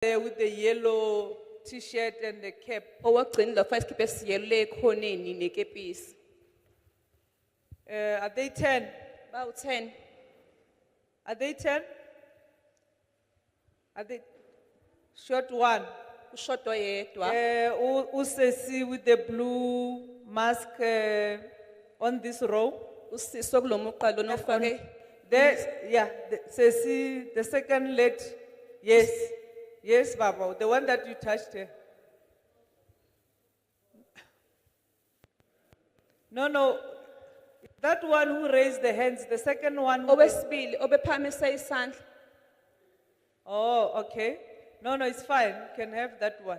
there with the yellow t-shirt and the cap. Owagcina lo faka isikhipa esiyelule ekhoneni nekepisi. Are they 10? Bawu 10. Are they 10? Are they? Short one. Ushodo yedwa. Usesi with the blue mask on this row. Usiso kulomuqa lo nofake. There, yeah, Sesi, the second lady. Yes, yes, Baba, the one that you touched her. No, that one who raised the hands, the second one. Owesibili obephakamisa isandla. Oh, okay. No, it's fine. You can have that one.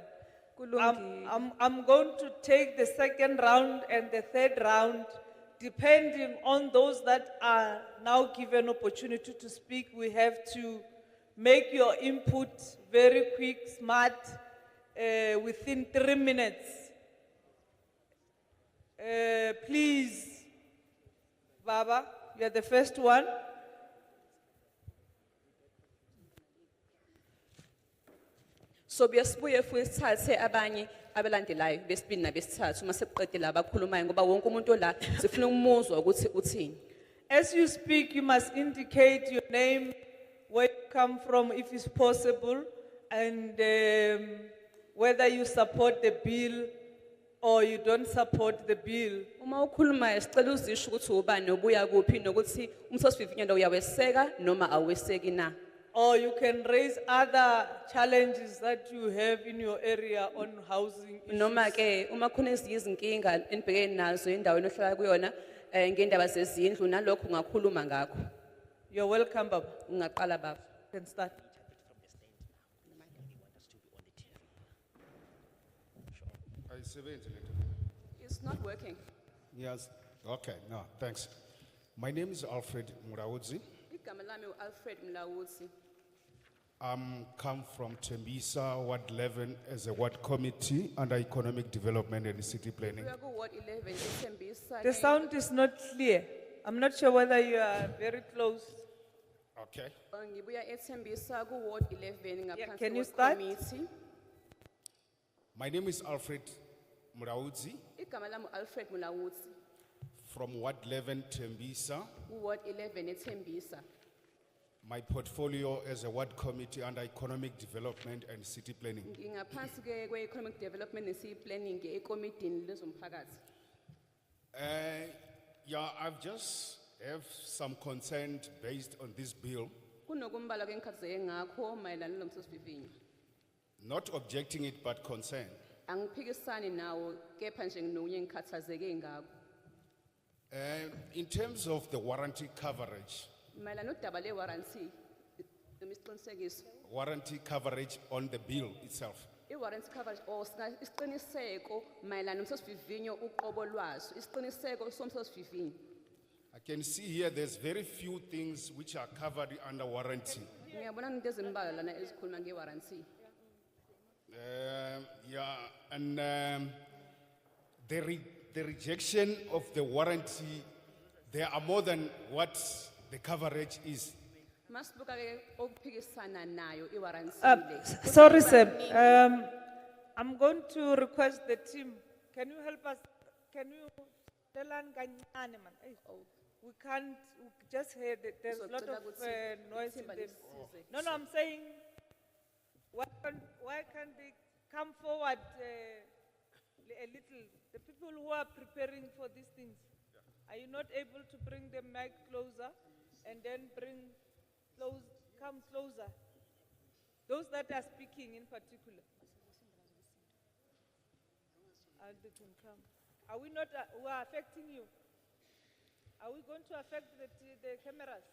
Kulungile. I'm going to take the second round and the third round, depending on those that are now given opportunity to speak. We have to make your input very quick, smart, within 3 minutes. Please, Baba, you are the first one. So biyasibuye futhi sithathe abanye abalandelayo besibili nabesithathu uma seqedile abakhulumayo ngoba wonke umuntu la sifuna umuzwa ukuthi uthini. As you speak, you must indicate your name, where you come from, if it's possible, and whether you support the bill or you don't support the bill. Uma ukhulumayo sicela uzisho ukuthi ubani obuya kuphi nokuthi umthethosivivinyelo uyaweseka noma aweseki na. Or you can raise other challenges that you have in your area on housing issues. Noma ke uma khona ezinye izinkinga enibhekene nazo endaweni ohlala kuyona ngendaba zezindlu nalokho ungakhuluma ngakho. You're welcome, Baba. Ungaqala baba. You can start. It's not working. Yes, okay, no, thanks. My name is Alfred Murawudzi. Igama lami uAlfred Mlawuthi. Come from Tembisa, Ward 11, as a ward committee under economic development and city planning. Uya ku Ward 11 eThembisa. The sound is not clear. I'm not sure whether you are very close. Okay. Ngibuya eThembisa ku Ward 11 ngaphansi can you kwe start? committee. My name is Alfred Murawudzi Igama lami uAlfred Mlawuthi from Ward 11, Tembisa. ku Ward 11 eThembisa. My portfolio as a ward committee under economic development and city planning. Ngingaphansi ke kwe economic development ne city planning ekomidini lezomphakathi. Yeah, I've just have some concern based on this bill. Kunokumbala ke ngikhathazeke ngakho mayelana nomthethosivivinyo. Not objecting it, but concern. Angiphikisani nawo kepha nje nginonye ngikhathazeke ngakho. In terms of the warranty coverage, Mayelana nodaba le warranty nemisiqinisekiso. warranty coverage on the bill itself. I-warranty coverage or isiqiniseko mayelana nomthethosivivinyo uqobo lwaso isiqiniseko somthethosivivinyo. I can see here there's very few things which are covered under warranty. Ngiyabona into ezimbalwa lana ezikhuluma nge-warranty. Yeah, and the rejection of the warranty, there are more than what the coverage is. Masibuka ke okuphikisana nayo i-warranty le. Sorry, sir. I'm going to request the team. Can you help us? Can you tell kancane man? Ay, we can't. We just heard that there's a lot of noise in them. No, I'm saying, why can't they come forward a little? The people who are preparing for these things, are you not able to bring the mic closer and then come closer? Those that are speaking in particular. They can come. Are we not, we are affecting you? Are we going to affect the cameras?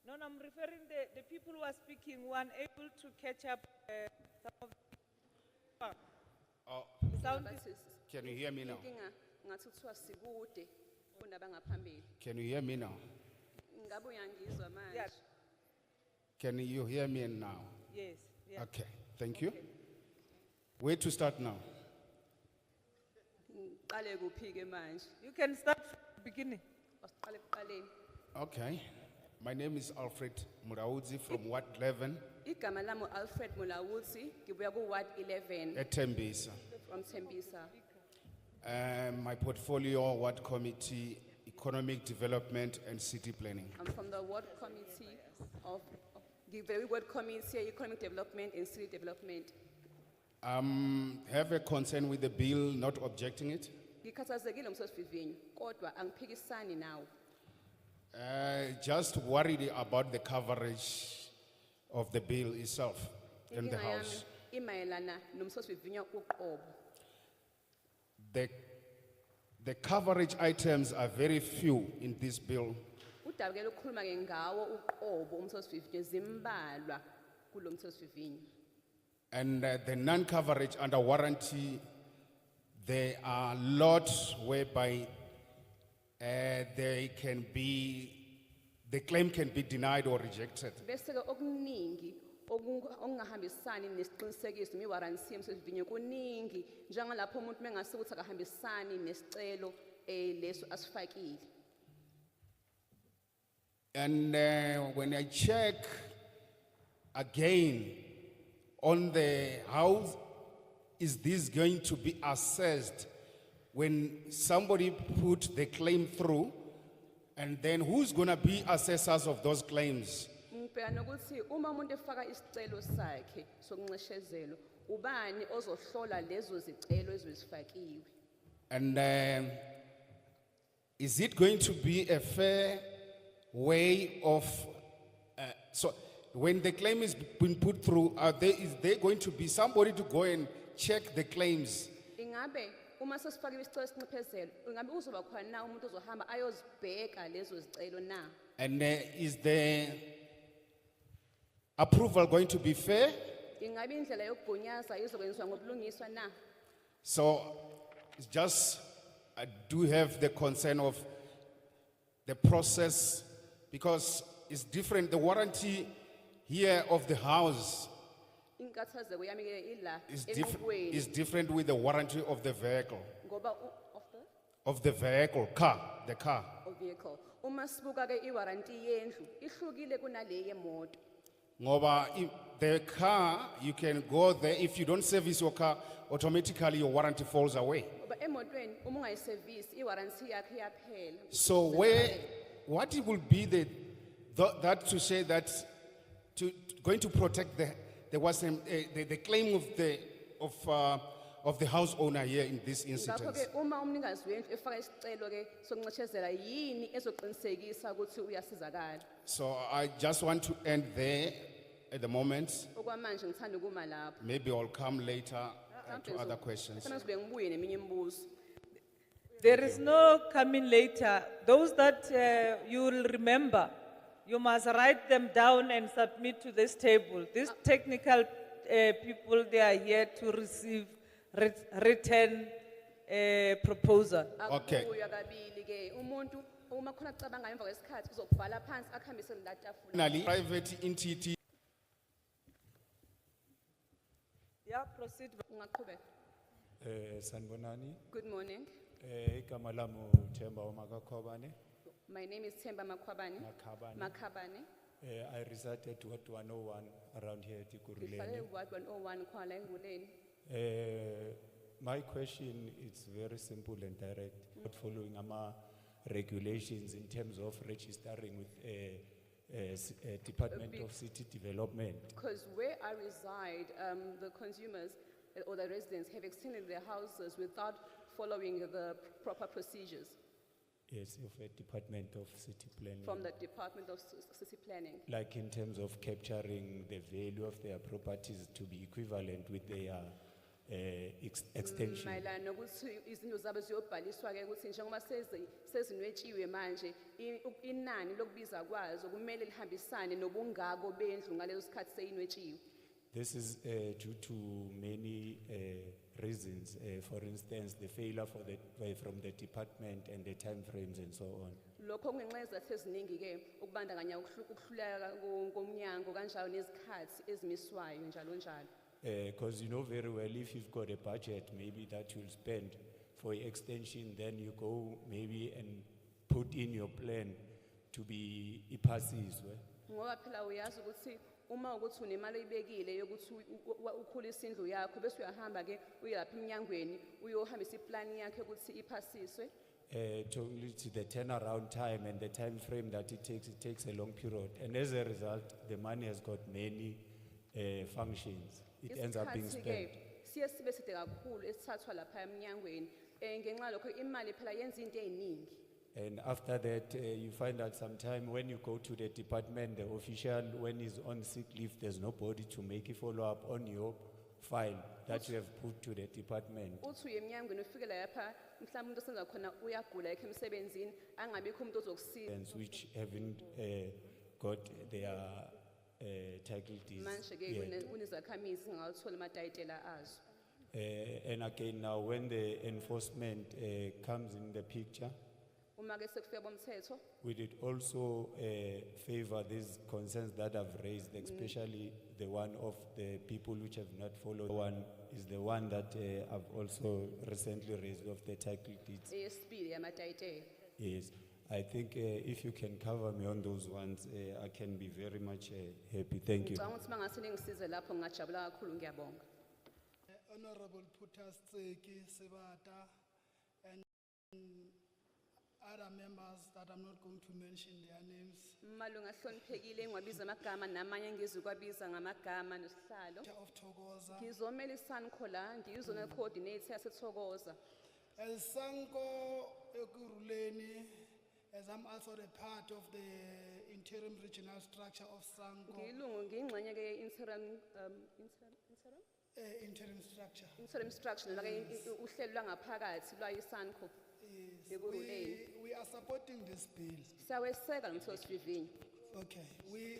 No, I'm referring the people who are speaking who are unable to catch up some of the sound is. Can you hear me now? Inkinga ngathi kuthiwa sikude kunabangaphambili. Can you hear me now? Ngabe uyangizwa manje? Yeah. Can you hear me now? Yes. Yeah. Okay, thank you. Where to start now? Ngiqale kuphi ke manje? You can start from the beginning. Asiqale ekuqaleni. Okay. My name is Alfred Muraudzi from Ward 11 Igama lami Alfred Mulawuzi, ngibuya ku Ward 11 at Tembisa. from Tembisa. My portfolio, Ward Committee, Economic Development and City Planning. I'm from the Ward Committee of the very Ward Committee, Economic Development and City Development. Have a concern with the bill, not objecting it. Ngikhathazekile ngomsosivivinyo, kodwa angiphikisani nawo. Just worried about the coverage of the bill itself in the Inkinga yami House. imayelana nomsosivivinyo uqobo. The coverage items are very few in this bill. Udaba ke lokukhuluma ke ngawo uqobo umsosivivinyo zimbalwa kulo msosivivinyo. And the non-coverage under warranty, there are lots whereby the claim can be denied or rejected. Bese ke okuningi okungahambisani nesiqinisekiso miwaransi yemsosivivinyo kuningi njengalapho umuntu mengase ukuthi akahambisani nesicelo leso asifakile. And when I check again on how is this going to be assessed when somebody put the claim through, and then who's going to be assessors of those claims? Ngibheka nokuthi uma umuntu efaka isicelo sakhe sokunxeshezelo ubani ozohlola lezo zicelo ezifakiwe. And is it going to be a fair way of, so when the claim is being put through, is there going to be somebody to go and check the claims? Ingabe uma sesifakiwe isicelo sinxephezelo ingabe uzoba khona na umuntu ozohamba ayozibheka lezo zicelo na? And is the approval going to be fair? Ingabe indlela yokugunyaza izokwenziwa ngobulungiswa na? So it's just, I do have the concern of the process, because it's different. The warranty here of the house Inkathazeko yami ke ila is enqubweni different with the warranty of the vehicle, ngoba of the vehicle, the car. of vehicle. Uma sibuka ke iwaranti yendlu ihlukile kunale yemoto. Ngoba the car, you can go there, if you don't service your car, automatically your warranty falls away. Ngoba emotweni uma ungayisevisi iwaranti yakhe iyaphela. So what it will be that to say that going to protect the claim of the house owner here in this Ngakho instance. ke uma umnikazi wendlu efaka isicelo ke sokunxeshezela yini ezoqinisekisa ukuthi uyasizakala. So I just want to end there at the moment. Okwamanje ngithanda ukuma lapho. Maybe I'll come later to other questions. Mhlawumbe sibe ngibuye neminye imibuzo. There is no coming later. Those that you will remember, you must write them down and submit to this table. These technical people, they are here to receive written proposal. Okay. Akubuya kabili ke umuntu uma khona acabanga emva kwesikhathi uzokubhala phansi akuhambise la tafula. Finally, private entity. Yeah, proceed. Ungaqhubeka. Sanbonani, Good morning. igama lami uThemba uMakakhobane. My name is Themba Makwabane. Makhabane. I reside at Ward 101 around here at Ngihlala Ikuruleni. Ward 101 khona eNguleni. My question is very simple and direct. Not following ama regulations in terms of registering with Department of City Development. Because where I reside, the consumers or the residents have extended their houses without following the proper procedures Yes, of a Department of City Planning. from the Department of City Planning. Like in terms of capturing the value of their properties to be equivalent with their extension. Mayelana nokuthi izindlu zabo ziyobhaliswa ke ukuthi njengoba sezinwetshiwe manje inani lokubiza kwazo kumele lihambisane nobungako bendlu ngaleso sikhathi seyinwetshiwe. This is due to many reasons. For instance, the failure from the department and the timeframes and so on. Lokho kungenxa yezathu eziningi ke ukubandakanya ukuhluleka komnyango kanjalo nezikhathi ezimiswayo njalo njalo. Because you know very well, if you've got a budget, maybe that you'll spend for extension, then you go maybe and put in your plan to be iphasiswe. Ngoba phela uyazi ukuthi uma ukuthi unemali oyibekile yokuthi ukhulisa indlu yakho bese uyahamba ke uye lapha eminyangweni uyohambisa iplani yakhe ukuthi iphasiswe. To the turnaround time and the time frame that it takes a long period. And as a result, the money has got many functions. It ends up being spent. Siye sibe side kakhulu esithathwa lapha eminyangweni ngenxa lokho imali phela yenza into eziningi. And after that, you find out sometime when you go to the department, the official, when he's on sick leave, there's nobody to make a follow-up on your file that you have put to the department. Uthi uye eminyangweni ufikela lapha mhlawumbe umuntu osenza khona uyagula yakhe emsebenzini angabikho umuntu ozokusiza. And which haven't got their title deeds Manje ke yet. kunezakhamizi ngawuthola amatayitela azo. And again, now when the enforcement comes in the picture, Uma ke sekufika bomthetho we did also favor these concerns that I've raised, especially the one of the people which have not followed. One is the one that I've also recently raised of the title deeds. eyesibili yamatayitela. Yes, I think if you can cover me on those ones, I can be very much happy. Thank you. Ngicabanga ukuthi mangase ningisize lapho ngingajabula kakhulu ngiyabonga. Honorable Putas Tseki Sebata and other members that I'm not going to mention their names. Malunga hloniphekile ngiwabiza amagama namanye ngizokwabiza ngamagama nosihlalo. Of Togoza. Ngizomela isanko la ngiyizona coordinator yaseThokoza. As Sanko Ekuruleni, as I'm also a part of the interim regional structure of Sanko, Ngilungu ngingxenye ke interim interim structure. structure la ke uhlelo lwangaphakathi lwayisanko. Yes, Ekuruleni. we are supporting this bill. Siyaweseka nomthosivivinyo. Okay,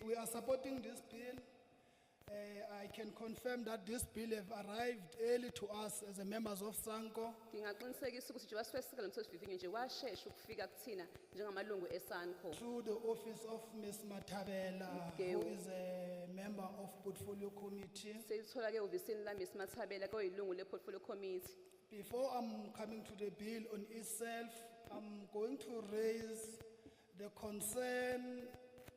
we are supporting this bill. I can confirm that this bill have arrived early to us as a members of Sanko. Ngingaqinisekisa ukuthi nje wasiweseka nomthosivivinyo nje washesha ukufika kuthina njengamalungu esanko. Through the office of Ms. Matabela, Okay. who is a member of Portfolio Committee. Seyithola ke uvisini lami simathabela ke uyilungu le-portfolio committee. Before I'm coming to the bill on itself, I'm going to raise the concern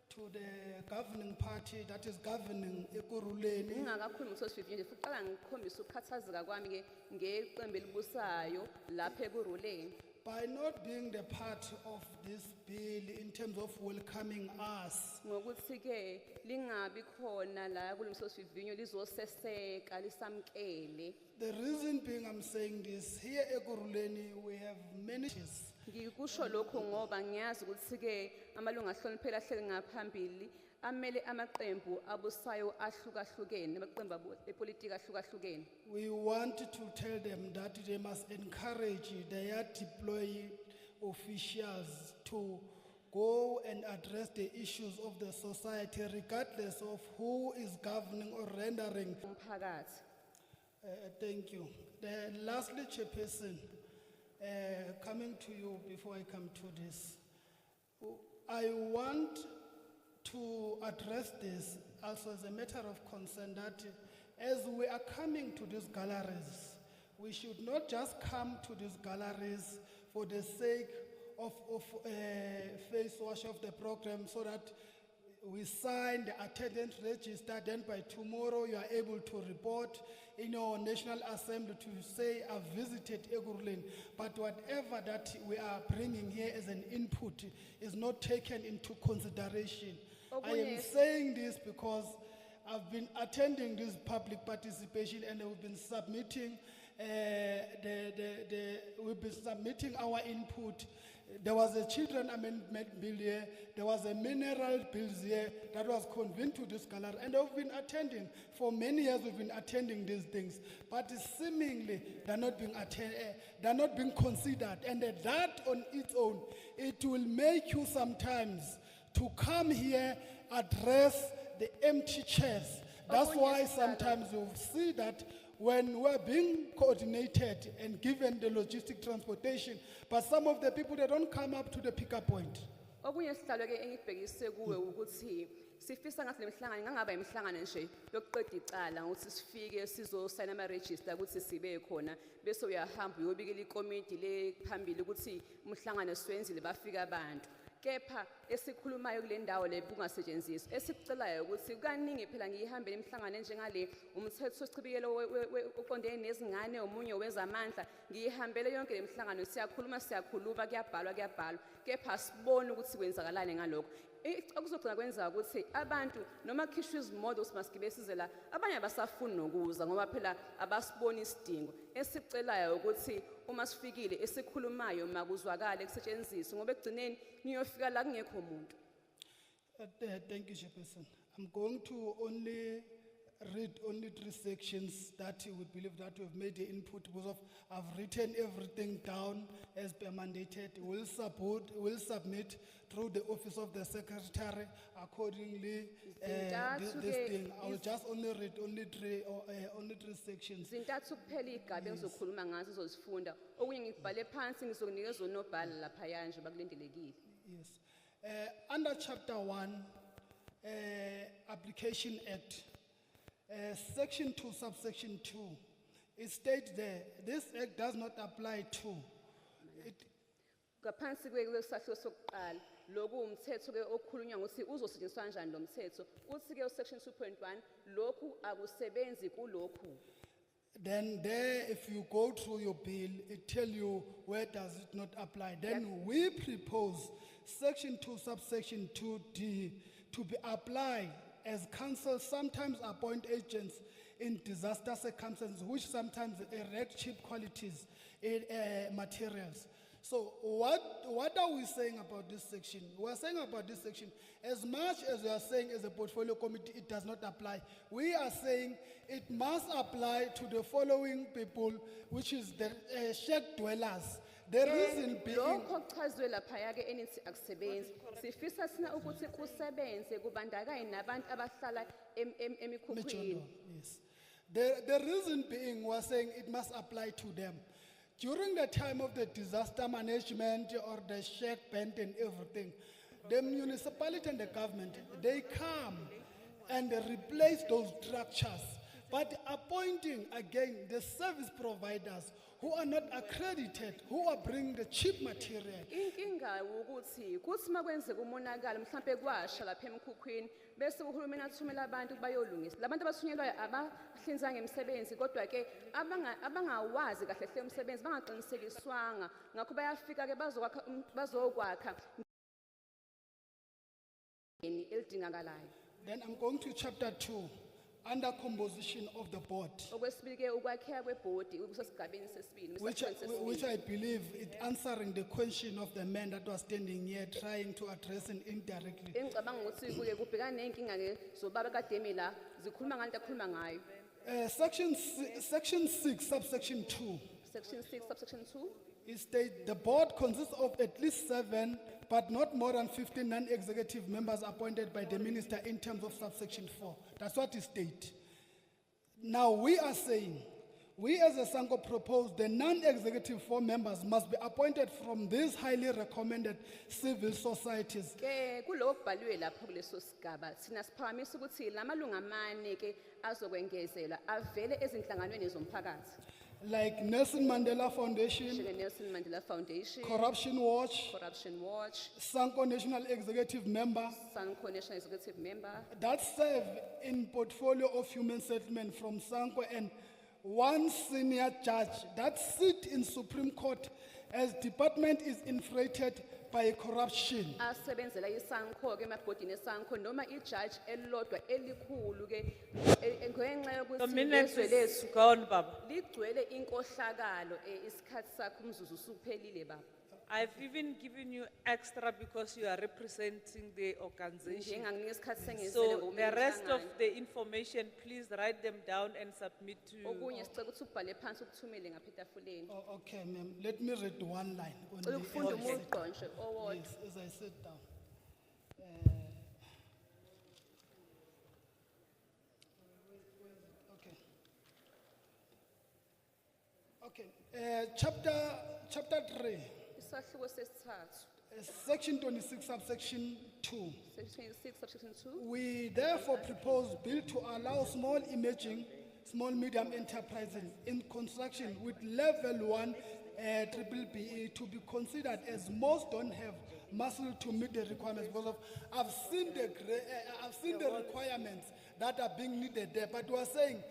to the governing party that is governing Ekuruleni. Ngingakakhulumi umthosivivinyo nje futhi qala ngikhombisa ukukhathazeka kwami ke ngeqembu elibusayo lapha ekuruleni. By not being the part of this bill in terms of welcoming us, Ngokuthi ke lingabi khona la kulomthosivivinyo lizoseseka lisamkele. the reason being I'm saying this, here Ekuruleni we have many issues. Ngikusho lokho ngoba ngiyazi ukuthi ke amalungu ahloniphela ahleli ngaphambili amele amaqembu abusayo ahlukahlukene amaqembu epolitiki ahlukahlukene. We want to tell them that they must encourage their deployed officials to go and address the issues of the society regardless of who is governing or rendering. Umphakathi. Thank you. Lastly, Chairperson, coming to you before I come to this, I want to address this also as a matter of concern that as we are coming to these galleries, we should not just come to these galleries for the sake of face wash of the program so that we sign the attendance register, then by tomorrow you are able to report in your National Assembly to say, I've visited Ekuruleni. But whatever that we are bringing here as an input is not taken into consideration. I am saying this because I've been attending this public participation and we've been submitting we've been submitting our input. There was a children amendment bill here, there was a mineral bill here that was convened to this gallery, and we've been attending. For many years we've been attending these things, but seemingly they're not being considered. And that on its own, it will make you sometimes to come here, address the empty chairs. That's why sometimes you see that when we're being coordinated and given the logistic transportation, but some of the people, they don't come up to the pickup point. Okunye sihlalo ke engibhekise kuwe ukuthi sifisa ngathi lemihlangano ngangaba imihlangano nje yokuqeda icala ukuthi sifike sizosayina ama register ukuthi sibe khona bese uyahamba uyobikela ikomiti le phambili ukuthi umhlangano siwenzile bafika abantu kepha esikhulumayo kule ndawo le kungasetshenziswa. Esikucelayo ukuthi kaningi phela ngiyihambele imihlangano enjengale, umthetho wesichibiyelo oqondene nezingane, omunye wezamandla, ngiyihambele yonke le mihlangano, siyakhuluma, kuyabhalwa, kepha asiboni ukuthi kwenzakalani ngalokho. Okuzogcina kwenza ukuthi abantu noma kukhishwa izimoto simasigibele size la, abanye abasafuni nokuza ngoba phela abasiboni isidingo. Esikucelayo ukuthi uma sifikile esikhulumayo makuzwakale kusetshenziswe ngoba ekugcineni niyofika la kungekho umuntu. Thank you, Chairperson. I'm going to only read only 3 sections that we believe that we've made the input because of I've written everything down as per mandated. We'll submit through the office of the secretary accordingly. This thing. I will just only read only 3 sections. Zintathu kuphela igaba engizokhuluma ngazo uzozifunda. Okunye ngikubhale phansi ngizokunikeza unobhala lapha yanje bakulindelekile. Yes. Under chapter 1, Application Act, section 2, subsection 2, it states there, this act does not apply to. Ngaphansi kwesahluko sokuqala lokhu umthetho ke okhulunywa ukuthi uzosetshenziswa kanjani lo mthetho. Uthi ke section 2.1 lokhu akusebenzi kulokhu. Then there, if you go through your bill, it tell you where does it not apply. Then we propose section 2, subsection 2D to be applied as council sometimes appoint agents in disaster circumstances, which sometimes erect cheap qualities in materials. So what are we saying about this section? We are saying about this section, as much as we are saying as a portfolio committee, it does not apply. We are saying it must apply to the following people, which is the shack dwellers. The reason being, Lokho kuchazwe lapha ke enithi akusebenzi. Sifisa sina ukuthi kusebenze kubandakanye nabantu abahlala emikhukhwini. yes. The reason being, we are saying it must apply to them. During the time of the disaster management or the shack band and everything, the municipality and the government, they come and replace those structures, but appointing again the service providers who are not accredited, who are bringing the cheap material. Inkinga ukuthi makwenzeka umonakalo mhlambe kwasha lapha emkhukhwini bese uhulumeni athumela abantu bayolungisa. Labantu abathunyelwayo abahlinza ngemisebenzi kodwa ke abangawazi kahle hle umsebenzi bangaqinisekiswanga ngakho bayafika ke bazokwakha elidingakalayo. Then I'm going to chapter 2, under composition of the board, Okwesibili ke ukwakheka kwebhodi kusesigabeni sesibili. which I believe it answering the question of the man that was standing here trying to address it indirectly. Engicabanga ukuthi kuke kubhekana nenkinga ke zobaba kademi la zikhuluma nganto akhuluma ngayo. Section 6, subsection 2. Section 6 subsection 2 It states the board consists of at least 7, but not more than 15 non-executive members appointed by the minister in terms of subsection 4. That's what it states. Now we are saying, we as a Sanko propose the non-executive 4 members must be appointed from these highly recommended civil societies. ke kuloko kubhaliwe lapho kuleso sigaba sina siphakamisa ukuthi lamalunga amane ke azokwengezelwa avele ezinhlanganweni zomphakathi. Like Nelson Mandela Foundation, Njenge Nelson Mandela Foundation, Corruption Watch, Corruption Watch, Sanko National Executive Member, Sanko National Executive Member, that serve in portfolio of human settlement from Sanko, and 1 senior judge that sit in Supreme Court as department is inflated by corruption. asebenzela isanko ke emabhodini esanko noma ijudge elilodwa elikhulu ke ngenxa The yokuthi minutes izwe is lethu gone, Baba. ligcwele inkohlakalo isikhathi sakho umzuzu usuphelile baba. I've even given you extra because you are representing the organization. Njenganginika isikhathi sengizele So ngokumela the rest of inhlangano. the information, please write them down and submit to. Okunye sicela ukuthi ubhale phansi ukuthumele ngapha etafuleni. Oh, okay, ma'am, let me read one line. Cela ukufunda only. umugqo nje owodwa. Yes, as I sit down. Okay. Okay, chapter 3, Isahluko sesithathu. section 26, subsection 2. Section 26 subsection 2. We therefore propose bill to allow small emerging, small medium enterprises in construction with level 1 BBBE to be considered as most don't have muscle to meet the requirements because of, I've seen the requirements that are being needed there, but we are saying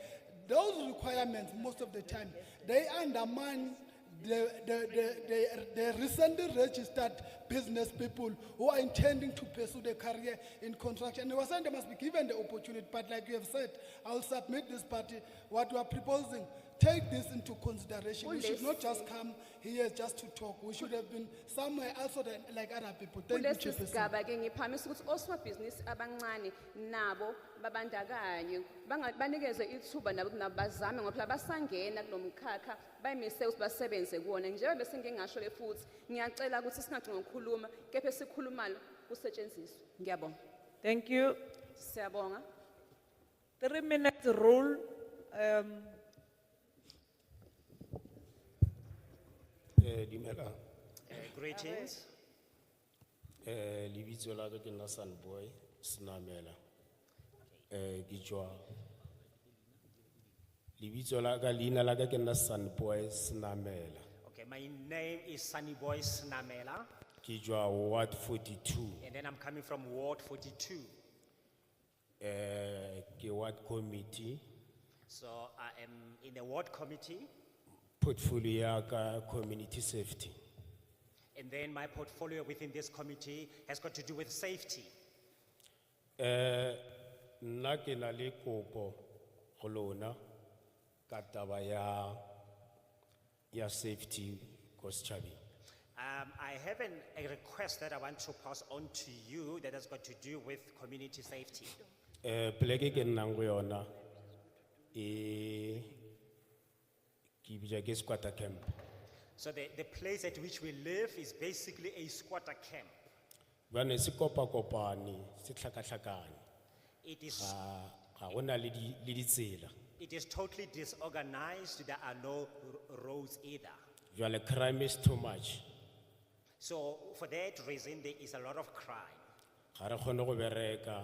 those requirements most of the time, they undermine the recently registered business people who are intending to pursue their career in construction. And we are saying they must be given the opportunity, but like you have said, I'll submit this party, what we are proposing, take this into consideration. We should not just come here just to talk. We should have been somewhere also like other people. Thank you, Kulesi Chairperson. sigaba ke ngiphamisa ukuthi osomabhizinisi abancane nabo babandakanye banikeze ithuba nabo bazame ngoba phela basangena kulomkhakha bayimise ukuthi basebenze kuona njengoba bese ngingasho le futhi ngiyacela ukuthi singacinga ukukhuluma kepha sikhulumalo kusetshenziswe. Ngiyabonga. Thank you. Siyabonga. 3 minutes rule. Dimela. Greetings. Libitso la ka ke nna Sunboy Snamela. Gijwa. Libitso la ka leina la ka ke nna Sunboy Snamela. Okay, my name is Sunny Boy Snamela, Gijwa Ward 42. and then I'm coming from Ward 42. Ke Ward Committee. So I am in the Ward Committee, Portfolio ya ka community safety. and then my portfolio within this committee has got to do with safety. Nna ke na le kopo go lona ka taba ya safety ko setšhabeng. I have a request that I want to pass on to you that has got to do with community safety. Pleke ke nnang go yona ke bitsa ke squatter camp. So the place at which we live is basically a squatter camp. Bane se kopane se tlhakatlhakane. It is, ga gona le ditsela. it is totally disorganized. There are no roads either. Jwale crime is too much. So for that reason, there is a lot of crime. Ga re kgone go bereka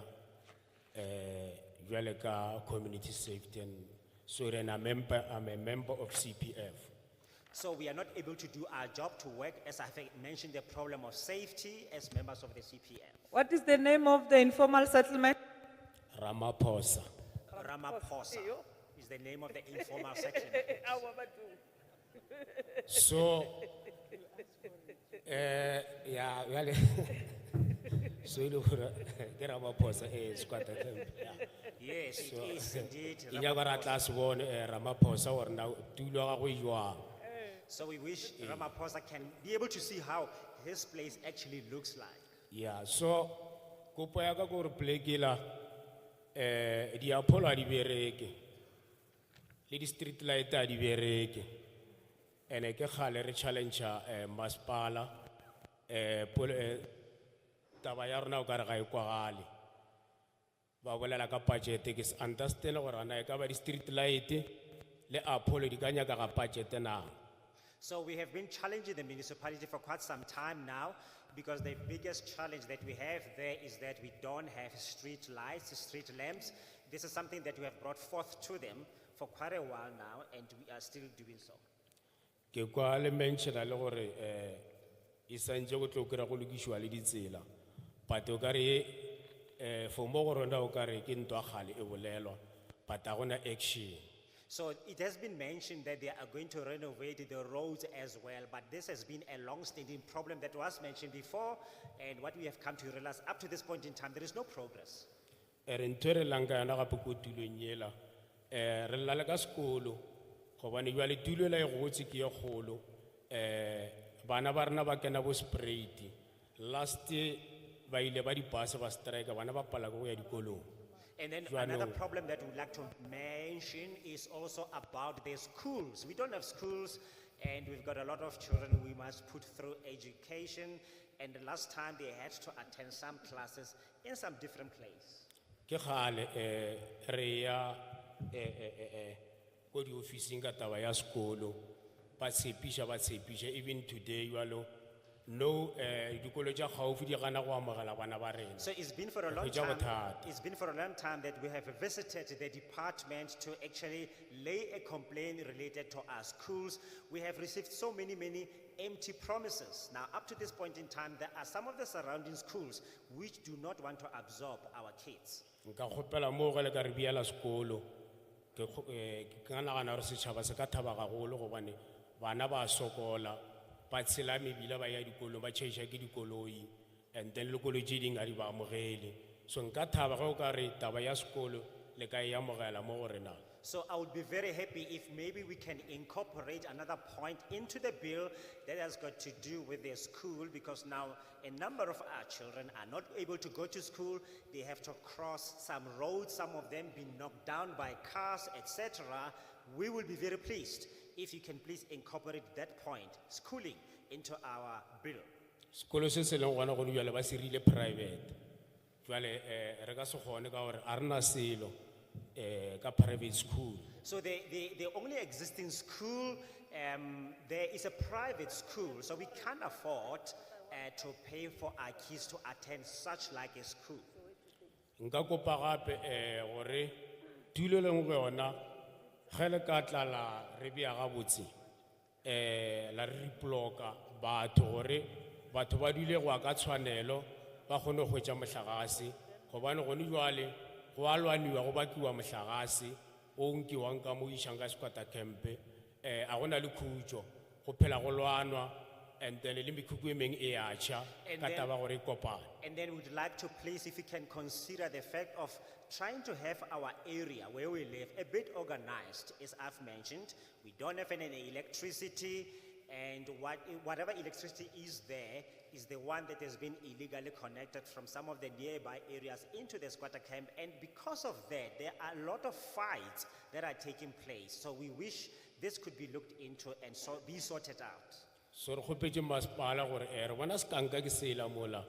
jwale ka community safety, and so then I'm a member of CPF. So we are not able to do our job to work, as I have mentioned, the problem of safety as members of the CPF. What is the name of the informal settlement? Ramaphosa. Ramaphosa is the name of the informal settlement. So, yeah, well, so you know, get Ramaphosa squatter camp. Yeah. Yes, it is indeed. Inyagara class one Ramaphosa or now tulo go jwang. So we wish Ramaphosa can be able to see how his place actually looks like. Yeah, so kopo ya ka go re plekela di apolo a di bereke le di street light a di bereke ene ke khale re challenge masipala taba ya rona o ka re ga e kwagale ba bolela ka budget ke se understand gore ana e ka ba di street light le apolo di ka nyaka ga budget na. So we have been challenging the municipality for quite some time now, because the biggest challenge that we have there is that we don't have street lights, street lamps. This is something that we have brought forth to them for quite a while now, and we are still doing so. Ke kwa le mention le gore isanje go tlo kra go lokishwa le ditsela but o ka re for mo go rona o ka re ke ntwa gale e bolelwa but a gona action. So it has been mentioned that they are going to renovate the roads as well, but this has been a long-standing problem that was mentioned before, and what we have come to realize up to this point in time, there is no progress. Re ntwe langa yana ga pokotulong yela re lla ka sekolo go bane jwa le tulo la e gotse ke ye kgolo bana ba rena ba kena bo sprayed last ba ile ba di pass ba strike bana ba pala go ya dikolong. And then another problem that we'd like to mention is also about the schools. We don't have schools, and we've got a lot of children we must put through education, and the last time they had to attend some classes in some different place. Ke gale re ya go di officing ka taba ya sekolo ba tshepisha even today jwalo no dikolo tša gaufi di gana go amogela bana ba rena. So it's been for a long time. It's been for a long time that we have visited the department to actually lay a complaint related to our schools. We have received so many empty promises. Now, up to this point in time, there are some of the surrounding schools which do not want to absorb our kids. nka kgopela mo ge le ka re biala sekolo ke nagana gore setšhaba se ka thaba gagolo gobane bana ba sokola ba tshela mebila ba ya dikolong ba tšhaiša ke dikoloi and then le koloi tše dingwe ga di ba amogele so nka thaba ge o ka re taba ya sekolo le ka e amogela mo go rena. So I would be very happy if maybe we can incorporate another point into the bill that has got to do with their school, because now a number of our children are not able to go to school. They have to cross some roads, some of them being knocked down by cars, etc. We will be very pleased if you can please incorporate that point, schooling, into our bill. Sekolo se se leng gona go bjale ba se rile private jwale re ka se kgone ka gore a rena selo ka private school. So the only existing school, there is a private school, so we can't afford to pay for our kids to attend such like a school. Nka kopa gape gore tulo le nngwe yona ge le ka tlala re bea gabotse la re reploka batho gore batho ba dule go ka tshwanelo ba kgone go hwetša mohlagase gobane gone jwale go a lwaniwa go bakiwa mohlagase o nkiwang ka mo išang ka sekwata campe a gona le khutšo go phela go lwanwa and then le mekhukhu e mengwe e a tšha ka taba gore e kopane. And then we'd like to please, if you can consider the fact of trying to have our area where we live a bit organized. As I've mentioned, we don't have any electricity, and whatever electricity is there is the one that has been illegally connected from some of the nearby areas into the squatter camp. And because of that, there are a lot of fights that are taking place. So we wish this could be looked into and be sorted out. So re kgopetse masepala gore re bona se kanka ke sela mola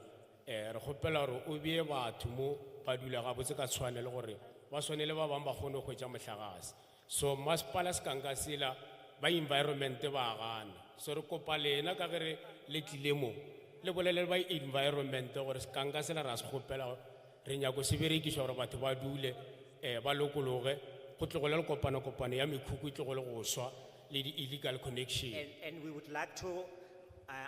re kgopela gore o bee batho mo ba dula gabotse ka tshwanelo gore ba swane le ba bangwe ba kgone go hwetša mohlagase. So masepala se kanka sela ba environment ba gana, so re kopa lena ka ge re le tlile mo le bolele ba environment gore se kanka sela ra se kgopela re nyako se berekišwa gore batho ba dule ba lokologe go tlogole le kopano ya mekhukhu e tlogole go swa le illegal connection. And we would like to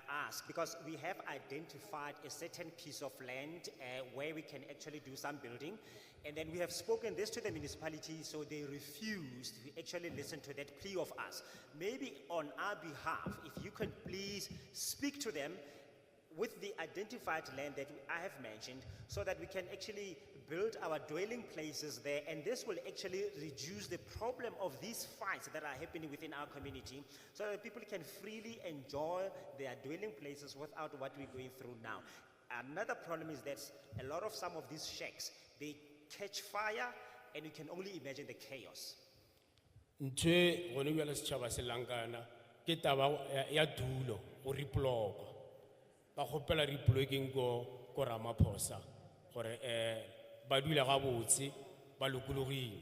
ask, because we have identified a certain piece of land where we can actually do some building, and then we have spoken this to the municipality, so they refused to actually listen to that plea of us. Maybe on our behalf, if you can please speak to them with the identified land that I have mentioned, so that we can actually build our dwelling places there, and this will actually reduce the problem of these fights that are happening within our community, so that people can freely enjoy their dwelling places without what we're going through now. Another problem is that a lot of some of these shacks, they catch fire, and you can only imagine the chaos. Ntwe gone bjale setšhaba se lankana ke taba ya dulo go reploka ba kgopela reploking ko Ramaphosa gore ba dula gabotse ba lokologile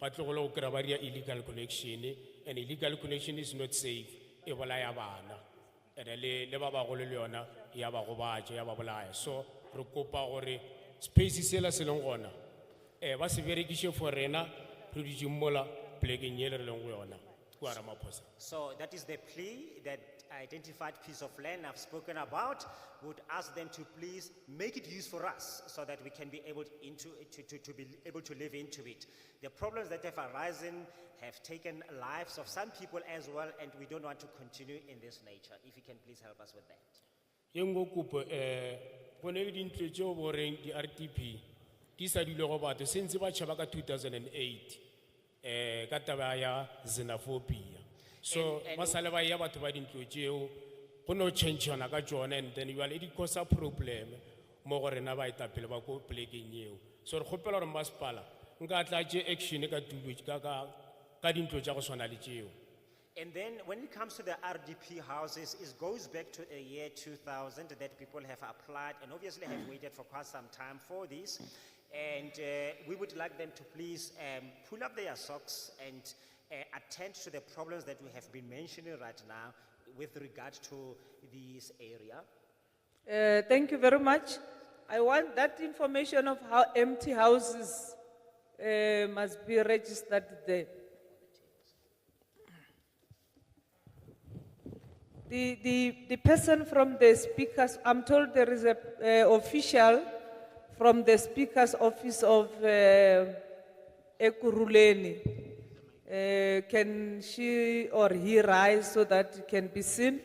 ba tlogole go kry-a ba ria illegal connection, and illegal connection is not safe, e bolaya bana and le ba bagolo le yona ya ba gobatša ya ba bolaya. So re kopa gore space sela se leng gona ba se berekiše for rena re dutše mola plekeng ye le re leng go yona kwa Ramaphosa. So that is the plea, that identified piece of land I've spoken about. Would ask them to please make it use for us, so that we can be able to be able to live into it. The problems that have arisen have taken lives of some people as well, and we don't want to continue in this nature. If you can please help us with that. Yengo kupo bone dintlo tšeo boreng di RTP di sa dule go batho sentse ba tšhaba ka 2008 ka taba ya xenophobia. So ba sale ba ya batho ba dintlo tšeo go no change-ana ka tšona, and then jwale di cause a problem mo go rena ba etapele ba ko plekeng eo. So re kgopela gore masepala nka tla tše action ka tulo ka dintlo tša go swana le tšeo. And then when it comes to the RDP houses, it goes back to the year 2000 that people have applied and obviously have waited for quite some time for this. And we would like them to please pull up their socks and attend to the problems that we have been mentioning right now with regard to this area. Thank you very much. I want that information of how empty houses must be registered there. The person from the speakers, I'm told there is a official from the speaker's office of Ekurhuleni. Can she or he rise so that it can be seen?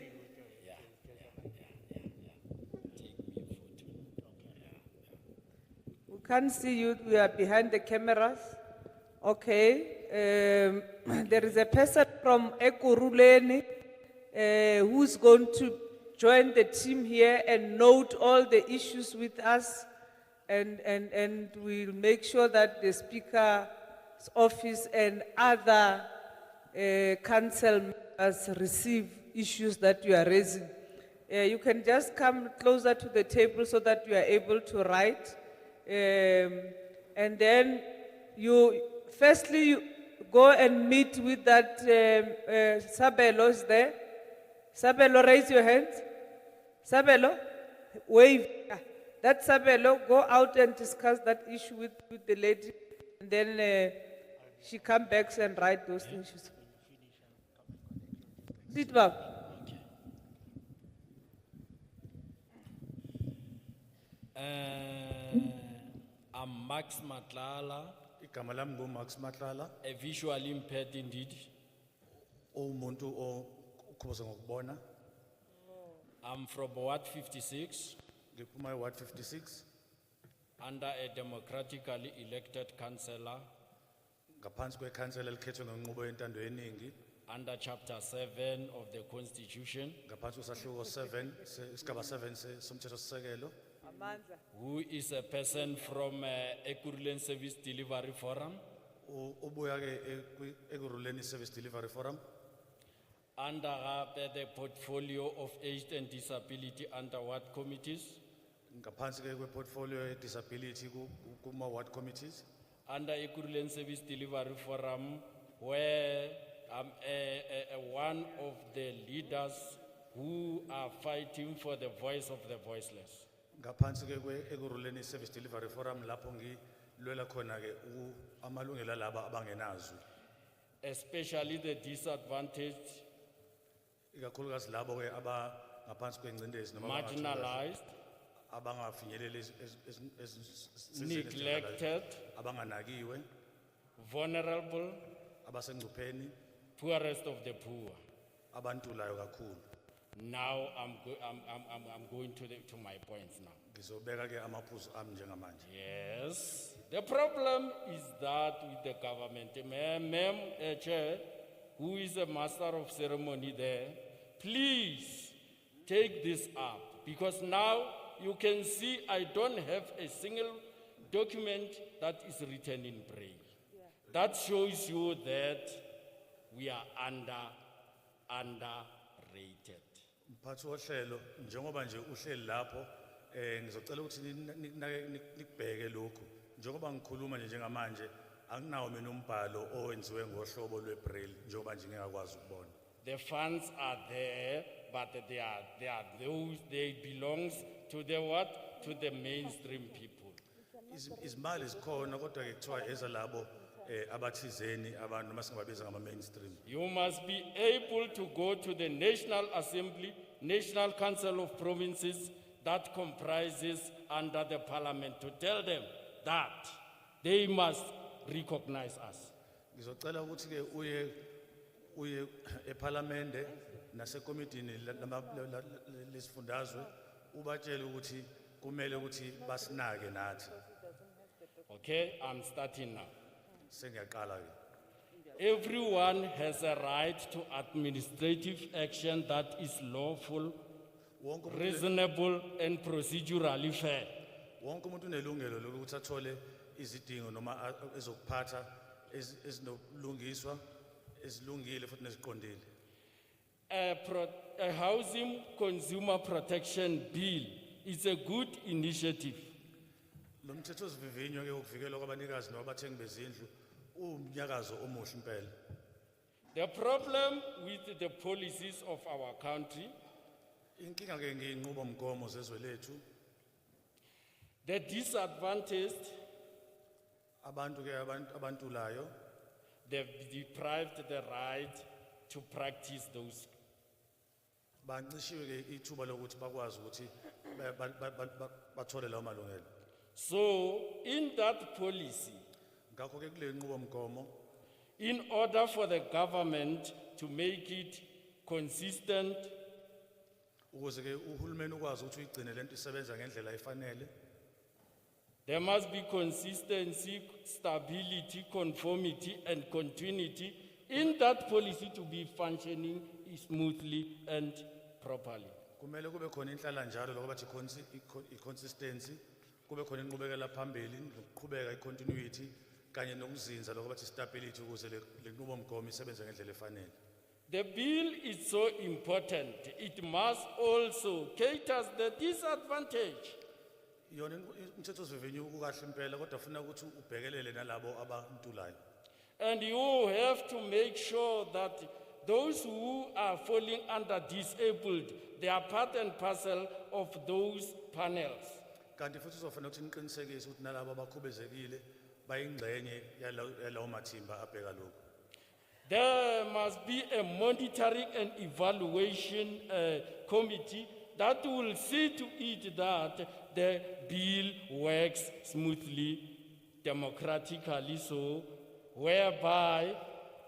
We can't see you, we are behind the cameras. Okay, there is a person from Ekurhuleni who's going to join the team here and note all the issues with us, and we'll make sure that the speaker's office and other council members receive issues that you are raising. You can just come closer to the table so that you are able to write. And then firstly, you go and meet with that Sabelo is there. Sabelo, raise your hands. Sabelo, wave. That Sabelo, go out and discuss that issue with the lady. And then she come back and write those issues. Sit back. I'm Max Matlala, Igama lami nguMax Matlala, a visually impaired indeed. umuntu okhubaza ngokubona. I'm from Ward 56, Ngiphuma eWard 56 under a democratically elected councillor, ngaphansi kwekhansela elikhethwe ngenqubo yentando yeningi under Chapter 7 of the Constitution, ngaphansi kwesahluko 7 isigaba 7 somthethosisekelo, Amandla. who is a person from Ekurhuleni Service Delivery Forum, ubuya ke Ekurhuleni Service Delivery Forum, under the portfolio of aged and disability under ward committees, ngaphansi ke kweportfolio ye-disability kuma-ward committees, under Ekurhuleni Service Delivery Forum, where I'm one of the leaders who are fighting for the voice of the voiceless. ngaphansi ke kwe-Ekurhuleni Service Delivery Forum lapho ngilwela khona ke amalungelo alaba abangenazwi, Especially the disadvantaged, ikakhulukazi labo ke abangaphansi kwengcindezi noma marginalized, abangafinyeleli neglected, abanganakiwe, vulnerable, abasengcupheni, poorest of the poor. abantulayo kakhulu. Now I'm going to my points now. Ngizobeka ke amaphuzu ami njengamanje. Yes, the problem is that with the government, ma'am, chair, who is a master of ceremony there, please take this up, because now you can see I don't have a single document that is written in Braille. That shows you that we are underrated. Mphathi wohlelo njengoba nje uhleli lapho ngizocela ukuthi nikubheke lokhu njengoba ngikhuluma nje njengamanje anginawo mina umbhalo owenziwe ngohlobo lwebraille njengoba nje ngingakwazi ukubona. The funds are there, but they belongs to the what? To the mainstream people. Izimali zikhona kodwa ke kuthiwa ezalabo abathizeni abantu noma singababiza ngama mainstream. You must be able to go to the National Assembly, National Council of Provinces that comprises under the parliament to tell them that they must recognize us. Ngizocela ukuthi ke uye eParliament nasekomitini lesifundazwe ubatshele ukuthi kumele ukuthi basinake nathi. Okay, I'm starting now. Sengiyaqala ke. Everyone has a right to administrative action that is lawful, reasonable, and procedurally fair. Wonke umuntu unelungelo lokuthi athole izidingo noma ezokuphatha ezinolungiswa ezilungile futhi neziqondile. A housing consumer protection bill is a good initiative. Lo mthetho osivivinyo ke ukuvikelwa kwabanikazi nabathengi bezindlu umnyakazo omuhle impela. The problem with the policies of our country, Inkinga ke ngiyinqubo mgomo zezwe lethu the disadvantaged, abantu ke abantulayo they've deprived the right to practice those. Bancishiwe ke ithuba lokuthi bakwazi ukuthi bathole lawo malungelo. So, in that policy, Ngakho ke kule nqubomgomo in order for the government to make it consistent, ukuze ke uhulumeni ukwazi ukuthi uyigcine lento isebenza ngendlela efanele, there must be consistency, stability, conformity, and continuity in that policy to be functioning smoothly and properly. kumele kube khona inhlala njalo lokho bathi consistency, kube khona inqubekela phambili, ukuqhubeka continuity kanye nokuzinza lokho bathi stability ukuze le nqubomgomo isebenze ngendlela efanele. The bill is so important, it must also cater the disadvantage. Yona umthethosivivinyo ukahle impela kodwa ufuna ukuthi ubhekelele nalabo abantulayo. And you have to make sure that those who are falling under disabled, they are part and parcel of those panels. Kanti futhi uzofanele ukuthi niqinisekise ukuthi nalabo abakhubezekile bayingxenye yalawo mathimba abheka lokho. There must be a monitoring and evaluation committee that will see to it that the bill works smoothly, democratically, so whereby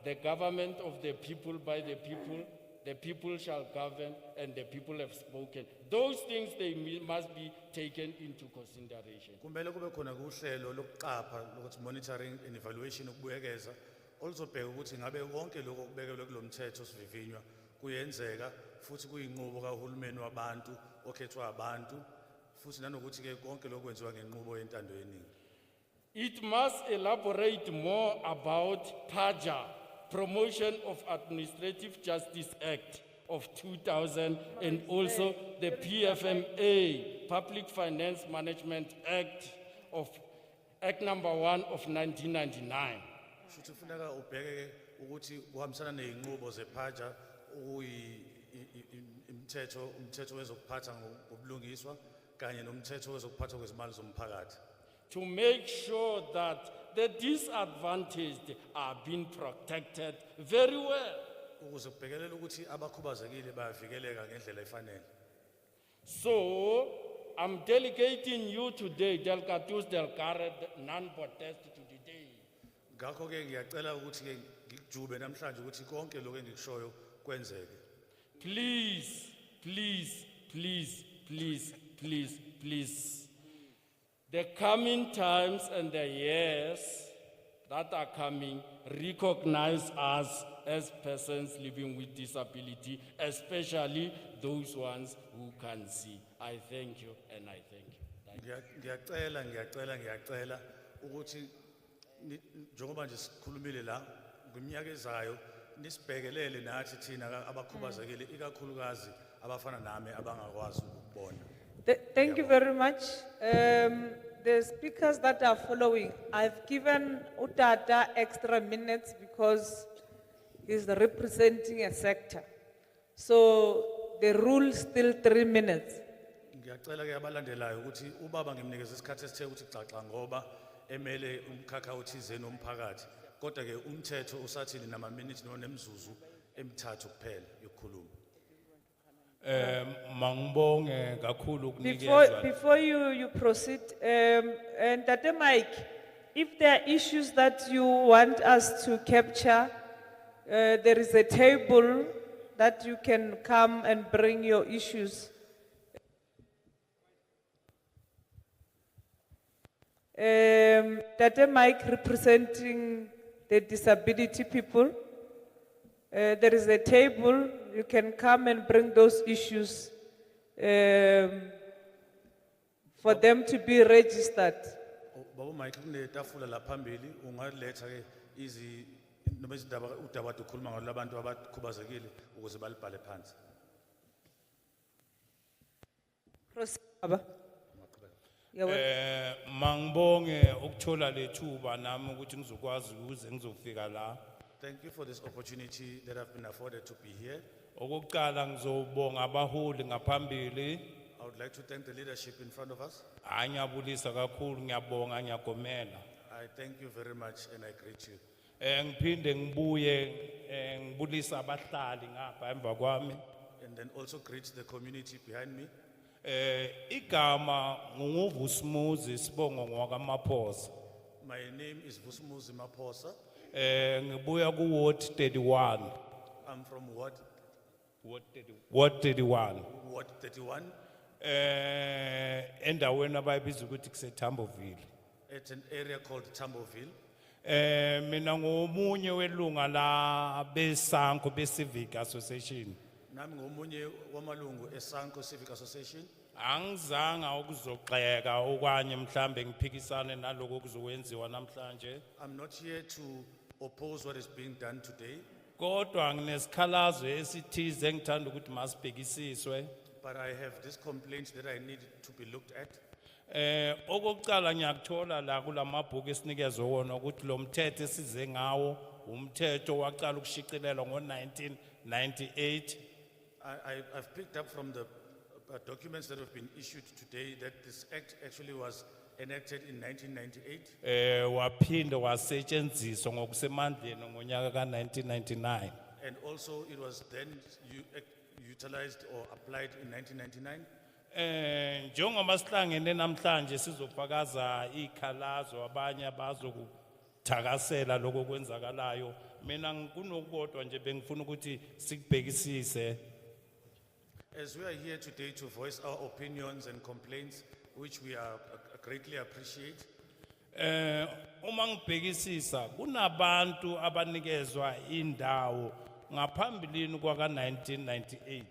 the government of the people, by the people shall govern, and the people have spoken. Those things must be taken into consideration. Kumele kube khona kuhlelo lokuqapha lokuthi monitoring and evaluation ukubuyekeza oluzobheka ukuthi ngabe konke lokho okubekelwe kulomthetho sivivinywa kuyenzeka futhi kuyinqubo kahulumeni wabantu okhethwa abantu futhi nanokuthi ke konke lokho kwenziwa ngenqubo yentando yeningi. It must elaborate more about PAJA, Promotion of Administrative Justice Act of 2000, and also the PFMA, Public Finance Management Act number 1 of 1999. Futhi kufuneka ubheke ukuthi uhambisana neyinqubo zePhaja umthetho wezokuphatha ngobulungiswa kanye nomthetho wezokuphatha kwezimali zomphakathi. To make sure that the disadvantaged are being protected very well. Ukuze kubhekelele ukuthi abakhubazekile bayavikeleka ngendlela efanele. So, I'm delegating you today, Delgatus Delgare, non-protest to today. Ngakho ke ngiyacela ukuthi ke ngikujube namhlanje ukuthi konke lokho engikushoyo kwenzeke. Please, please, please, please, please, please. The coming times and the years that are coming recognize us as persons living with disability, especially those ones who can see. I thank you and I thank you. Ngiyacela ukuthi njengoba nje sikhulumile la ngeminyaka ezayo nisibhekelele nathi thina abakhubazekile ikakhulukazi abafana nami abangakwazi ukubona. Thank you very much. The speakers that are following, I've given Utata extra minutes because he's representing a sector. So the rule is still 3 minutes. Ngiyacela ke abalandelayo ukuthi ubaba ngimnikeza isikhathi esithe ukuthi xaxa ngoba emele umkhakha othize nomphakathi. Kodwa ke umthetho usathini nama minutes nemzuzu emithathu kuphela yokukhuluma. Mangibonge kakhulu ukunikezwa. Before you proceed, and Tate Mike, if there are issues that you want us to capture, there is a table that you can come and bring your issues. Tate Mike representing the disability people. There is a table, you can come and bring those issues for them to be registered. Baba Mike kunetafula la phambili ungaletha ke noma izindaba udaba ukhuluma ngalo labantu abakhubazekile ukuze balibhale phansi. Proceed, Baba. Mangibonge ukuthola lethuba nami ukuthi ngizokwazi ukuze ngizofika la. Thank you for this opportunity that I've been afforded to be here. Okokuqala ngizobonga abaholi ngaphambili. I would like to thank the leadership in front of us. Ngiyabulisa kakhulu, ngiyabonga, ngiyagomela. I thank you very much and I greet you. Ngiphinde ngibuye ngibulisa abahlali ngapha emva kwami. and then also greet the community behind me. Igama nguvusmuzi sibongo ngwakamaphosa. My name is Vusumuzi Maposa. Ngibuya ku Ward 31. I'm from Ward Ward 31. 31 Endaweni abayibiza ukuthi kuseThamboville. at an area called Tamboville. Mina ngomunye welunga la besanko be-Civic Association. Nami ngomunye wamalungu eSanko Civic Association. Angizanga ukuzoxeka okanye mhlambe ngiphikisane naloko okuzokwenziwa namhlanje. I'm not here to oppose what is being done today, Kodwa nginesikhalazo esithize engithanda ukuthi masibhekisiswe. but I have this complaint that I need to be looked at. Okokuqala ngiyakuthola la kulamabhuku esinikezwe wona ukuthi lo mthetho esize ngawo umthetho waqala ukushicilelwa ngo-1998. I've picked up from the documents that have been issued today that this act actually was enacted in 1998, Waphinde wasetshenziswa ngokusemandleni ngonyaka ka-1999. and also it was then utilized or applied in 1999. Njengoba sihlangene namhlanje sizofakaza ikhalazo abanye abazokuthakasela lokho kwenzakalayo, mina kunokodwa nje bengifuna ukuthi sikubhekisise. As we are here today to voice our opinions and complaints, which we are greatly appreciate, Uma ngibhekisisa kunabantu abanikezwa indawo ngaphambilini kwaka 1998.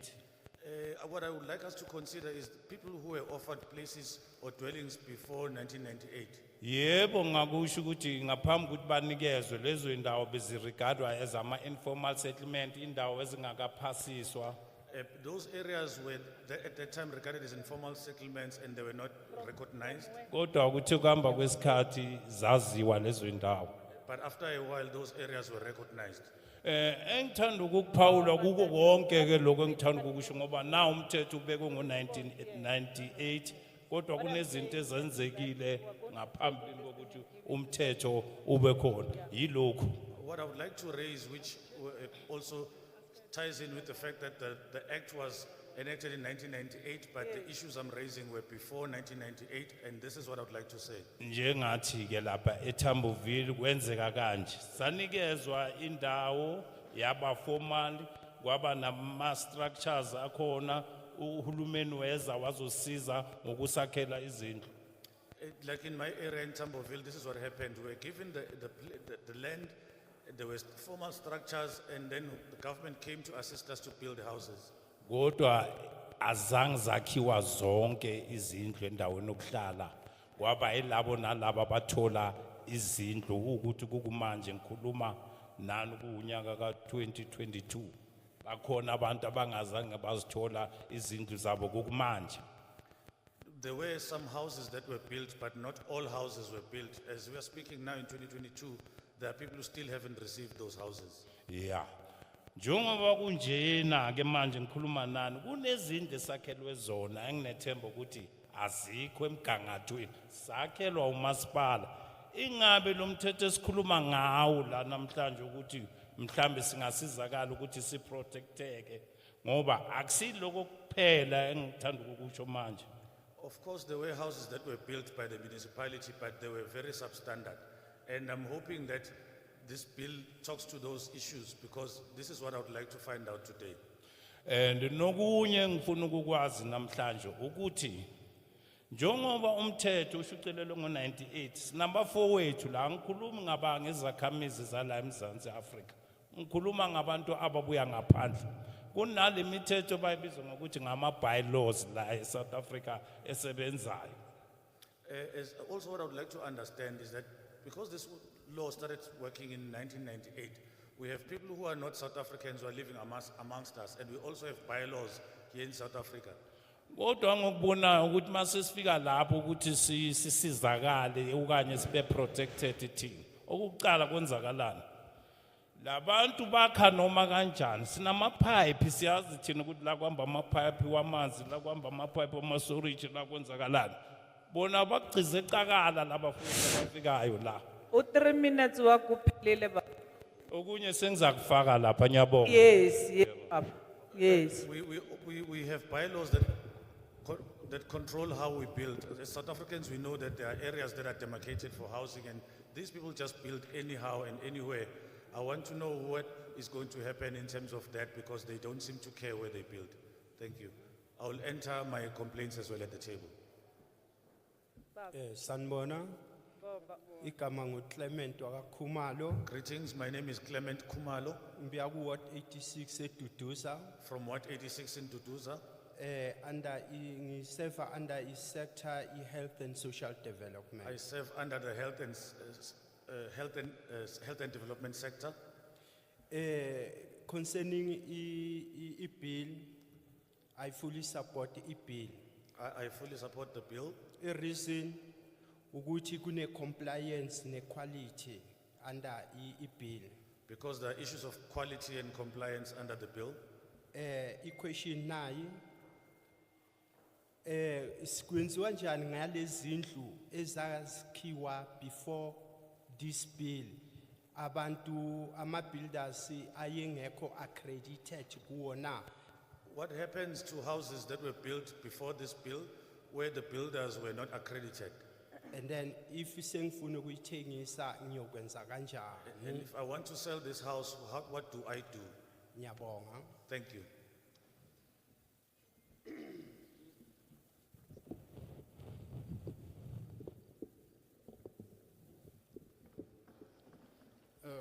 what I would like us to consider is people who were offered places or dwellings before 1998. Yebo ngakusho ukuthi ngaphambi ukuthi banikezwe lezo indawo beziregardwa as ama-informal settlement, indawo ezingakaphasiswa. Those areas were at that time regarded as informal settlements and they were not recognized. Kodwa ukuthi kuhamba kwesikhathi zaziwa lezo indawo. But after a while, those areas were recognized. Engithanda ukukuphawula kuko konke ke lokho engithanda ukusho ngoba na umthetho ubekwe ngo-1998 kodwa kunezinto ezenzekile ngaphambi kokuthi umthetho ube khona yilokho. What I would like to raise, which also ties in with the fact that the act was enacted in 1998, but the issues I'm raising were before 1998, and this is what I would like to say. Njengathi ke lapha eThamboville kwenzeka kanje sanikezwa indawo yaba formal kwaba nama structures akhona uhulumeni weza wazosiza ngokusakhela izindlu. Like in my area in Tamboville, this is what happened. We were given the land, there were formal structures, and then the government came to assist us to build houses. Kodwa azange zakhiwa zonke izindlu endaweni yokuhlala kwaba yilabo nalabo abathola izindlu ukuthi kukumanje ngikhuluma nani kuunyaka ka-2022 bakhona abantu abangazange bazithola izindlu zabo kukumanje. There were some houses that were built, but not all houses were built. As we are speaking now in 2022, there are people who still haven't received those houses. Yeah. Njengoba kunjena ke manje ngikhuluma nani kunezindlu esakhelwe zona enginethemba ukuthi azikho emgangathweni sakhelwa umasipala. Ingabe lo mthetho esikhuluma ngawo la namhlanje ukuthi mhlambe singasizakala ukuthi siprotecteke ngoba akusiloko kuphela engithanda ukusho manje. Of course, there were houses that were built by the municipality, but they were very substandard. And I'm hoping that this bill talks to those issues, because this is what I would like to find out today. And nokunye ngifuna ukukwazi namhlanje ukuthi njengoba umthetho ushucelelwe ngo-98 sinamba 4 wethu la ngikhuluma ngaba ngezakhamizi zala eMzansi Afrika ngikhuluma ngabantu ababuya ngaphandle kunale mithetho bayibiza ngokuthi ngama-bylaws la eSouth Africa esebenzayo. Also what I would like to understand is that because this law started working in 1998, we have people who are not South Africans who are living amongst us, and we also have bylaws here in South Africa. Kodwa ngokubona ukuthi masifika lapho ukuthi sisizakale okanye sibe protected thina okuqala kwenzakalana labantu bakha noma kanjani sinamapipe siyazi thina ukuthi la kwamba amapipe wamanzi la kwamba amapipe wamasorage la kwenzakalana bona bagcize ecakala labafundi abafikayo la U3 minutes wakuphelile ba. okunye sengizakufaka lapha nyabonga. Yes, yes. Baba. Yes. We have bylaws that control how we build. As South Africans, we know that there are areas that are demarcated for housing, and these people just build anyhow and anywhere. I want to know what is going to happen in terms of that, because they don't seem to care where they build. Thank you. I will enter my complaints as well at the table. Sanbona, igama nguClement wakaKhumalo, Greetings, my name is Clement Kumalo ngiya ku Ward 86 eDuduza. from Ward 86 in Duduza. Ngiserve under sector health and social development. I serve under the health and development sector. Concerning a bill, I fully support the bill. I fully support the bill. A reason ukuthi kune compliance ne quality under a bill. Because there are issues of quality and compliance under the bill. Question nayi sikwenziwa njani ngalezi zindlu ezakhiwa before this bill, abantu ama builders ayengekho accredited kuwona. What happens to houses that were built before this bill where the builders were not accredited? And then if sengifuna ukuyithengisa ngiyokwenza kanjani? And if I want to sell this house, what do I do? Ngiyabonga. Thank you.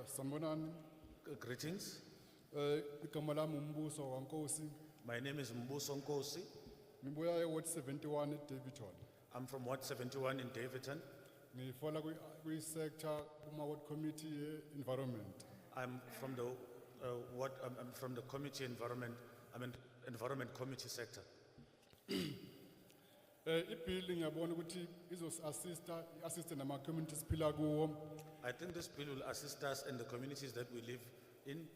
Sanibonani, Greetings. igama lami uMbuso waNkosi, My name is Mbuso Nkosi. ngibuya eWard 71 eDavidton. I'm from Ward 71 in Davidton. Ngifola kwi-sector kuma-ward committee environment. I'm from the I'm from the committee environment. I'm in environment committee sector. Ibill ngiyabona ukuthi assist nama-community siphila kuwo. I think this bill will assist us in the communities that we live in.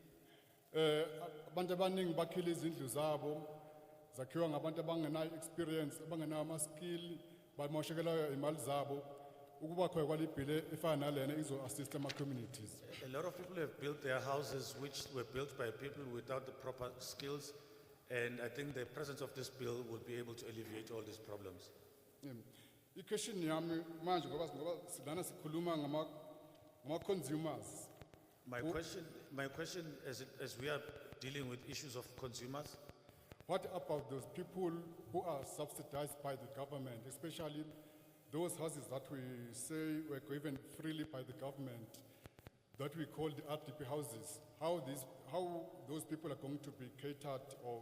Abantu abaningi bakhile izindlu zabo, zakhiwa ngabantu abangenayo experience, abangenayo ama-skill, bamoshekela imali zabo. Ukuba khona kwale bill efana nalena izo-assist ama-communities. A lot of people have built their houses which were built by people without the proper skills, and I think the presence of this bill will be able to alleviate all these problems. I-question yami manje ngoba silana sikhuluma ngama-consumers. My question as we are dealing with issues of consumers, What about those people who are subsidized by the government, especially those houses that we say were given freely by the government, that we call the RDP houses? How those people are going to be catered or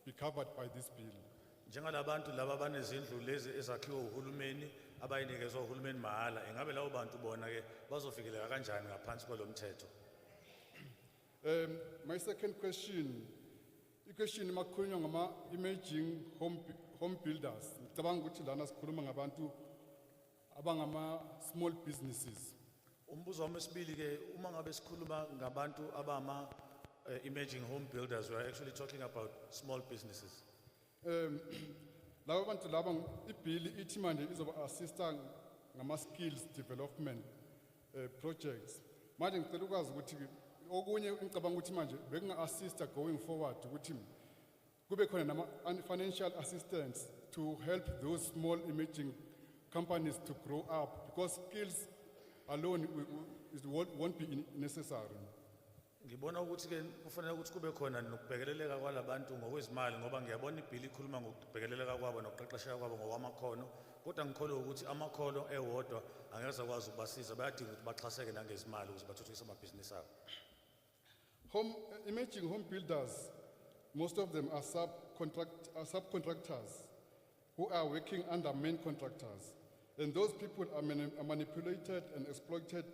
be covered by this bill? njengalabantu laba banezindlu lezi ezakhiwa uhulumeni abayinikezwa uhulumeni mahhala, ingabe labo bantu bona ke bazofikeleka kanjani ngaphansi kwalomthetho? My second question, i-question makhulunywa ngama-emerging home builders. Ngicabanga ukuthi lana sikhuluma ngabantu abangama-small businesses. Umbuzo wami wesibili ke, uma ngabe sikhuluma ngabantu abama emerging home builders, we are actually talking about small businesses. Laba bantu laba ibill ithi manje izoba-assista ngama-skills development projects. Manje ngicela ukwazi ukuthi okunye ngicabanga ukuthi manje bekunga-assista going forward ukuthi kube khona nama-financial assistance to help those small emerging companies to grow up, because skills alone won't be necessary. Ngibona ukuthi ke kufanele ukuthi kube khona nokubhekeleleka kwalabantu ngokwezimali, ngoba ngiyabona ibhili ikhuluma ngokubhekeleleka kwabo nokuqeqesheka kwabo ngokwamakhono, kodwa ngikholwa ukuthi amakhono ewodwa angeke akwazi ukubasiza, bayadinga ukuthi baxhaseke nangezimali ukuze bathuthukise amabhizinisi abo. Emerging home builders, most of them are subcontractors who are working under main contractors. And those people are manipulated and exploited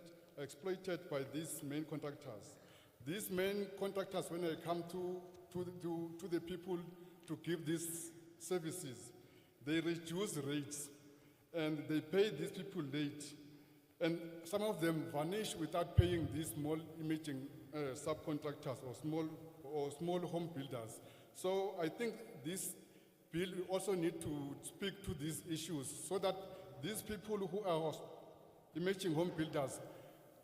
by these main contractors. These main contractors, when they come to the people to give these services, they reduce rates and they pay these people late. And some of them vanish without paying these small emerging subcontractors or small home builders. So I think this bill also need to speak to these issues so that these people who are emerging home builders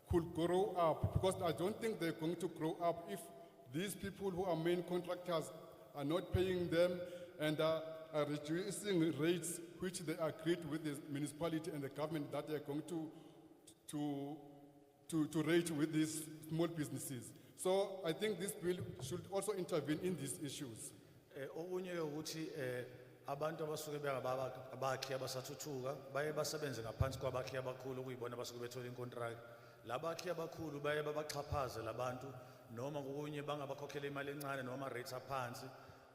could grow up, because I don't think they're going to grow up if these people who are main contractors are not paying them and are reducing rates which they agreed with the municipality and the government that they are going to rate with these small businesses. So I think this bill should also intervene in these issues. Okunye ukuthi abantu abasuke abakhi abasathuthuka baye basebenze ngaphansi kwabakhi abakhulu kuyibona abasuke bethola inkontraki. Labakhi abakhulu baye babaxhaphaze labantu noma kokunye bangabakhokhela imali encane noma rates aphansi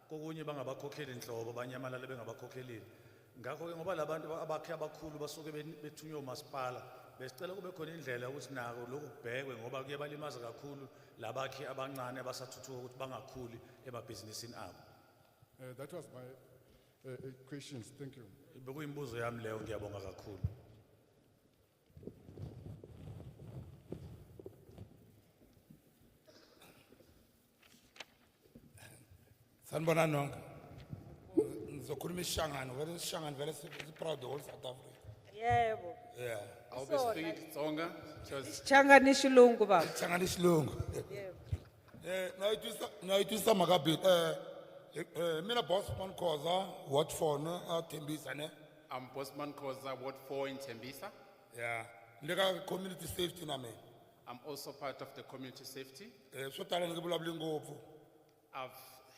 kokunye bangabakhokheli inhlobo banyamalala bengabakhokhelile. Ngakho ke ngoba labantu abakhi abakhulu basuke bethunywa umasipala besicela kube khona indlela ukuthi nako lokhu kubhekwe ngoba kuyabalimaza kakhulu labakhi abancane abasathuthuka ukuthi bangakhuli emabhizinisini abo. That was my questions. Thank you. Bekuyimbuzo yami leyo ngiyabonga kakhulu. Sanibona nonke. Ngizokhuluma isihlangano, vele isihlangano vele proud the whole South Africa. Yebo. Yeah. I'll be speaking Tsonga because Changani shilungu baba. Isihlangano isilungu. Yebo. No it is samagabit. Mina Bossman Khoza, what for no Tembisa ne? I'm Bosman Koza, Ward 4 in Tembisa. Yeah. Lega community safety na me. I'm also part of the community safety. So tala ngibulabula ngopfu. I've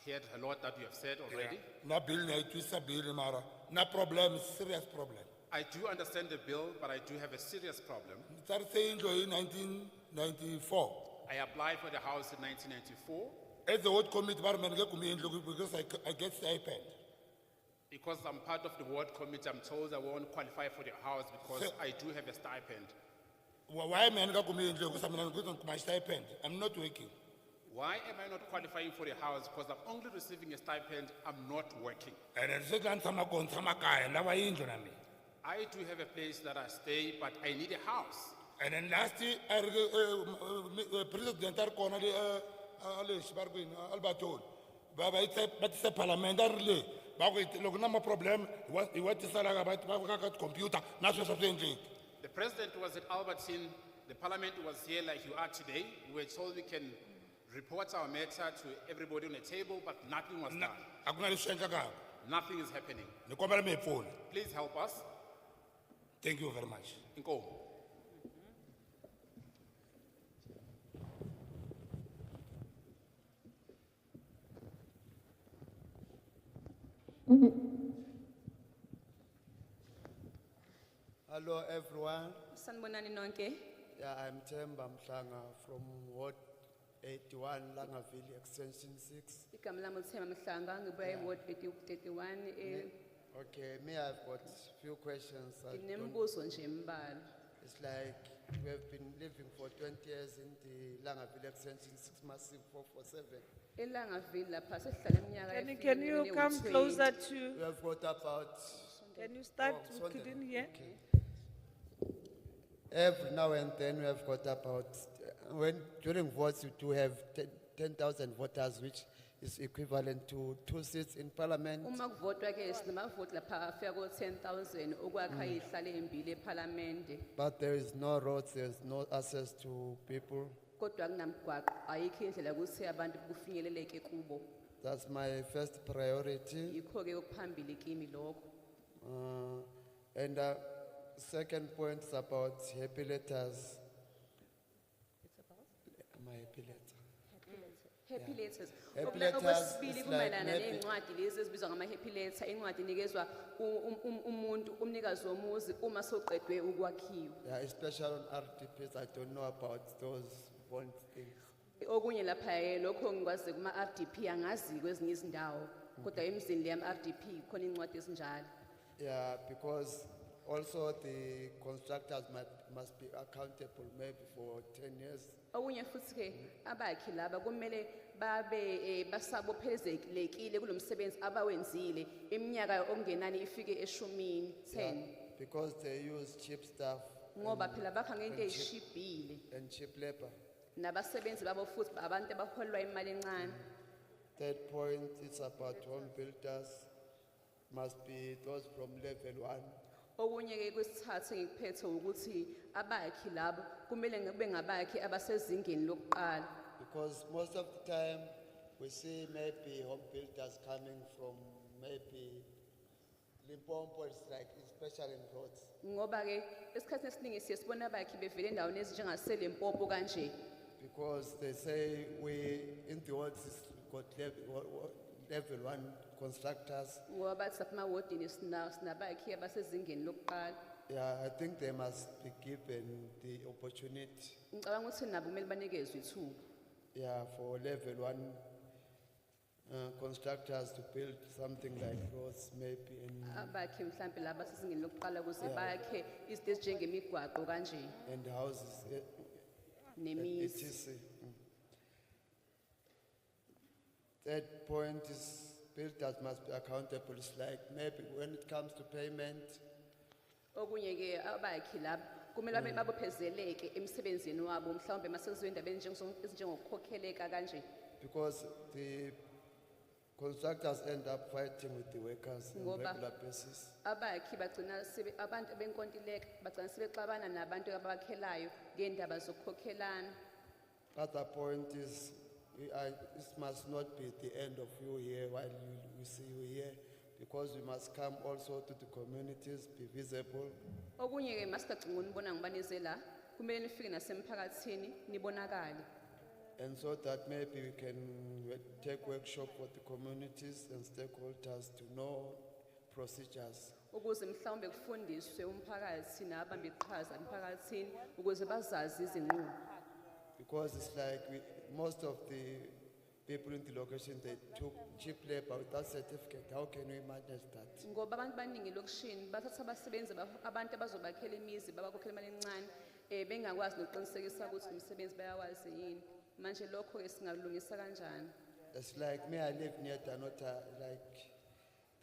heard a lot that you have said already. Na bill na itwisa bill mara. Na problem, serious problem. I do understand the bill, but I do have a serious problem. Started saying in 1994. I applied for the house in 1994 As the ward committee, because I get stipend. because I'm part of the ward committee. I'm told I won't qualify for the house because I do have a stipend. Why am I not going my stipend? I'm not working. Why am I not qualifying for the house? Because I'm only receiving a stipend. I'm not working. And I said, I do have a place that I stay, but I need a house. and then last year, President Alberto, Baba, it's a parliamentary. Look, no problem. What is about computer? The president was at Albertine. The parliament was here like you are today. We were told we can report our matter to everybody on the table, but nothing was done. Nothing is happening. Please help us. Thank you very much. Inko. Hello everyone. Sanibonani nonke. Yeah, I'm Temba Mhlanga from Ward 81, Langaville Extension 6. Igama lami uThema Mhlanga ngibuya eWard 31 Okay, me I've got few questions. nginembuzo nje embalwa. It's like we have been living for 20 years in the Langaville Extension 6 Massive 447. Elangaville lapha sesihlala iminyaka Can you come closer to, We have got about, can you start Oh, with it in here? every now and then we have got about, when during votes you do have 10,000 voters, which is equivalent to 2 seats in parliament. Uma kuvotwa ke sinamavoti lapha afika ku 10,000 okwakha ihlale embili eParliament. But there is no roads, there is no access to people. Kodwa kunamgwaqo ayikho indlela ukuthi abantu kufinyeleleke kubo. That's my first priority. Yikho ke okuphambili kimi lokho. And second point is about happy letters. It's about My happy letter. happy letters. Happy letters Okwesibili is kumayelana like maybe- nezincwadi lezi ezibizwa ngama happy letter, incwadi inikezwa umuntu umnikazi womuzi uma soqedwe ukwakhiwa. Yeah, especially on RDPs, I don't know about those bond things. Okunye lapha lokho ngikwazi kuma RDP angazi kwezinye izindawo. Kodwa emzini le RDP khona incwadi ezinjalo. Yeah, because also the constructors must be accountable maybe for 10 years. Okunye futhi ke abakhi laba kumele babe basabophelezekile kulomsebenzi abawenzile iminyaka okungenani ifike eshumini 10 Because they use cheap stuff ngoba phela bakha ngento ezishibhile and cheap labor. nabasebenzi babo futhi abantu abaholwa imali encane. Third point is about home builders, must be those from level 1. Okunye ke kwesithathu engikuphethe ukuthi abakhi labo kumele kube ngabakhi abasezingeni lokuqala. Because most of the time, we see maybe home builders coming from maybe Limpopo, it's like, especially in roads. Ngoba ke esikhathini esiningi siye sibona abakhi bevela endaweni ezinjengaseLimpopo kanje. Because they say we, in the wards, got level 1 constructors. Ngoba bathi sapha emawodini sinabakhi abasezingeni lokuqala. Yeah, I think they must be given the opportunity, Ngicabanga ukuthi nabo kumele banikezwe ithuba. yeah, for level 1 constructors to build something like roads, maybe in, Abakhi mhlambe laba basezingeni lokuqala ukuze bakhe izinto ezinjengemigwaqo kanje and houses. nemizi. etc. Third point is builders must be accountable. It's like maybe when it comes to payment, Okunye ke abakhi laba kumele babophezeleke emsebenzini wabo mhlawumbe masekuziwe endabeni ezinjengokukhokheleka kanje. because the constructors end up fighting with the workers on a Ngoba regular basis. abakhi bagcina abantu benkontileka bagcina sebexabana nabantu ababakhelayo ngendaba zokukhokhelana. Other point is, it must not be the end of you here while we see you here, because we must come also to the communities, be visible. Okunye ke masigagcinga unibona ngibanize la kumele nifike nasemphakathini nibonakale. And so that maybe we can take workshop for the communities and stakeholders to know procedures. Ukuze mhlawumbe kufundiswe umphakathi nabambe iqhaza emphakathini ukuze bazazi izinqubo. Because it's like most of the people in the location, they took cheap labor without certificate. How can we manage that? Ngoba abantu baningi lokushini bathatha abasebenzi abantu abazobakhela imizi babakhokhela imali encane bengakwazi nokuqinisekisa ukuthi umsebenzi bayawazi yini. Manje lokho ke singalungisa kanjani? It's like me, I live near Danota, like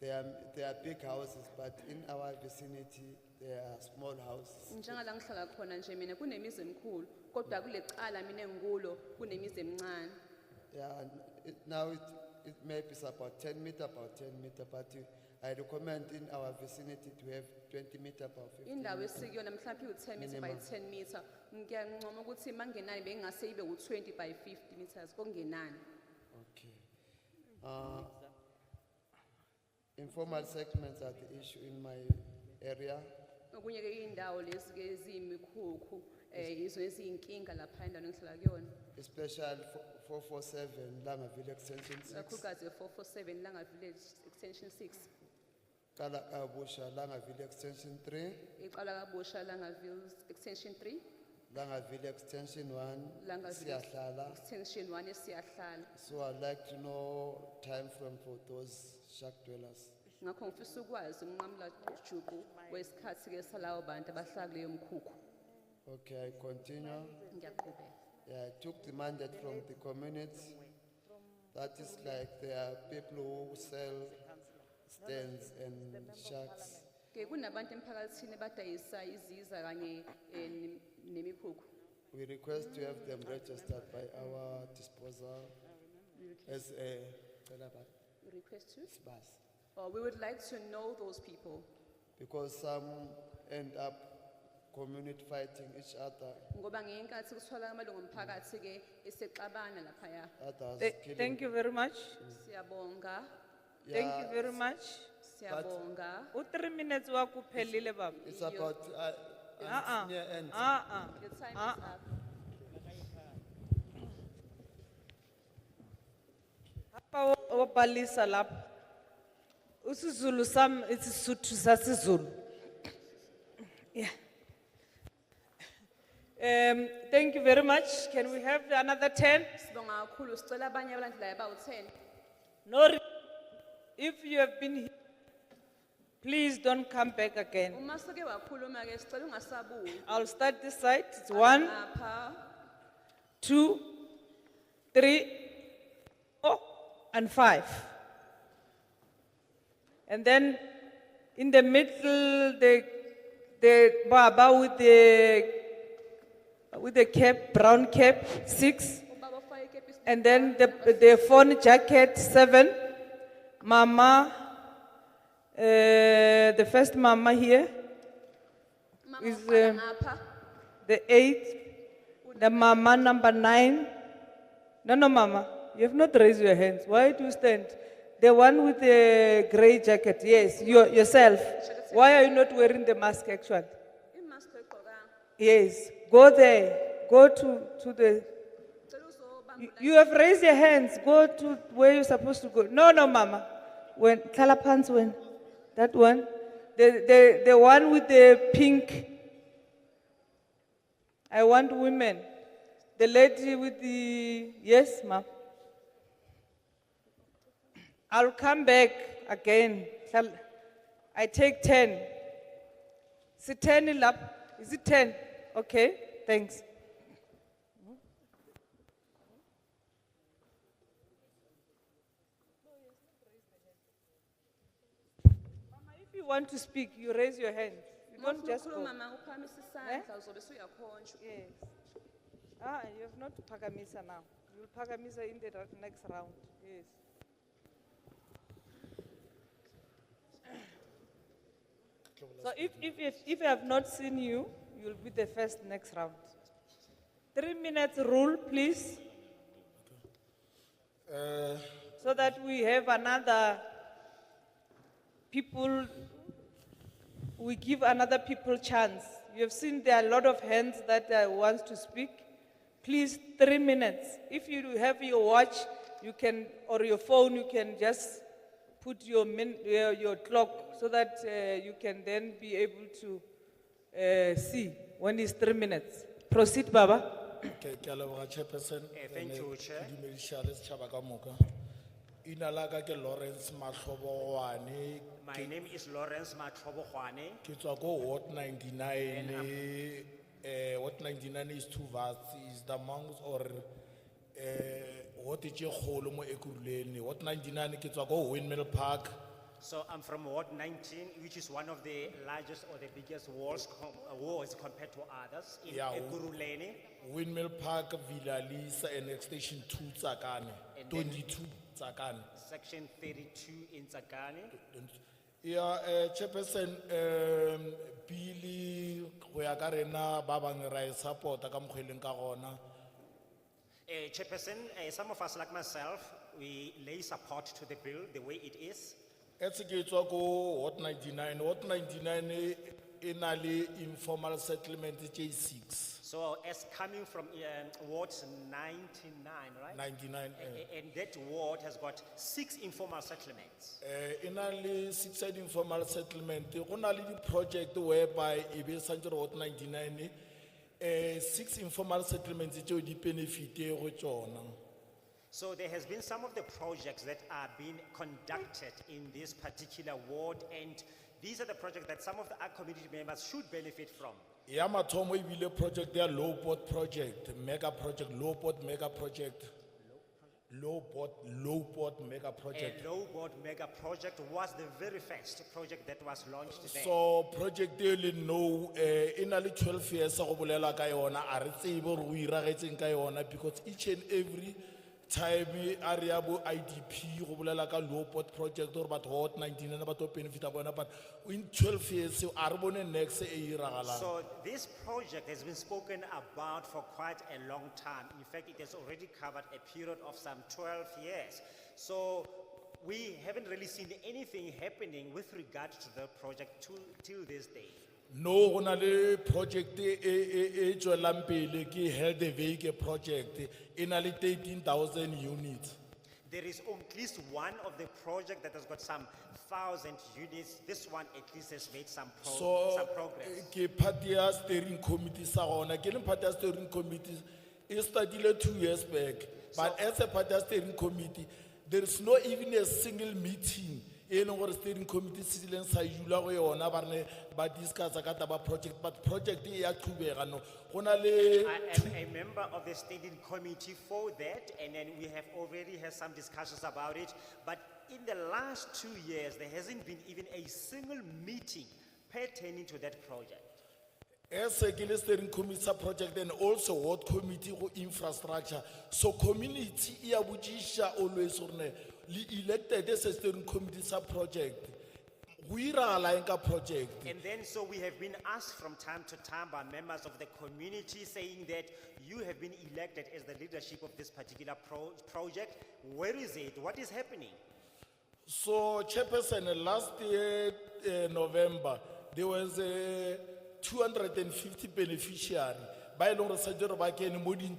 there are big houses, but in our vicinity, there are small houses. Njengala ngihlala khona nje mina kunemizi emikhulu kodwa kule cala mina engikulo kunemizi emincane. Yeah, and now it may be about 10 meter, but I recommend in our vicinity to have 20 meter, about 15 Indawo meter. esikuyona mhlawumbe u10 meter by Minimum. 10 meter. Ngiyancoma ukuthi mangenani bengase ibe u20 by 50 meters kongenani. Okay. Informal settlements are the issue in my area. Okunye ke indawo lezi ke eziyimikhukhu izo eziyinkinga lapha endaweni engihlala kuyona. Especially 447 Langaville Extension 6. Kakhulukazi 447 Langa Village Extension 6. Kala Kabusha Langaville Extension 3. Iqala kabusha Langa Village Extension 3. Langaville Extension 1. Langa Village Siyahlala. Extension 1 esiyahlala. So I'd like to know time frame for those shack dwellers. Ngakho ngifisa ukwazi umnqamla juqu wesikhathi ke salawo bantu abahlala kuleyo mkhukhu. Okay, I continue. Ngiyaqhubeka. Yeah, I took the mandate from the community. That is like there are people who sell stands and shacks. Ke kunabantu emphakathini badayisa iziza kanye nemikhukhu. We request to have them registered by our disposal as a We request to? bus. We would like to know those people. Because some end up community fighting each other, Ngoba ngenkathi kuthola amalungu omphakathi ke esexabana laphaya. others killing. Thank you very much. Siyabonga. Thank Yeah, you very much. Siyabonga. U3 minutes wakuphelile baba. It's about, Uh-uh. it's near end. The time is up. Hapa obalisa lapha. UsiZulu sam isisuthu sasiZulu. Yeah. Thank you very much. Can we have another 10? Sibonga kakhulu sicela abanye abalandelayo abawu10. No, if you have been here, please don't come back again. Uma sike wakhuluma ke sicela ungasabuyi. I'll start this side. It's 1, Ngapha 2, 3, 4, and 5. And then in the middle, the Baba with the cap, brown cap, 6. ubaba ofake ikepisi And then the phone jacket, 7. Mama, the first mama here, mama is, uqala ngapha. the 8th, the mama number 9. No, mama. You have not raised your hands. Why do you stand? The one with the gray jacket, yes, yourself. Why are you not wearing the mask actually? imask oyigqokanga. Yes, go there. Go to the. Cela uzobamba You have raised your hands. Go to where you're supposed to go. No, no, Mama. When Tala pants when that one, the one with the pink. I want women. The lady with the yes, ma'am. I'll come back again. I take 10. Is it 10 in lap? Is it 10? Okay, thanks. Mama, if you want to speak, you raise your hand. You don't just go. Mama uphakamisa isandla uzobe usuyakhonjwa. Yes. Ah, you have not pakamisa now. You'll pakamisa in the next round. Yes. So if I have not seen you, you'll be the first next round. 3 minutes rule, please. So that we have another people, we give another people chance. You have seen there are a lot of hands that wants to speak. Please, 3 minutes. If you have your watch, you can, or your phone, you can just put your clock so that you can then be able to see when it's 3 minutes. Proceed, Baba. Okay, ke a leboga Chairperson. thank you, Chair. Ke dumediša le setšhaba ka moka. Ina la ka ke Lawrence Mahloboane, My name is Lawrence Matlobohwane. ke tswa ko Ward 99. Ward 99 is two vast, is the monks or what is your whole mo Ekurhuleni. Ward 99 ke tswa ko Windmill Park. So I'm from Ward 19, which is one of the largest or the biggest wards compared to others in Yeah, Ekurhuleni. Windmill Park, Villa Lisa, and Extension 2 Tsakane, And then- 22 Tsakane. Section 32 in Tsakane. Yeah, Chairperson, Billy, we are garena babang rai support, ka mokgwa e leng ka gona. Chairperson, some of us like myself, we lay support to the bill the way it is. Etse ke tswa ko Ward 99. Ward 99 e na le informal settlement tse 6. So as coming from Ward 99, right? 99. And that ward has got 6 informal settlements. E na le 6 informal settlement. Go na le di project whereby e be santse re Ward 99 6 informal settlements tse di benefit go tsona. So there has been some of the projects that are being conducted in this particular ward, and these are the projects that some of the our community members should benefit from. Ya mathomo e bile project ya low port project, mega project, low port mega project. Low port mega project. A low board mega project was the very first project that was launched there. So project e le no ina le 12 years go bolela ka yona a re tsebe re o iragetseng ka yona because each and every time area bo IDP go bolela ka low port project or batho Ward 19 na batho benefit bona but in 12 years a re bone next e iragala. So this project has been spoken about for quite a long time. In fact, it has already covered a period of some 12 years. So we haven't really seen anything happening with regard to the project till this day. No, go na le project e tswelang pele ke Health Vehicle project e na le 13,000 units. There is at least one of the project that has got some 1,000 units. This one at least has made some So progress. ke party ya steering committee sa gona ke le party ya steering committee e started 2 years back but as a party ya steering committee there is no even a single meeting e leng gore steering committee se ileng sa jula go yona ba rene ba discuss ka taba project but project e ya thubega no go na le I am a member of the standing committee for that, and then we have already had some discussions about it. But in the last 2 years, there hasn't been even a single meeting pertaining to that project. as a ke le steering committee sa project and also ward committee go infrastructure so community e ya botsisha always rene le elected as a steering committee sa project go iragala eng ka project. And then, so we have been asked from time to time by members of the community saying that you have been elected as the leadership of this particular project. Where is it? What is happening? So, Chairperson, last year, November, there was a 250 beneficiary. By long researcher back in Modin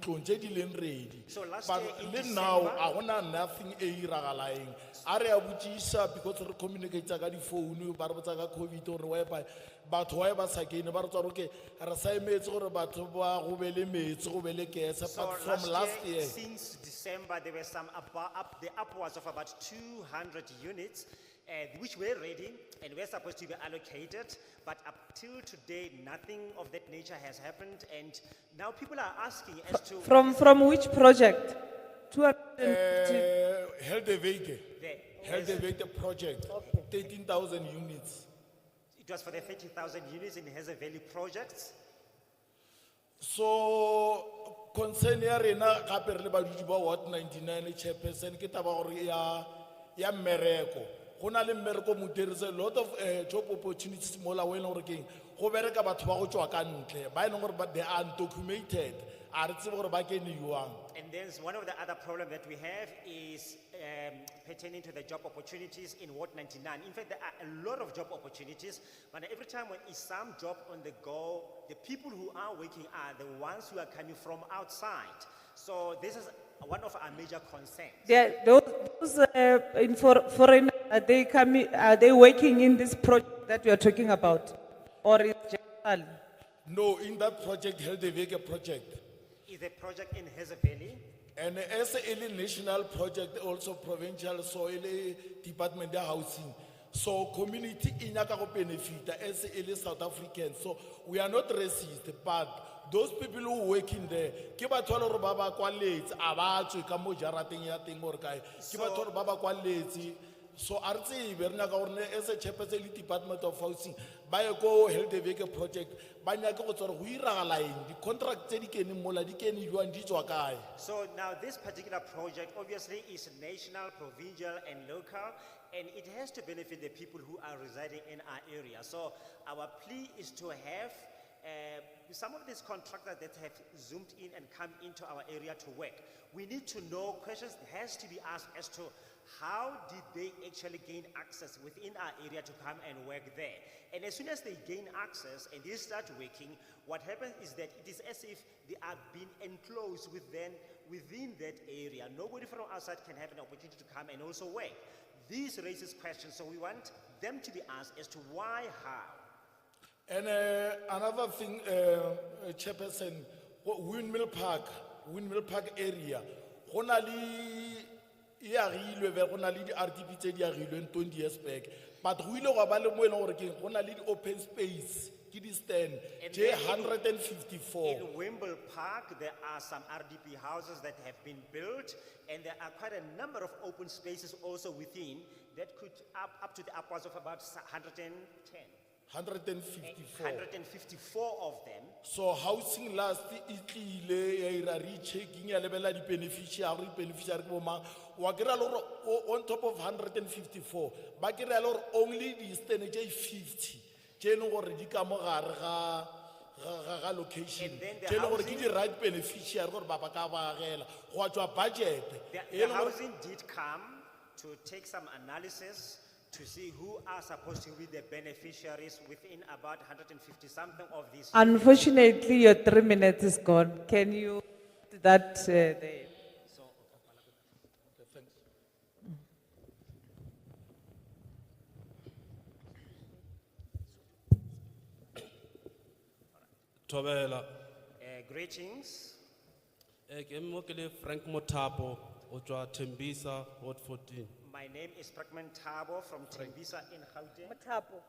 ready. So last But year in then now, December- I want nothing a iragalaying. Area which is because of communicate the phone, Barbaga COVID or whereby, but whoever again, about okay, Rasaimates or about Rubele mates, Rubele case, So apart from last year. Since December, there were some the upwards of about 200 units, which were ready and were supposed to be allocated. But up till today, nothing of that nature has happened. And now people are asking as to From which project? 250. Held a vehicle. the, Held a vehicle project, 13,000 units. it was for the 30,000 units in Hazer Valley projects. So, concern ya rena gape re le badudi ba Ward 99 chairperson ke taba gore ya mmereko. Go na le mmereko mo there is a lot of job opportunities mo la wena gore keng go bereka batho ba go tswa ka ntle ba ene gore they are undocumented a re tsebe gore ba kene yuang. And then one of the other problems that we have is pertaining to the job opportunities in Ward 99. In fact, there are a lot of job opportunities, but every time when is some job on the go, the people who are working are the ones who are coming from outside. So this is one of our major concerns. Those foreign, are they working in this project that we are talking about? Or is general? No, in that project, Held a vehicle project. Is a project in Hazer Valley. And as a national project, also provincial, so a department of housing. So community in Yaka benefit as a South African. So we are not racist, but those people who work in there, kiba tolo baba kwalets, abachu kamo jarating yating orkai, kiba tolo baba kwalets. So RC, Berna Gorne, as a chairperson department of housing, by a go held a vehicle project, by Nagos or Huira line, the contract dedicated Moladikeni, you and Dijuakai. So now this particular project obviously is national, provincial and local, and it has to benefit the people who are residing in our area. So our plea is to have some of these contractors that have zoomed in and come into our area to work. We need to know, questions has to be asked as to how did they actually gain access within our area to come and work there? And as soon as they gain access and they start working, what happens is that it is as if they are being enclosed within that area. Nobody from outside can have an opportunity to come and also work. This raises questions, so we want them to be asked as to why, how. And another thing, Chairperson, Windmill Park area, honali iagilwe ve gona le di RDP tse di agilweng 20 years back, but go ile go ba le mo e leng gore keng gona le di open space ke di stand je 154. In Wimble Park, there are some RDP houses that have been built, and there are quite a number of open spaces also within that could up to the upwards of about 110. 154. 154 of them. So housing last itlile ya ira rechecking ya lebela di beneficiary ko ma wa kira lo on top of 154 ba kira lo only di stand je 50 je no gore di ka mo gare ga location je no gore ke di right beneficiary gore ba ka ba agela go tswa budget. The housing did come to take some analysis to see who are supposed to be the beneficiaries within about 150 something of these. Unfortunately, your 3 minutes is gone. Can you do that there? Tobela. Greetings. Ke mo ke le Frank Motapo o tswa Tembisa Ward 14. My name is Prakman Tabo from Tembisa in Gauteng. Mutapo.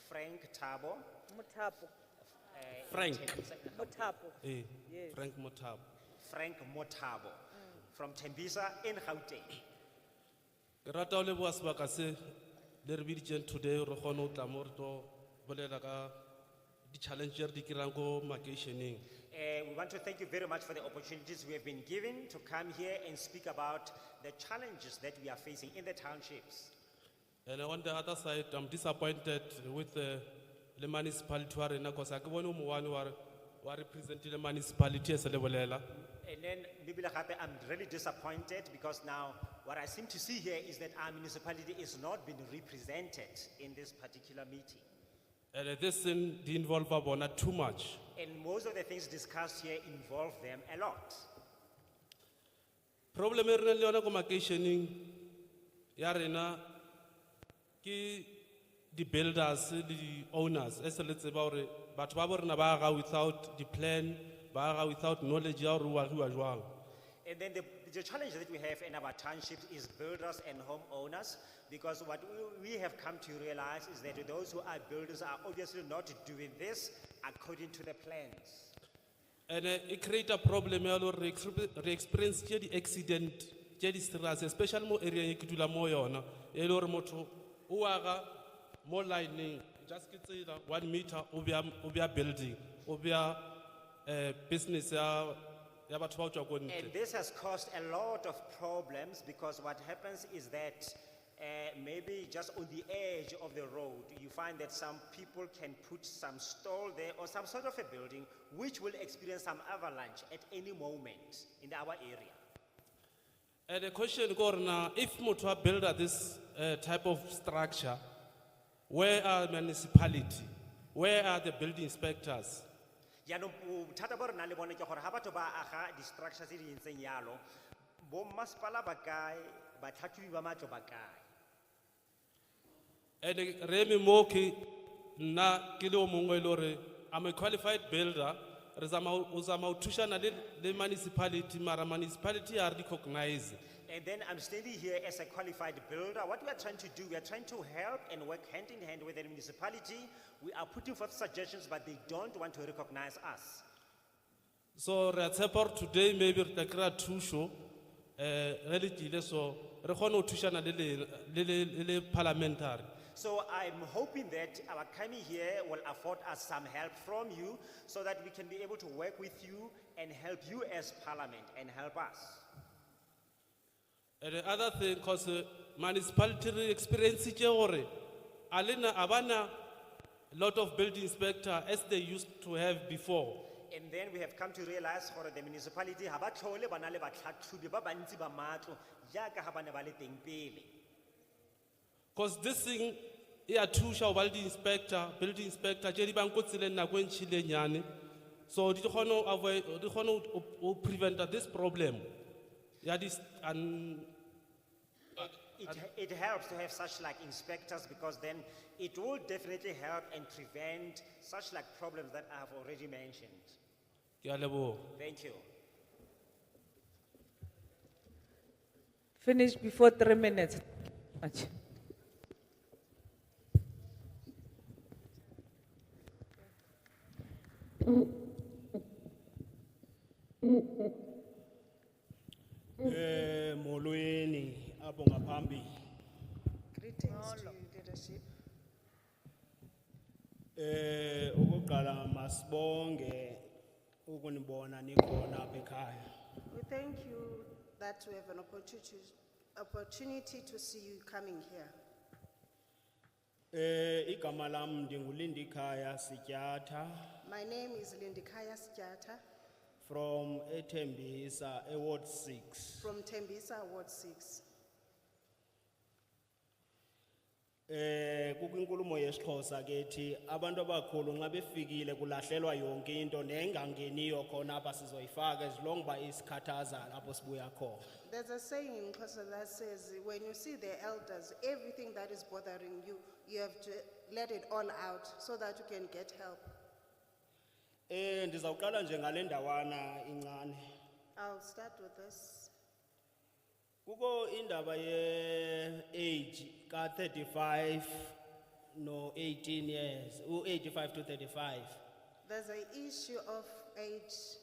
Frank Tabo. Mutapo. Frank. Mutapo. Eh, Yes. Frank Motapo. Frank Motabo from Tembisa in Gauteng. Ke rata o leboha sebaka se le re biditseng today re kgone ho tla mo re tlo bolela ka di challenge re di kirang ko makeisheneng. We want to thank you very much for the opportunities we have been given to come here and speak about the challenges that we are facing in the townships. And on the other side, I'm disappointed with the municipality because I one who representing the municipality as a level. And then, Bibila Gape, I'm really disappointed because now what I seem to see here is that our municipality is not being represented in this particular meeting. And this thing didn't involve Abona too much. And most of the things discussed here involve them a lot. Problem is really on communication. Yarena, ki the builders, the owners, as let's say about it, but Babar without the plan, without knowledge, And then the challenge that we have in our townships is builders and homeowners, because what we have come to realize is that those who are builders are obviously not doing this according to the plans. And it creates a problem, re-experience the accident, especially more area in Kitula Moyona, Elor Moto, Uaga, more lightning, just get 1 meter, Ubia building, Ubia business. And this has caused a lot of problems because what happens is that maybe just on the edge of the road, you find that some people can put some stall there or some sort of a building which will experience some avalanche at any moment in our area. And the question is, if Motua build this type of structure, where are municipality? Where are the building inspectors? Yaanong bothata bo re nang le bone ke gore ha batho ba aga di-structure tse di entseng yalo, bommasepala ba kae, batlhatlhobi ba matlo ba kae? And Remy Moki, na kilo mongwe I'm a qualified builder. Uzama utushana the municipality, mara municipality are recognized. And then I'm standing here as a qualified builder. What we are trying to do, we are trying to help and work hand in hand with the municipality. We are putting forth suggestions, but they don't want to recognize us. So today maybe the two show, relatively so, parliamentary. So I'm hoping that our coming here will afford us some help from you so that we can be able to work with you and help you as parliament and help us. And the other thing, because municipality experience alina abana lot of building inspector as they used to have before. And then we have come to realize for the municipality, ha ba tlhole ba na le batlhatlhobi ba bantsi ba matlo jaaka ha ba ne ba le teng pele. Because this thing, yeah, two shall building inspector, Jerry Bankotzile Nagwen Chilenyane. So did you avoid prevent this problem? Yeah, this and it helps to have such like inspectors because then it will definitely help and prevent such like problems that I have already mentioned. Thank you. Finish before 3 minutes. Molweni abo ngaphambi. Greetings to you, leadership. Okokuqala masibonge ukunibona nikhona apha ekhaya. We thank you that we have an opportunity to see you coming here. Igama lam ndinguLindikhaya Sityatha My name is Lindikaya Sjata from Tembisa, Ward 6. from Tembisa, Ward 6. Kukwinkulumo yesiXhosa kethi abantu abakhulu nxa befikile kulahlelwa yonke into nengangeniyo khona apha sizoyifaka as long ba isikhathaza lapho sibuya khona. There's a saying in Xhosa that says, when you see the elders, everything that is bothering you, you have to let it all out so that you can get help. Ndizawuqala nje ngale ndawana incane. I'll start with this. Kukho indaba ye-age ka-35 no 18 years, u-85 to 35. There's an issue of age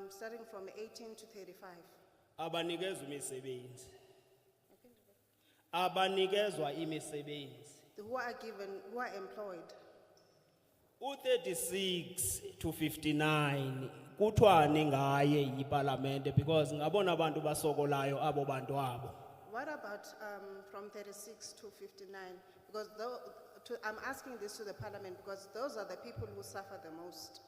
starting from 18 to 35. Abanikezwa imisebenzi. Abanikezwa imisebenzi. Who are given, who are employed. U-36 to 59 kuthiwani ngaye yiParliament because ngabona abantu basokolayo abo bantu abo. what about from 36 to 59? Because I'm asking this to the parliament because those are the people who suffer the most.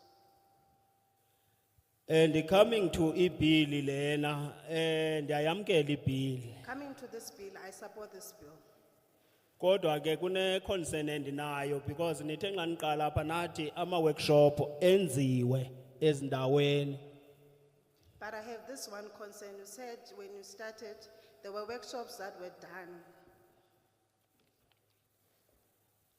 And coming to ibill lena, and I am getting bill. Coming to this bill, I support this bill. Kodwa ke kune concern endinayo because nithe nganiqala apha nathi ama workshop enziwe ezindaweni. But I have this one concern. You said when you started, there were workshops that were done.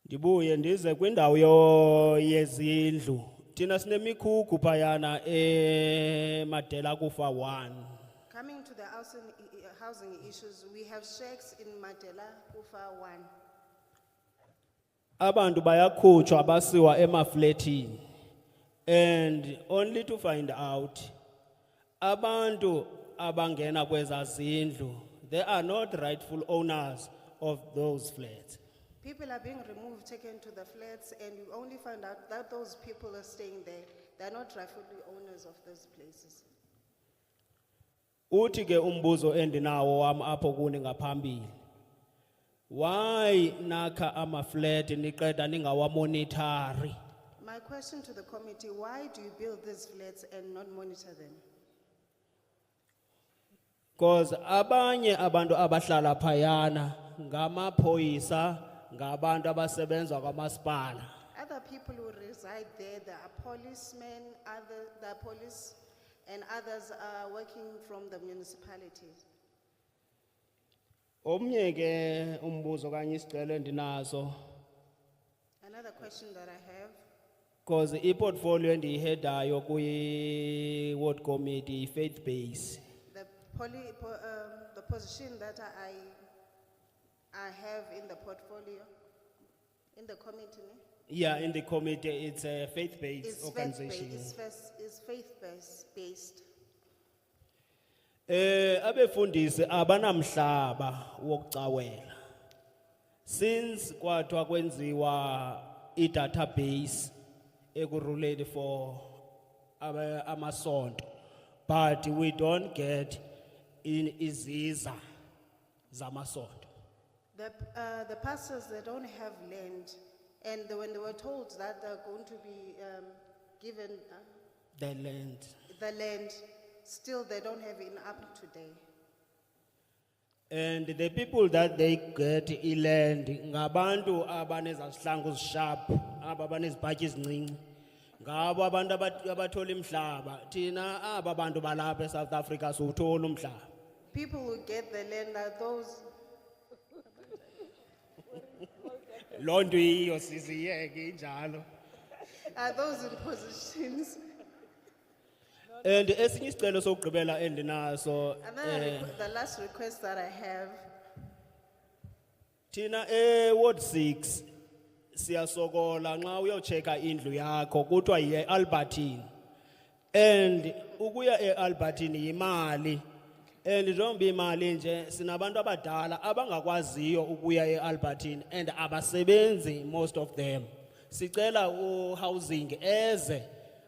Ndibuye ndize kwindawo yezindlu. Tina sinemikhukhu phayana Madela kufa 1. Coming to the housing issues, we have shacks in Madela, Kufa 1. Abantu bayakhutshwa basiwa emafletini. And only to find out abantu abangena kweza zindlu, they are not rightful owners of those flats. People are being removed, taken to the flats, and we only find out that those people are staying there. They're not rightfully owners of those places. Uthi ke umbuzo endinawo wami apho kuni ngaphambili. Why nakha ama flat niqeda ningawamonitari? My question to the committee, why do you build these flats and not monitor them? Because abanye abantu abahlala phayana ngamaphoyisa ngabantu abasebenza kwamasipala. Other people who reside there, there are policemen, there are police, and others are working from the municipalities. Omnye ke umbuzo kanye isicelo endinaso Another question that I have, because iportfolio endiyiheadayo kwi ward committee faith based. the position that I have in the portfolio, in the committee, Yeah, in the committee it's a faith based is organization. faith-based. Abefundisi abanamhlaba wokucawela. Since kwathiwa kwenziwa i-database ekuruleni for amasonto, but we don't get in iziza zamasonto. The pastors, they don't have land, and when they were told that they're going to be given The land. the land, still they don't have it up to date. And the people that they get land, ngabantu abanezihlangu sharp, abanezibhatyi ezincinci. Ngabo abantu abathola imhlaba. Thina aba bantu balapha eSouth Africa siwuthola umhlaba. People who get the land are those. Loo nto yiyo siziyeke injalo. Are those in positions? And esinye isicelo sokugqibela endinaso The last request that I have, thina Ward 6 siyasokola nxa uyocheka indlu yakho kuthiwa yi-Albertine. And ukuya e-Albertine yimali. And njengoba imali nje sinabantu abadala abangakwaziyo ukuya e-Albertine and abasebenzi most of them. Sicela housing eze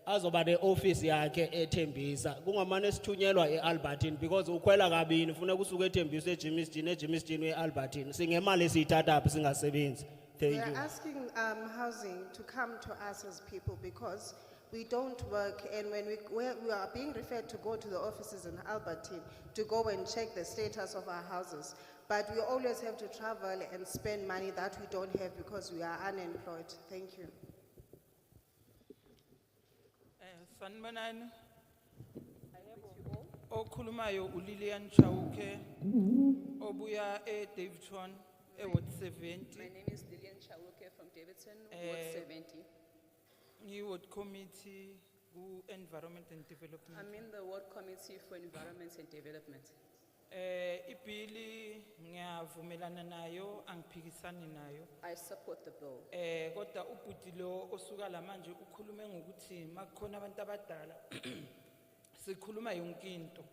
azoba ne-office yakhe eThembisa. Kungamane sithunyelwa e-Albertine because ukhwela kabini funeka usuke eThembisa eGermiston e-Albertine. Singemali esiyithatha apha singasebenzi. we Thank are you. asking housing to come to us as people because we don't work, and when we are being referred to go to the offices in Albertine to go and check the status of our houses, but we always have to travel and spend money that we don't have because we are unemployed. Thank you. Sanibonani. Okhulumayo uLilian Chauke obuya eDaveyton eWard 70. My name is Lillian Chawuke from Davidson, Ward 70. Ward Committee ku-Environment and Development. I'm in the Ward Committee for Environment and Development. Ibhili ngiyavumelana nayo angiphikisani nayo. I support the bill. Kodwa ubhuti lo osuka la manje ukhulume ngokuthi makukhona abantu abadala sikhuluma yonke into.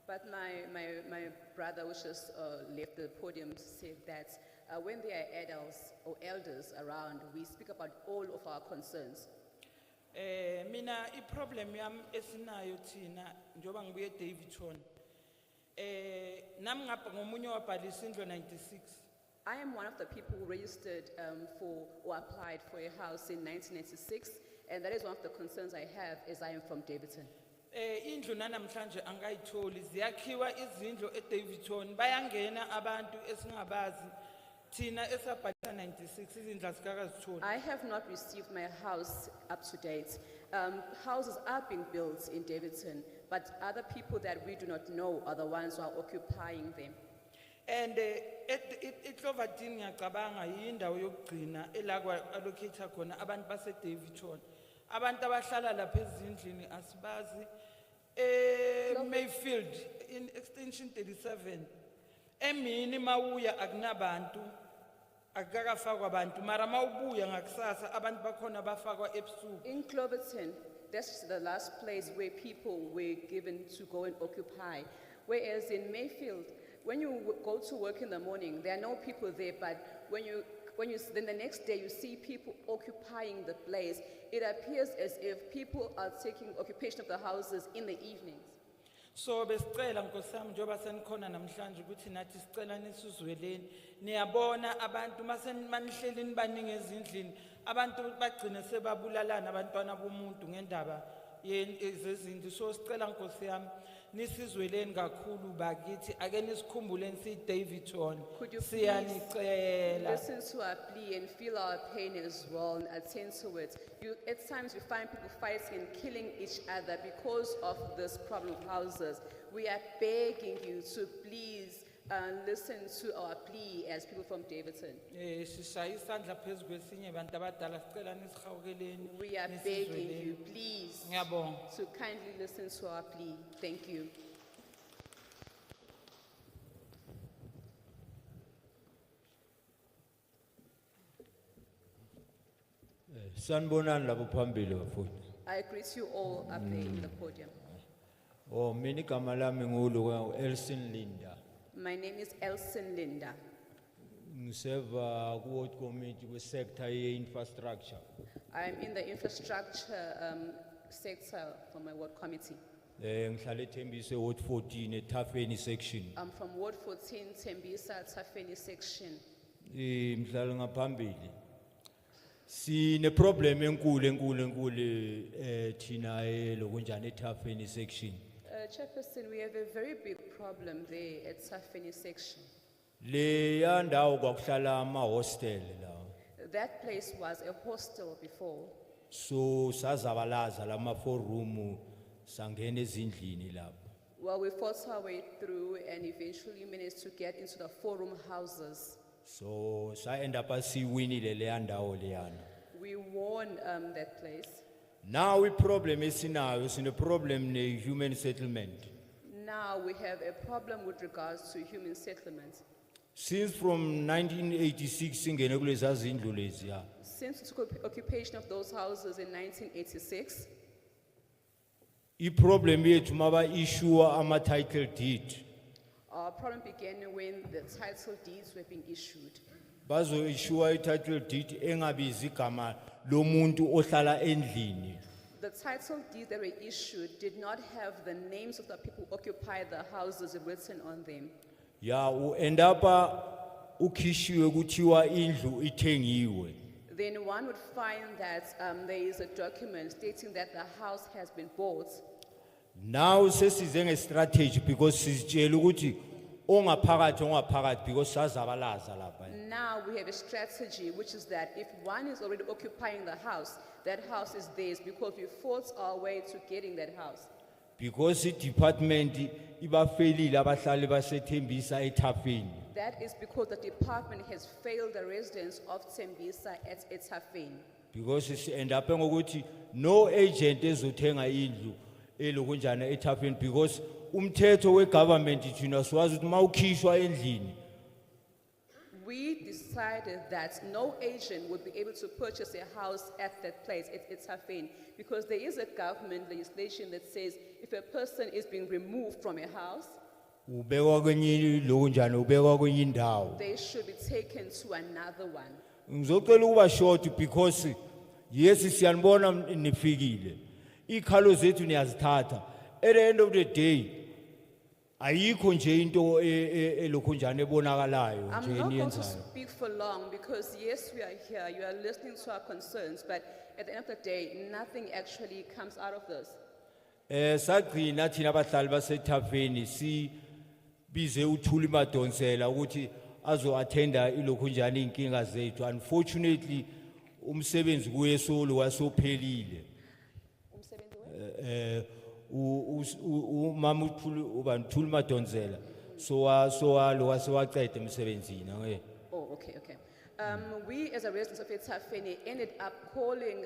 But my brother, which just left the podium, said that when there are adults or elders around, we speak about all of our concerns. Mina problem yam esinayo thina njoba ngibuye eDaveyton nami ngapha ngomunye wabhalisa indlu 96. I am one of the people who registered for or applied for a house in 1996, and that is one of the concerns I have as I am from Davidson. Indlu nanamhlanje angayitholi ziyakhiwa izindlu eDavidton bayangena abantu esingabazi thina esabhalisa 96 izindlu asikakazitholi. I have not received my house up to date. Houses are being built in Davidson, but other people that we do not know are the ones who are occupying them. And iCloverton ngiyacabanga yindawo yokugcina elakwa allocate khona abantu base Davidton. Abantu abahlala lapha ezindlini asibazi Mayfield in extension 37. Emini mawuya akunabantu akakafakwa abantu mara mawubuya ngakusasa abantu bakhona bafakwa ebusuku. In Cloverton, that's the last place where people were given to go and occupy. Whereas in Mayfield, when you go to work in the morning, there are no people there, but then the next day you see people occupying the place, it appears as if people are taking occupation of the houses in the evenings. So besicela nkosami njoba senikhona namhlanje ukuthi nathi sicela nisuzweleni niyabona abantu manihleli nibaningi ezindlini abantu bagcine sebabulalana abantwana bomuntu ngendaba yezindlu so sicela nkosi yami nisizweleni kakhulu bakithi ake nisikhumbuleni si Davidton Could you siyanicela listen to our plea and feel our pain as well and attend to it? At times we find people fighting and killing each other because of this problem of houses. We are begging you to please listen to our plea as people from Davidson. sishaya isandla phezu kwesinye bantu abadala sicela nisihawukeleni We are begging you, please, ngiyabonga to kindly listen to our plea. Thank you. Sanibonani labo phambili bafowethu. I greet you all up there in the podium. Oh, mina igama lami ngulo Elson Linda. My name is Elson Linda. Ngiseva ku ward committee ku sector ye infrastructure. I am in the infrastructure sector for my ward committee. Ngihlala eThembise ward 14 eThafeni section. I'm from Ward 14, Tembisa, Tafeni section. Mhlala ngaphambili. Sine problem enkulu thina lokunjani eThafeni section. Chairperson, we have a very big problem there at Tafeni section. Le yandawo kwakuhlala ama hostel la. That place was a hostel before. So sazabalaza lama 4 room sangena ezindlini lapha. Well, we fought our way through and eventually managed to get into the 4-room houses. So sa end up asiwinile le yandawo leyana. We won that place. Now we problem esinayo sine problem ne human settlement. Now we have a problem with regards to human settlement. Since from 1986 singene kulezi zindlu lezi ya. Since we took occupation of those houses in 1986, I problem yethu maba issue ama title deed. our problem began when the title deeds were being issued. Bazo issue I title deed engabizi igama lomuntu ohlala endlini. The title deeds that were issued did not have the names of the people who occupied the houses written on them. Ya u end up ukhishiwe kuthiwa indlu ithengiwe. Then one would find that there is a document stating that the house has been bought. Now sesize nge strategy because sisitshela ukuthi ongaphakathi because sazabalaza lapha. Now we have a strategy, which is that if one is already occupying the house, that house is theirs because we fought our way to getting that house. Because the department ibafelile abahlali baseThembisa eThafeni. That is because the department has failed the residents of Tembisa at Etafeni. Because it's end up ngokuthi no agent ezothenga indlu elokunjana eThafeni because umthetho wegovernment thina siwazi ukuthi mawukhishwa endlini. We decided that no agent would be able to purchase a house at that place, at Etafeni, because there is a government legislation that says if a person is being removed from a house, Ubekwa kwenye lokunjana ubekwa kwenye indawo. they should be taken to another one. Ngizocela ukuba short because yes siyanibona nifikile. Ikhalo zethu niyazithatha. At the end of the day ayikho nje into elokhu njani ebonakalayo I'm nje not going to eniyenzayo. speak for long because yes, we are here, you are listening to our concerns, but at the end of the day, nothing actually comes out of this. Sagcina thina abahlali baseThaveni si bize uThuli Madonsela ukuthi azo attenda ilokhu njani inkinga zethu. Unfortunately umsebenzi kuye solo wasophelile. Umama uThuli Madonsela so lo wasewaqeda emsebenzini nge. Oh, okay, okay. We as a residents of Etafeni ended up calling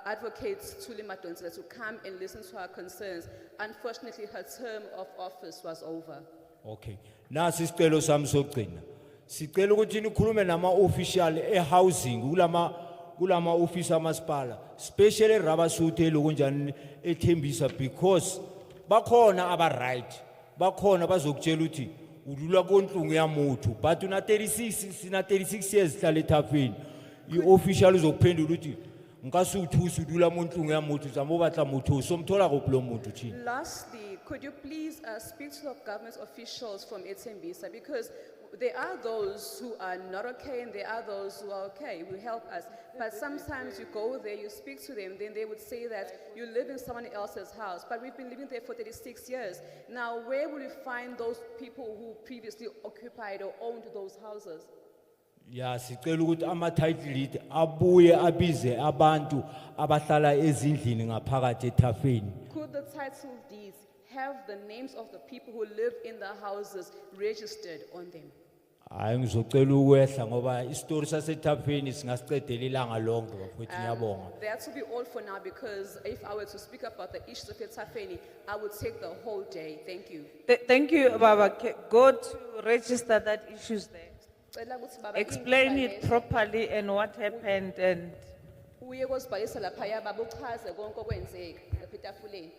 advocates Tuli Madonsela to come and listen to our concerns. Unfortunately, her term of office was over. Okay. Nasi sicelo sami sokugcina. Sicela ukuthi nikhulume nama official housing kulama office amasipala, especially Rabasuthe lokunjani ethembisa because bakhona aba right. Bakhona bazokutshela ukuthi udlula konhlungu yamuntu but una 36 years hlala eThafeni. I-official uzokuphendula ukuthi ngikasuthusa udlula monhlungu yamuntu zamo batla muthu somthola kuphi lo muntu thina. Lastly, could you please speak to the government officials from Etembisa because there are those who are not okay and there are those who are okay, who help us. But sometimes you go there, you speak to them, then they would say that you live in someone else's house. But we've been living there for 36 years. Now, where will you find those people who previously occupied or owned those houses? Ya sicela ukuthi ama title deed abuye abize abantu abahlala ezindlini ngaphakathi eThafeni. Could the title deeds have the names of the people who live in the houses registered on them? Hayi ngizocela ukwehla ngoba istory saseThafeni singasicedela ilanga lonke bafowethu ngiyabonga. That will be all for now because if I were to speak about the issues of Etafeni, I would take the whole day. Thank you. Thank you, Baba. Go to register that issues there. Explain it properly and what happened and. Uye kozibhalisa laphaya baba uchaze konke okwenzeka lapha etafuleni.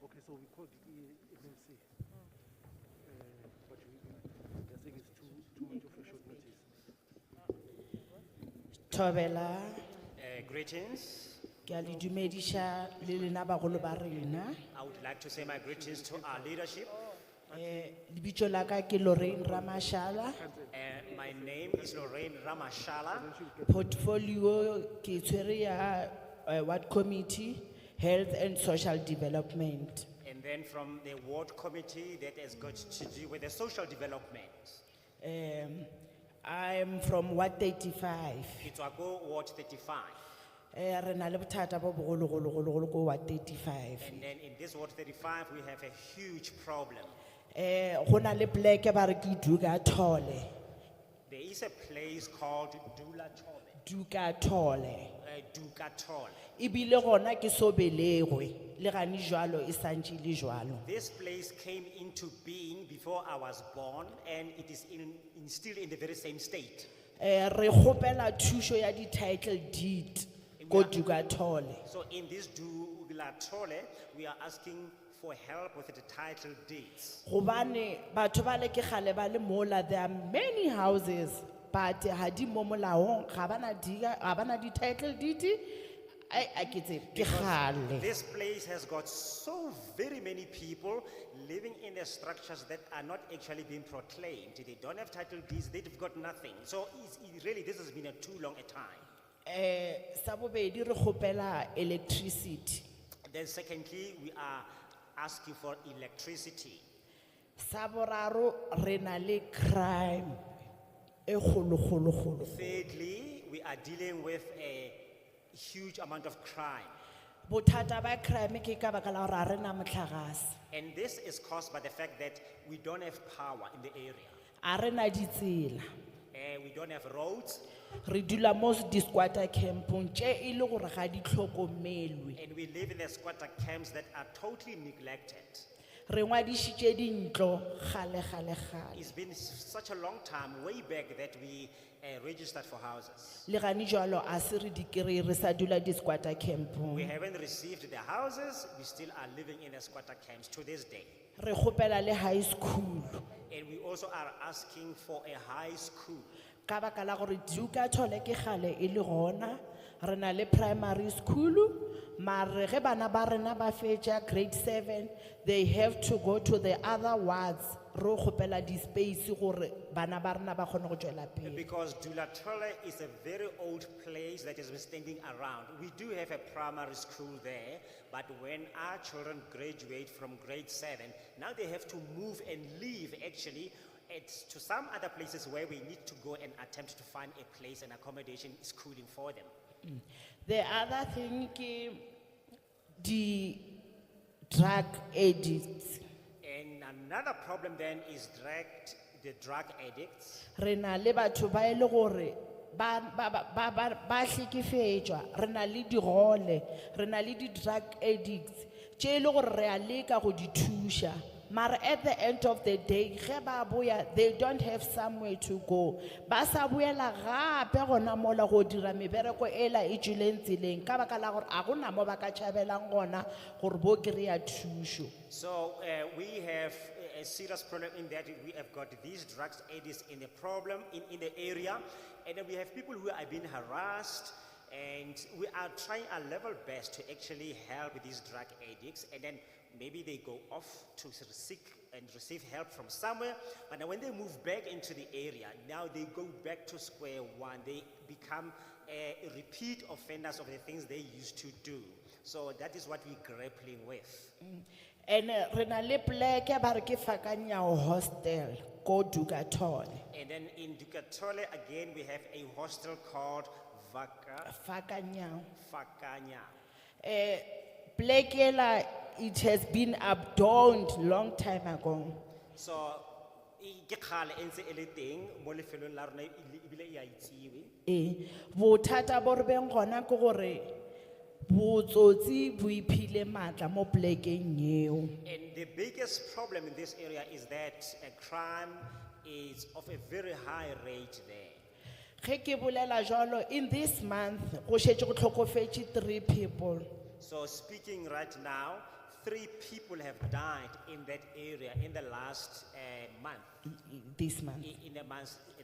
Okay, so we called the emergency. But they're saying it's too much of a short notice. Thobela, Greetings. ke a le dumedisha le lena bagolo ba rena. I would like to say my greetings to our leadership. Lebitso la ka ke Lorraine Ramashala. My name is Lorraine Ramashala. Portfolio ke tshwere ya Ward Committee, Health and Social Development. And then from the ward committee that has got to do with the social development. I'm from Ward 35. It's Wago Ward 35. Re na le bothata bo bogologologolo ko Ward 35. And then in this Ward 35, we have a huge problem. Go na le pleke ba re ke Duka Thole. There is a place called Dula Tole. Duka Thole. Duka Tole. Ibile gona ke so belegwe le gane jwalo e santse le jwalo. This place came into being before I was born and it is still in the very same state. Re kgopela thuso ya di title deed ko Duka Thole. So in this Dula Tole, we are asking for help with the title deeds. Gobane batho ba le ke gale ba le mola, there are many houses but ha di mo molaong ga bana di title deed. Because this place has got so very many people living in the structures that are not actually being proclaimed. They don't have title deeds, they've got nothing. So really, this has been a too long a time. Sa bobedi re kgopela electricity. Then secondly, we are asking for electricity. Sa boraro re na le crime e kgolo. Thirdly, we are dealing with a huge amount of crime. Bothata ba crime ke ka baka la hore ha re na motlakase. And this is caused by the fact that we don't have power in the area. Ha re na ditsela. We don't have roads. Re dula mo di squatter campong tše e le gore ga di tlhokomelwe. And we live in the squatter camps that are totally neglected. Re ngwadishitše dintlo gale. It's been such a long time, way back, that we registered for houses. Le gane jwalo a se re di kry re sa dula di squatter campong. We haven't received the houses, we still are living in the squatter camps to this day. Re kgopela le high school. And we also are asking for a high school. Ka baka la gore Duka Tole ke kgale e le gona, re na le primary school, mare ge bana ba rena ba fetša grade 7, they have to go to the other wards, ro kgopela di space gore bana ba rena ba kgone go tšwela pele. Because Dulatole is a very old place that has been standing around. We do have a primary school there, but when our children graduate from grade 7, now they have to move and leave actually to some other places where we need to go and attempt to find a place and accommodation schooling for them. The other thing ke the drug addicts. And another problem then is the drug addicts. Re na le batho ba e le gore ba hlekefetšwa, re na le digole, re na le di-drug addicts tše e le gore re a leka go di thuša, mare at the end of the day ge ba boya they don't have somewhere to go, ba sa boela gape gona mola go dira mebereko ela e tšweleng tseleng ka baka la gore a gona mo ba ka tšhabelang gona gore bo kry-a thušo. So we have a serious problem in that we have got these drug addicts in the problem in the area, and then we have people who are being harassed, and we are trying our level best to actually help these drug addicts, and then maybe they go off to seek and receive help from somewhere, but then when they move back into the area, now they go back to square one. They become repeat offenders of the things they used to do. So that is what we're grappling with. And re na le pleke ba re ke Fakanyao hostel ko Dugatole. And then in Dugatole again we have a hostel called Fakanyao. Fakanya. Pleke ela, it has been abandoned long time ago. So ke kgale e ntse e le teng mo lefelong la rona ebile e a itsewe. Bothata bo re beng gona ke gore botsotsi bo iphile matla mo plekeng eo. And the biggest problem in this area is that crime is of a very high rate there. Ge ke bolela jalo, in this month go šetše go tlhokofetše 3 people. So speaking right now, 3 people have died in that area in the last month. This month. In the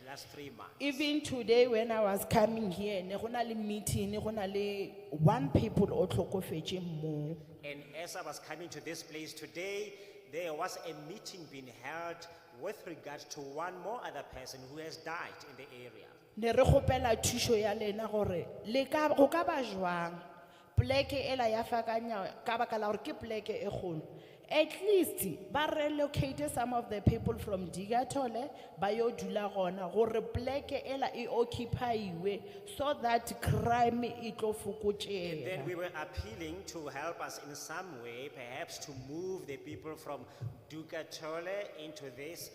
last 3 months. Even today when I was coming here, ne go na le meeting, ne go na le 1 people o tlhokofetše mo. And as I was coming to this place today, there was a meeting being held with regard to 1 more other person who has died in the area. Ne re kgopela thušo ya lena gore go ka ba jwang pleke ela ya Fakanya ka baka la gore ke pleke e kgolo. At least ba relocate some of the people from Digatole ba yo dula gona gore pleke ela e occupyiwe so that crime e tlo fokotšega. And then we were appealing to help us in some way, perhaps to move the people from Dugatole into this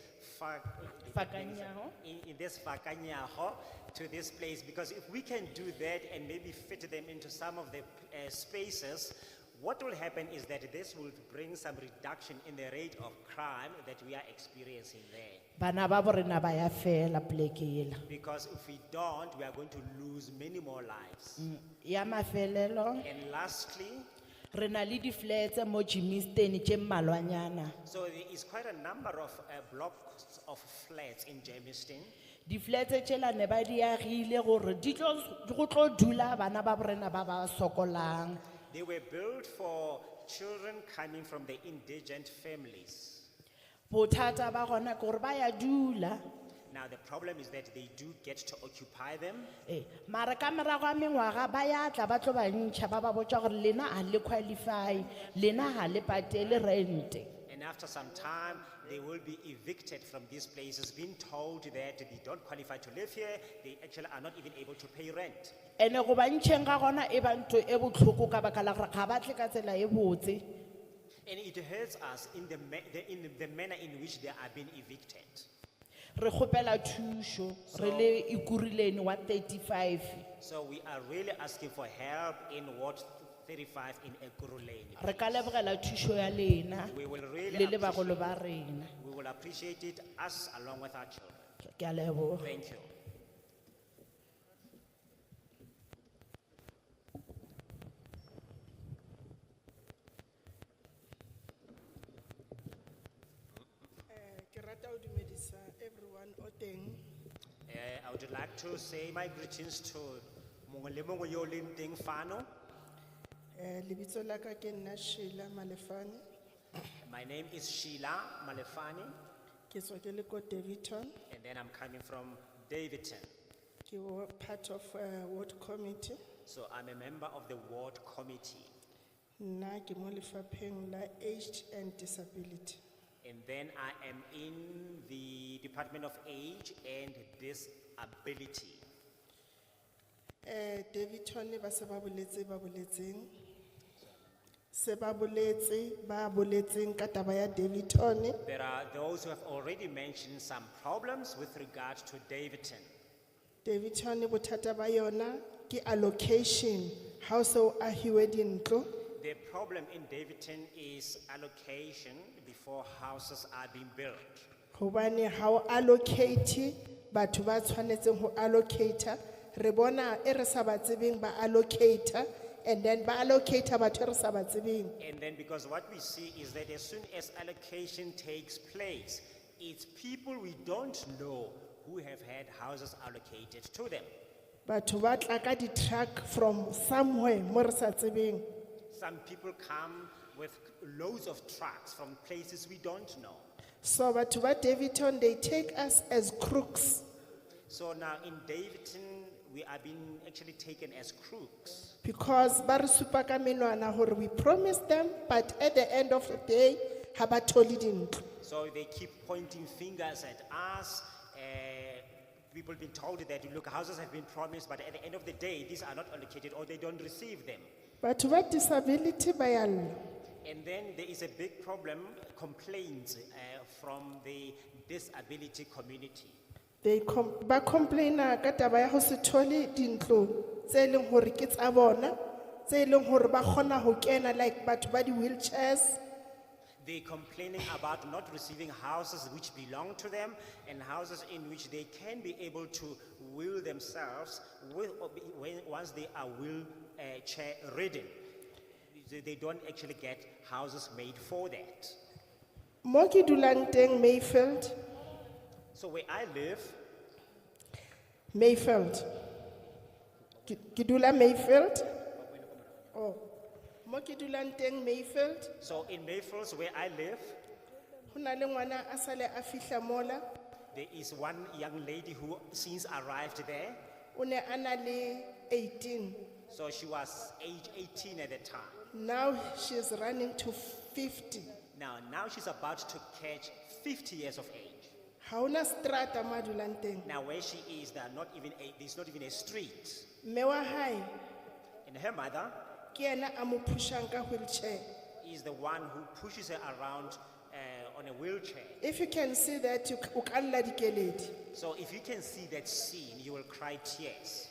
in this Fakanyaho to this place, because if we can do that and maybe fit them into some of the spaces, what will happen is that this will bring some reduction in the rate of crime that we are experiencing there. Bana ba bo rena ba ya fela pleke ela. Because if we don't, we are going to lose many more lives. Ya mafelelo. And lastly, re na le di flats mo Germiston tše mmalwanyana. so there is quite a number of blocks of flats in Germiston. Di flats tšela ne ba di agile gore di go tlo dula bana ba bo rena ba ba sokolang. They were built for children coming from the indigent families. Bothata ba gona ke gore ba ya dula. Now the problem is that they do get to occupy them. Mara ka morago ga mengwaga ba ya tla ba tlo ba ntšha ba ba botša gore lena a le qualify, lena ha le patele rent. And after some time, they will be evicted from these places, being told that they don't qualify to live here, they actually are not even able to pay rent. Ene go ba ntšheng ga gona e ba ntho e botlhoko ka baka la gore ga ba tle ka tsela e botse. And it hurts us in the manner in which they are being evicted. Re kgopela thušo, re le Ikurileni wa 35. So we are really asking for help in Ward 35 in Ekurhuleni. Re ka lebogela thušo ya lena We will le le bagolo ba rena. We will appreciate it, us along with our children. Ke a leboga. Thank you. Ke rata ho dumedisa everyone o teng. I would like to say my greetings to mongwe le mongwe yo leng teng fano. Lebitso la ka ke nna Sheila Malefane. My name is Sheila Malefani, Ke tswa ke le ko Davidton. and then I'm coming from Davidton. Ke part of ward committee. So I'm a member of the ward committee. Nna ke mo lefapheng la aged and disability. And then I am in the Department of Age and Disability. Davidton ba se ba boletseng. Se ba boletseng ka taba ya Davidton. There are those who have already mentioned some problems with regard to Davidton. Davidton bothata ba yona ke allocation. How so ahiwe dintlo. The problem in Davidton is allocation before houses are being built. Hobane how allocate batho ba tshwanetseng ho allocator re bona e re sa ba tsebeng ba allocator and then ba allocator batho e re sa ba tsebeng. And then because what we see is that as soon as allocation takes place, it's people we don't know who have had houses allocated to them. Batho ba tla ka di truck from somewhere mo re sa tsebeng. Some people come with loads of trucks from places we don't know. So batho ba Davidton they take us as crooks So now in Davidton, we are being actually taken as crooks. because ba re supa ka menwana hore we promise them but at the end of the day ha ba tholi dintlo. So they keep pointing fingers at us. People been told that, look, houses have been promised, but at the end of the day, these are not allocated or they don't receive them. Batho ba disability ba ya lla. And then there is a big problem, complaints from the disability community. Ba complaina ka taba ya ho se thole dintlo tse leng hore ke tsa bona tse leng hore ba kgona ho kena like batho ba di wheelchairs. They're complaining about not receiving houses which belong to them and houses in which they can be able to wheel themselves once they are wheelchair ridden. They don't actually get houses made for that. Mo ke dulang teng Mayfield. So where I live, Mayfield. Ke dula Mayfield. Oh. Mo ke dulang teng Mayfield. so in Mayfield, where I live, Ho na le ngwana a sale a fihla mola. there is one young lady who since arrived there. O ne a na le 18. So she was age 18 at the time. Now she's running to 50. Now she's about to catch 50 years of age. Ha ona strata ma dulang teng. Now where she is, there's not even a street. Mme wa hae And her mother ke yena a mo pushang ka wheelchair. is the one who pushes her around on a wheelchair. If you can see that, o ka lla dikeledi. So if you can see that scene, you will cry tears.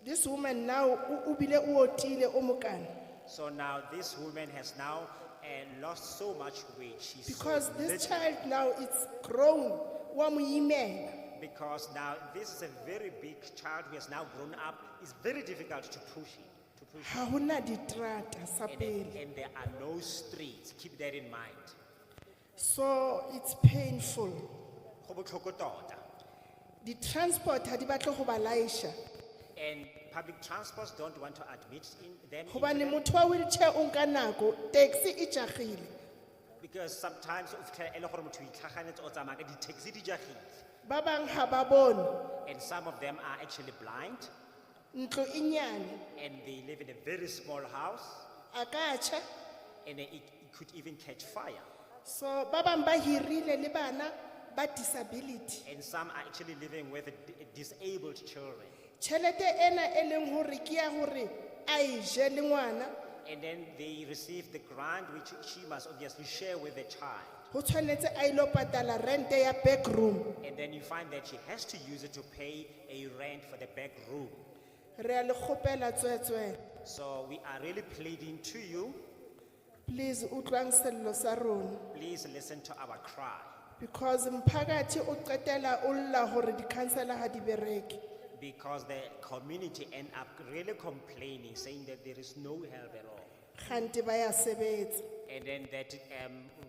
This woman now, o bile o otile o mokana. So now this woman has now lost so much weight. She's Because so this little. child now is grown. Wa mo imela. Because now this is a very big child who has now grown up. It's very difficult to push him. Ha hona ditrata sa pele. And there are no streets. Keep that in mind. So it's painful. Go botlhoko tota. The transport ha di batle go ba laisha. And public transports don't want to admit them. into Hobane them. motho wa wheelchair o nka nako, taxi e jagile. Because sometimes o fitlhela e le gore motho o itlhaganetse o tsamaya ka di-taxi di jagile. Ba bang ha ba bone. And some of them are actually blind. Ntlo e nyane. And they live in a very small house. A ka tjha. And it could even catch fire. So ba bang ba hirile le bana ba disability. And some are actually living with disabled children. Tjhelete ena e leng hore ke ya hore a e je le ngwana. And then they receive the grant which she must obviously share with the child. Ho tshwanetse a ilo patala rent ya back room. And then you find that she has to use it to pay a rent for the back room. Re a le kgopela tswetswe. So we are really pleading to you, Please utlwang sello sa rona. please listen to our cry. Because mphakathi o qetela o lla hore di councillor ha di bereke. Because the community end up really complaining, saying that there is no help at all. Kganti ba ya sebetsa. And then that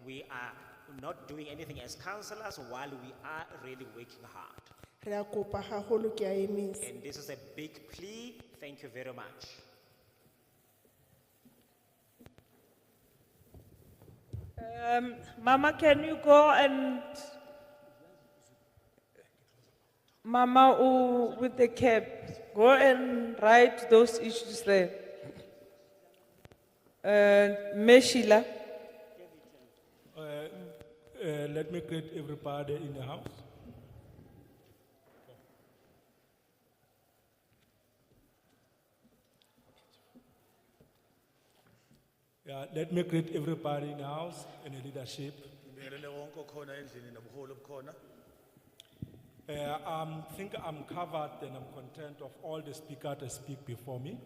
we are not doing anything as councillors while we are really working hard. Re a kopa haholo, ke a emisa. And this is a big plea. Thank you very much. Mama, can you go and Mama with the cap, go and write those issues there. Meshila. Let me greet everybody in the house. Yeah, let me greet everybody in the house and the leadership. I think I'm covered and I'm content of all the speakers that speak before me.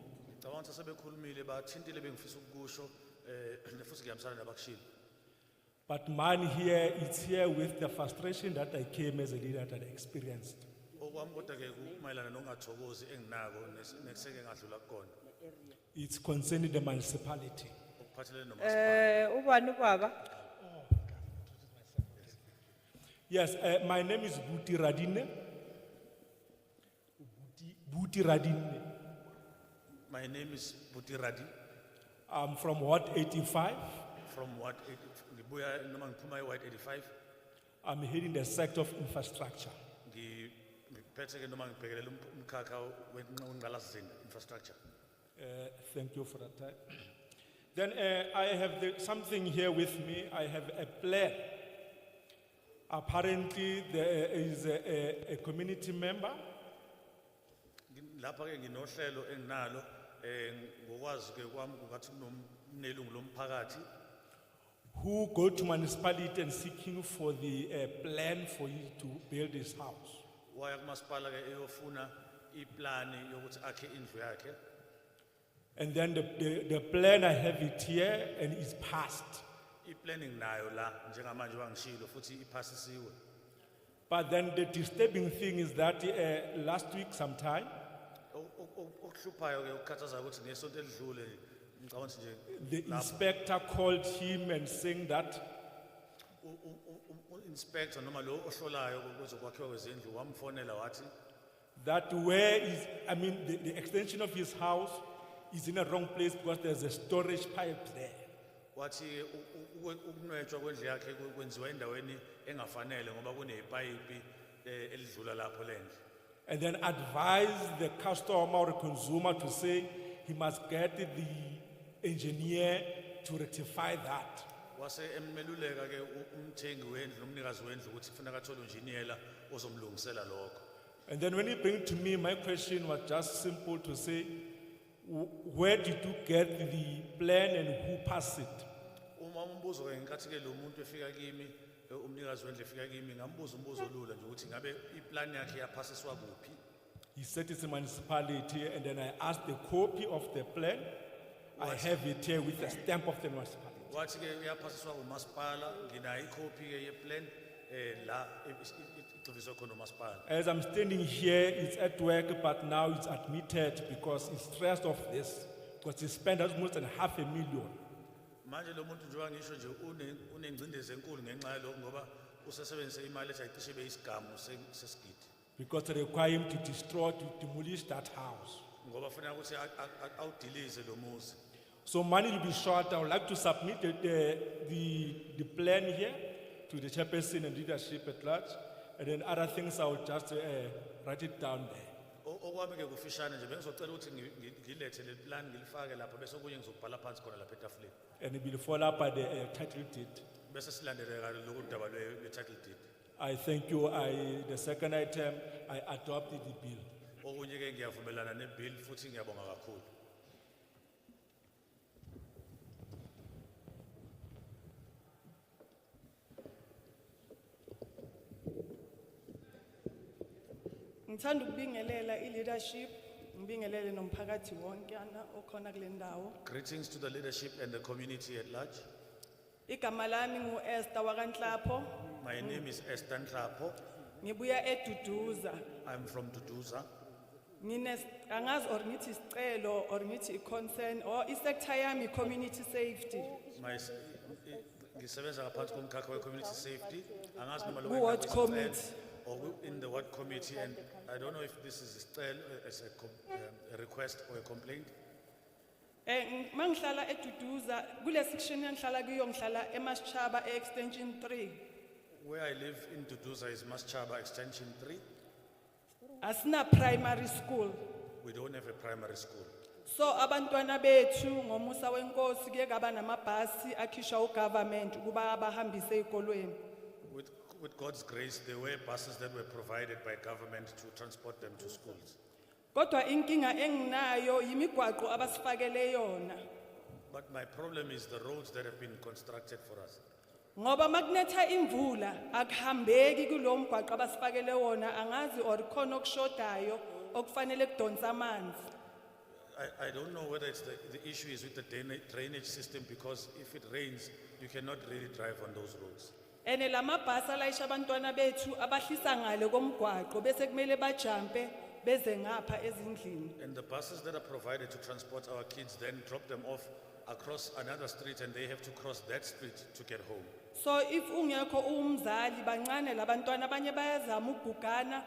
But mine here, it's here with the frustration that I came as a leader that I experienced. It's concerning the municipality. Ubani baba? Yes, my name is Buti Radine. Buti Radine. My name is Buti Radi. I'm from Ward 85. From Ward 85. I'm heading the sector of infrastructure. Infrastructure. Thank you for that. Then I have something here with me. I have a plan. Apparently, there is a community member who go to municipality and seeking for the plan for you to build this house. And then the plan, I have it here and it's passed. But then the disturbing thing is that last week sometime, the inspector called him and saying that where is, I mean, the extension of his house is in a wrong place because there's a storage pipe there. And then advise the customer or consumer to say he must get the engineer to rectify that. And then when he bring to me, my question was just simple to say, where did you get the plan and who passed it? He said it's a municipality, and then I asked the copy of the plan. I have it here with the stamp of the municipality. As I'm standing here, it's at work, but now it's admitted because he's stressed of this, because he spent almost $500,000. Because they require him to destroy, to demolish that house. So money will be short. I would like to submit the plan here to the chairperson and leadership at large. And then other things I will just write it down there. And it will follow up by the title deed. I thank you. The second item, I adopted the bill. Ngithanda ukubingelela i-leadership, ngibingelele nomphakathi wonke okhona kule ndawo. Greetings to the leadership and the community at large. Igama lami ngu-Esther wakanhlapho. My name is Esther Nhlapo. Ngibuya eDuduza. I'm from Duduza. Angazi or ngithi isicelo or ngithi i-concern or i-sector yami community safety. Ngisebenza ngaphansi komkhakha we community safety. Angazi noma lo Ward committee. or in the what committee, and I don't know if this is still as a request or a complaint. Mangihlala eDuduza kule section engihlala kuyo ngihlala eMaschaba extension 3. Where I live in Duduza is Maschaba Extension 3. Asina primary school. We don't have a primary school. So abantwana bethu ngomusa wenkosi kuye kaba namabhasi akhishwa ugovernment ukuba abahambise ezikolweni. With God's grace, there were buses that were provided by government to transport them to schools. Kodwa inkinga enginayo yimigwaqo abasifakele yona. But my problem is the roads that have been constructed for us. Ngoba makunetha imvula akuhambeki kulo mgwaqo abasifakele wona angazi or khona okushodayo okufanele kudonsa amanzi. I don't know whether it's the issue is with the drainage system, because if it rains, you cannot really drive on those roads. Ene lamabhasi alayisha abantwana bethu abahlisa ngale komgwaqo bese kumele bajampe beze ngapha ezindlini. And the buses that are provided to transport our kids then drop them off across another street, and they have to cross that street to get home. So if ungekho umzali bancane labantwana abanye bayazama ukugugana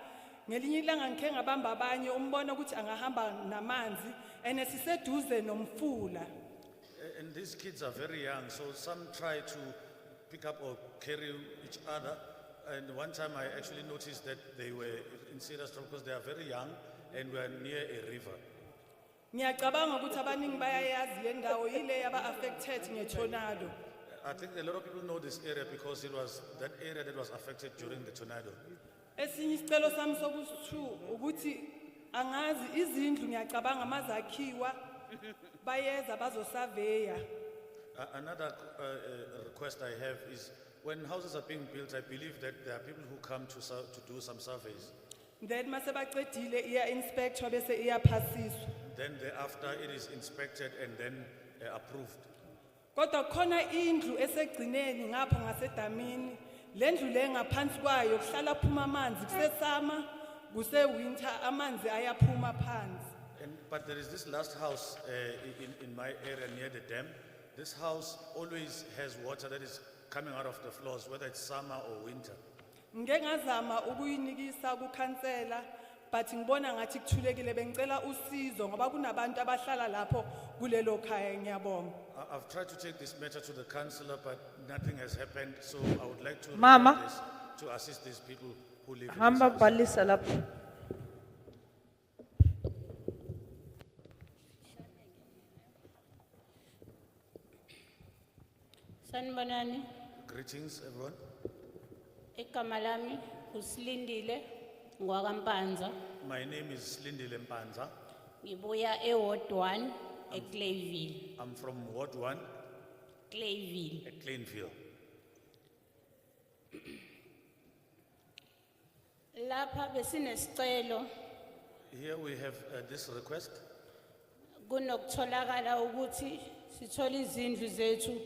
ngelinye ilanga ngike ngabamba abanye umbona ukuthi angahamba namanzi ene siseduze nomfula. And these kids are very young, so some try to pick up or carry each other. And one time I actually noticed that they were in serious trouble because they are very young and were near a river. Ngiyacabanga ukuthi abaningi bayayazi le ndawo yile yaba affected ngetornado. I think a lot of people know this area because it was that area that was affected during the tornado. Esinye isicelo sami sokuthi ukuthi angazi izindlu ngiyacabanga mazakhiwa bayeza bazosurveya. Another request I have is when houses are being built, I believe that there are people who come to do some surveys. Then mase baqedile iya inspector bese iyaphasiswa. Then thereafter it is inspected and then approved. Kodwa khona indlu esegcineni ngapha ngasedamini lendlu le ngaphansi kwayo kuhlala phuma amanzi kusesama kuse winter amanzi ayaphuma phansi. But there is this last house in my area near the dam. This house always has water that is coming out of the floors, whether it's summer or winter. Ngike ngazama ukuyinikisa kukhansela but ngibona ngathi kuthulekile bengicela usizo ngoba kunabantu abahlala lapho kulelo khaya ngiyabonga. I've tried to take this matter to the councillor, but nothing has happened, so I would like to Mama. refer this to assist these people who live in this Hamba house. balisa lapho. Sanibonani, Greetings, everyone. igama lami uSilindile ngwakampanza. My name is Lindile Mpanza. Ngibuya eWard 1 eClayville. I'm from Ward 1 Clayville. at Plainville. Lapha besinesicelo Here we have this request. kunokutholakala ukuthi sithole izindlu zethu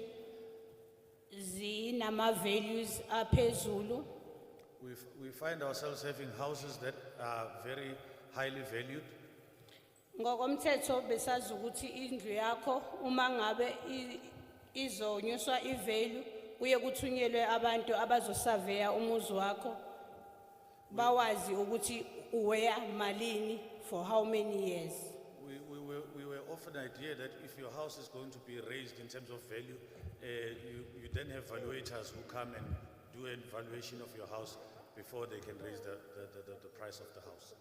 zinama values aphezulu. We find ourselves having houses that are very highly valued. Ngokomthetho besazi ukuthi indlu yakho uma ngabe izonyuswa ivalue kuye kuthunyelwe abantu abazosurveya umuzi wakho bawazi ukuthi uweya malini for how many years. We were offered an idea that if your house is going to be raised in terms of value, you then have valuators who come and do an valuation of your house before they can raise the price of the house.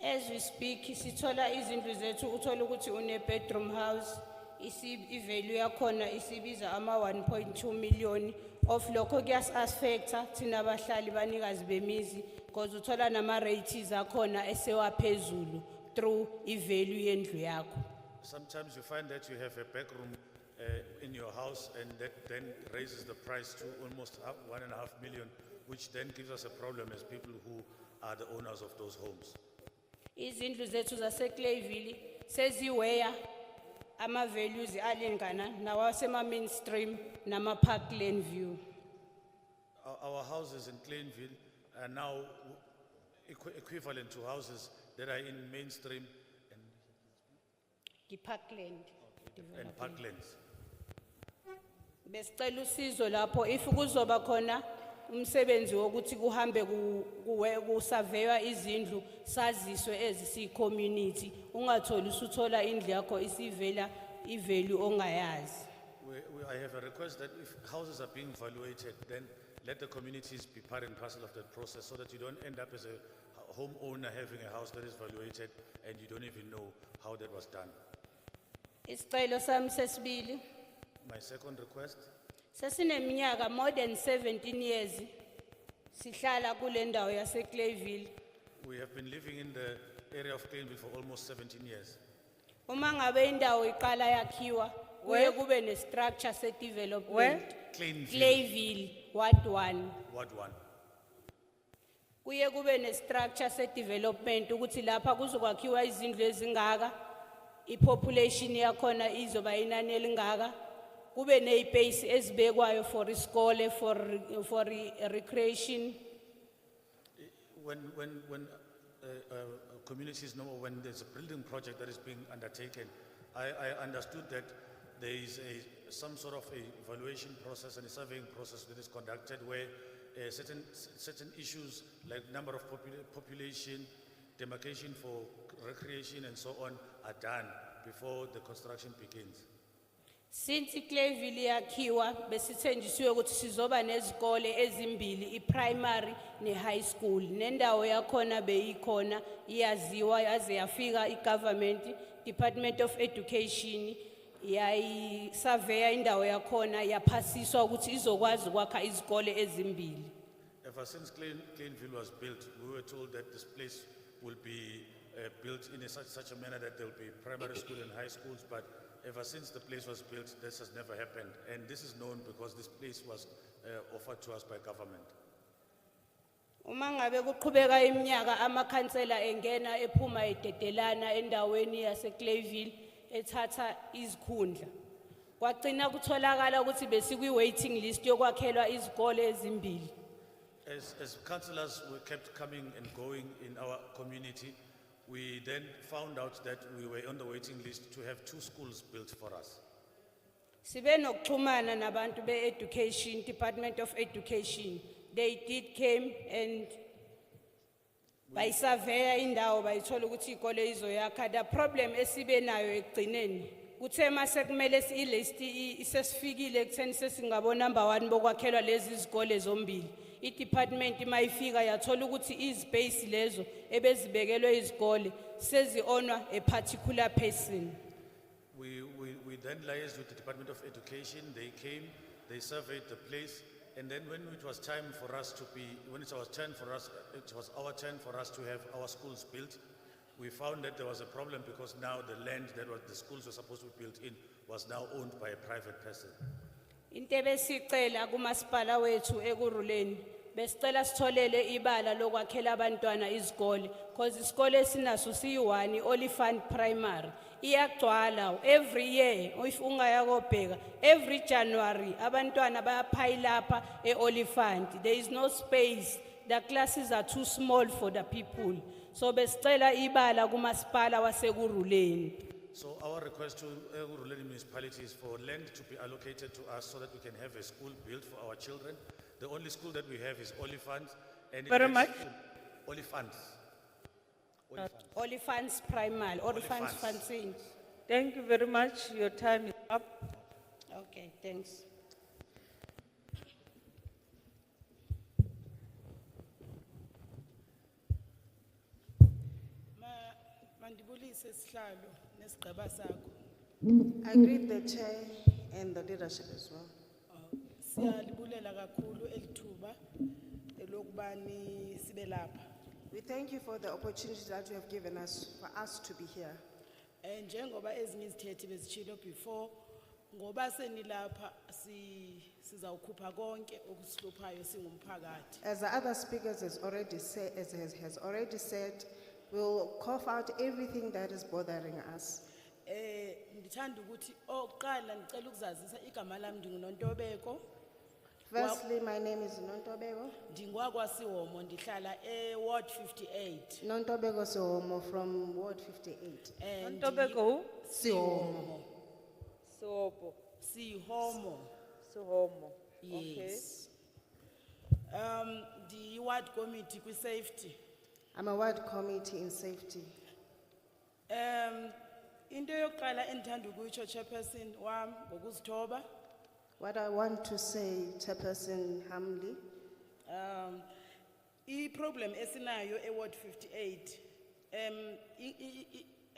As we speak, sithola izindlu zethu uthola ukuthi une bedroom house, ivalue yakhona isibiza ama 1.2 million. Of lokho kuyas affecta thina abahlali banikazi bemizi because uthola nama rates akhona esewaphezulu through ivalue yendlu yakho. Sometimes you find that you have a back room in your house, and that then raises the price to almost 1.5 million, which then gives us a problem as people who are the owners of those homes. Izindlu zethu zaseClayville seziweya ama values alingana nawasema mainstream nama Parkland View. Our houses in Plainville are now equivalent to houses that are in mainstream Parkland and parklands. besicela usizo lapho if kuzoba khona umsebenzi wokuthi kuhambe kusurveywa izindlu saziswe ezisi community ungatholi usuthola indlu yakho isivela ivalue ongayazi. I have a request that if houses are being evaluated, then let the communities be part and parcel of that process so that you don't end up as a homeowner having a house that is evaluated and you don't even know how that was done. Isicelo sami sesibili, My second request, sesineminyaka more than 17 years sihlala kule ndawo yase Clayville. we have been living in the area of Plainville for almost 17 years. Uma ngabe indawo iqala yakhiwa kuye kube ne structure se development. Clayville Ward 1. Ward 1. Kuye kube ne structure se development ukuthi lapha kuzokwakhiwa izindlu ezingaka, ipopulation yakhona izoba inani elingaka, kube nezpace ezibekwayo for isikole for recreation. When communities know when there's a building project that is being undertaken, I understood that there is some sort of a evaluation process and a surveying process that is conducted where certain issues like number of population, demarcation for recreation and so on are done before the construction begins. Since Clayville yakhiwa besithenjisiwe ukuthi sizoba nezikole ezimbili, i-primary ne-high school. Nendawo yakhona beyikhona iyaziwa yaze yafika i-government, Department of Education, yayisurveya indawo yakhona yaphasiswa ukuthi izokwazi ukwakha izikole ezimbili. Ever since Plainville was built, we were told that this place will be built in such a manner that there will be primary school and high schools, but ever since the place was built, this has never happened. And this is known because this place was offered to us by government. Uma ngabe kuqhubeka iminyaka amakhansela engena ephuma ededelana endaweni yase Clayville ethatha izikhundla. Kwagcina kutholakala ukuthi besikwi waiting list yokwakhelwa izikole ezimbili. As councillors were kept coming and going in our community, we then found out that we were on the waiting list to have 2 schools built for us. Sibe nokuxhumana nabantu be-education, Department of Education. They did came and bayisurveya indawo bayithola ukuthi ikole izoyakha. The problem esibe nayo ekugcineni kuthe mase kumele ilist isesifikile ekutheni sesingabo number 1 bokwakhelwa lezi izikole zombili. I-department mayifika yathola ukuthi izpace lezo ebezibekelwe izikole sezi-ownwa a particular person. We then liaised with the Department of Education. They came, they surveyed the place, and then when it was time for us to be, when it was our turn for us to have our schools built, we found that there was a problem because now the land that the schools were supposed to be built in was now owned by a private person. Into besicela kumasipala wethu ekuruleni besicela sitholele ibala lokwakhela abantwana izikole because isikole sinaso siyi1 Oliphant Primary iyagcwala every year. If ungayakobheka every January abantwana bayapile lapha eOliphant. There is no space, the classes are too small for the people, so besicela ibala kumasipala wasekuruleni. So our request to rural municipalities for land to be allocated to us so that we can have a school built for our children. The only school that we have is Oliphant. And Very much. Oliphant. Oliphants Primary, Oliphants Fancy. Thank you very much. Your time is up. Okay, thanks. Mandibulise sihlalo nesigaba sakho. I greet the chair and the leadership as well. Siyalibulela kakhulu elithuba elokubani sibe lapha. We thank you for the opportunity that you have given us, for us to be here. Njengoba ezinye izithethe bezitshilo before ngoba senilapha sizawukhupha konke okusihluphayo singumphakathi. As the other speakers has already said, we'll cough out everything that is bothering us. Ndithanda ukuthi oqala ngicela ukuzazisa igama lami ndinguNontobeko. Firstly, my name is Nontobeko. Ndingwakwasihomo ndihlala Ward 58. Nontobeko Sihomo from Ward 58. Nontobeko? Sihomo. Sihomo. Sihomo. Sihomo. Yes. The ward committee with safety. I'm a ward committee in safety. Into yokuqala endithanda ukuyitsho chairperson wam ngokuzithoba. What I want to say, Chairperson Hamley, I-problem esinayo e-ward 58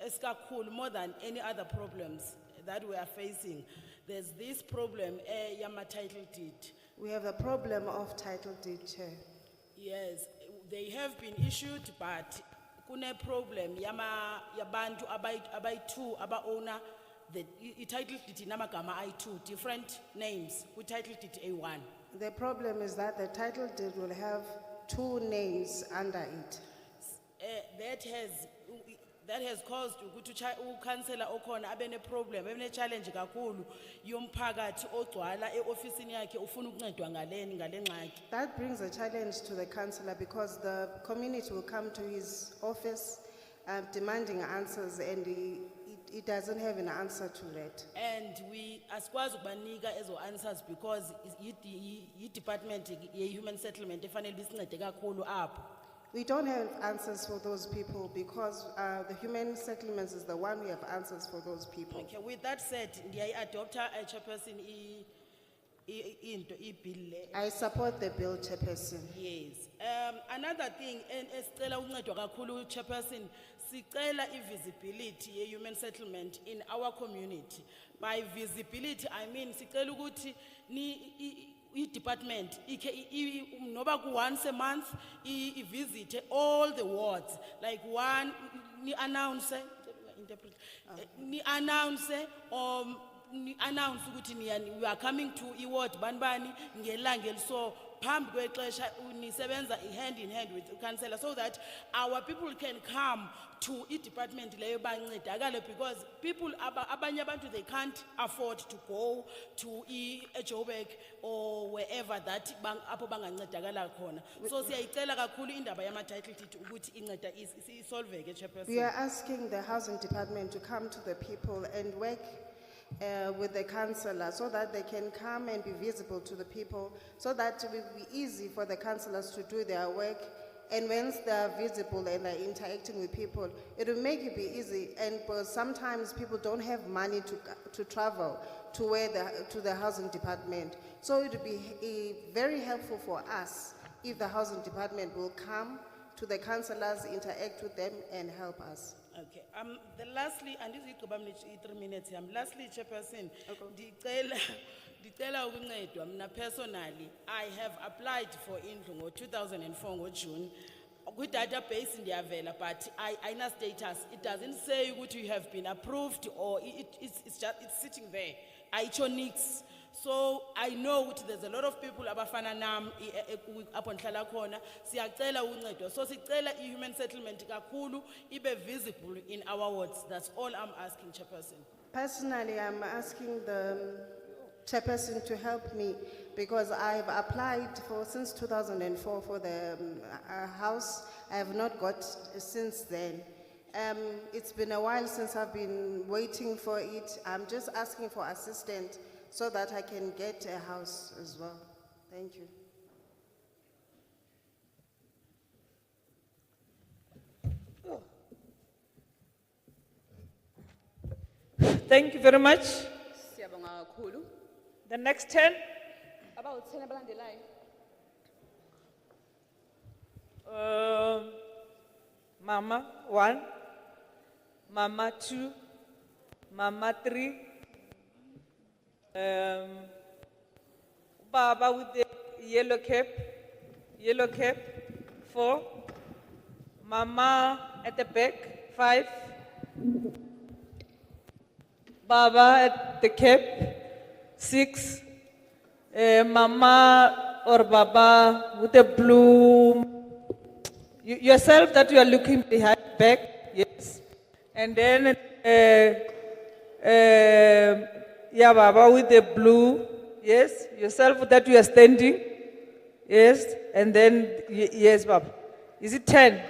esikakhulu more than any other problems that we are facing, there's this problem yama title deed. we have a problem of title deed, Chair. Yes, they have been issued, but kune problem yabantu abayi-2 aba-owner the title deed namagama ayi-2 different names with title deed A1. The problem is that the title deed will have 2 names under it. That has caused ukuthi ukansela okhona abe ne-problem, abe ne-challenge kakhulu yomphakathi ogcwala e-ofisini yakhe ufuna ukuncedwa ngale ngxaki. That brings a challenge to the councillor because the community will come to his office demanding answers and he doesn't have an answer to that. And we asikwazi ukubanika ezo answers because yi-department ye-human settlement efanele bisincede kakhulu apho. We don't have answers for those people because the human settlements is the one we have answers for those people. Okay, with that said, ndiyayi-adopta chairperson i-bill le. I support the bill, Chairperson. Yes. Another thing, esicela uncedwa kakhulu chairperson, sicela i-visibility ye-human settlement in our community. By visibility, I mean sicela ukuthi i-department noba once a month visit all the wards, like one announce ukuthi we are coming to i-ward banibani ngelanga eliso phambi kwexesha nisebenza hand in hand with the councillor so that our people can come to i-department leyo bancedakale because people abanye abantu they can't afford to go to eJoburg or wherever that apho bangancedakala khona. So siyayicela kakhulu indaba yama title deed ukuthi inceda isolveke, Chairperson. We are asking the housing department to come to the people and work with the councillor so that they can come and be visible to the people so that it will be easy for the councillors to do their work. And once they are visible and are interacting with people, it will make it be easy. And sometimes people don't have money to travel to the housing department. So it would be very helpful for us if the housing department will come to the councillors, interact with them and help us. Okay. The lastly, and this is 3 minutes. Lastly, Chairperson, Dicela ukuncedwa mina personally, I have applied for indlu ngo 2004 ngo June. With database ndiyavela, but I na status. It doesn't say what you have been approved or it's sitting there. Aicho nix. So I know that there's a lot of people abafana nam apho ndihlala khona siyacela uncedo. So sicela i-human settlement kakhulu ibe visible in our wards. That's all I'm asking, Chairperson. Personally, I'm asking the Chairperson to help me because I've applied since 2004 for the house. I have not got since then. It's been a while since I've been waiting for it. I'm just asking for assistance so that I can get a house as well. Thank you. Thank you very much. Siyabonga kakhulu. The next 10. About 10 abalandelayo. Mama 1, Mama 2, Mama 3, Baba with the yellow cap 4, Mama at the back 5, Baba at the cap 6, Mama or Baba with the blue. Yourself that you are looking behind back, yes. And then, yeah, Baba with the blue, yes. Yourself that you are standing, yes. And then, yes, Baba. Is it 10?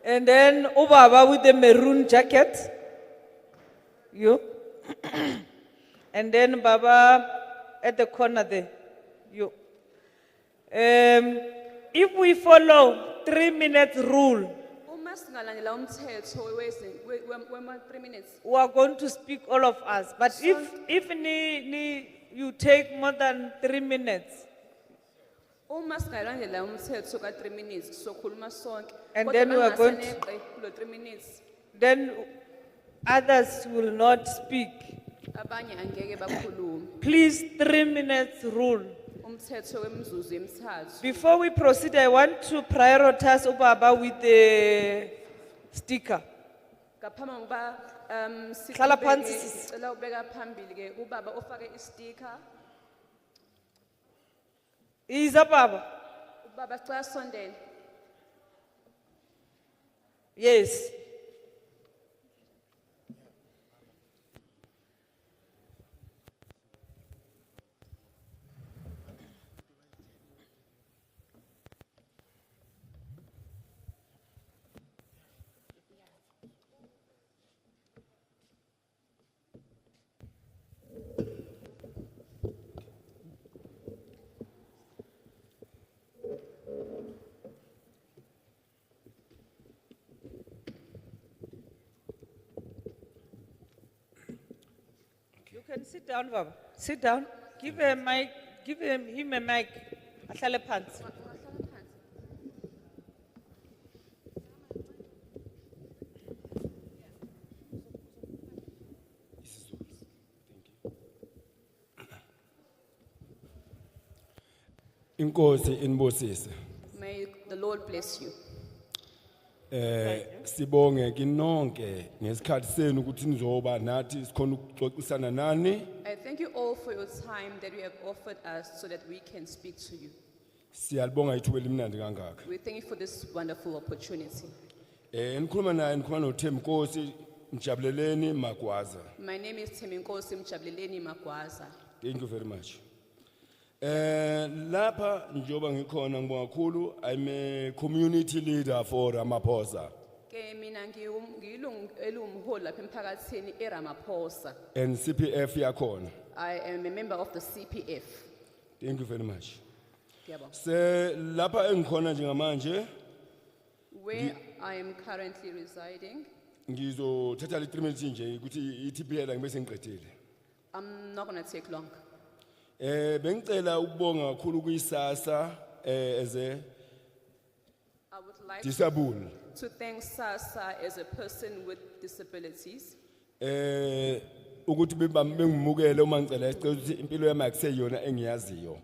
And then, Baba with the maroon jacket, you. And then, Baba at the corner there. You. If we follow 3 minutes rule, Uma singalandela umthetho wema 3 minutes. we are going to speak all of us. But if you take more than 3 minutes, Uma singalandela umthetho ka 3 minutes sokhuluma sonke. And Kodwa then we are going bangaseneqe kulo 3 minutes. then others will not speak. Abanye angeke bakhulume. Please, 3 minutes rule. Umthetho wemizuzu emithathu. Before we proceed, I want to prioritize Ubaba with the sticker. Ngaphambi kokuba Hlala phansi, siqhubeke, sis. ngicela ubeka phambili ke ubaba ofake isticker. Iza Baba. Ubaba sicela sondele. Yes. You can sit down, Baba. Sit down. Give a mic. Give him a mic. Ahlale phansi. Inkosi inibusise. May the Lord bless you. Sibonge kinonke ngesikhathi senu ukuthi nizoba nathi sikhona ukuxoxisana nani. I thank you all for your time that you have offered us so that we can speak to you. Siyalibonga ithuba elimnandi kangaka. We thank you for this wonderful opportunity. Nikhuluma naye nikhuluma noThembi Nkosi Njabuleleni Magwaza. My name is Teminkosi Mjabuleleni Magwaza. Thank you very much. Lapha njoba ngikhona ngibonga kakhulu, I'm a community leader for Ramaphosa Ke mina ngiyilungu elumholi lapha emphakathini eRamaphosa. and CPF yakhona. I am a member of the CPF. Thank you very much. Ngiyabonga. Se lapha engikhona njengamanje Where I am currently residing, ngizothatha le 3 minutes nje ukuthi iTPL ngibe sengiqedile. I'm not going to take long. Bengicela ukubonga kakhulu kuyisasa as a I would like disabled. to thank SASA as a person with disabilities. Ukuthi bengimukele uma ngicela isicelo ukuthi impilo yami akuseyona engiyaziyo.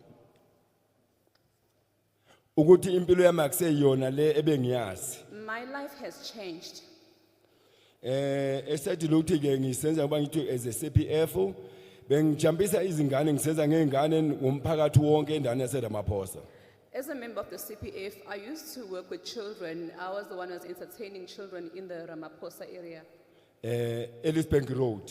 Ukuthi impilo yami akuseyona le ebengiyazi. My life has changed. Esathi lokuthi ke ngisenza ngoba ngithi as a CPF bengijampisa izingane ngisenza ngezingane ngomphakathi wonke endaweni yaseRamaphosa. As a member of the CPF, I used to work with children. I was the one who was entertaining children in the Ramaphosa area Ellisbank Road.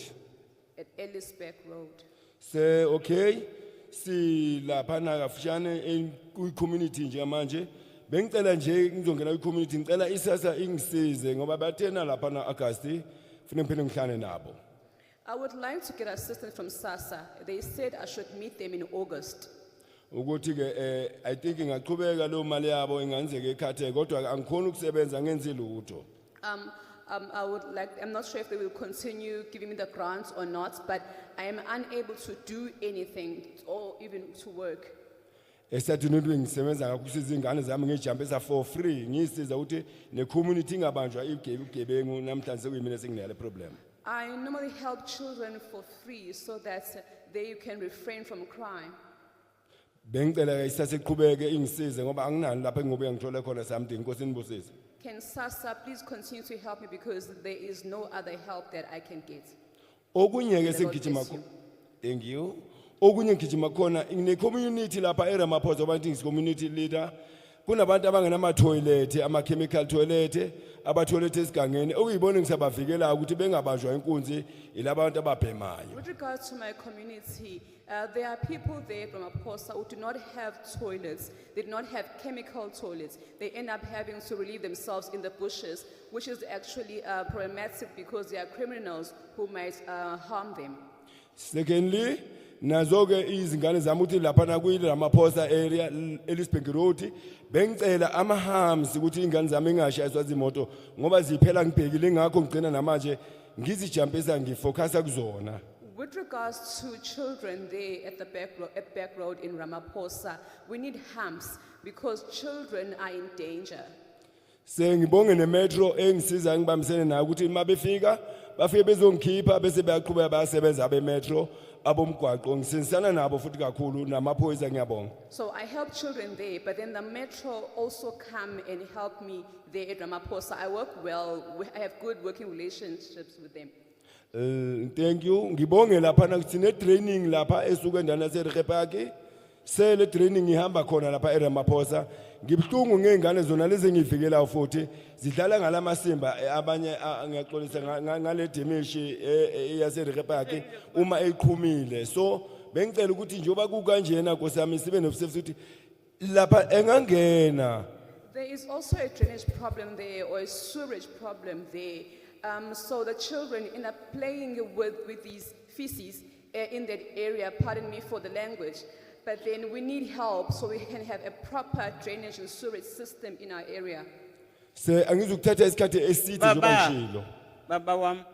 at Ellisbeck Road. Se okay si lapha na kafishane ku community njengamanje bengicela nje ngizongena ku community ngicela isasa ingisize ngoba bathena lapha na August fune ngiphinde ngihlane nabo. I would like to get assistance from SASA. They said I should meet them in August. Ukuthi ke I think ngaqhubeka lo mali yabo ingenzeke ekhathe kodwa angikhona ukusebenza ngenzi lutho. I would like, I'm not sure if they will continue giving me the grants or not, but I am unable to do anything or even to work. Esathi nonto ngisebenza ngakusiza izingane zami ngijampisa for free ngisiza ukuthi ne community ingabanjwa igebengu namhlanje sekuyimina senginale problem. I normally help children for free so that they can refrain from crime. Bengicela ke isaseqhubeke ingisize ngoba anginani lapha engobe ngithole khona something Nkosi nibusise. Can SASA please continue to help me because there is no other help that I can get. Okunye ke The Lord sengijima bless khona. you. Thank you. Okunye ngijima khona ine community lapha eRamaphosa abantu ngis community leader kunabantu abangenama toilet ama chemical toilet aba toilet esigangeni okuyibona ngisabavikela ukuthi bengabanjwa inkunzi ilabantu ababhemayo. With regards to my community, there are people there from Aposa who do not have toilets. They do not have chemical toilets. They end up having to relieve themselves in the bushes, which is actually problematic because there are criminals who might harm them. Secondly, nazo-ke izingane zami ukuthi laphana kwi-Ramaphosa area Ellisburg Road bengicela ama-hams ukuthi iy'ngane zami ingashayiswa zimoto ngoba ziphela ngibhekile ngakho ngigcina namanje ngizijampisa ngifocusa kuzona. With regards to children there at the back road in Ramaphosa, we need humps because children are in danger. Sengibonge nemetro engisiza ngibambisene nayo ukuthi uma befika bafike bezongikhipha bese bayaqhubeka bayasebenza abemetro abomgwaqo ngisebenzisana nabo futhi kakhulu namaphoyisa ngiyabonga. So I help children there, but then the metro also come and help me there at Ramaphosa. I work well, I have good working relationships with them. Thank you. Ngibonge lapha nakuthine training lapha esuka endaweni yaseRepaki. Sele training ihamba khona lapha eRamaphosa. Ngibhlungu ngezingane zona lezi ngivikela futhi zidlala ngalamasimba abanye ngiyaxolisa ngale demishi yaseRepaki uma eqhumile. So bengicela ukuthi njoba kukanjena nkosami sibe nobusefisi ukuthi lapha engangena. There is also a drainage problem there or a sewage problem there. So the children end up playing with these feces in that area, pardon me for the language, but then we need help so we can have a proper drainage and sewage system in our area. Se angizukuthatha isikhathi eside njengoba ngishilo. Baba wam,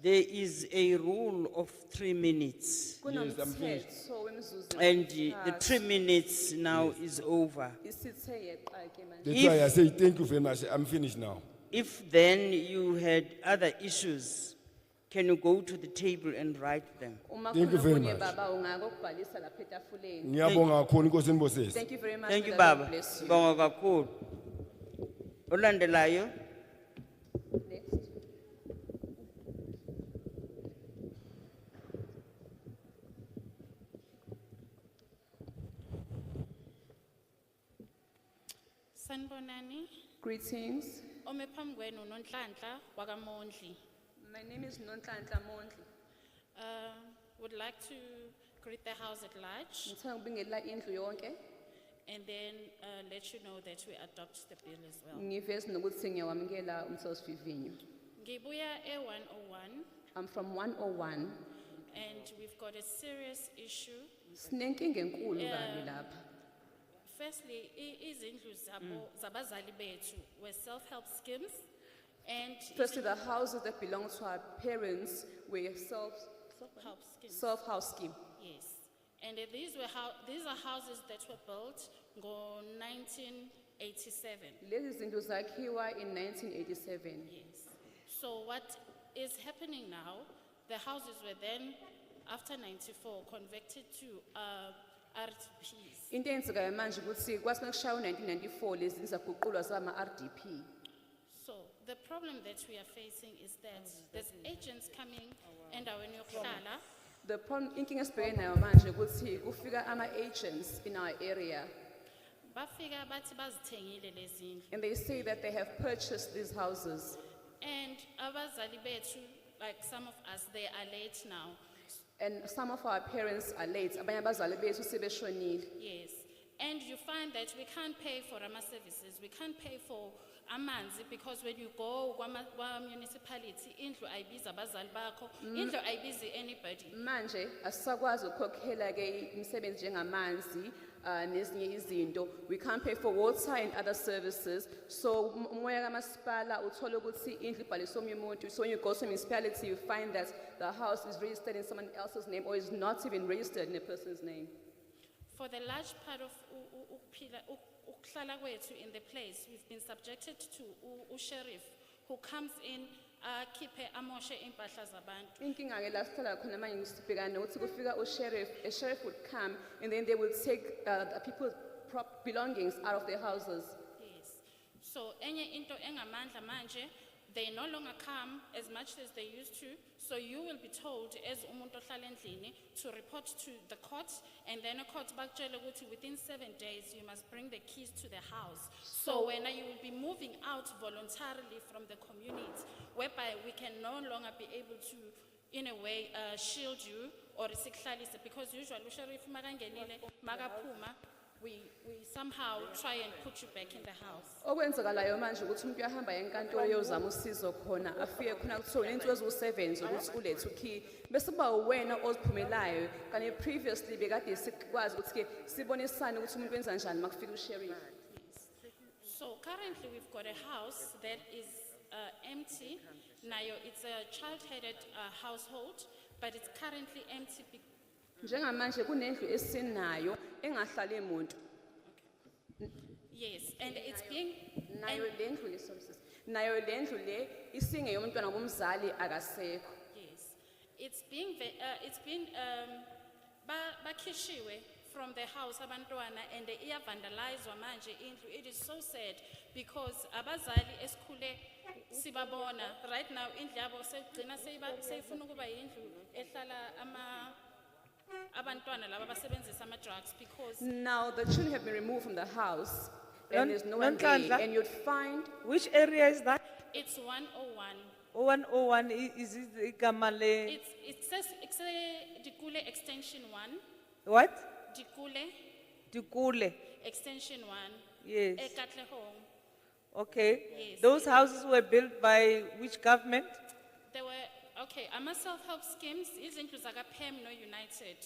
there is a rule of 3 minutes. Kunomthetho And the 3 minutes now is over. That's why I say thank you very much. I'm finished now. If then you had other issues, can you go to the table and write them? Thank you very much. Ngiyabonga kakhulu inkosi enibosisi. Thank you very much. Thank you, may the Lord Baba. bless you. Bonga kakhulu. Olandelayo. Sanibonani. Greetings. Ome phambi kwenu uNonhlanhla wakaMondli. My name is Nonhlanhla Mondli. Would like to greet the house at large Ngithanda ukubingelela indlu yonke. and then let you know that we adopt the bill as well. Ngiveze nokuthi ngiyawamukela umthethosivivinyo. Ngibuya e101 I'm from 101. and we've got a serious issue. Sinenkinga enkulu kabi lapha. Firstly, izindlu zabazali bethu were self-help schemes and Firstly, the houses that belong to our parents were help schemes. self-house scheme. Yes. And these are houses that were built in 1987. Lezi zindlu zakhiwa in 1987. Yes. So what is happening now, the houses were then, after 94, converted to RDPs. Into eyenzekayo manje ukuthi kwathi makushaya u-1994 lezi zindlu zaguqulwa zama-RDP. So the problem that we are facing is that there's agents coming endaweni yokuhlala. The problem, inkinga esibhekene nayo manje ukuthi kufika ama-agents in our area Bafika bathi bazithengile lezi ndlu. and they say that they have purchased these houses. And abazali bethu, like some of us, they are late now. And some of our parents are late. Abanye abazali bethu sebeshonile. Yes. And you find that we can't pay for our services, we can't pay for amanzi because when you go kwa municipality, indlu ayibizi abazali bakho, indlu ayibizi anybody. Manje asisakwazi ukukhokhela ke imisebenzi njengamanzi nezinye izinto. We can't pay for water and other services. So umoya kamasipala uthola ukuthi indlu ibhaliswe omunye umuntu. So when you go to municipality, you find that the house is registered in someone else's name or is not even registered in a person's name. For the large part of ukuhlala kwethu in the place, we've been subjected to sheriff who comes in, khiphe amoshe impahla zabantu. Inkinga ke la sihlala khona manje sibhekana ukuthi kufika a sheriff would come and then they will take the people's belongings out of their houses. Yes. So enye into engamandla manje, they no longer come as much as they used to. So you will be told as umuntu ohlala endlini to report to the court, and then a court bakutshela ukuthi within 7 days you must bring the keys to the house. So when you will be moving out voluntarily from the community, whereby we can no longer be able to, in a way, shield you or siklalise, because usually usheriff makangenile, makaphuma, we somehow try and put you back in the house. Okwenzakalayo manje ukuthi umuntu uyahamba enkantolo yozama usizo khona afike khona kuthiwa insuku eziwu-7 zokuthi ulethe ukey bese kuba wena oziphumelayo kanti previously bekade sikwazi ukuthi-ke sibonisane ukuthi umuntu wenza njani uma kufika usheriff. So currently we've got a house that is empty. Nayo, it's a child-headed household, but it's currently empty. Njengamanje kunendlu esinayo engahlali muntu. Yes, and it's being Nayo lendlu le sorry sis. Nayo lendlu le isinge yomntwana bomzali akasekho. Yes, it's been bakhishiwe from the house abantwana and iya vandalized manje indlu. It is so sad because abazali esikhule sibabona right now indlu yabo segcina seyifuna ukuba indlu ehlala abantwana laba basebenzisa ama drugs because Now the children have been removed from the house and there's no one Nonhlanhla? there and you'd find Which area is that? it's 101. 101 is it igama le? It says it's a Dikule extension 1. What? Dikule Dikule. extension 1. Yes. Ekatlehong. Okay. Yes. Those houses were built by which government? There were, okay, ama self-help schemes, izindlu zaka PEM no United.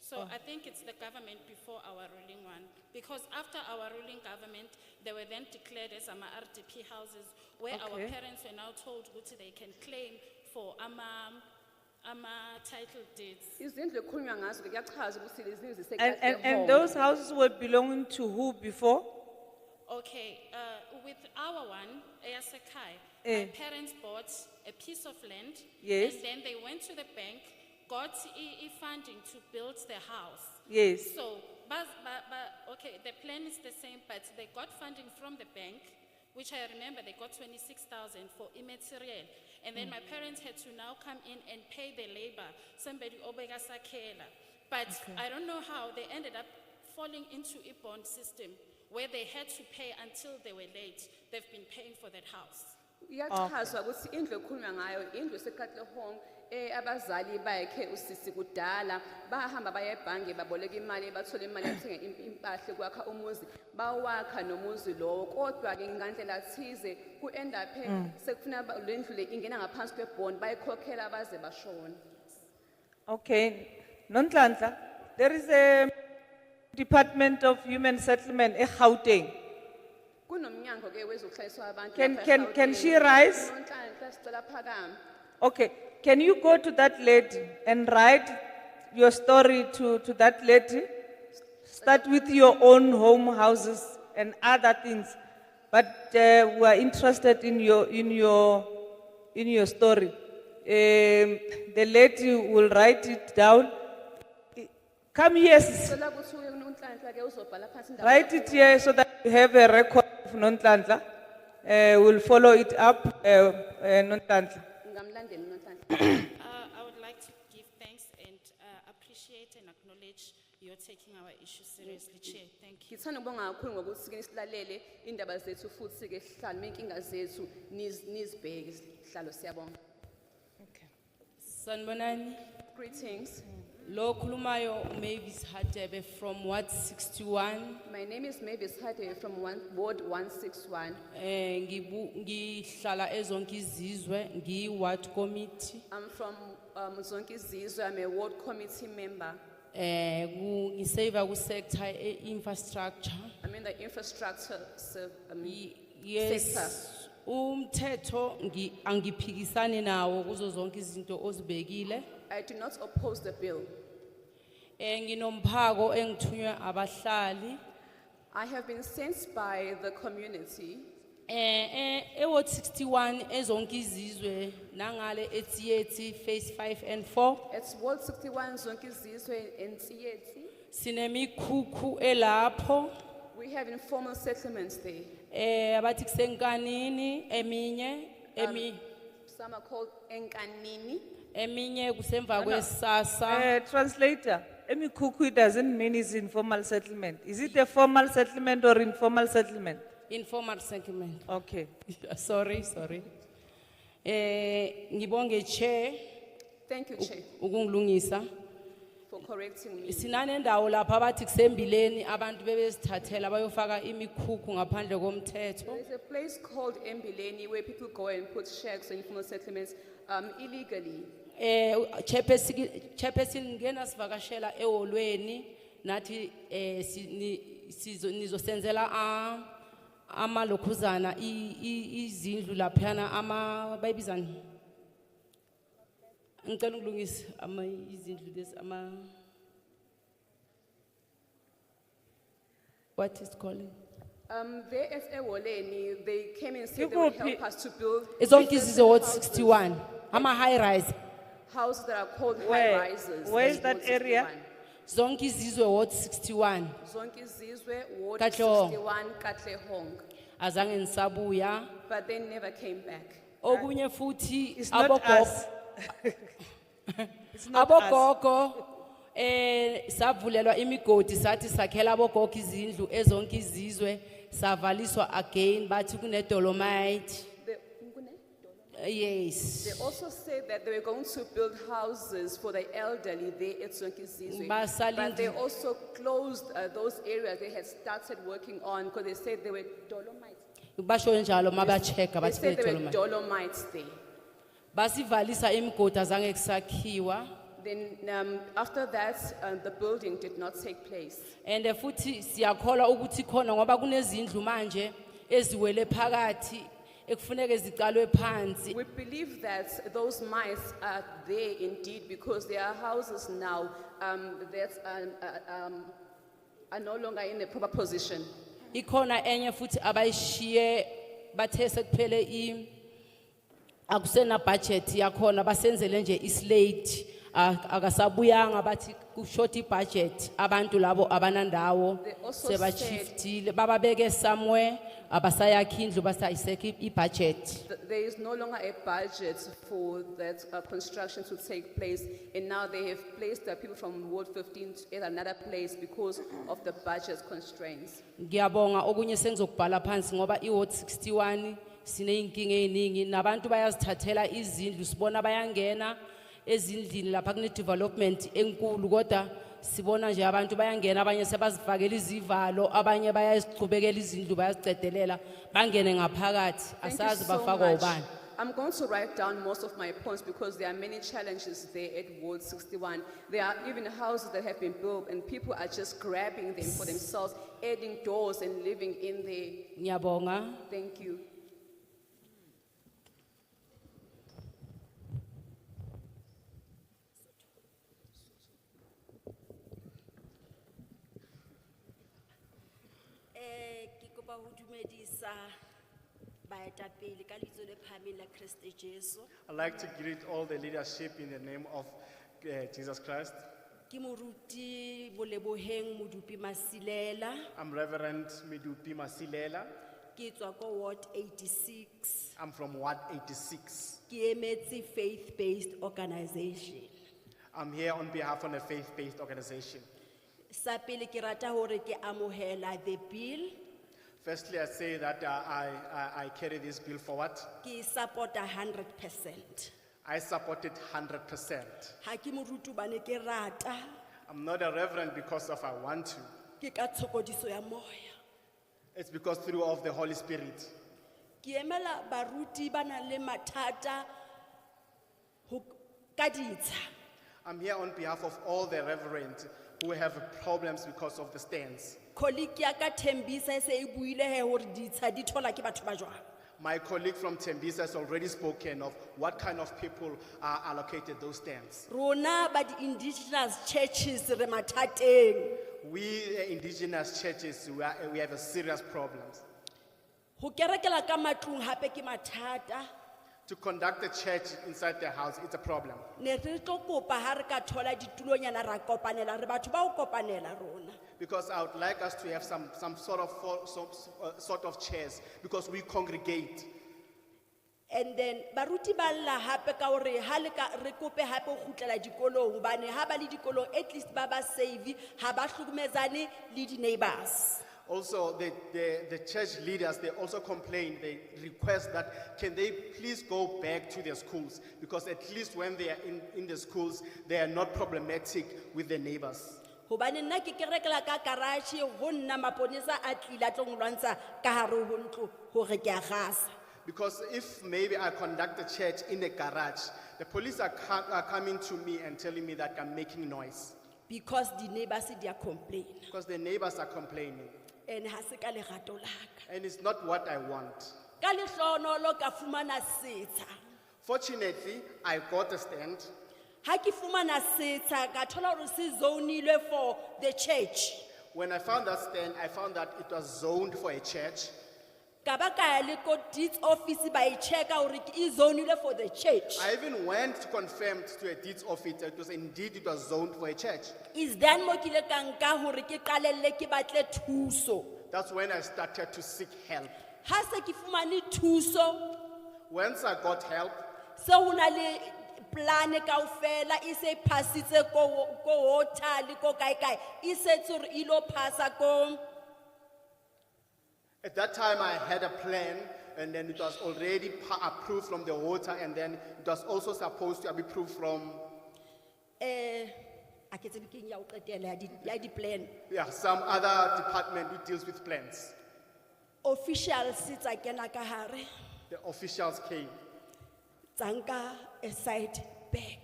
So I think it's the government before our ruling one. Because after our ruling government, they were then declared as ama RDP houses, where our Okay. parents were now told that they can claim for ama title deeds. izindlu ekhulunywa ngazo ke kuyachaza ukuthi lezi zindlu And zisekatlehong. those houses were belonging to who before? Okay, with our one, Eyasekai, Eh. my parents bought a piece of land. Yes. And then they went to the bank, got funding to build the house. Yes. So, okay, the plan is the same, but they got funding from the bank, which I remember they got 26,000 for immaterial. And then my parents had to now come in and pay the labor, somebody obega sakela. But I don't know how they ended up falling into a bond system where they had to pay until they were late. They've been paying for that house. Iyachazwa ukuthi indlu ekhulunywa ngayo indlu esekatlehong abazali bakhe usisi kudala bahamba baye ebhange baboleka imali bathola imali yokuthenga impahla kwakha umuzi bawakha nomuzi lowo kodwa ke ngandlela thize ku end up sekufuna lendlu le ingena ngaphansi kwebond bayikhokhela baze bashona. Okay. Nonhlanhla, there is a Department of Human Settlement in Gauteng. Kunomnyango ke wezokuhlayiswa abantu Can she rise? Nonhlanhla sicela phakama. Okay. Can you go to that lady and write your story to that lady? Start with your own home houses and other things. But we are interested in your story. The lady will write it down. Come here, sis. Sicela ukuthi uye kuNonhlanhla ke uzobhala phansi indaba. Write it here so that we have a record of Nonhlanhla. We'll follow it up, Nonhlanhla. Ngamlandeli uNonhlanhla. I would like to give thanks and appreciate and acknowledge your taking our issue seriously, Chair. Thank you. Ngithanda ukubonga kakhulu ngokuthi ke silalele indaba zethu futhi ke sihlale inkinga zethu nizibheke sihlalo siyabonga. Sanibonani. Greetings. Lo khulumayo Mavis Hatebe from Ward 61. My name is Mavis Hade from Ward 161. Ngihlala ezonke izizwe ngiyi-ward committee. I'm from Zonke Izizwe. I'm a ward committee member. Ngiseva ku sector infrastructure. I'm in the infrastructure sector. Yes. Umthetho angiphikisani nawo kuzo zonke izinto ozibekile. I do not oppose the bill. Nginomphako engithunywe abahlali. I have been sent by the community. Ward 61 ezonke izizwe nangale eTiyeti phase 5 and 4. It's Ward 61 Zonke Izizwe in Tiyeti. Sinemikhukhu elapho. We have informal settlements there. Abathi kusenkanini eminye Some are called Enkanini. eminye kusemva kwesasa. Translator, Emikuku doesn't mean it's informal settlement. Is it a formal settlement or informal settlement? Informal settlement. Okay. Sorry. Ngibonge chair. Thank you, Chair, Ukungilungisa. for correcting me. Sinanendawo lapha bathi kusembileni abantu bebesithathela bayofaka imikhukhu ngaphandle komthetho. There's a place called Embileni where people go and put shacks or informal settlements illegally. Chairperson ngena sivakashela eholweni nathi nizosenzela amalokhuzana izindlu laphana bayibizani ngicela ukulungisa izindlu lezi what is calling There at Ewoleni, they came and said they would help us to build. it's on Kizizo Ward 61 high rise Houses that are called high Where? rises. Where is That's that area? zonke izizwe Ward 61 Zonke Izizwe, Ward Katlehong. 61, Katlehong. azange nisabuya But they never came back. okunye futhi It's not abogogo us. It's not us. abogogo savulelwa imigodi sathi sakhela abogogo izindlu ezonke izizwe savaliswa again bathi kune dolomite yes They also said that they were going to build houses for the elderly there at Zonke Izizwe. Basalindi- But they also closed those areas they had started working on because they said they were dolomites. basho njalo mabacheka They bathi said they were dolomite dolomites there. basivalisa imigodi azange kusakhiwa Then after that, the building did not take place. and futhi siyakholwa ukuthi khona ngoba kunezindlu manje eziwele phakathi ekufuneke zicalwe phansi We believe that those mice are there indeed because there are houses now that are no longer in a proper position. ikhona enye futhi abayishiye bathe sekuphele akusena budget yakhona basenzele nje islate akasabuyanga bathi kushort budget abantu labo abanandawo They also sebachiftile bababeke somewhere abasayakha indlu basayisekho ibudget There is no longer a budget for that construction to take place, and now they have placed the people from Ward 15 at another place because of the budget constraints. ngiyabonga okunye sengizokubhala phansi ngoba iward 61 sineyinkinga eziningi nabantu bayazithathela izindlu sibona bayangena ezindlini lapha kune development enkulu kodwa sibona nje abantu bayangena abanye sebazifakela izivalo abanye bayaziqhubekela izindlu bayazicedelela bangene ngaphakathi Thank you asazi so bafakwa much. ubani I'm going to write down most of my points because there are many challenges there at Ward 61. There are even houses that have been built and people are just grabbing them for themselves, adding doors and living in there. ngiyabonga Thank you. Ke kopa ho dumedisa baetapele ka lebitso le phahameng la Kriste Jesu. I'd like to greet all the leadership in the name of Jesus Christ. Ke moruti Boleboheng Modupi Masilela, I'm Reverend Midupi Masilela. ke tswa ko Ward 86. I'm from Ward 86. Ke emetse faith-based organization. I'm here on behalf of a faith-based organization. Sa pele ke rata hore ke amohela the bill, Firstly, I say that I carry this bill forward. ke support 100%. I support it 100%. Ha ke moruti hobane ke rata, I'm not a reverend because of I want to. ke ka tshokodiso ya moya. It's because through of the Holy Spirit. Ke emela baruti ba nang le mathata ho ka ditsha. I'm here on behalf of all the reverends who have problems because of the stands. Colleague ya ka Thembisa e se e buile he hore ditsha di thola ke batho ba jwang. My colleague from Tembisa has already spoken of what kind of people are allocated those stands. Rona ba di indigenous churches re mathateng. We indigenous churches, we have a serious problems. Ho kerekela ka matlung hape ke mathata. To conduct a church inside the house, it's a problem. Ne re tlo kopa ha re ka thola ditulonyana ra kopanela re batho ba o kopanela rona. Because I would like us to have some sort of chairs because we congregate. And then baruti ba lla hape ka hore ha le ka re kope hape ho kgutlela dikolong hobane ha ba le dikolong at least ba ba save ha ba hlokometsane le di neighbors. Also, the church leaders, they also complain, they request that can they please go back to their schools, because at least when they are in the schools, they are not problematic with the neighbors. Hobane nna ke kerekela ka garage ho nna maponesa a tlile a tlo nlwantsha ka hare ho ntlo hore ke a gasa. Because if maybe I conduct the church in a garage, the police are coming to me and telling me that I'm making noise. Because the neighbors they are complaining. Because the neighbors are complaining. And ha se ka lerato la ka. And it's not what I want. Ka lehlohonolo ka fumana setsha. Fortunately, I got a stand. Ha ke fumana setsha ka thola hore se zonilwe for the church. When I found that stand, I found that it was zoned for a church. Ka ba ka ya le ko deeds office ba e checka hore ke zonilwe for the church. I even went to confirm to a deeds office that it was zoned for a church. Is then mo kile ka nka hore ke qalelle ke batle thuso. That's when I started to seek help. Ha se ke fumane thuso. Once I got help, se hona le plan kaofela e se phasitse ko hotel ko kae kae e setse hore ilo phasa ko. at that time I had a plan, and then it was already approved from the water, and then it was also supposed to be approved from a ke tsebe keng ya ho qetela ya di plan. some other department who deals with plans. Officials tsa kena ka hare The officials came. tsa nka a side bag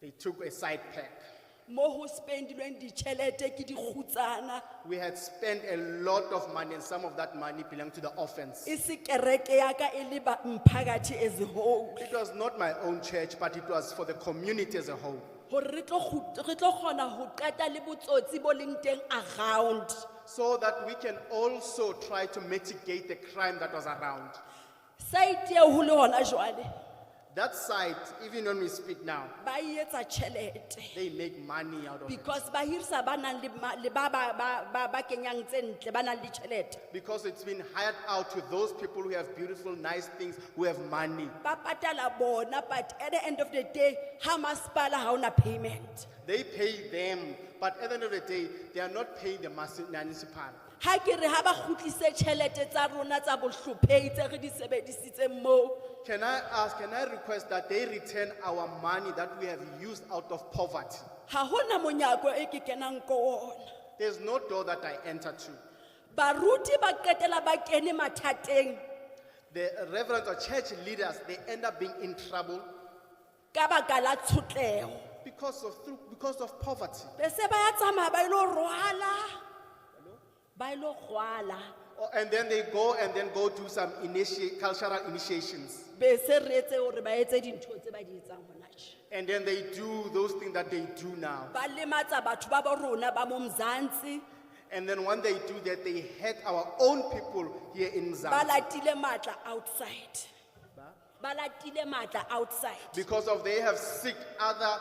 They took a side pack. mo ho spendilweng ditjhelete ke dikgutsana. We had spent a lot of money, and some of that money belonged to the offense. E se kereke ya ka e le ba mphakathi as a whole. It was not my own church, but it was for the community as a whole. Hore re tlo kgona ho qeta le botsotsi bo leng teng around. So that we can also try to mitigate the crime that was around. Site eo ho le hona jwale That side, even when we speak now, ba etsa tjhelete. they make money out of Because ba hirisa ba nang le ba kenyang tse ntle ba nang le tjhelete. it. Because it's been hired out to those people who have beautiful, nice things, who have money. Ba patala bona, but at the end of the day ha masipala ha ona payment. They pay them, but at the end of the day, they are not paying the municipal. Ha ke re ha ba kgutlise tjhelete tsa rona tsa bohlophehi tse re di sebedisitseng moo. Can I request that they return our money that we have used out of poverty? Ha hona monyako e ke kenang ko ona. There's no door that I enter to. Baruti ba qetela ba kene mathateng The reverend or church leaders, they end up being in trouble ka baka la tshotleho. because of poverty. Bese ba ya tsamaya ba ilo rwala. Ba ilo rwala. And then they go do some cultural initiations. Bese re etse hore ba etse dintho tse ba di etsang hona tje. And then they do those things that they do now. Ba lematsa batho ba bo rona ba mo Mzansi. And then when they do that, they hurt our own people here in Ba Mzansi. latile matla outside. Ba latile matla outside. Because they have seek other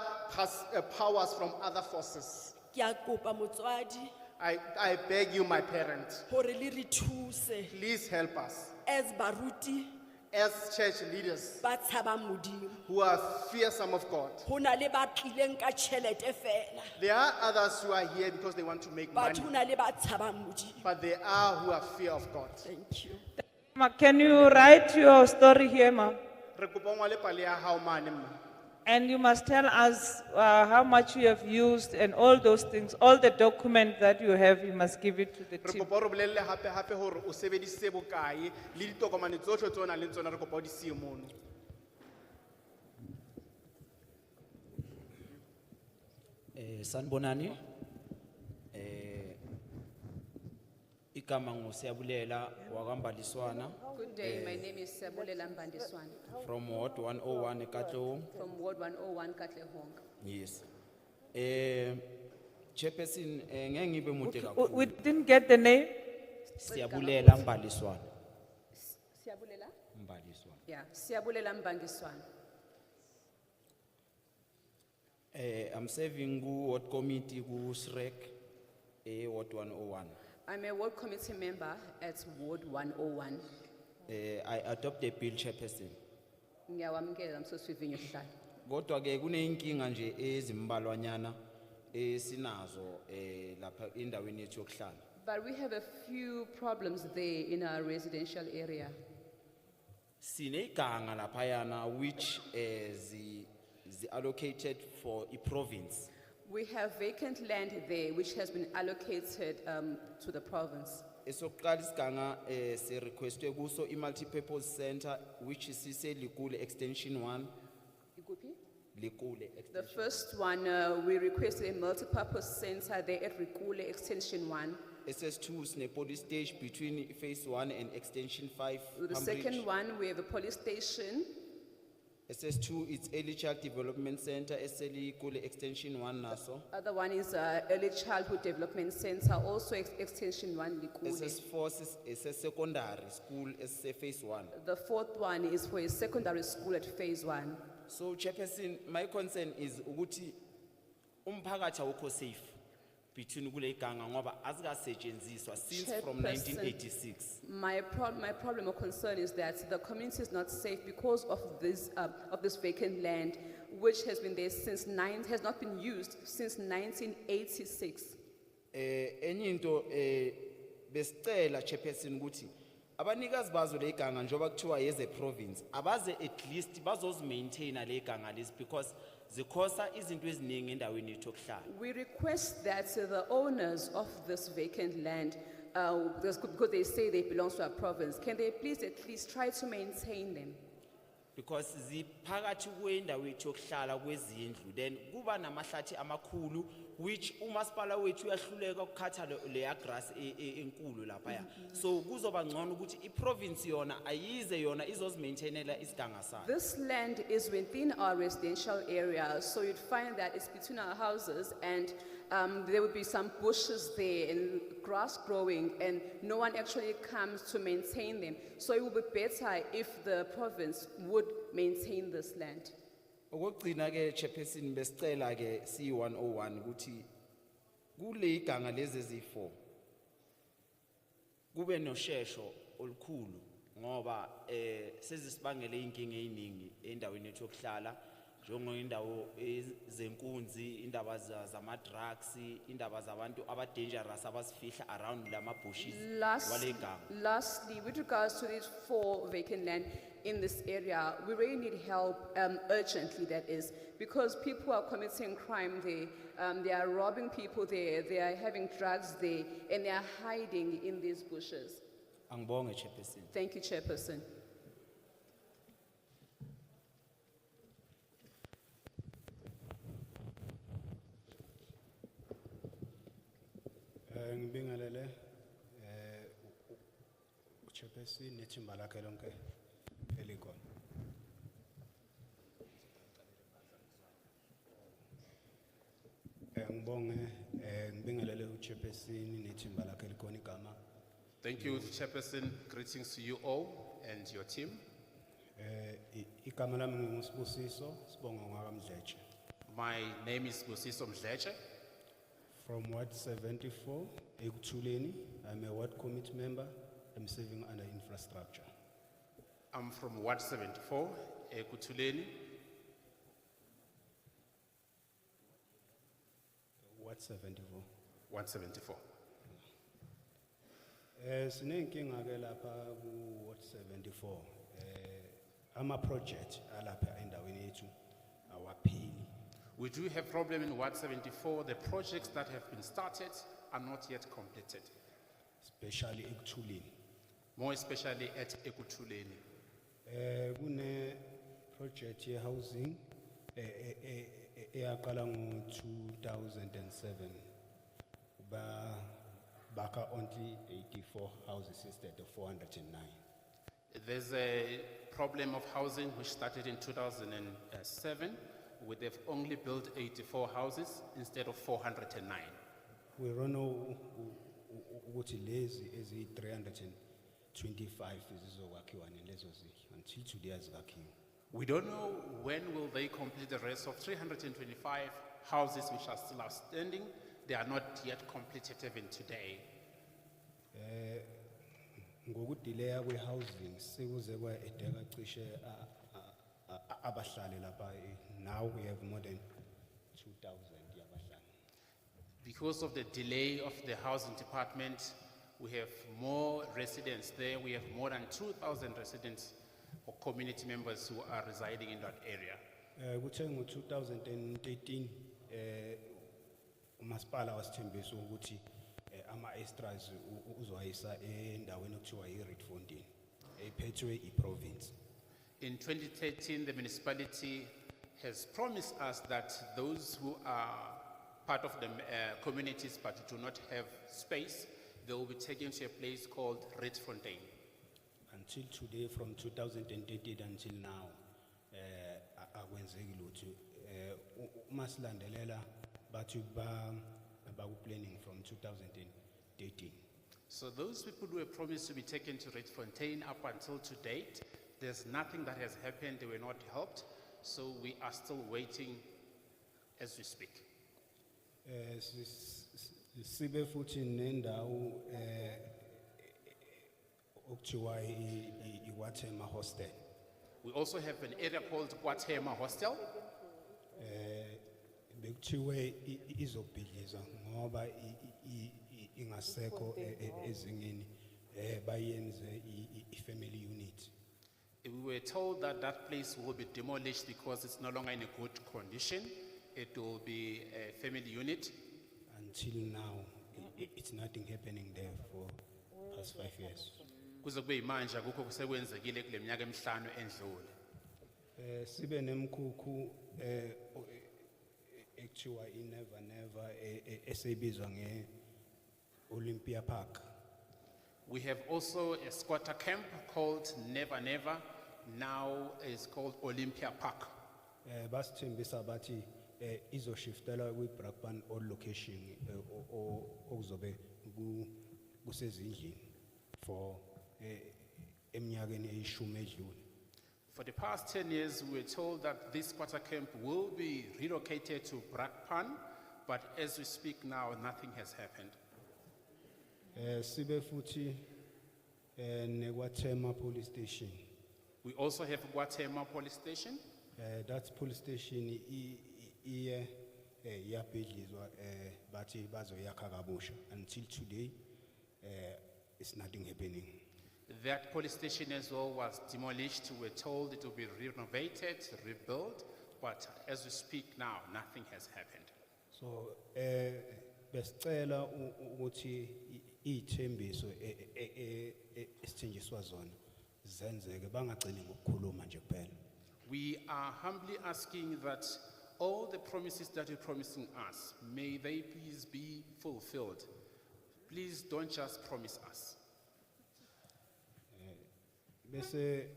powers from other forces. Ke a kopa motswadi I beg you, my parents, hore le re thuse please help us as baruti as church leaders ba tshabang Modimo. who are fearsome of God. Ho na le ba tlileng ka tjhelete fela. There are others who are here because they want to make money, Batho ho na le ba tshabang Modimo. but there are who are fear of God. Thank you. Ma, can you write your story here, ma? Re kopa o ngwale pale ya hao mane, mma. And you must tell us how much you have used and all those things, all the documents that you have, you must give it to the Re team. kopa o re bolelle hape hore o sebedisitse bokae le ditokomane tsohle tse o nang le tsona, re kopa o di siye mono. Sanibonani. Igama nguSiyabulela wakwaMbaliswana Good day, my name is Sabulela Mbandiswana from Ward 101 eKatlehong. from Ward 101 Katlehong. Yes. Chairperson, ngeke ngibe mude We kakhulu. didn't get the name. Siyabulela Mbaliswana. Siyabulela? Mbaliswana. Yeah, Siyabulela Mbandiswana. I'm serving ku ward committee ku SREC Ward 101. I'm a ward committee member at Ward 101. I adopt the bill, Chairperson. Ngiyawamkela msosivinyo hlala. Kodwa ke kuneyinkinga nje ezimbalwanyana esinazo lapha endaweni yethu yokuhlala. But we have a few problems there in our residential area. Sine iganga laphayana which is allocated for a province. We have vacant land there which has been allocated to the province. Esokuqala isiganga se requestwe kuso I multi-purpose center which is ise Likule extension 1. Likule The extension. first one, we requested a multi-purpose center there at Rikule Extension 1. SS2 sine police stage between phase 1 and extension 5. The second one, we have a police station. SS2 it's early child development center Likule extension 1 naso. Other one is Early Childhood Development Center, also Extension 1 Likule. SS4 is a secondary school as phase 1. The fourth one is for a secondary school at Phase 1. So Chairperson, my concern is ukuthi umphakathi awukho safe between kule iganga ngoba azikasetshenziswa since from Chairperson, 1986. My problem or concern is that the community is not safe because of this vacant land, which has been there has not been used since 1986. Enye into besicela Chairperson ukuthi abanikazi bazo le iganga njoba kuthiwa yeze province abaze at least bazozimaintaina le iganga lezi because zikhosa izinto eziningi endaweni yethu yokuhlala. We request that the owners of this vacant land, because they say they belong to our province, can they please at least try to maintain them? Because ziphakathi kwendawo yethu yokuhlala kwezindlu then kuba namahlathi amakhulu which umasipala wethu uyahluleka ukukhatha le grass enkulu lapha. So kuzoba ngcono ukuthi iprovince yona ayize yona izozimaintainela isiganga sayo. This land is within our residential area, so you'd find that it's between our houses and there would be some bushes there and grass growing and no one actually comes to maintain them. So it would be better if the province would maintain this land. Okugcina ke Chairperson besicela ke C101 ukuthi kule iganga lezi ezifo kube noshesho olukhulu ngoba sezisibangele inkinga eziningi endaweni yethu yokuhlala njengoindawo zenkunzi indaba zama drugs indaba zabantu aba dangerous abasifihla around lama bushes wale iganga. Lastly, with regards to these 4 vacant land in this area, we really need help urgently, that is, because people are committing crime there, they are robbing people there, they are having drugs there, and they are hiding in these bushes. Angibonge Chairperson. Thank you, Chairperson. Ngibingelele Chairperson nethimba lakhe lonke elikhona. Ngibonge ngibingelele uChairperson nethimba lakhe elikhona igama. Thank you, Chairperson. Greetings to you all and your team. Igama lami nguSibusiso Sibonga ngakamdletshe. My name is Busiso Mdleche. From Ward 74, Ekuthuleni. I'm a ward committee member. I'm serving under infrastructure. I'm from Ward 74, Ekutuleni. Ward 74. Ward 74. Sinenkinga ke lapha ku Ward 74. Ama project alapha endaweni yethu awaphili. We do have problem in Ward 74. The projects that have been started are not yet completed. Especially Ekuthuleni. More especially at Ekutuleni. Kune project ye housing eyaqala ngo 2007 baka only 84 houses instead of 409. There's a problem of housing which started in 2007. We have only built 84 houses instead of 409. We don't know what lezi ezi 325 zizokwakiwa lezo until today azakhiwa. We don't know when will they complete the rest of 325 houses which are still outstanding. They are not yet completed even today. Ngokudelay kwe housing sekuze kwa edeka cishe abahlali lapha. Now we have more than 2,000 yabahlali. Because of the delay of the housing department, we have more residents there. We have more than 2,000 residents or community members who are residing in that area. Kuthe ngo 2013 umasipala wasithembisa ukuthi ama extras uzoyisa endaweni okuthiwa iRedfontein ephethwe iprovince. In 2013, the municipality has promised us that those who are part of the communities but do not have space, they will be taken to a place called Redfontein. Until today, from 2013 until now, akwenzeki lutho. Masilandelela bathi planning from 2013. So those people who were promised to be taken to Redfontein up until to date, there's nothing that has happened. They were not helped. So we are still waiting as we speak. Sibe futhi nendawo okuthiwa iWatema hostel. We also have an area called Gauteng Hostel. Bekuthiwe izobhidliza ngoba ingasekho ezingeni bayenze ifamily unit. We were told that that place will be demolished because it's no longer in a good condition. It will be a family unit. Until now, it's nothing happening there for past 5 years. Kuze kube manje akukho kusekwenzekile kule minyaka emihlanu endlule. Sibe nemkhukhu ekuthiwa iNever Never esebizwa ngeOlympia Park. We have also a squatter camp called Never Never, now is called Olympia Park. Basithembisa bathi izoshiftela kwiBrakpan old location okuzobe kusezindlini for eminyakeni eyishumi edlule. For the past 10 years, we were told that this squatter camp will be relocated to Brakpan, but as we speak now, nothing has happened. Sibe futhi neWatema police station. We also have Gauteng police station. That police station iyabhidlizwa bathi bazoyakha kabusha. Until today, it's nothing happening. That police station as well was demolished. We were told it will be renovated, rebuilt, but as we speak now, nothing has happened. So, besicela ukuthi ithembiso esithenjiswa zona zenzeke bangagcini ngokukhuluma nje kuphela. We are humbly asking that all the promises that you're promising us, may they please be fulfilled. Please don't just promise us. Bese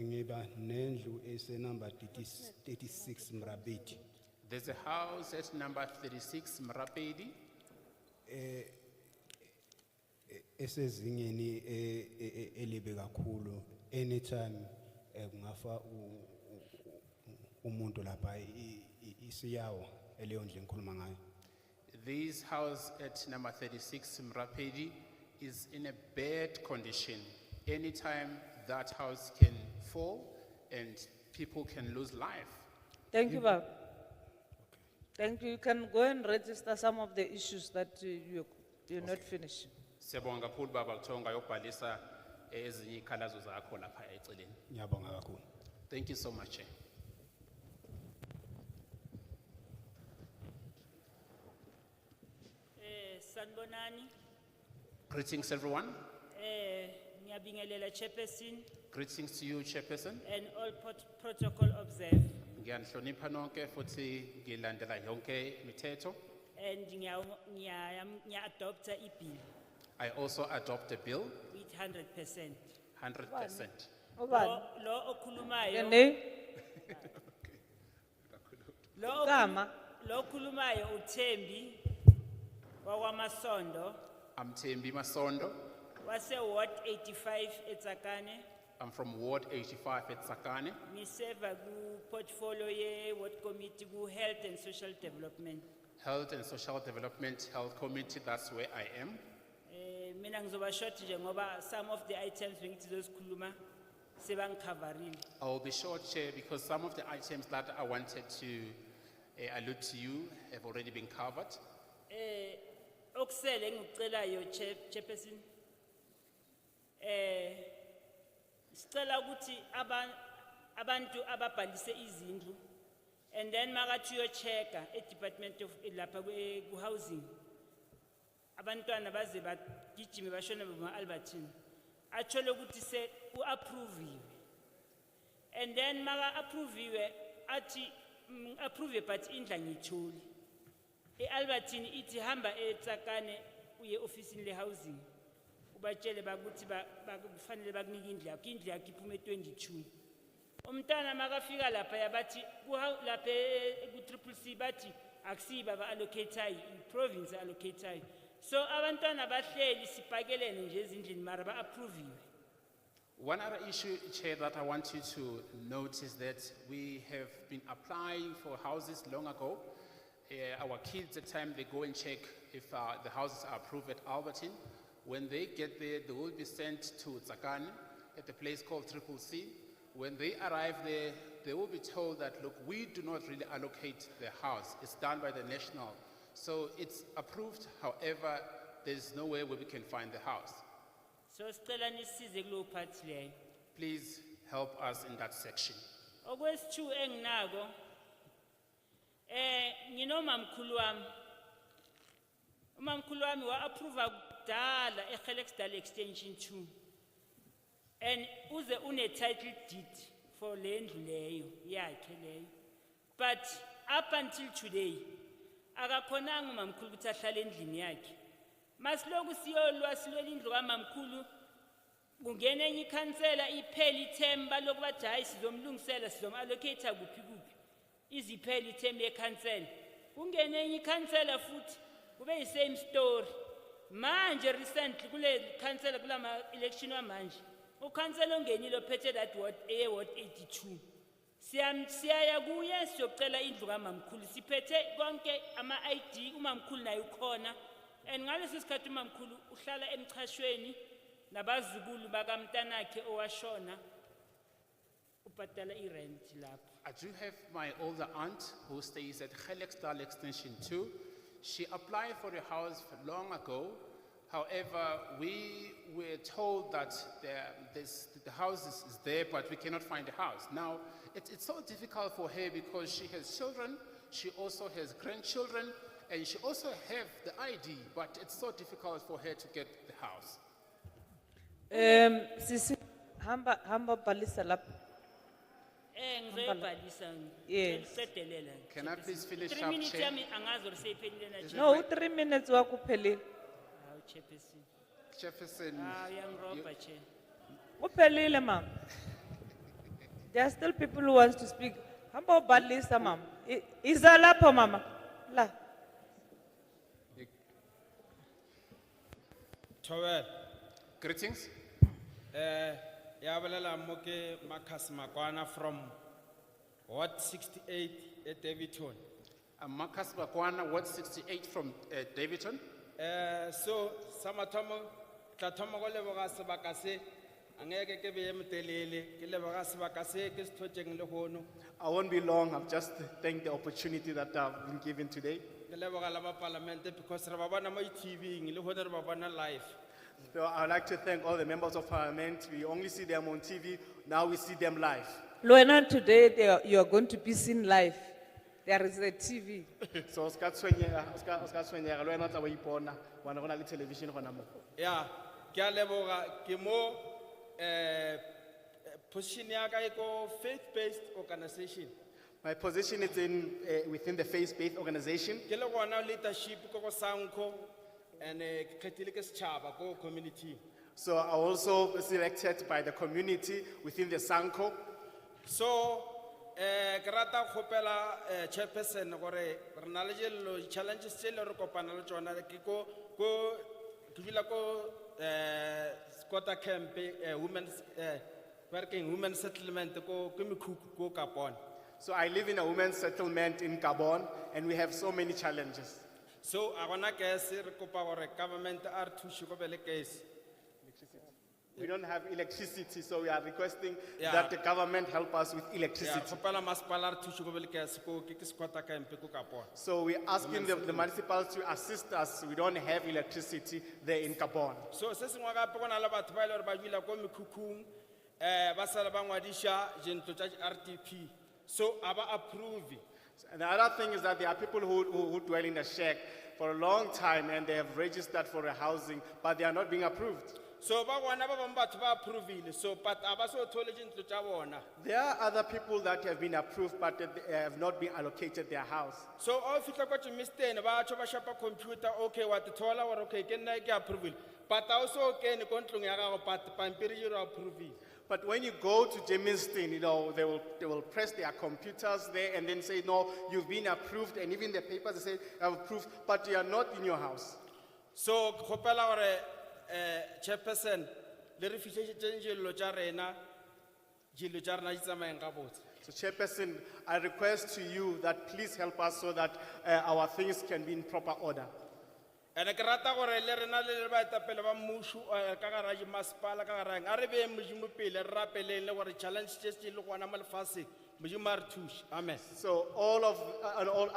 ngiba nendlu number 36 Mrabedi. There's a house at number 36 Mrapedi. Esezingeni elibe kakhulu. Anytime kungafa umuntu lapha isiyawo eleyo ndlu engikhuluma ngayo. This house at number 36 Mrapedi is in a bad condition. Anytime that house can fall and people can lose life. Thank you, Bob. Thank you. You can go and register some of the issues that you're not finished. Siyabonga kakhulu baba Thonga yobhalisa ezinye ikhalazo zakho lapha eceleni. Ngiyabonga kakhulu. Thank you so much. Sanbonani, Greetings everyone. ngiyabingelela Chairperson Greetings to you, Chairperson. and all protocol observed. Ngiyanihlonipha nonke futhi ngilandela yonke imithetho. And ngiya-adopta i-bill I also adopt a bill, with 100%. 100%. Lo okhulumayo. Your name? Lo Gama. lo okhulumayo uThembi wakwamasondo I'm Thembi Masondo. wase Ward 85 eTsakane. I'm from Ward 85 at Sakane. Ngiseva ku portfolio ye Ward Committee ku Health and Social Development. Health and Social Development Health Committee, that's where I am. Mina ngizoba short nje ngoba some of the items bengithi zozikhuluma sebangikhavarile. I will be short, Chair, because some of the items that I wanted to allude to you have already been covered. okusele engikucelayo Chairperson, sicela ukuthi abantu ababhalise izindlu, and then makathi uyochecka e-Department of lapha ku-housing, abantwana baze bagijime bashone boma-Albertine, athole ukuthi se u-approviwe, and then maka approviwe athi approve but indla ngithuli. E-Albertine ithi hamba eTsakane uye ofisini le-housing, ubatshele bakuthi kufanele bakunike indlu yakho, indlu yakho iphume 22. Umntana makafika lapha yabathi lapha ku-CCC bathi akusiba ba-allocatayo, i-province allocatayo. So abantwana bahleli sipakelene nje ezindlini mara ba-approviwe. One other issue, Chair, that I want you to note is that we have been applying for houses long ago. Our kids, at the time they go and check if the houses are approved at Albertine. When they get there, they will be sent to Tsakane at a place called CCC. When they arrive there, they will be told that, look, we do not really allocate the house. It's done by the national. So it's approved, however, there's no way where we can find the house. So sicela nisize kulo part leyo. Please help us in that section. Okwesithu enginako, nginomamkhulu wami. Umamkhulu wami wa-approve kudala eGelmiston extension 2. And uze une-title deed for le ndlu leyo yakhe leyo. But up until today, akakhonanga umamkhulu ukuthi ahlale endlini yakhe. Masiloku siyolwa silwela indlu kamamkhulu, kungena enye ikhansela iphela ithemba lokubathi hayi sizomlungisela sizom-allocate kuphi kuphi. Iziphela ithemba yekhansela. Kungena enye ikhansela futhi kube yi-same story. Manje recently kule khansela kulama election wamanje. Ukhansela ongenile ophethe that ward ward 82. Siyaya kuye siyocela indlu kamamkhulu. Siphethe konke ama-ID umamkhulu naye ukhona. And ngalesi sikhathi umamkhulu uhlala emchashweni nabazukulu bakamntanakhe owashona ubhadala i-rent lapho. I do have my older aunt who stays at Gelmiston Extension 2. She applied for the house long ago. However, we were told that the house is there, but we cannot find the house. Now, it's so difficult for her because she has children, she also has grandchildren, and she also have the ID, but it's so difficult for her to get the house. Sisi, hamba balisa lapha. Ngizoyibhalisa. Yes. Ngiqedelela. Can I please finish 3 up, minutes Chair? yami angazi uriseyiphelile na. No, 3 minutes wakuphelile. Hawu Chairperson. Jefferson. Uyangiroba Chair. Uphelile mama. There are still people who want to speak. Hamba balisa mama. Iza lapho mama. La. Towel. Greetings. Yabalela moke Makas Makwana from Ward 68 at Davidton. Marcus Bakwana, Ward 68 from Davidton. So, Samatomo, Tlatomo Leboga Sabakase, Angeke KBM Telele, Kileboga Sabakase, Kistojeng Lehono. I won't be long. I've just thanked the opportunity that I've been given today. Kileboga Lama Parliament because Rabana my TV, Lehoner Babana Live. So I'd like to thank all the members of Parliament. We only see them on TV. Now we see them live. Luena, today you are going to be seen live. There is a TV. So Oscar Swenyega, Luena Tawipona, one on the television. Yeah, Kialeboga, Kimo, position Yagaiko faith-based organization. My position is in within the faith-based organization. Kilowana leadership Koko Sanko and Katilikas Chaba, Go community. So I also selected by the community within the Sanko. So, Karata Hopela chairperson or Renalajel challenges still or Copanal Jona Kiko go Kivilako Scotta Camp women's working women's settlement go Kumiku go Capon. So I live in a women's settlement in Gabon and we have so many challenges. So I wanna guess Recopa or government are to Shukobele case. We don't have electricity, so we are requesting Yeah. that the government help us with Ya, electricity. kgopela masepala re thushe ko bele ke se ko ke se kota ka empe ko ka pona. So we're asking the municipalities to assist us. We don't have electricity there in Gabon. So se sengwe gape go na le batho ba ile gore ba dula ko mekhukhung ba sala ba ngwadisha dintlo tsa RTP. So aba approve. And the other thing is that there are people who dwell in the shack for a long time and they have registered for a housing, but they are not being approved. So ba gona ba bang batho ba approve so but aba so thole dintlo tsa bona. There are other people that have been approved, but they have not been allocated their house. So o fitla ko Germiston ba tšho ba shapa computer okay wa te thola gore okay ke nna ke approve. But also ke ne kontlong ya gago but pampiri you approve. But when you go to Germiston, you know, they will press their computers there and then say, no, you've been approved, and even the papers say, I'm approved, but you are not in your house. So kgopela gore chairperson le re fihletse dilo tša rena di tsamaeng gabotse. So Chairperson, I request to you that please help us so that our things can be in proper order. And ke rata gore le rena le baetapele ba mmušo ka gare ga masepala ka gareng a re bee modimo pele re rapeleng le gore challenge tše tše le gona mo lefatseng modimo a re thuse. Amen. So I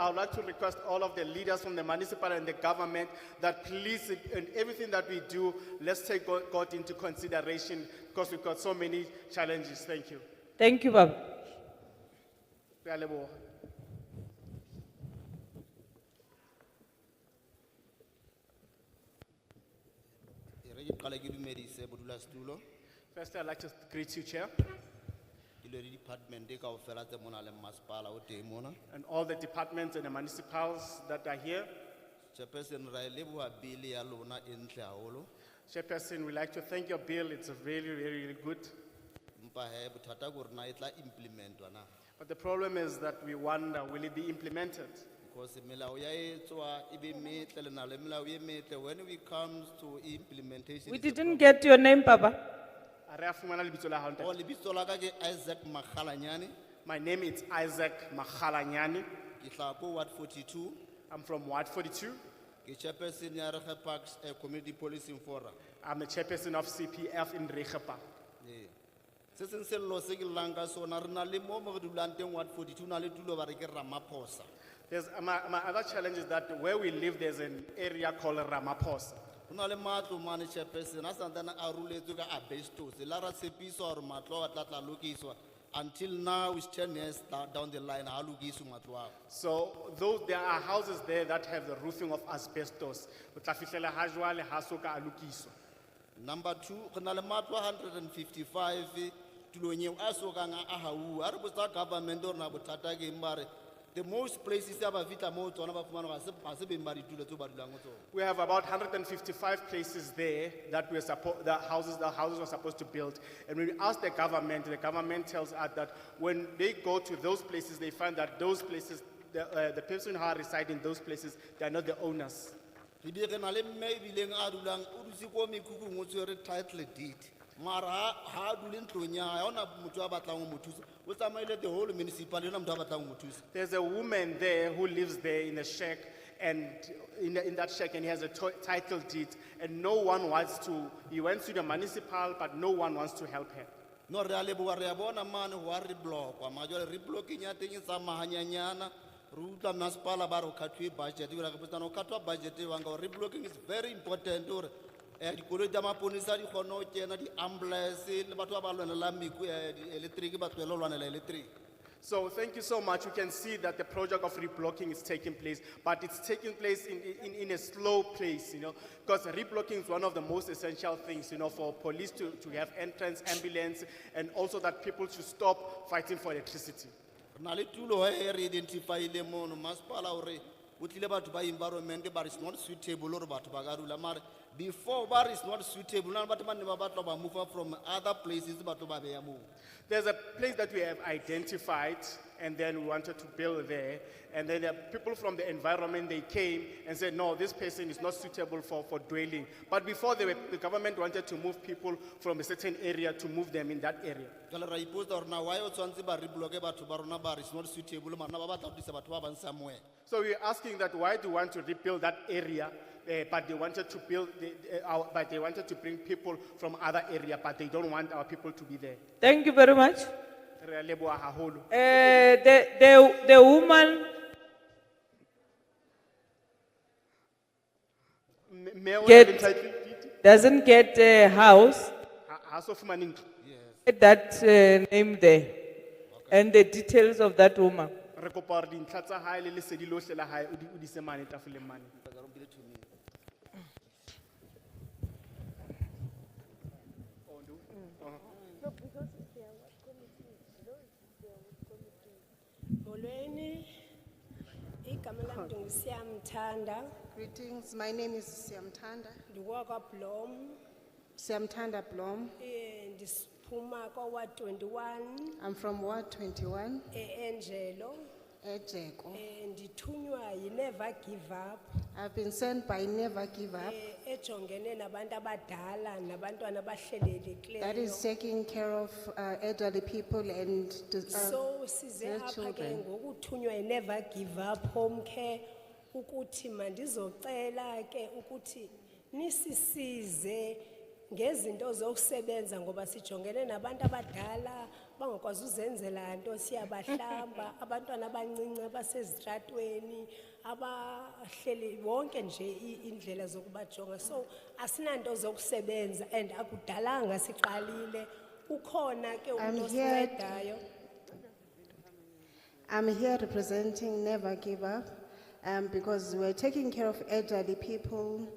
would like to request all of the leaders from the municipal and the government that please, in everything that we do, let's take God into consideration because we've got so many challenges. Thank you. Thank you, Baba. Re a leboga. First, I'd like to greet you, Chair, and all the departments and the municipals that are here. Chairperson, we'd like to thank your bill. It's a really, really, really good. But the problem is that we wonder, will it be implemented? When it comes to implementation. We didn't get your name, Papa. Oh, Isaac Makhalanyani. My name is Isaac Makhalanyani. Ward 42. I'm from Ward 42. Chairperson ya Parks Community Policing Forum. I'm a chairperson of CPF in Regepa. Se seng se lo se ke llang ka sona re na le mo mo re dulang teng Ward 42 na le tulo ba re ke Ramaphosa. There's my other challenge is that where we live, there's an area called Ramaphosa. Ho na le matlo mane chairperson a santana a ruletswe ka asbestos la ra tshepiso gore matlo a tla lokiswa. Until now it's 10 years down the line ha lokiswa matlo a. So there are houses there that have the roofing of asbestos. O tla fihlela ha jwale ha soka a lokiswa. Number 2 re na le matlo 155 tulong eo a sokang a hau a re botsa government gore na bothata ke mbare the most places aba fitla mo tsona ba fumana ga se beng ba ditulo tse ba dulang go tsona. We have about 155 places there that the houses were supposed to build. And when we ask the government tells us that when they go to those places, they find that those places, the person who are residing in those places, they are not the owners. Re di re na le mme bileng a dulang o dutse ko mekhukhung o tsere title deed. Mara ha dule ntlong ya hae, ha ona motho a batlang ho mo thusa. O tsamaile the whole municipality, ona motho a batlang ho mo thusa. There's a woman there who lives there in a shack, and in that shack, and he has a title deed, and no one wants to. He went to the municipal, but no one wants to help her. No re a leboga re a bona mane ho a re blockwa ma jwale re blocking ya teng e tsamahanyanyana re utlwa masepala ba re o khathwe budget re ka botsa no khathwa budget wa nga re blocking is very important or dikoloi tsa maponisa di kgone ho kena di ambulance le batho ba ba lwanela meku electric ba tloela lwanela electric. So thank you so much. We can see that the project of reblocking is taking place, but it's taking place in a slow pace, you know, because reblocking is one of the most essential things, you know, for police to have entrance, ambulance, and also that people should stop fighting for electricity. Na le tulo he re identify le mono masepala hore o tlile batho ba environment ba is not suitable hore batho ba ka dula mare before bar is not suitable na batho ba ne ba batla ba move from other places batho ba beya mo. There's a place that we have identified, and then we wanted to build there. And then the people from the environment, they came and said, no, this person is not suitable for dwelling. But before the government wanted to move people from a certain area to move them in that area. So we're asking that why do you want to rebuild that area but they wanted to build, but they wanted to bring people from other area, but they don't want our people to be there. Thank you very much. Re a leboha haholo. The woman, Mme o na Get- le title deed? doesn't get a house, Ha so fumane ntlo. get that name there, and the details of that woman. Re kopa hore dintlha tsa hae le lesedi lohle la hae o di ise mane tafoleng mane. Molweni, igama lam ndinguSiyamthanda, Greetings, my name is Siamtanda. ndiwaka Blom, Siamtanda Blom. ndisiphuma kwa 21, I'm from Ward 21, Angelo, Ejeko. ndithunywa yi-Never Give Up, I've been sent by Never Give Up. ejongene nabantu abadala nabantwana abahlelelekileyo. That is taking care of elderly people and So size their apha ke children. ngokuthunywa yi-Never Give Up Home Care ukuthi mandizocela ke ukuthi nisisize ngezinto zokusebenza ngoba sijongene nabantu abadala bangakwazi uzenzela nto siyabahlamba abantwana abancinci abasezitratweni abahleli wonke nje indlela zokubajonga so asinanto zokusebenza and akudalanga siqalile ukhona ke umuntu osicedayo. I'm here representing Never Give Up because we're taking care of elderly people,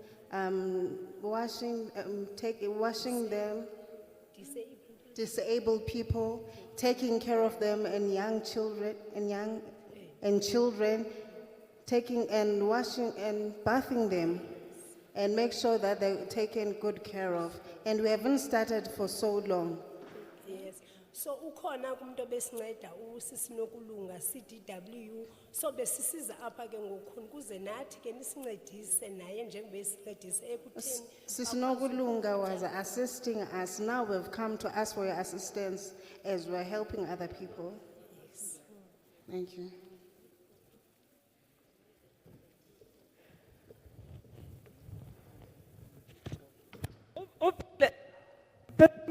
washing them, disabled people, taking care of them and young children taking and washing and bathing them and make sure that they're taken good care of. And we haven't started for so long. Yes. So ukhona kumuntu obesinceda usisinokulunga CDW so besisiza apha ke ngokukhulu kuze nathi ke nisincedise naye njengoba esincedise ekuthini Sisinokulunga was assisting us. Now we've come to ask for your assistance as we're helping other people. Yes. Thank you.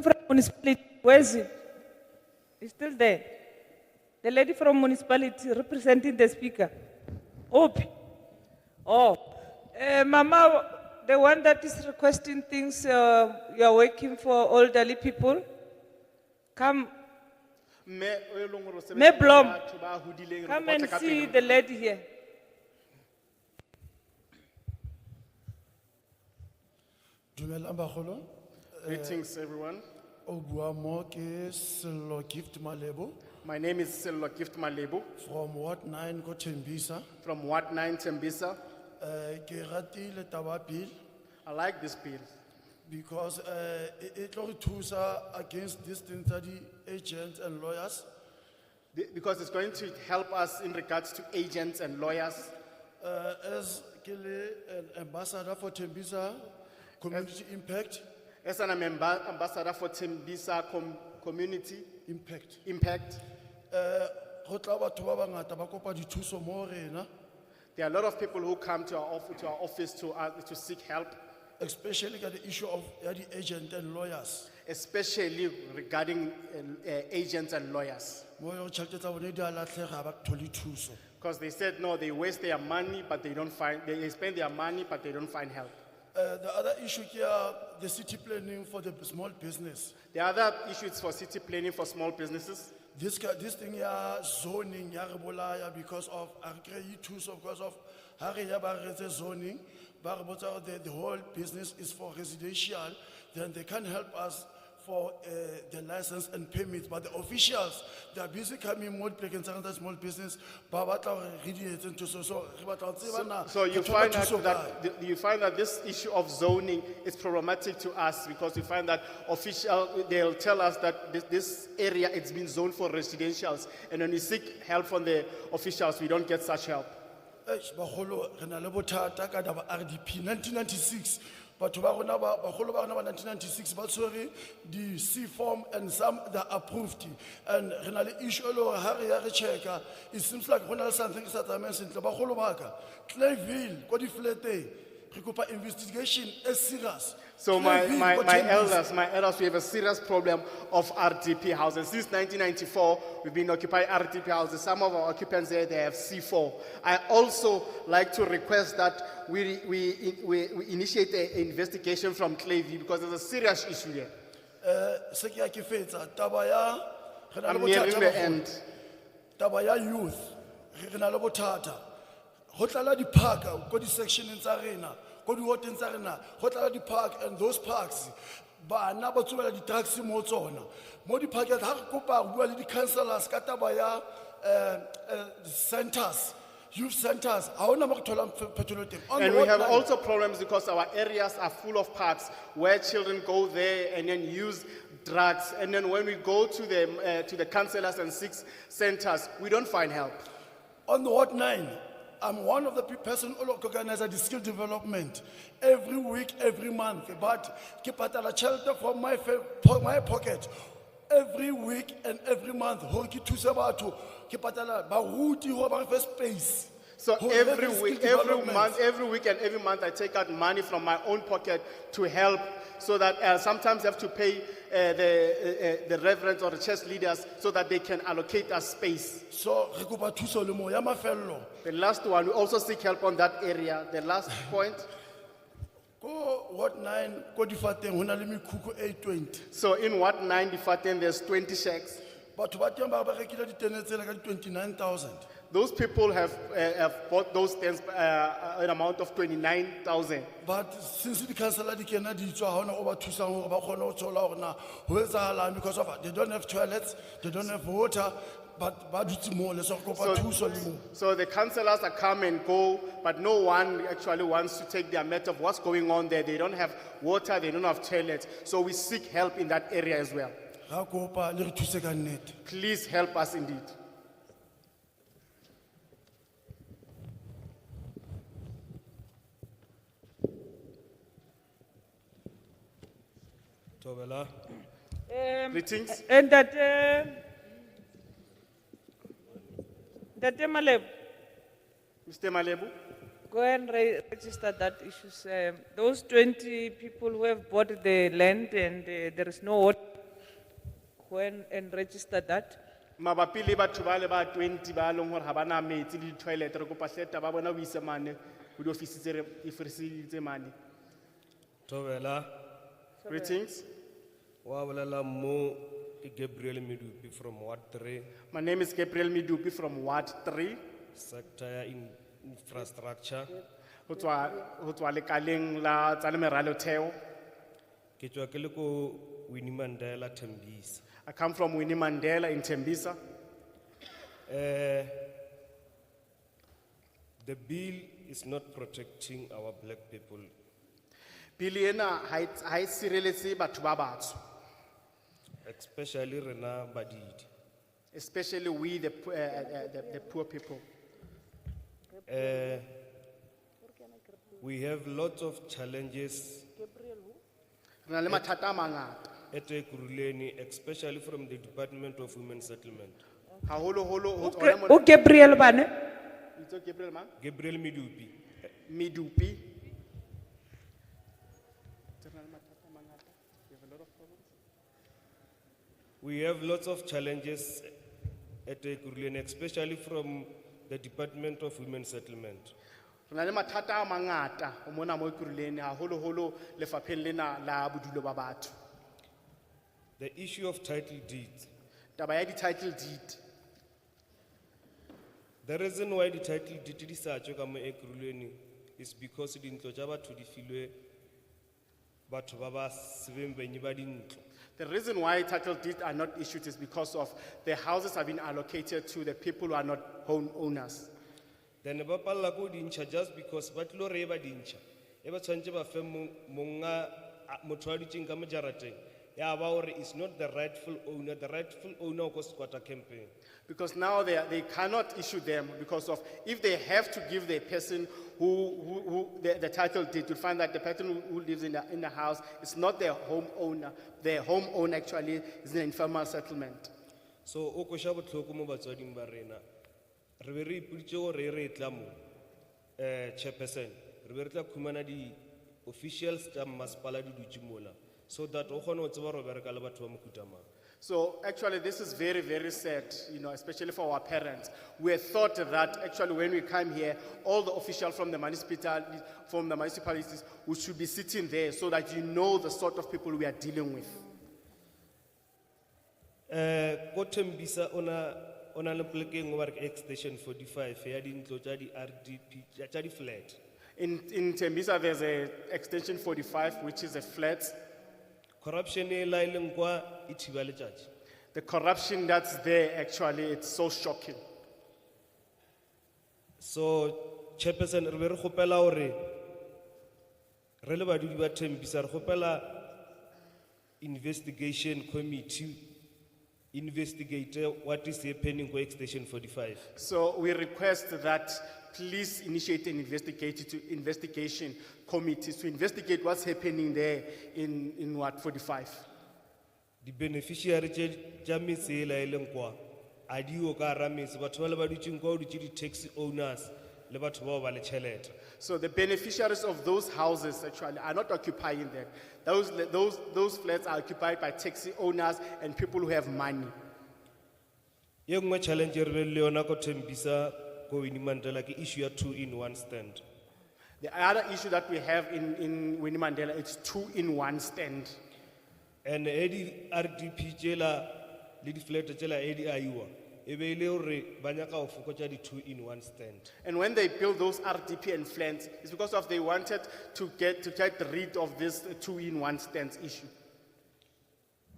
From municipality, where is he? He's still there. The lady from municipality representing the speaker. Opi. Oh, Mama, the one that is requesting things, you are working for elderly people. Come, Mme o e leng hore o sebetsa Mme le Blom, batho ba hodileng, re come kopa o and tle ka see pele. the lady here. Dumelang bagolo. Greetings, everyone. O bua mo ke Sello Gift Malebo My name is Sello Gift Malebo from Ward 9 ko Tembisa. from Ward 9 Tembisa. Ke ratile taba bill I like this bill because it tlo re thusa against this thing tsa di agents and lawyers. because it's going to help us in regards to agents and lawyers. As ke le an ambassador for Tembisa Community Impact. As an ambassador for Tembisa Community Impact. Go tla batho ba bangata ba kopa dithuso mo rena. There are a lot of people who come to our office to seek help. Especially the issue of the agent and lawyers. Especially regarding agents and lawyers. Because they said no, they waste their money, but they spend their money, but they don't find help. The other issue here, the city planning for the small business. The other issue is for city planning for small businesses. This thing here, zoning, ya re bolaya because of, because of, zoning, the whole business is for residential, then they can help us for the license and permits, but the officials, they are busy coming more and small business, So you find that this issue of zoning is problematic to us because we find that they'll tell us that this area it's been zoned for residentials, and when we seek help from the officials, we don't get such help. Bagolo, re na le bothata ka taba RDP 1996 batho ba rona ba bagolo ba rona ba 1996 ba tshwere di C form and some they are approved and re na le issue e le hore ha re ya re checka it seems like hona le something sa tsamaya sentle bagolo ba ka Clayville ko di flateng re kopa investigation is serious. So my Clearly, go check this. elders, we have a serious problem of RDP houses. Since 1994, we've been occupying RDP houses. Some of our occupants there, they have C4. I also like to request that we initiate an investigation from Clavey because there's a serious issue there. Se ke ya ke fetsa, taba ya, re na le I'm nearing bothata the ba end. kgolo. Taba ya youth, re na le bothata. Ho tlala di-park, ko di-sectioneng tsa rena, ko di-wardeng tsa rena, ho tlala di-park, and those parks, bana ba tsubela di-drugs mo tsona. Mo di-parkeng, ha re kopa re bua le di-councillors ka taba ya centers, youth centers, ha hona mo re tholang phetolo teng. On And the we ward have line- also problems because our areas are full of parks where children go there and then use drugs. And then when we go to the councillors and seek centers, we don't find help. On the Ward 9, I'm one of the person who organize the skill development every week, every month. But ke patala tjhelete from my pocket every week and every month. Hore ke thuse batho, ke patala baruti hore ba re fe space. So Hore every re skill week, development. every week and every month, I take out money from my own pocket to help, so that sometimes I have to pay the reverends or the church leaders so that they can allocate us space. So re kopa thuso le mo ya mafello. The last one, we also seek help on that area. The last point. Ko Ward 9, ko difateng hona le mekhukhu e 20. So in Ward 9, Difateng, there's 20 shacks. Batho ba teng ba rekile ditene tsela ka 29,000. Those people have bought those tents an amount of 29,000. But since the councillor di kena di tswa ha hona o ba thusang hore ba kgone ho thola hore na ho etsahalang, because of they don't have toilets, they don't have water, but ba dutse mo le so re kopa thuso le mo. So the councillors are come and go, but no one actually wants to take their matter of what's going on there. They don't have water, they don't have toilets. So we seek help in that area as well. Ra kopa le re thuse ka nnete. Please help us indeed. Tobela. Greetings. And that Maleb, Mr. Malebu, go and register that issues. Those 20 people who have bought the land and there is no water, go and register that. mabapi le batho ba le ba 20 ba leng hore ha bana metsi le di-toilet, re kopa hle taba ya bona o ise mane ho di-ofisi tse re ifiriseditse mane. Tobela. Greetings. Wa bolela mo ke Gabriel Medupi from Ward 3, My name is Gabriel Midupi from Ward 3. sector ya infrastructure. Ho tswa lekaleng la tsa meralo theo. Ke tswa ke le ko Winnie Mandela Tembisa. I come from Winnie Mandela in Tembisa. The bill is not protecting our black people. Bili ena ha e sireletse batho ba batsho, Especially rena badidi. especially we the poor people. We have lots of challenges Re na le mathata a mangata, at Ekurhuleni, especially from the Department of Women Settlement. haholoholo ho tsona mona- O Gabriel Bane? It's okay, Gabriel man? Gabriel Medupi. Midupi. We have lots of challenges at Ekurhuleni, especially from the Department of Women Settlement. Re na le mathata a mangata ho mona mo Ekurhuleni, haholoholo lefapheng lena la bodulo ba batho. The issue of title deeds. Taba ya di-title deed. The reason why the title deed di sa tswe ka mo Ekurhuleni is because dintlo tsa batho di filwe batho ba ba sebeng benyi ba dintlo. The reason why title deeds are not issued is because of the houses have been allocated to the people who are not home owners. Then ba palla ko dintsha just because ba tlo re ba dintsha. E ba tshwantse ba fe monga motho wa ditseng ka mo jarateng. Ya ba hore is not the rightful owner. The rightful owner of squatter campaign. Because now they cannot issue them because of, if they have to give the person who the title deed, you'll find that the person who lives in the house is not their home owner. Their home owner actually is an informal settlement. So o ko sha botlhoko mo batswading ba rena. Re be re ipuditse gore re tla mo chairperson re be re tla khumana di officials tsa masepala di dutse mola so that o kgone go tseba gore o bereka le batho ba mofuta mang. So actually, this is very, very sad, you know, especially for our parents. We had thought that actually when we come here, all the officials from the municipalities, we should be sitting there so that you know the sort of people we are dealing with. Ko Tembisa ona le poleke e nngwe ba re ke extension 45 ya dintlo tsa di RDP tsa di flat. In Tembisa, there's a extension 45, which is a flat. Corruption e la ileng kwa e thiba letšatši. The corruption that's there, actually, it's so shocking. So chairperson re be re kgopela gore re le badudi ba Tembisa re kgopela investigation committee investigate what is happening ko extension 45. So we request that please initiate an investigation committee to investigate what's happening there in what 45. The beneficiary tša metse e la e leng kwa a dio ka hara metse batho ba le ba dutšeng kwa o dutše di-taxi owners le batho bao ba le tšhelete. So the beneficiaries of those houses actually are not occupying them. Those flats are occupied by taxi owners and people who have money. Ye nngwe challenge e re be le yona ko Tembisa ko Winnie Mandela ke issue ya 2-in-1 stand. The other issue that we have in Winnie Mandela, it's 2-in-1 stand. And edi RDP tšela le di-flat tšela edi aiwa e be e le gore ba nyaka go fokotša di 2-in-1 stand. And when they build those RDP and flats, it's because of they wanted to get rid of this 2-in-1 stands issue.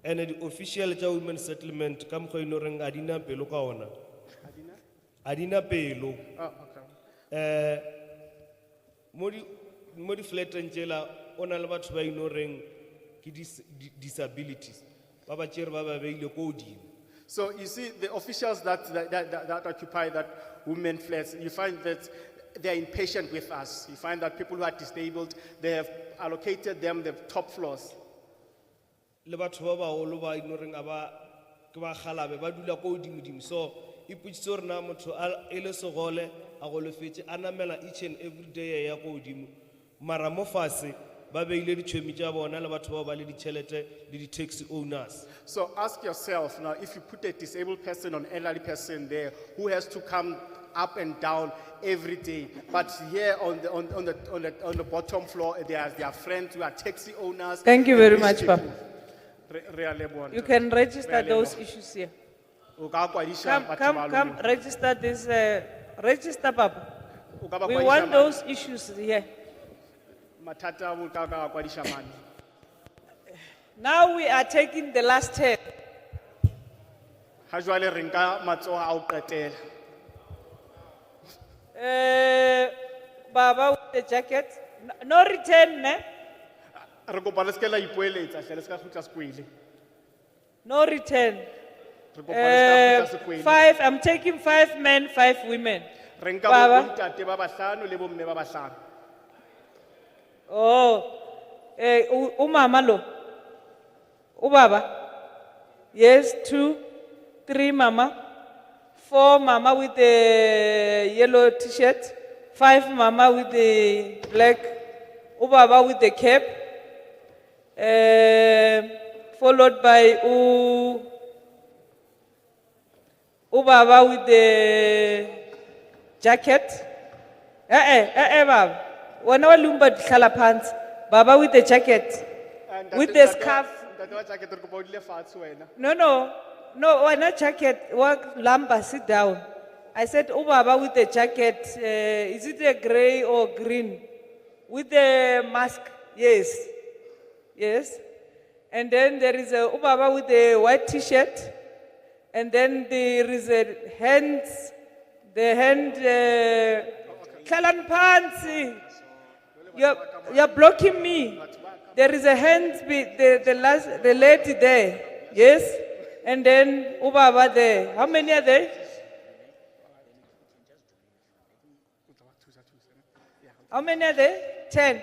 And the official tša women settlement ka mokgwa e le goreng a di na pelo ka ona. A di na pelo. Oh, okay. Mo di flateng tšela o na le batho ba e le goreng ke disabilities ba ba tšere ba ba beile ko godimo. So you see, the officials that occupy that women flats, you find that they're impatient with us. You find that people who are disabled, they have allocated them the top floors. Le batho ba bagolo ba e le goreng a ba ke ba galabe ba dula ko godimo-dimo so iputsitse gore na motho e le segole a golofetse a namela each and every day ya ko godimo mara mo fase ba beile ditšhomi tša bona le batho bao ba le ditšhelete le di-taxi owners. So ask yourself now, if you put a disabled person or an elderly person there who has to come up and down every day, but here on the bottom floor there are friends who are taxi owners. Thank you very much, people. Papa. Re a leboha. You can register Re a those leboha. issues here. O ka kwadisa batho ba Come, lona. register this, register, Papa. O ka ba We kwadisa want mane. those issues here. Mathata o ka kwadisa mane. Now we are taking the last turn. Ha jwale re nka matsoho a ho qetela. Baba with the jacket, no return, ne? Re kopa le se ke la ipoeletsa, hle le se ka khutla sekwele. No return. Re kopa le se ka khutla sekwele. 5, I'm taking 5 men, 5 women. Re nka bo Baba. ntate ba bahlano le bo mme ba bahlano. Oh, umama lo. Ubaba. Yes, 2, 3 mama. 4 mama with the yellow t-shirt. 5 mama with the black. Ubaba with the cap. Followed by Ubaba with the jacket. Baba. When I lumba dihlala pants, Baba with the jacket, with the scarf. Ntate wa jacket re kopa o dile fatshe wena. No, when a jacket, work lumber, sit down. I said, oh Baba with the jacket, is it a gray or green? With the mask, yes. Yes. And then there is a Baba with the white t-shirt. And then there is a Kalan pants. You're blocking me. There is a the lady there. Yes. And then Ubaba there. How many are there? How many are there? 10.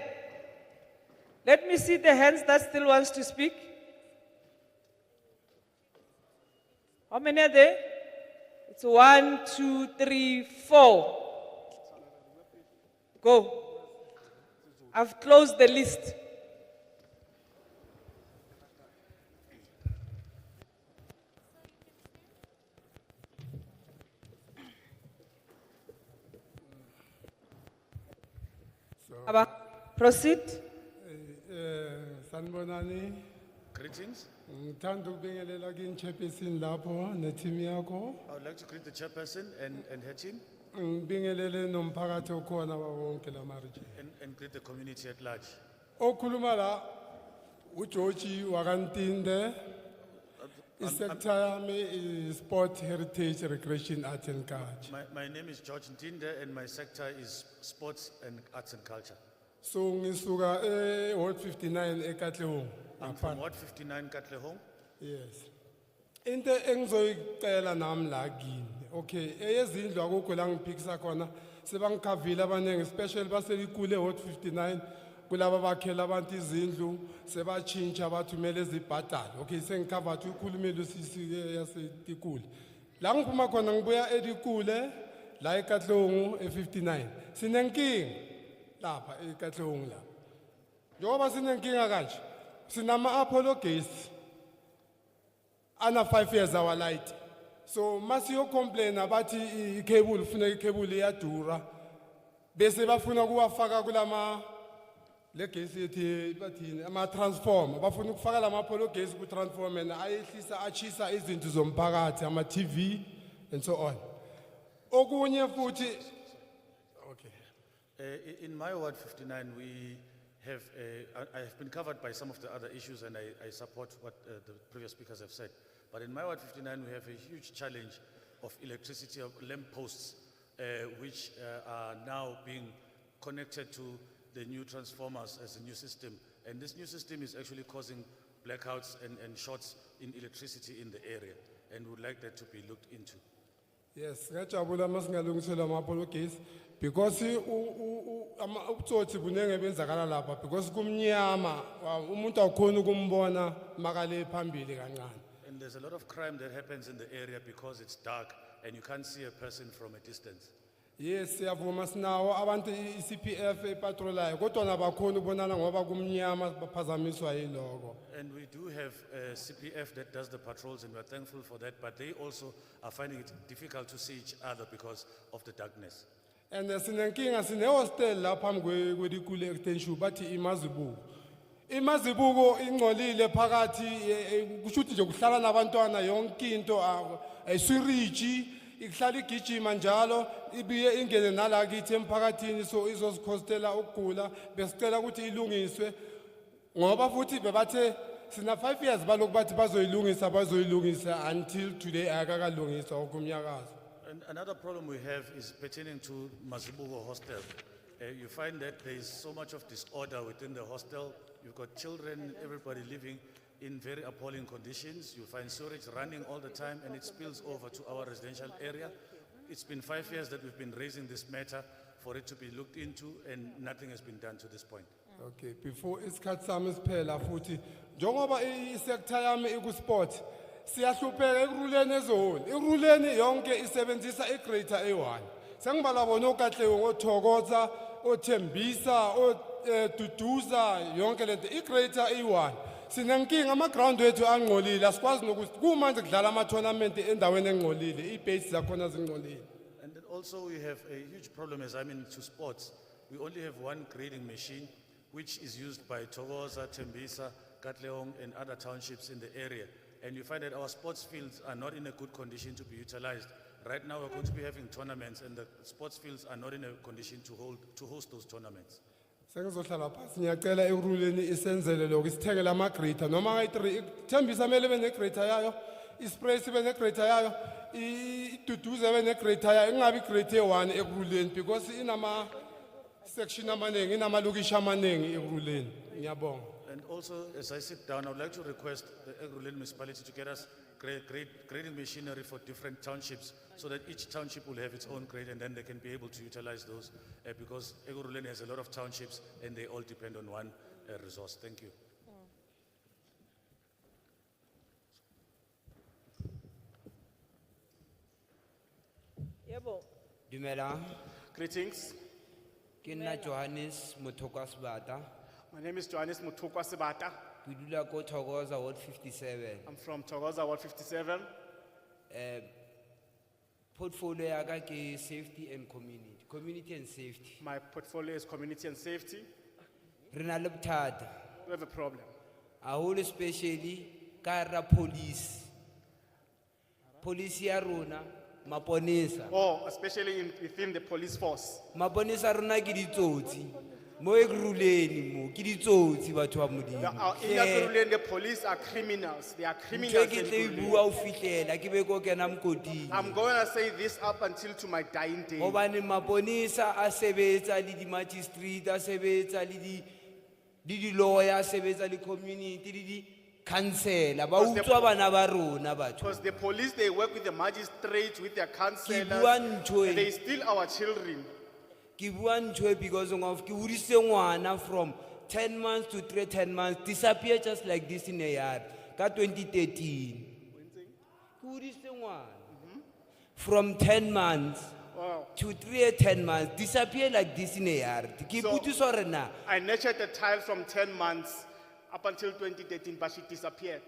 Let me see the hands that still wants to speak. How many are there? It's 1, 2, 3, 4. Go. I've closed the list. Proceed. Sanbonani, Greetings. ngithanda ukubingelela kini chairperson lapho neteam yakho. I would like to greet the chairperson and her team Ngibingelele nomphakathi okhona wonke la marriage. and greet the community at large. Okhuluma la uJoji wakantinde. Isector yami is sport, heritage, recreation, art and culture. My name is George Ntinde and my sector is sports and arts and culture. So ngisuka Ward 59 eKatlehong. I'm from Ward 59 Katlehong. Yes. Into engizoyicela nami la kini. Okay, eyezindlu akukho la ngiphikisa khona. Sebangikhavile abanenge especially baselikule Ward 59 kulaba bakhela abantu izindlu sebatshintsha bathumele ezibhadala. Okay, sengikhava ukuthi ukhulumile usisi yasetikule. La ngiphuma khona ngibuya elikule la eKatlehong e59. Sinenkinga lapha eKatlehong la. Njengoba sinenkinga kanje sinama Apollo gas ana 5 years our light. So masiyo complain about cable funeka cable iyadura bese bafuna kuwafaka kulama le gas yethi bathini ama transformer bafuna ukufaka lama Apollo gas ku transformer na ayehlisa achisa izinto zomphakathi ama TV and so on. Okunye futhi In my Ward 59, I have been covered by some of the other issues and I support what the previous speakers have said. But in my Ward 59, we have a huge challenge of electricity, of lamp posts, which are now being connected to the new transformers as a new system. And this new system is actually causing blackouts and shorts in electricity in the area. And we would like that to be looked into. Yes, ngajabula masingalungisela ama-Apollo gas because ubutsotsi bunenge benzakala lapha because kumnyama umuntu awukhona ukumbona makale phambili kancane. And there's a lot of crime that happens in the area because it's dark and you can't see a person from a distance. Yes, siyavuma sinawo abantu iCPF epatrolayo kodwa nabakhona ubonana ngoba kumnyama baphazamiswa yiloko. And we do have a CPF that does the patrols and we're thankful for that, but they also are finding it difficult to see each other because of the darkness. And sinenkinga sine hostel lapha phambi kwelikule extension bathi iMazibuko. iMazibuko ingcolile phakathi kusho ukuthi nje kuhlala nabantwana yonke into ayisiriji ihlala igijima njalo ibiye ingene nala kithi emphakathini so izosikhostela ukugula besicela ukuthi ilungiswe ngoba futhi bebathe sina 5 years baloku bathi bazoyilungisa until today akakalungiswa okumnyakazo. And another problem we have is pertaining to Mazibuko Hostel. You find that there is so much of disorder within the hostel. You've got children, everybody living in very appalling conditions. You find sewage running all the time and it spills over to our residential area. It's been 5 years that we've been raising this matter for it to be looked into and nothing has been done to this point. Okay, before isikhathi sami siphela futhi njengoba isector yami ikusport siyahlupheka ekuruleni ezone. Ekuruleni yonke isebenzisa iGreater A1. Sengibala bona oKatlehong oThokoza, oThembisa, oDuduza yonke lento iGreater A1. Sinenkinga ama-ground wethu angcolile asikwazi nokuthi kumanje kudlala ama-tournament endaweni engcolile ibase zakhona zingcolile. And then also we have a huge problem as I'm into sports. We only have one grading machine which is used by Thokoza, Thembisa, Katlehong and other townships in the area. And you find that our sports fields are not in a good condition to be utilized. Right now we're going to be having tournaments and the sports fields are not in a condition to host those tournaments. Sengizohlala phansi ngiyacela ekuruleni isenzele lokho isithengele ama-grater noma ngayi-3 Thembisa kumele bene-grater yayo iSprays ibe ne-grater yayo iDuduza ibe ne-grater yayo ingabi i-grater e1 ekuruleni because inama-section amaningi inamalokishi amaningi ekuruleni. Ngiyabonga. And also, as I sit down, I would like to request the Ekurhuleni municipality to get us grading machinery for different townships so that each township will have its own grade and then they can be able to utilize those because Ekurhuleni has a lot of townships and they all depend on one resource. Thank you. Yebo. Dumela. Greetings. Ke nna Johannes Motokwasbata. My name is Johannes Mutokwa Sebata. Ke dula ko Thokoza Ward 57. I'm from Togoza, Ward 57. Portfolio ya ka ke safety and community and safety. My portfolio is community and safety. Re na le bothata. We have a problem. Haholo especially ka ra police. Police ya rona, maponesa. Oh, especially within the police force. Maponesa rona ke ditsotsi. Mo ekruleni mo ke ditsotsi batho ba modimo. In Yakuruleni, the police are criminals. They are criminals. Ntho e ke in tlo e Ekurhuleni. bua o fihlela ke be ko kena mokoting. I'm going to say this up until to my dying day. Hobane maponesa a sebetsa le di magistrate, a sebetsa le di lawyer, a sebetsa le community, le di councillor. Ba utswa bana ba rona batho. Because the police, they work with the magistrates, with their bua councillors, ntho e. and they steal our children. Ki bua ntho e because of ki hodise ngwana from 10 months to 10 months disappear just like this in a yard ka 2013. Ki hodise ngwana from 10 months Wow. to 10 months disappear like this in a yard. Ki So- putswa hore na I nurtured a child from 10 months up until 2013, but she disappeared.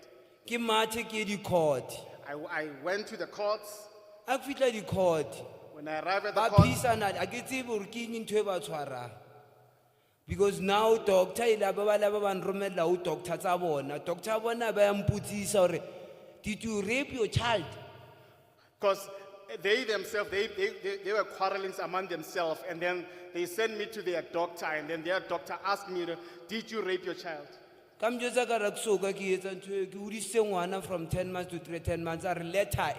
ki mathe ke di court. I went to the courts. A fitla di court. When I arrived at the Ba court, phisana a ke tsebe hore ke eng ntho e ba tshwarang. Because now doctor ila ba ba ban romella o doctor tsa bona. Doctor bona ba ya mputsisa hore did you rape your child? because they themselves, they were quarreling among themselves, and then they sent me to their doctor, and then their doctor asked me, did you rape your child? Ka mjotsa ka ra kusoka ke etsa ntho e, ke hodisitse ngwana from 10 months to 10 months a re letter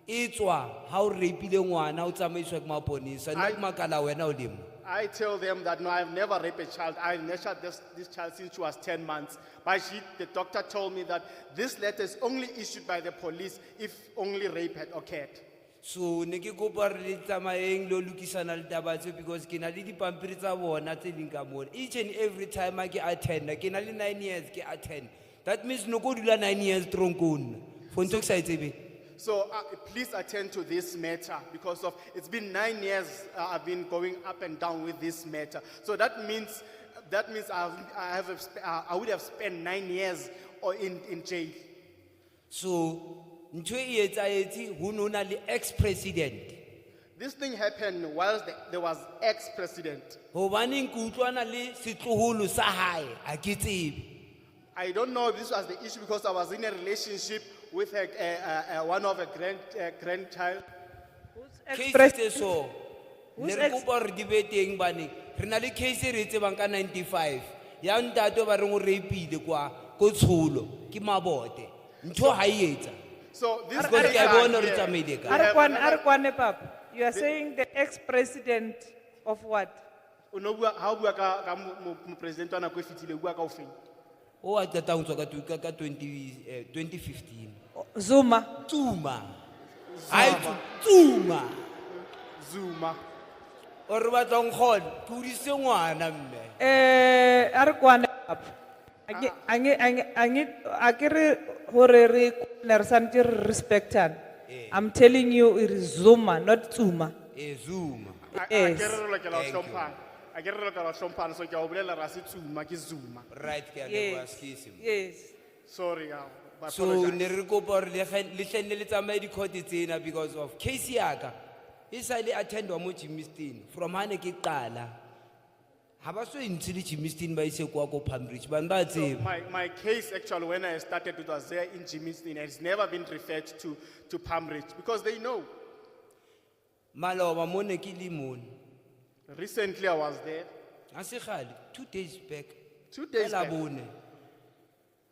e tswa ha o rapile ngwana o tsamaiswa ke maponesa nna ke makala wena o lemo. I tell them that no, I've never raped a child. I nurtured this child since she was 10 months. But the doctor told me that this letter is only issued by the police if only rape had occurred. So ne ke kopa re le tsamaeng lo lokisana le taba tse because ke na le dipampiri tsa bona tse ding ka mona. Each and every time I ke attend ke na le 9 years ke attend. That means no go dula 9 years tronkong. For ntho ke sa e tsebeng. So please attend to this matter because it's been 9 years I've been going up and down with this matter. So that means I would have spent 9 years in jail. So ntho e etsaetse ho nona le ex-president. This thing happened whilst there was ex-president. Hobaneng ke utlwana le setloholo sa hae a ke tsebe. I don't know if this was the issue because I was in a relationship with one of a grandchild. Case tse so. Ne re kopa hore di be teng bane re na le case e re tsebang ka 95 ya ntate ba reng o rapile kwa ko tsholo ke mabote. Ntho ha e etsa. So this Because ke a bona hore e tsamaile kae. Arekwane Papa, you are saying the ex-president of what? Ha o bua ka mopresidente wa nako e fetileng, o bua ka o feng? O a qetang ho tswa ka 2015. Zuma. Zuma. Zuma. Zuma. O re batla ho nkgona ke hodise ngwana mme. Arekwane Papa. Akere hore re santse re respectan. I'm telling you it is Zuma, not Zuma. Zuma. Yes. I get a so ke a o bolela ra se Zuma ke Zuma. Right ke a Yes. leboha skisi. Yes. Sorry, I So apologize. ne re kopa hore le hlenne le tsamaye di court tsena because of case ya ka. E sa le attendwa mo Germiston from hane ke qala. Ha ba so ntse le Germiston ba ise kwa ko Pambridge ban ba So tseba. my case actually when I started it was there in Germiston and it's never been referred to Pambridge because they know. Maloba mo ne ke le mone. Recently I was there. Ha se kgale 2 days back. 2 days Ka back. Labone.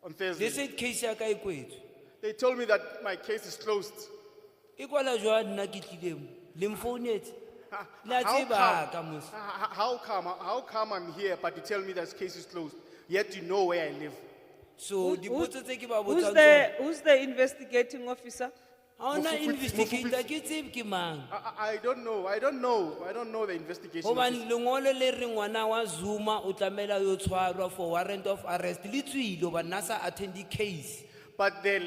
On They Thursday. said case ya ka e kwetswe. They told me that my case is closed. E kwala jwa nna ke tlile mo. Le mfounetse. La How tseba ka come, mos. how come I'm here but you tell me that case is closed yet you know where I live? So dipotso tse ke ba Who's botsang who's the investigating officer? Ha ona investigator ke tsebe ke mang. I don't know the investigation. Hobane lengolo le re ngwana wa Zuma o tlamela yo tshwarwa for warrant of arrest le tswile hobane nasa attend the case. But the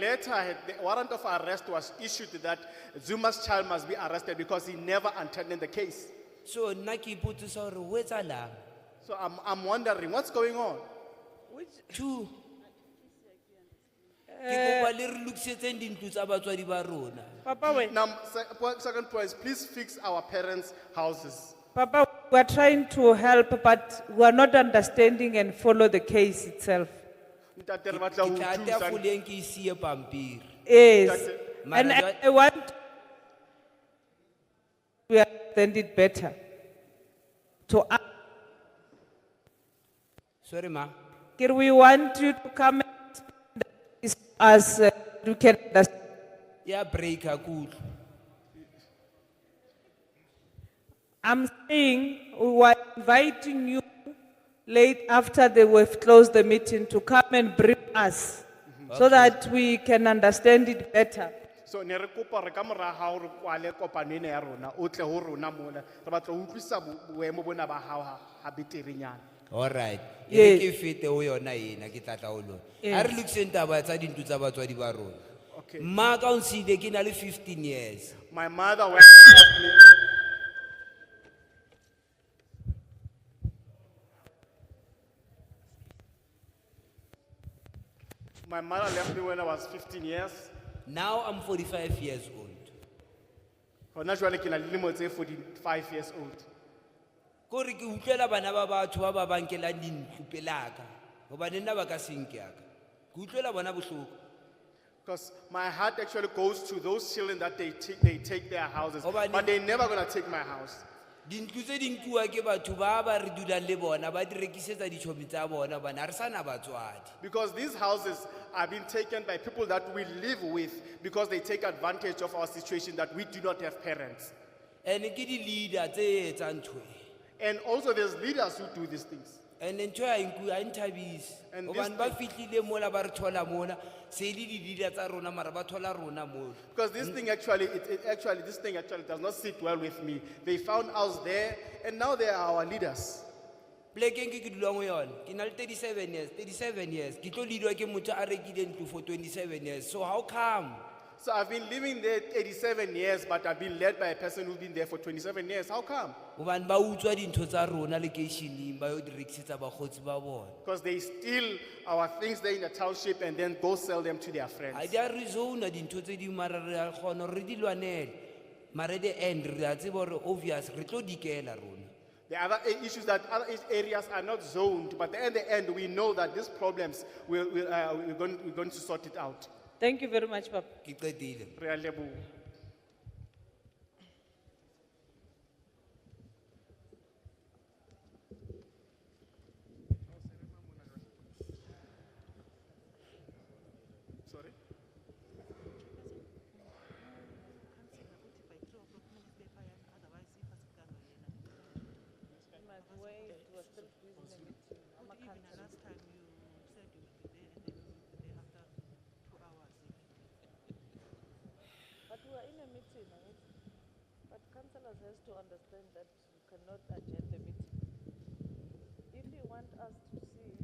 warrant of arrest was issued that Zuma's child must be arrested because he never attended the case. So nna ke ipotsisa hore ho etsahalang? So I'm wondering, what's going on? Two. Ke kopa le re lokisetseng dintlo tsa batswadi ba rona. Papa, wait. Second point, please fix our parents' houses. Papa, we are trying to help, but we are not understanding and follow the case itself. Ntate, re Ke batla ho tla thusa. tafoleng ke e siye pampiri. Yes. Mara And jwa- I want to understand it better. To Sorry ma. we want you to come and explain this as you can understand. Ya break a cool. I'm saying we were inviting you late after they have closed the meeting to come and brief us so that we can understand it better. So ne re kopa re ka mora ha o re kwale kopano ena ya rona, o tle ho rona mona. Re batla ho utlwisisa boemo bona ba hao ha beterenyana. All right. Yes. Ke fete ho yona ena ke tla tla ho lona. Yes. Ha re lokiseng taba tsa dintlo tsa batswadi ba rona. Okay. Ma ka o nsile ke na le 15 years. My mother went to me. My mother left me when I was 15 years. Now I'm 45 years old. Hona jwale ke na le dilemo tse 45 years old. Kore ke utlwela bana ba batho ba ba bankelang dintlo pelaka. Hobane nna ba ka se nke aka. Ke utlwela bona bohloko. Because my heart actually goes to those children that they take their houses, but they're never gonna take my house. Dintlo tse di nkuwa ke batho ba ba re dulang le bona ba di rekisetsa ditšhomi tsa bona hobane ha re sana batswadi. Because these houses are being taken by people that we live with because they take advantage of our situation that we do not have parents. And ke di leader tse etsang ntho e. And also there's leaders who do these things. And ntho ya nku a nthabisi. And this Hobane ba fihlile mola ba re thola mona se le di leader tsa rona mara ba thola rona mola. Because this thing actually, this thing actually does not sit well with me. They found us there, and now they are our leaders. Plekeng ke dulang ho yona ke na le 37 years ke tlo leadwa ke motho a rekile ntlo for 27 years. So how come? So I've been living there 87 years, but I've been led by a person who's been there for 27 years. How come? Hobane ba utswa dintho tsa rona lekeisheneng ba yo di rekisetsa bakgotsi ba bona. Because they steal our things there in the township and then go sell them to their friends. Ha di a rezona dintho tse di mara re a kgona hore re di lwanele. Mara the end re a tseba hore obvious re tlo dikela rona. The other issues that other areas are not zoned, but in the end we know that these problems we're going to sort it out. Thank you very much, Papa. Ke qetile. Re a leboha. Sorry? But we are in a meeting, right? But councillors has to understand that you cannot adjourn the meeting. If you want us to see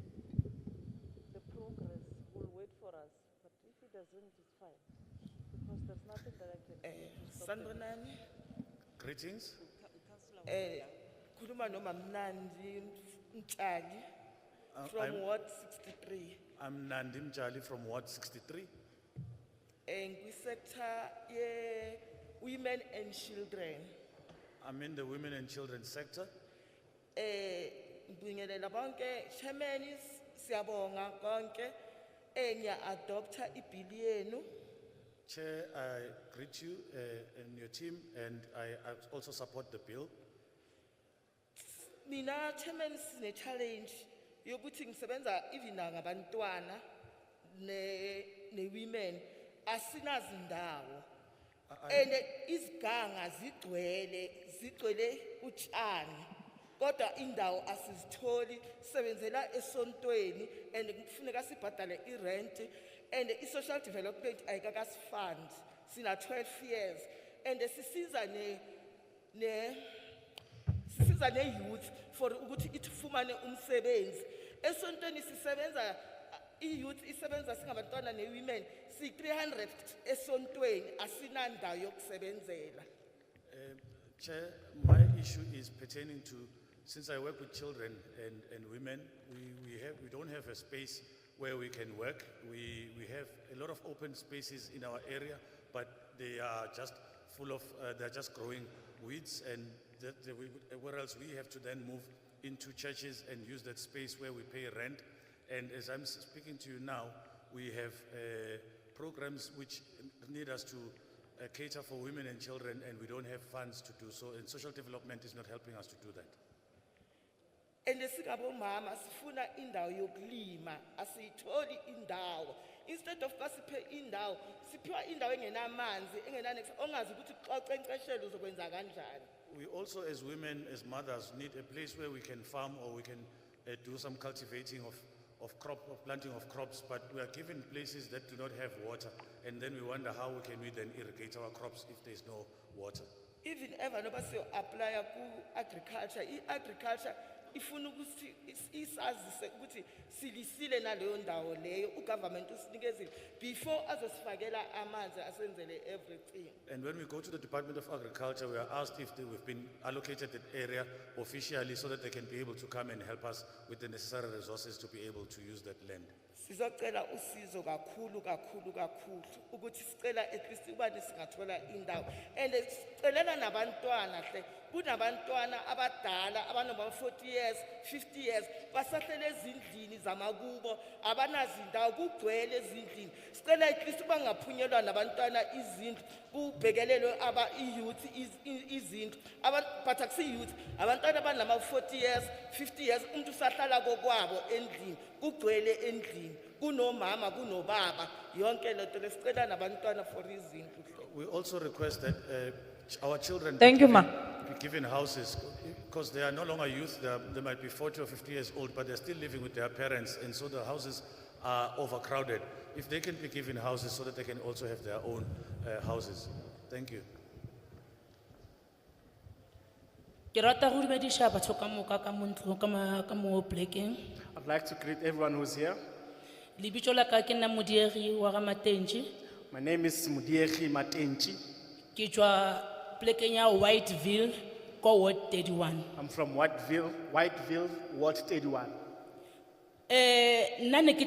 the progress, will wait for us. But if he doesn't, it's fine. Because there's nothing that I can do to stop the Sandrinani, Greetings. kuluma noma Mnandi Mtshali from I'm- Ward 63. I'm Nandi Mjali from Ward 63. Sector ye women and children. I'm in the women and children sector. Ngibingelela bonke chairman siyabonga konke enya adopta ibill yenu. Chair, I greet you and your team, and I also support the bill. Mina chairman sine challenge yokuthi ngisebenza even ngabantwana ne women asinazindawo and iziganga zigcwele utshani kodwa indawo asizitholi sebenzela esontweni and kufuneka sibhadale irent and i-social development ayikakasifund sina 12 years and sisiza ne-youth for ukuthi ithufumane umsebenzi esontweni sisebenza i-youth isebenza singabantwana ne-women si-300 esontweni asinandawo yokusebenzela. Chair, my issue is pertaining to, since I work with children and women, we don't have a space where we can work. We have a lot of open spaces in our area, but they are just full of, they're just growing weeds, and where else we have to then move into churches and use that space where we pay rent. And as I'm speaking to you now, we have programs which need us to cater for women and children, and we don't have funds to do so, and social development is not helping us to do that. And singabomama sifuna indawo yokulima asiyitholi indawo instead of kasiphe indawo siphiwa indawo engenamanzi engenanex ongazi ukuthi xa ucenkceshela uzokwenza kanjani. We also, as women, as mothers, need a place where we can farm or we can do some cultivating of planting of crops, but we are given places that do not have water, and then we wonder how can we then irrigate our crops if there is no water. Even ever noba siyo apply ku agriculture, agriculture ifuna ukuthi isazise ukuthi silisile naleyo ndawo leyo ugovernment usinikezile before azosifakela amanzi asenzele everything. And when we go to the Department of Agriculture, we are asked if we've been allocated that area officially so that they can be able to come and help us with the necessary resources to be able to use that land. Sizocela usizo kakhulu ukuthi sicela at least ubani singathola indawo and sicelela nabantwana hle kunabantwana abadala abanoba 40 years 50 years basahlele ezindlini zamakubo abanazi indawo kugcwele ezindlini sicela at least bangaphunyelwa nabantwana izindlu kubhekelelwe aba youth izindlu but akusi youth abantwana abanama 40 years 50 years umuntu usahlala kokwabo endlini kugcwele endlini kunomama kunobaba yonke lento lesicela nabantwana for izindlu. We also request that our children Thank you, ma. be given houses because they are no longer youth. They might be 40 or 50 years old, but they're still living with their parents, and so the houses are overcrowded. If they can be given houses so that they can also have their own houses. Thank you. I'd like to greet everyone who's here. My name is Mudiegi Matenchi. Whiteville, Ward 31. I'm from Whiteville, Ward 31. Nane ke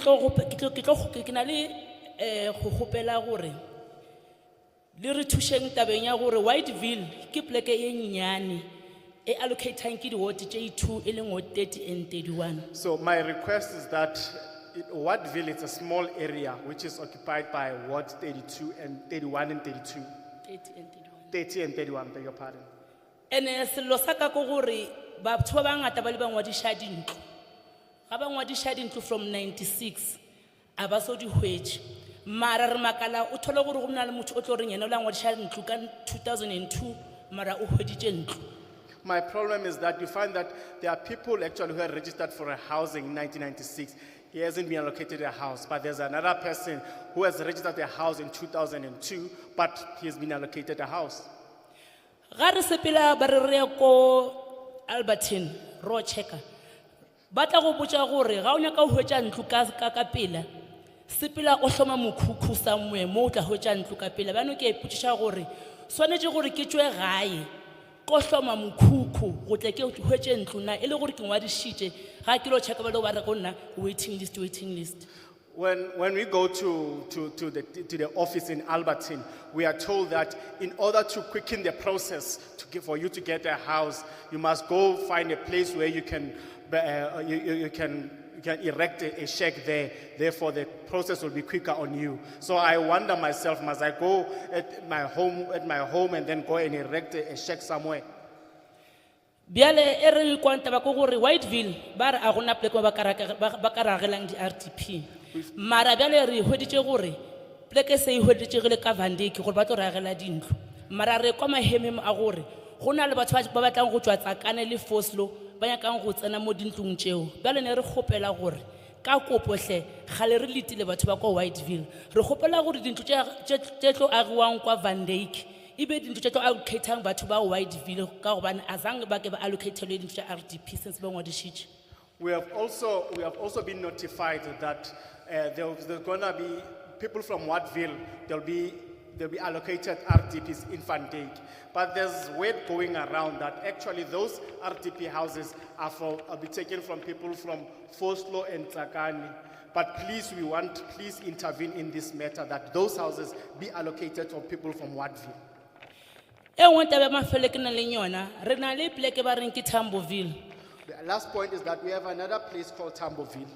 na le go gopela gore le re thusheng tabeng ya gore Whiteville ke pleke e nnyane e allocatang ke di ward tse 2 e leng ward 30 and 31. So my request is that Whiteville is a small area which is occupied by Ward 32 and 31 and 32. 30 and 31, beg your pardon. Ene selo sa ka go gore batho ba bangata ba le ba ngwadisha dintlo ga ba ngwadisha dintlo from 96 aba so di hwetše mara re makala o thole gore go nna le motho o tlo reng yena o la ngwadisha dintlo ka 2002 mara o hweditše ntlo. My problem is that you find that there are people actually who are registered for a housing in 1996. He hasn't been allocated a house, but there's another person who has registered a house in 2002, but he has been allocated a house. Ga re sepela ba re ko Albertine ro checka ba tla go botša gore ga o nyaka o hwetša ntlo ka pela sepela o hloma mokhukhu somewhere mo o tla hwetša ntlo ka pela bano ke ipotšiša gore swanetše gore ke tšwe gae ko hloma mokhukhu go tle ke hwetše ntlo na e le gore ke ngwadišitše ga ke lo checka ba le ba re go nna waiting list. When we go to the office in Albertine, we are told that in order to quicken the process for you to get a house, you must go find a place where you can erect a shack there. Therefore, the process will be quicker on you. So I wonder myself, must I go at my home and then go and erect a shack somewhere? Biale ere kwanta ba go gore Whiteville ba re a gona pleke ba ka ragelang di RDP mara biale re hweditše gore pleke se e hweditšegile ka Vandeki gore ba tlo ragela dintlo mara re kwa mahemem a gore go na le batho ba batlang go tswa tsakane le Foslo ba nyakang go tsena mo dintlong tšeo biale ne re gopela gore ka kopohle gale re letile batho ba kwa Whiteville re gopela gore dintlo tše tlo agiwang kwa Vandeki ibe dintlo tše tlo allocatang batho ba Whiteville ka gobane azange ba ke ba allocatelwe dintlo tša RDP since ba ngwadišitše. We have also been notified that there's going to be people from Whiteville. They'll be they'll be allocated RDPs in Van Dijk. But there's word going around that actually those RDP houses will be taken from people from Foslo and Tsakani. But please, please intervene in this matter that those houses be allocated for people from Watville. E nngwe taba e mafelo ke nang le yona, re na le pleke ba reng ke Tamboville. The last point is that we have another place called Tamboville.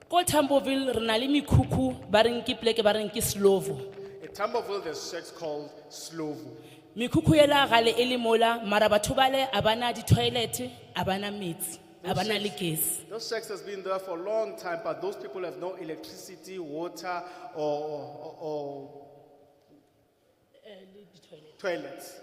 Ko Tamboville re na le mikhukhu ba reng ke pleke ba reng ke Slovo. In Tamboville, there's a church called Slovo. Mikhukhu ela gale e le mola mara batho bale abana di toilet, abana metsi, abana le gas. Those shacks has been there for a long time, but those people have no electricity, water, or toilets.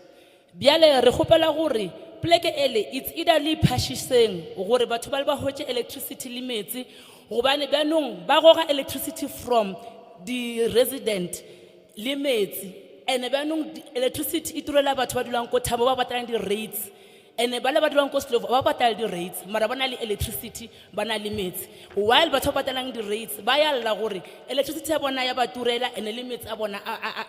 Biale re gopela gore pleke ele it's either le phashiseng gore batho ba le ba hotse electricity le metsi gobane banong ba goga electricity from the resident le metsi ene banong electricity e turela batho ba dulang ko Thabo ba batlang di rates ene ba le ba dulang ko Slovo ba patala di rates mara bana le electricity bana le metsi while batho ba patalang di rates ba ya lla gore electricity ya bona ya ba turela ene le metsi a bona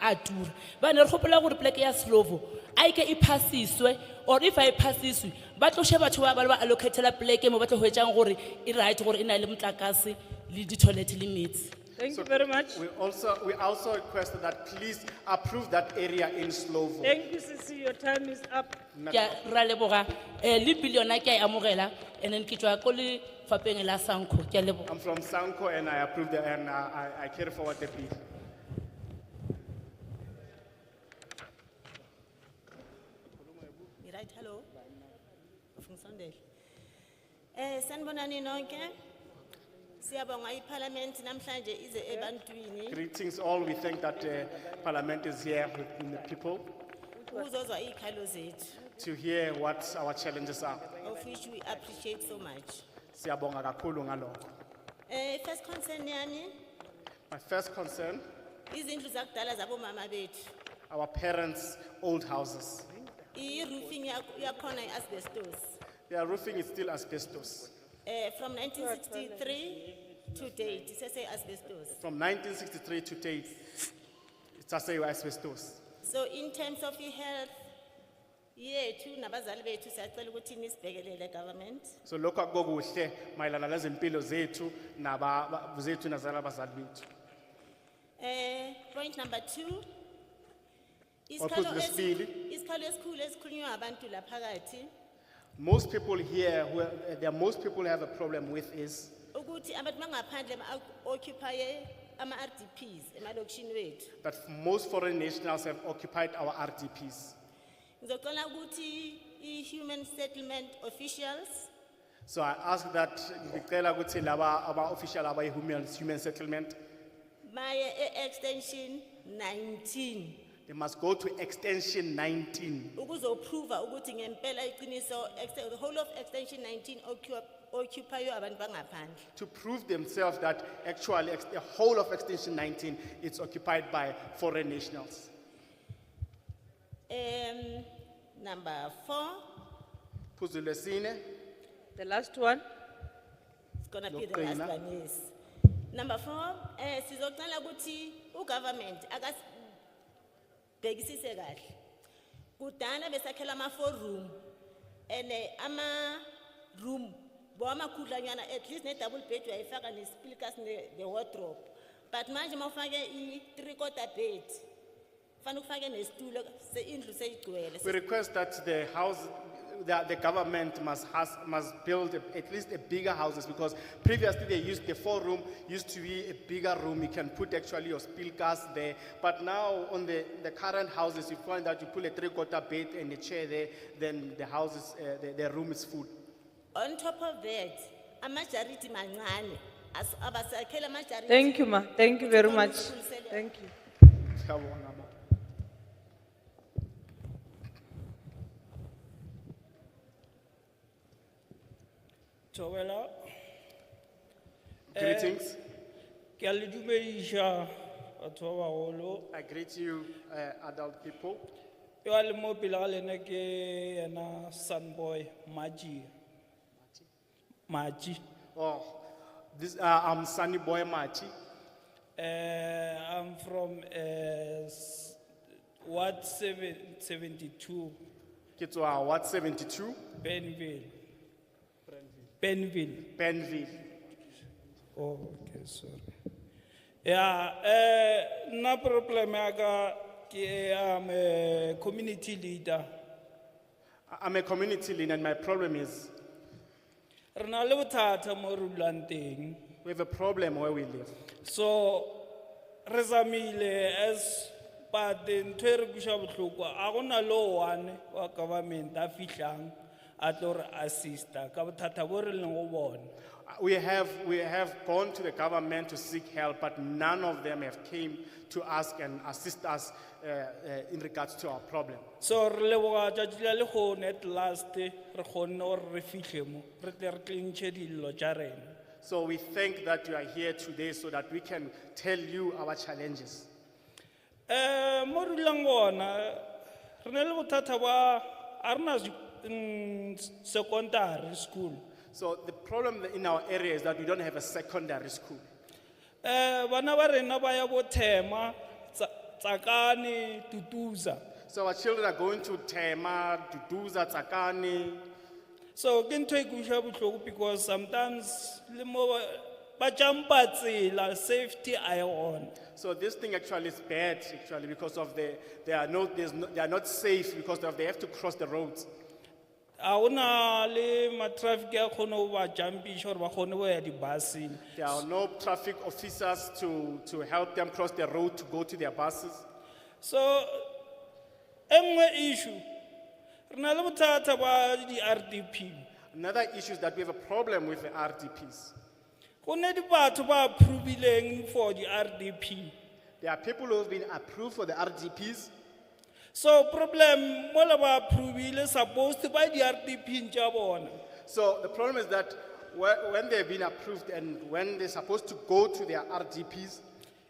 a tura ba ne re gopela gore pleke ya Slovo a ke e phasiswe or if I phasiswe ba tlo sheba batho ba le ba allocatela pleke mo ba tlo hwetsang gore e right gore ina le motlakase le di toilet le metsi. Thank you very much. We also requested that please approve that area in Slovo. Thank you, Sisi. Your time is up. Ke ra leboga le biliona ke a amogela and then ke tswa ko le fapeng la Sanko ke a leboga. I'm from Sanko and I approve and I carry forward the bill. Right, hello. From Sunday. Sanibonani nonke. Siyabonga iParliament namhlanje ize ebantwini. Greetings all. We thank that Parliament is here with the people Ukuzozwa ikhalo zethu, to hear what our challenges are. of which we appreciate so much. Siyabonga kakhulu ngalokho. First concern yami, My first concern, izindlu zakudala zabomama bethu. our parents' old houses. I-roofing yakhona i-asbestos. Their roofing is still asbestos. From 1963 to date, sese asbestos. From 1963 to date, it's asbestos. So in terms of health, yethu nabazali bethu siyacela ukuthi nisibhekelele government. So lokho akukuhle mayelana nezimpilo zethu zethu nazala abazali bethu. Point number 2. Waphuzu lesibili. Isikhalo esikhulu esikhulunywa abantu la phakathi Most people here, most people have a problem with is ukuthi abantu bangaphandle occupy ama-RDPs emalokishini wethu. that most foreign nationals have occupied our RDPs. Ngizocela ukuthi i-human settlement officials So I ask that ngicela ukuthi laba aba-official human settlement, baye extension 19 they must go to extension 19 ukuzoprova ukuthi ngempela iqiniso the whole of extension 19 occupy abantu bangaphandle. to prove themselves that actually the whole of extension 19 is occupied by foreign nationals. Number 4, Phuzu lesine, The last one. it's gonna be the last Lokugcina. one, yes. Number 4, sizocela ukuthi ugovernment akasibhekisise kahle. Kudala besakhela ama-4-room and ama-room bowamakhudlanyana at least ne-double bed uyayifaka ne-speakers the wardrobe. But manje mawufake i-3/4 bed fanele ufake nesitulo indlu seyigcwele. we request that the government must build at least a bigger houses, because previously they used the 4-room used to be a bigger room. You can put actually your speakers there, but now on the current houses you find that you put a 3/4 bed and a chair there, then the houses the room is full. On top of that, amajority mancane abasakhela amajority. Thank you, ma. Thank you very much. Thank you. Siyabonga, ma. Tobela. Greetings. Ke a le dumedisha batho ba baholo. I greet you adult people. Yo a le mo pele ga lena ke yena Sunboy Maji. Oh, I'm Sunny Boy Machi. I'm from Ward 72, Ke tswa Ward 72, Benville. Benville. Benville. Oh, okay, sorry. Yeah, no problem, I'm a community leader. I'm a community leader and my problem is Rena le bothata mo re dulang teng. we have a problem where we live. So, re zamile as but ntho e re kusha bohloko a gona lo one wa government a fihlang a tlo re assista ka bothata bo re leng go bona. We have gone to the government to seek help, but none of them have came to ask and assist us in regards to our problem. So re leboga tšatši la lekgone at last re kgonne gore re fihle mo re tle re tlentšhe dillo tša rena. So we thank that you are here today so that we can tell you our challenges. Mo re dulang gona re na le bothata ba a re na secondary school. So the problem in our area is that we don't have a secondary school. Bana ba rena ba ya bo Thema, Tsakane, Tutuza. So our children are going to Tema, Duduza, Tsakani. So ke ntho e ke utlwa bohloko because sometimes le mo ba jumpa tsela safety I on. So this thing actually is bad actually because of they are not safe because they have to cross the roads. A ona le ma traffic a kgone go ba jumpisha gore ba kgone go ya dibusing. There are no traffic officers to help them cross the road to go to their buses. So engwe issue re na le bothata ba di RDP. Another issue is that we have a problem with the RDPs. Go ne di batho ba approvileng for the RDP. There are people who have been approved for the RDPs. So problem mola ba approvile supposed to buy the RDP tša bona. So the problem is that when they've been approved and when they're supposed to go to their RDPs,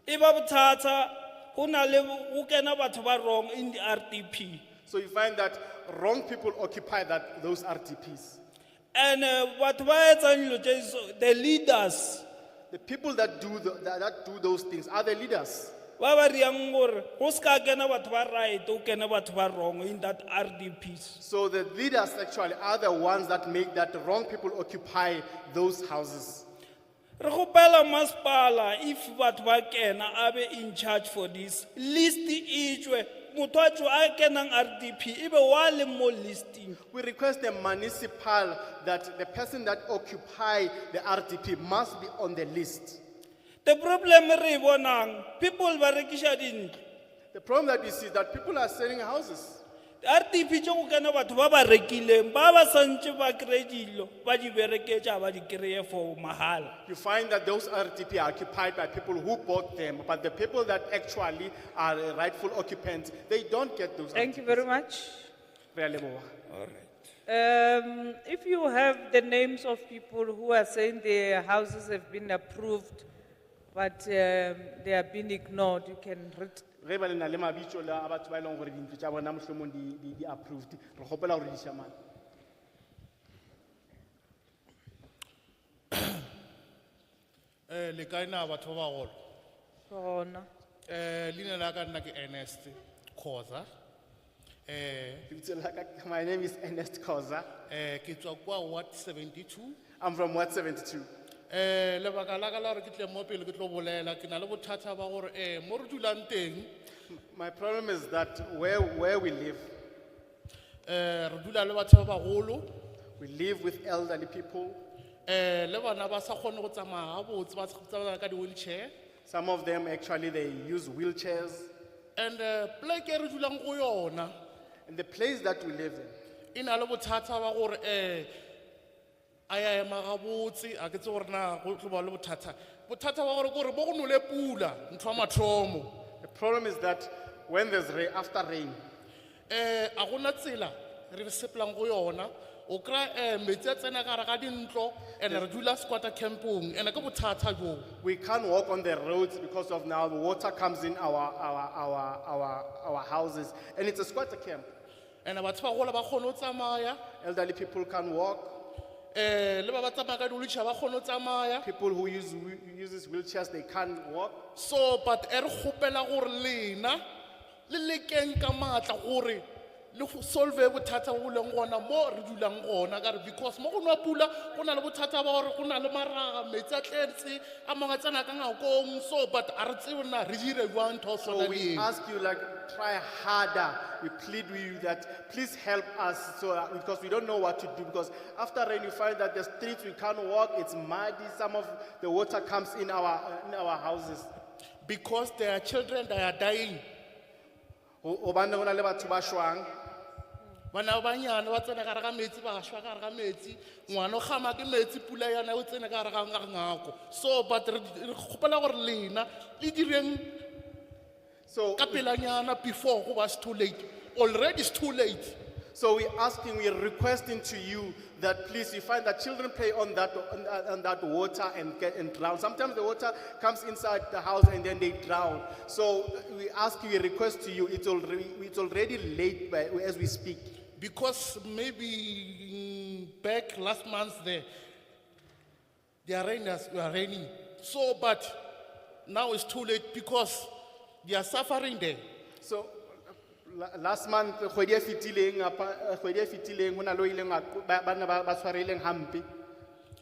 E ba bothata go na le go kena batho ba wrong in the RDP. so you find that wrong people occupy those RDPs. And batho ba etsang dilo tše iso, the leaders The people that do those things are the leaders. ba ba riang gore go ska kena batho ba right o kena batho ba wrong in that RDPs. So the leaders actually are the ones that make that the wrong people occupy those houses. Re gopela masepala if batho ba kena a be in charge for this list e tšwe motho a tšwe a kenang RDP e be wa le mo listing. We request the municipal that the person that occupy the RDP must be on the list. The problem re bonang people ba rekisha dintlo. The problem that we see is that people are selling houses. RDP tšo go kena batho ba ba rekileng ba ba santše ba kry dilo ba di bereketša ba di kry for mahala. You find that those RDP are occupied by people who bought them, but the people that actually are the rightful occupants, they don't get those. Thank you very much. Re a leboga. If you have the names of people who are saying their houses have been approved, but they have been ignored, you can read. Re ba le na le mabitso la a batho ba e leng gore dintlo tša bona mohlomong di approved, re kgopela gore di shamane. Le kae na batho ba bagolo? Gona. Leina la ka nna ke Ernest Khoza. Lebitso la ka- My name is Ernest Khoza. Ke tswa kwa Ward 72. I'm from Ward 72. Lebaka la ka la gore ke tle mo pele ke tlo bolela ke na le bothata ba gore mo re dulang teng My problem is that where we live, re dula le batho ba bagolo we live with elderly people. le bana ba sa kgone go tsamaya gabotse ba tsamaya ka di-wheelchair Some of them actually they use wheelchairs. and pleke e re dulang go yona And the place that we live in, e na le bothata ba gore a ya ema gabotse a ke tse gore na go tlo ba le bothata ba gore kore bo go nole pula ntho ya mathomo the problem is that when there's rain, after rain, a gona tsela re sepelang go yona o kry metsi a tsena ka gare ga dintlo and re dula squatter campong and ke bothata joo we can't walk on the roads because of now the water comes in our houses, and it's a squatter camp. and batho ba gola ba kgone go tsamaya Elderly people can't walk. le ba ba tsamaya ka di-wheelchair ba kgone go tsamaya People who uses wheelchairs, they can't walk. so but e re kgopela gore lena le lekeng ka matla gore le go solve bothata bo leng gona mo re dulang gona ka re because mo go nwa pula go na le bothata ba gore go na le maraga metsi a tletse a mangwe a tsena ka ngakong so but a re tsebe na re dire jwang ntho So sona we le ask you, like, try harder. We plead with you that please help us, because we don't know what to do. Because after rain, you find that the streets we can't walk. It's muddy. Some of the water comes in our houses. because there are children that are dying. Hobane hona le batho ba shwang. Bana ba banyane ba tsena ka re ga metsi ba shwa ka re ga metsi ngwana o gama ke metsi pula yana o tsene ka re ga ngako so but re kgopela gore lena le direng So ka pelanyana before go was too late. Already it's too late. So we're requesting to you that please, you find that children play on that water and drown. Sometimes the water comes inside the house and then they drown. So we request to you, it's already late as we speak. Because maybe back last month the rainers were raining. So but now it's too late because they are suffering there. So last month, kgwedi e fetileng, ho na le o ileng ba tshwareleng hampe.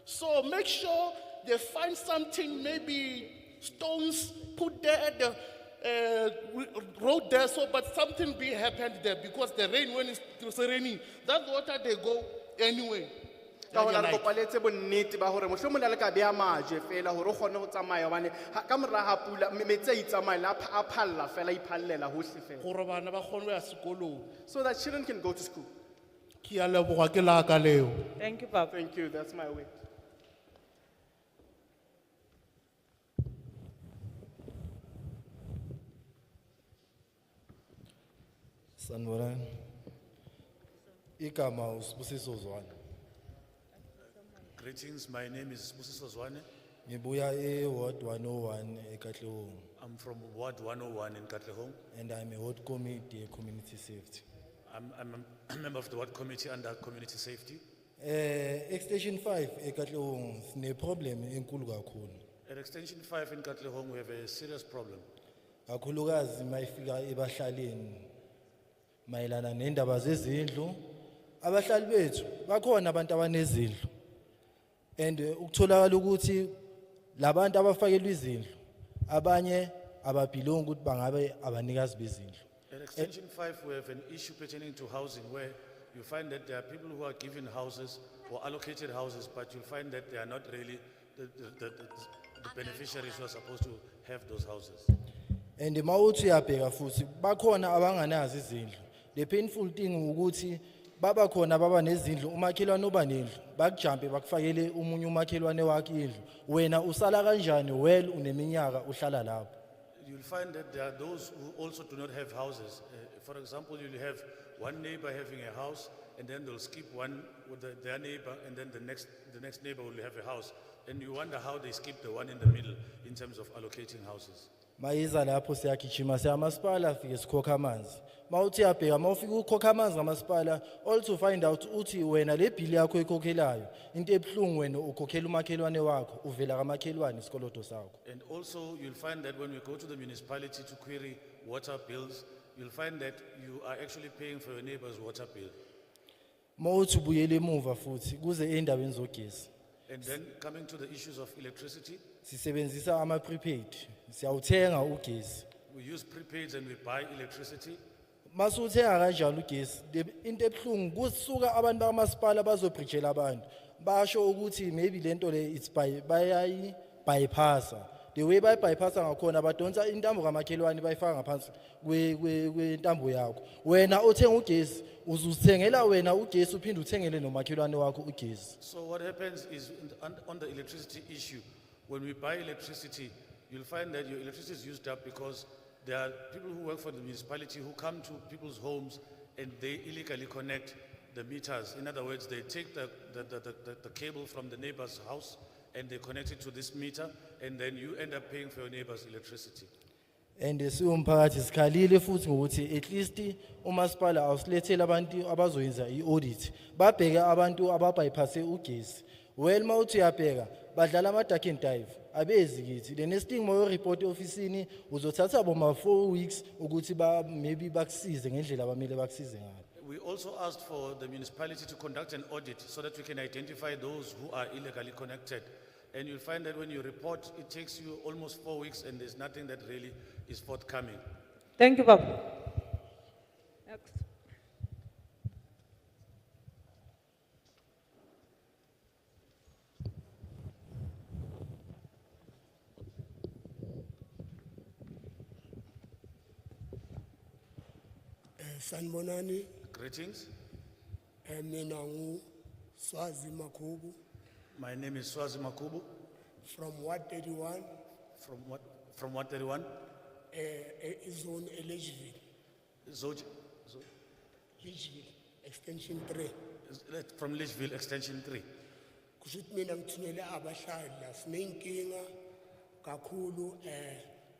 So make sure they find something, maybe stones, put there at the road there, so but something be happened there because the rain, when it's raining, that water they go anyway. Ka hona re kopaletse bonnete ba hore mohlomong le ka beha maje fela hore o kgone ho tsamaya hobane ka mora ha pula metsi a itsamaya a phalla fela iphallela hohle fela. Gore bana ba kgone ho ya sekolong. So that children can go to school. Ke a leboga ke la ka leo. Thank you, Papa. Thank you, that's my way. Sanboran. Igama uSibusiso Zwane. Greetings, my name is Musiso Zwane. Ngibuya eWard 101 eKatlehong I'm from Ward 101 in Katlehong. and I'm a ward committee community safety. I'm a member of the Ward Committee under Community Safety. Extension 5 eKatlehong sine problem enkulu kakhulu. At Extension 5 in Katlehong, we have a serious problem. Kakhulukazi mayifika ebahlaleni mayelana nendaba zezindlu. Abahlali bethu bakhona abantu abanezindlu. And ukutholakala ukuthi labantu abafakelwe izindlu abanye ababhilonga ukuthi bangabe abanikazi bezindlu. At Extension 5, we have an issue pertaining to housing where you find that there are people who are given houses or allocated houses, but you'll find that they are not really the beneficiaries who are supposed to have those houses. And mawuthi uyabheka futhi bakhona abanganazi izindlu. The painful thing ukuthi baba khona baba nezindlu umakhelwane oba nendlu bakujampe bakufakele umunye umakhelwane wakhe indlu wena usala kanjani well uneminyaka uhlala lapho. You'll find that there are those who also do not have houses. For example, you'll have one neighbor having a house, and then they'll skip one with their neighbor, and then the next neighbor will have a house. And you wonder how they skip the one in the middle in terms of allocating houses. Mayiza lapho siyagijima siyamasipala afike sikhokha amanzi. Mawuthi uyabheka mawufika ukhokha amanzi ngamasipala also find out uthi wena le bill yakho ekhokhelayo into ebhlungu wena ukhokhela umakhelwane wakho uvela kamakhelwane isikoloto sakho. And also, you'll find that when we go to the municipality to query water bills, you'll find that you are actually paying for your neighbor's water bill. Mawuthi ubuyele emuva futhi kuze endabeni zogesi. And then coming to the issues of electricity, Sisebenzisa ama prepaid. Siyawuthenga ugesi. we use prepaids and we buy electricity. Masuthenga kanjalo ugesi into ebhlungu kusuka abantu bakamasipala bazobridgela abantu. Basho ukuthi maybe lento le it's bayayi bypassa. The way by bypassa ngakhona badonsa intambo kamakhelwane bayifaka ngaphansi kwentambo yakho. Wena othenga ugesi uzusithengela wena ugesi uphinde uthengele nomakhelwane wakho ugesi. So what happens is on the electricity issue, when we buy electricity, you'll find that your electricity is used up because there are people who work for the municipality who come to people's homes and they illegally connect the meters. In other words, they take the cable from the neighbor's house and they connect it to this meter, and then you end up paying for your neighbor's electricity. And siwumphakathi sikhalile futhi ngokuthi at least umasipala awusilethele abantu abazoyenza i-audit babheke abantu ababypasse ugesi. Well mawuthi uyabheka badlala ama-duck and dive abezi kithi. The next thing mayo report ofisini uzothatha boma 4 weeks ukuthi maybe bakusize ngendlela abamele bakusize ngayo. We also asked for the municipality to conduct an audit so that we can identify those who are illegally connected. And you'll find that when you report, it takes you almost 4 weeks and there's nothing that really is forthcoming. Thank you, Papa. Next. Sanbonani, Greetings. mina ngu Swazi Makubu My name is Swazi Makubu from Ward 31, from 131, zone Elishville, Lichville, extension 3. from Lichville Extension 3. Kushuthi mina ngithumele abahlali la sinenkinga kakhulu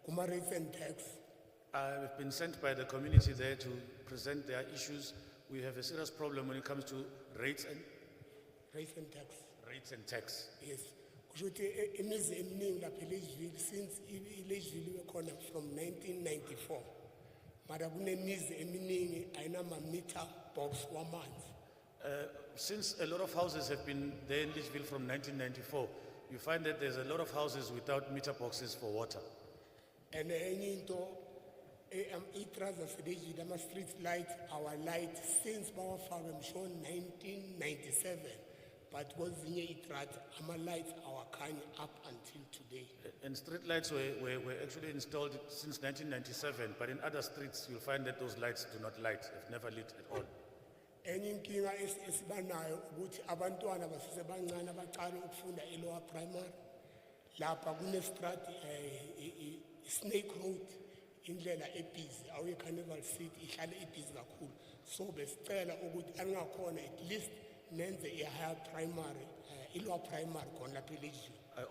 kuma rates and tax. I've been sent by the community there to present their issues. We have a serious problem when it comes to rates and tax. Yes. Kushuthi imizi eminingi lapha eLichville since iLichville ibekhona from 1994. Mara kunemizi eminingi ayinama meter box wamanzi. Since a lot of houses have been there in Lichville from 1994, you find that there's a lot of houses without meter boxes for water. And enye into itraza sedejile ama street lights, our lights since bawafaka msho 1997, but kwezinye itraza ama lights awakhanyi up until today. And street lights were actually installed since 1997, but in other streets you'll find that those lights do not light, have never lit at all. Enye inkinga esibanayo ukuthi abantwana basesebancane abaqala ukufunda elower primary lapha kune strat Snake Road indlela ebhizi awuye Carnival City ihlale ibhizi kakhulu, so besicela ukuthi angakhona at least nenze higher primary ilower primary khona lapha eLichville. We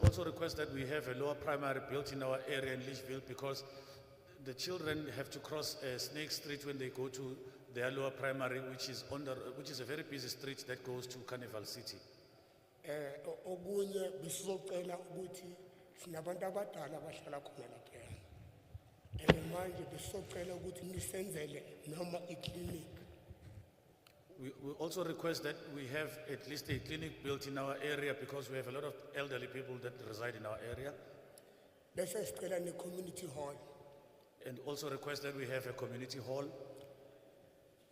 also request that we have a lower primary built in our area in Lichville because the children have to cross Snake Street when they go to their lower primary, which is a very busy street that goes to Carnival City. Okunye bisizocela ukuthi sinabantu abadala abahlala khona lapha. Manje bisizocela ukuthi nisenzele noma iclinic. We also request that we have at least a clinic built in our area because we have a lot of elderly people that reside in our area. Bese sicela ne community hall. And also request that we have a community hall.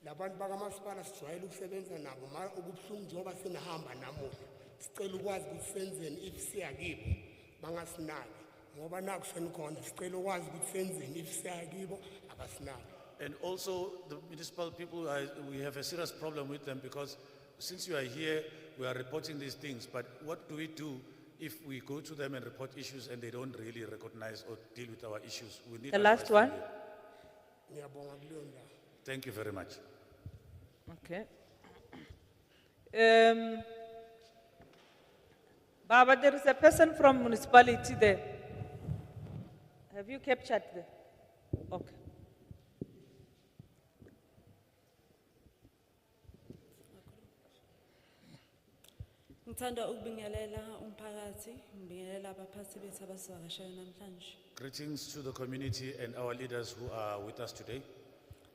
Labantu bakamasipala sijwayele ukusebenza nabo mara okubuhlungu njengoba sinahamba namuhla sicela ukwazi ukuthi senzeni if siyakibo bangasinaki ngoba naku senikhona sicela ukwazi ukuthi senzeni if siyakibo abasinaki. And also the municipal people, we have a serious problem with them because since you are here, we are reporting these things, but what do we do if we go to them and report issues and they don't really recognize or deal with our issues? We need The last one. Ngiyabonga kulonda. Thank you very much. Okay. Baba, there is a person from municipality there. Have you captured there? Okay. Ngithanda ukubingelela umphakathi, ngibingelela abaphathi bethu abasivakashayo namhlanje. Greetings to the community and our leaders who are with us today.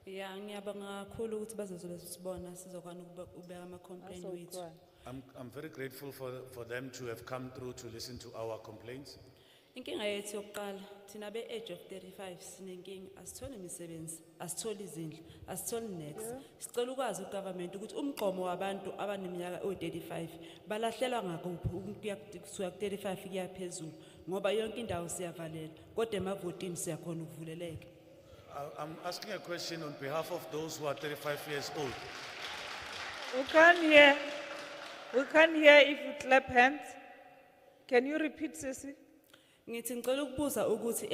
Ya ngiyabonga kakhulu ukuthi bazobe sibona sizokwana ukubeka ama complaint wethu. I'm very grateful for them to have come through to listen to our complaints. Inkinga yethu yokuqala thina be age of 35 sinenkinga asithole imisebenzi, asithole izindlu, asithole next. Sicela ukwazi ugovernment ukuthi umqomo wabantu abaneminyaka o35 balahlelwa ngakuphi ukusuka ku35 kuya phezulu ngoba yonke indawo siyavalela kodwa emavotini siyakhona ukuvuleleka. I'm asking a question on behalf of those who are 35 years old. We can't hear if you clap hands. Can you repeat, Sisi? Ngithi ngicela ukubuza ukuthi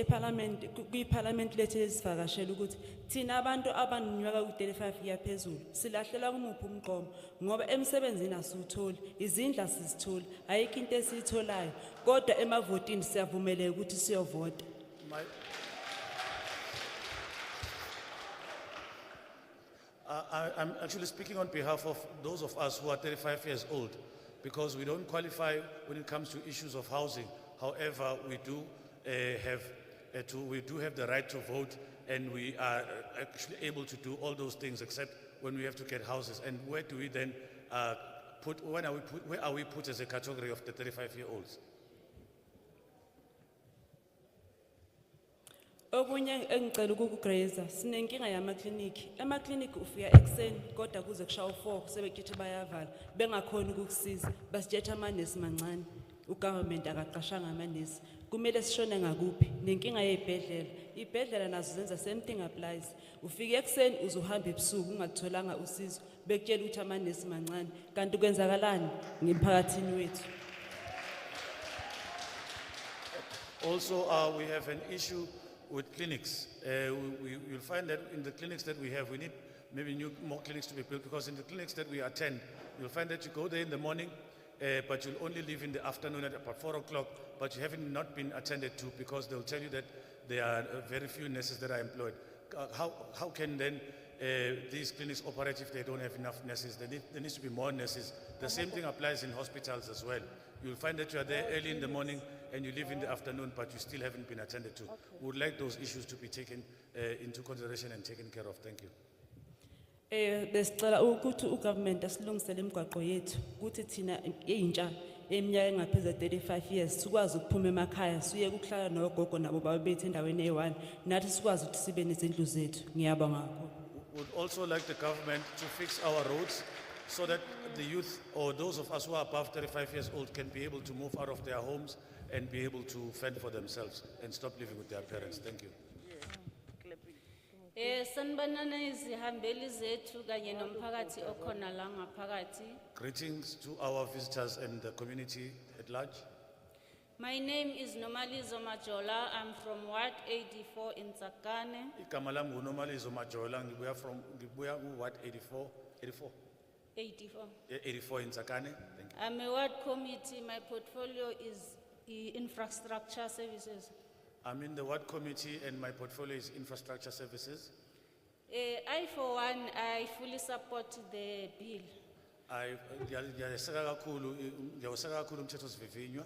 kwiparliament lethu lesivakashela ukuthi thina abantu abaneminyaka ku35 yaphezulu silahlelwa kumuphi umqomo ngoba emsebenzini asitholi, izindlu asizitholi, ayikho into esiyitholayo kodwa emavotini siyavumeleka ukuthi siyovota. I'm actually speaking on behalf of those of us who are 35 years old. because we don't qualify when it comes to issues of housing. However, we do have the right to vote, and we are actually able to do all those things except when we have to get houses. And where do we then where are we put as a category of the 35-year-olds? Okunye engicela ukukugrazer sinenkinga yamakliniki. Amakliniki ufika ekseni kodwa kuze kushawa 4 sebekithi bayavala bengakhona ukukusiza basijetha amanesi mancane. Ugovernment akaqashanga amanesi. Kumele sishone ngakuphi nenkinga yezibhedlela. Ibhedlela nazo zenza same thing applies. Ufika ekseni uzuhamba ebusuku ungatholanga usizo bekutshela ukuthi amanesi mancane kanti kwenzakalani ngemphakathini wethu. Also, we have an issue with clinics. You'll find that in the clinics that we have, we need maybe more clinics to be built, because in the clinics that we attend, you'll find that you go there in the morning, but you'll only leave in the afternoon at about 4 o'clock, but you haven't not been attended to because they'll tell you that there are very few nurses that are employed. How can then these clinics operate if they don't have enough nurses? There needs to be more nurses. The same thing applies in hospitals as well. You'll find that you are there early in the morning and you leave in the afternoon, but you still haven't been attended to. We would like those issues to be taken into consideration and taken care of. Thank you. Besicela ukuthi ugovernment asilungisele imigwaqo yethu ukuthi thina intsha eminyaka engaphezu 35 years sikwazi ukuphuma emakhaya siye ukuhlala nogogo nabo baba bethu endaweni e1 nathi sikwazi ukuthi sibe nezindlu zethu. Ngiyabonga kakhulu. Would also like the government to fix our roads so that the youth or those of us who are above 35 years old can be able to move out of their homes and be able to fend for themselves and stop living with their parents. Thank you. Sanibonani izihambeli zethu kanye nomphakathi okhona la ngaphakathi. Greetings to our visitors and the community at large. My name is Nomalizo Majola. I'm from Ward 84 in Tsakane. Igama lami nguNomalizo Majola, ngibuya ku Ward 84. 84 in Tsakane. Thank you. I'm a ward committee. My portfolio is infrastructure services. I'm in the ward committee and my portfolio is infrastructure services. I, for one, I fully support the bill. Ngiyawuseka kakhulu umthethosivivinywa.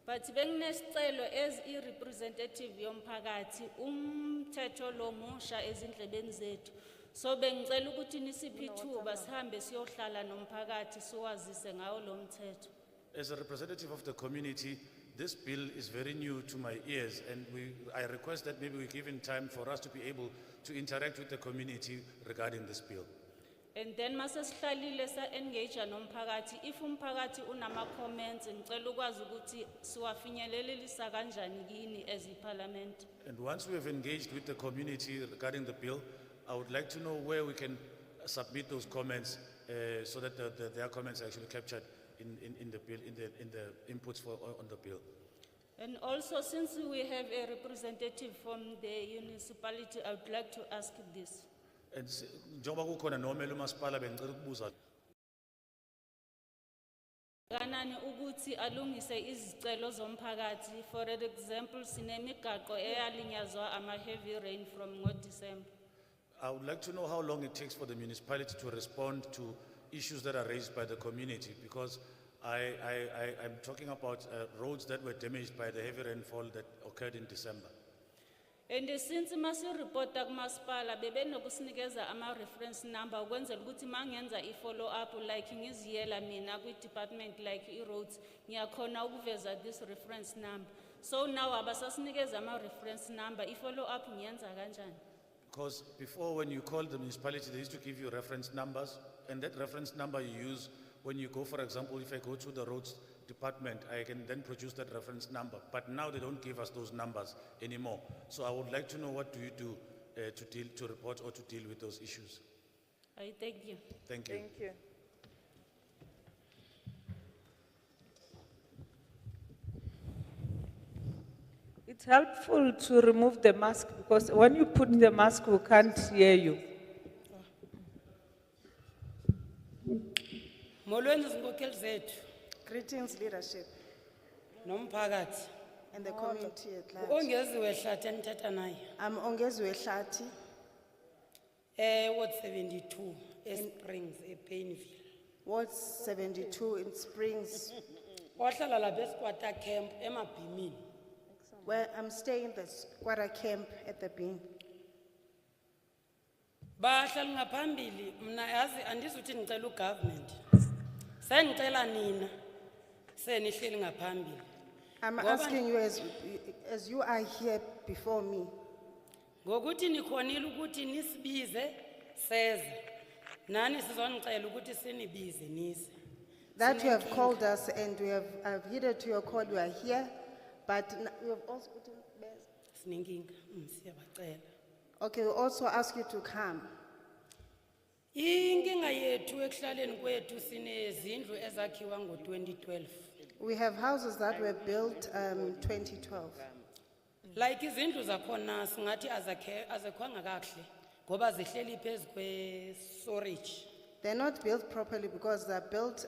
But benginesicelo as i-representative yomphakathi umthetho lo musha ezindlebeni zethu. So bengicela ukuthi nisiphe ithuba sihambe siyohlala nomphakathi siwazise ngawo lo mthetho. As a representative of the community, this bill is very new to my ears, and I request that maybe we give in time for us to be able to interact with the community regarding this bill. And then masesihlalile sa engage nomphakathi, if umphakathi unama comments ngicela ukwazi ukuthi siwafinyelelisa kanjani kini as iparliament. And once we have engaged with the community regarding the bill, I would like to know where we can submit those comments so that their comments are actually captured in the bill, in the inputs on the bill. And also, since we have a representative from the municipality, I would like to ask this. And njengoba kukhona nomelo umasipala bengicela ukubuza Kanani ukuthi alungise izicelo zomphakathi. For example, sinemigaqo eyalinyazwa ama heavy rain from December. I would like to know how long it takes for the municipality to respond to issues that are raised by the community, because I'm talking about roads that were damaged by the heavy rainfall that occurred in December. And since masi report kumasipala bebenokusinikeza ama reference number ukwenzela ukuthi mangenza I follow up like ngiziyela mina kwi department like I roads ngiyakhona ukuveza this reference number. So now abasasinikeza ama reference number I follow up ngiyenza kanjani? Because before, when you called the municipality, they used to give you reference numbers, and that reference number you use when you go, for example, if I go to the roads department, I can then produce that reference number. But now they don't give us those numbers anymore. So I would like to know, what do you do to report or to deal with those issues? I thank you. Thank you. Thank you. It's helpful to remove the mask because when you put the mask, we can't hear you. Molweni izinkokheli zethu Greetings, leadership, nomphakathi. and the community at large. Ongeziwe Hlathi enithetha naye. I'm Ongeziwe Hlathi Ward 72 eSprings ePainville. Ward 72 in Springs, Wahlala la besquatter camp emabhimini. where I'm staying the squatter camp at the Bean. Bahlali ngaphambili mna yazi andizuthi ngicela ugovernment. Sengicela nina senihleli ngaphambili. I'm Ngoba asking you as you are here before me, ngokuthi nikhonile ukuthi nisibize seza. Nani sizonicela ukuthi sinibize nise. that you have called us and we have heeded to your call, you are here, but we have also, Sinenkinga, siyabacela. okay, we also ask you to come. Inkinga yethu ekuhlaleni kwethu sinezindlu ezakhiwa ngo-2012. We have houses that were built 2012. Like izindlu zakhona singathi azekhwanga kahle ngoba zihleli phezu kwe-storage. They're not built properly because they're built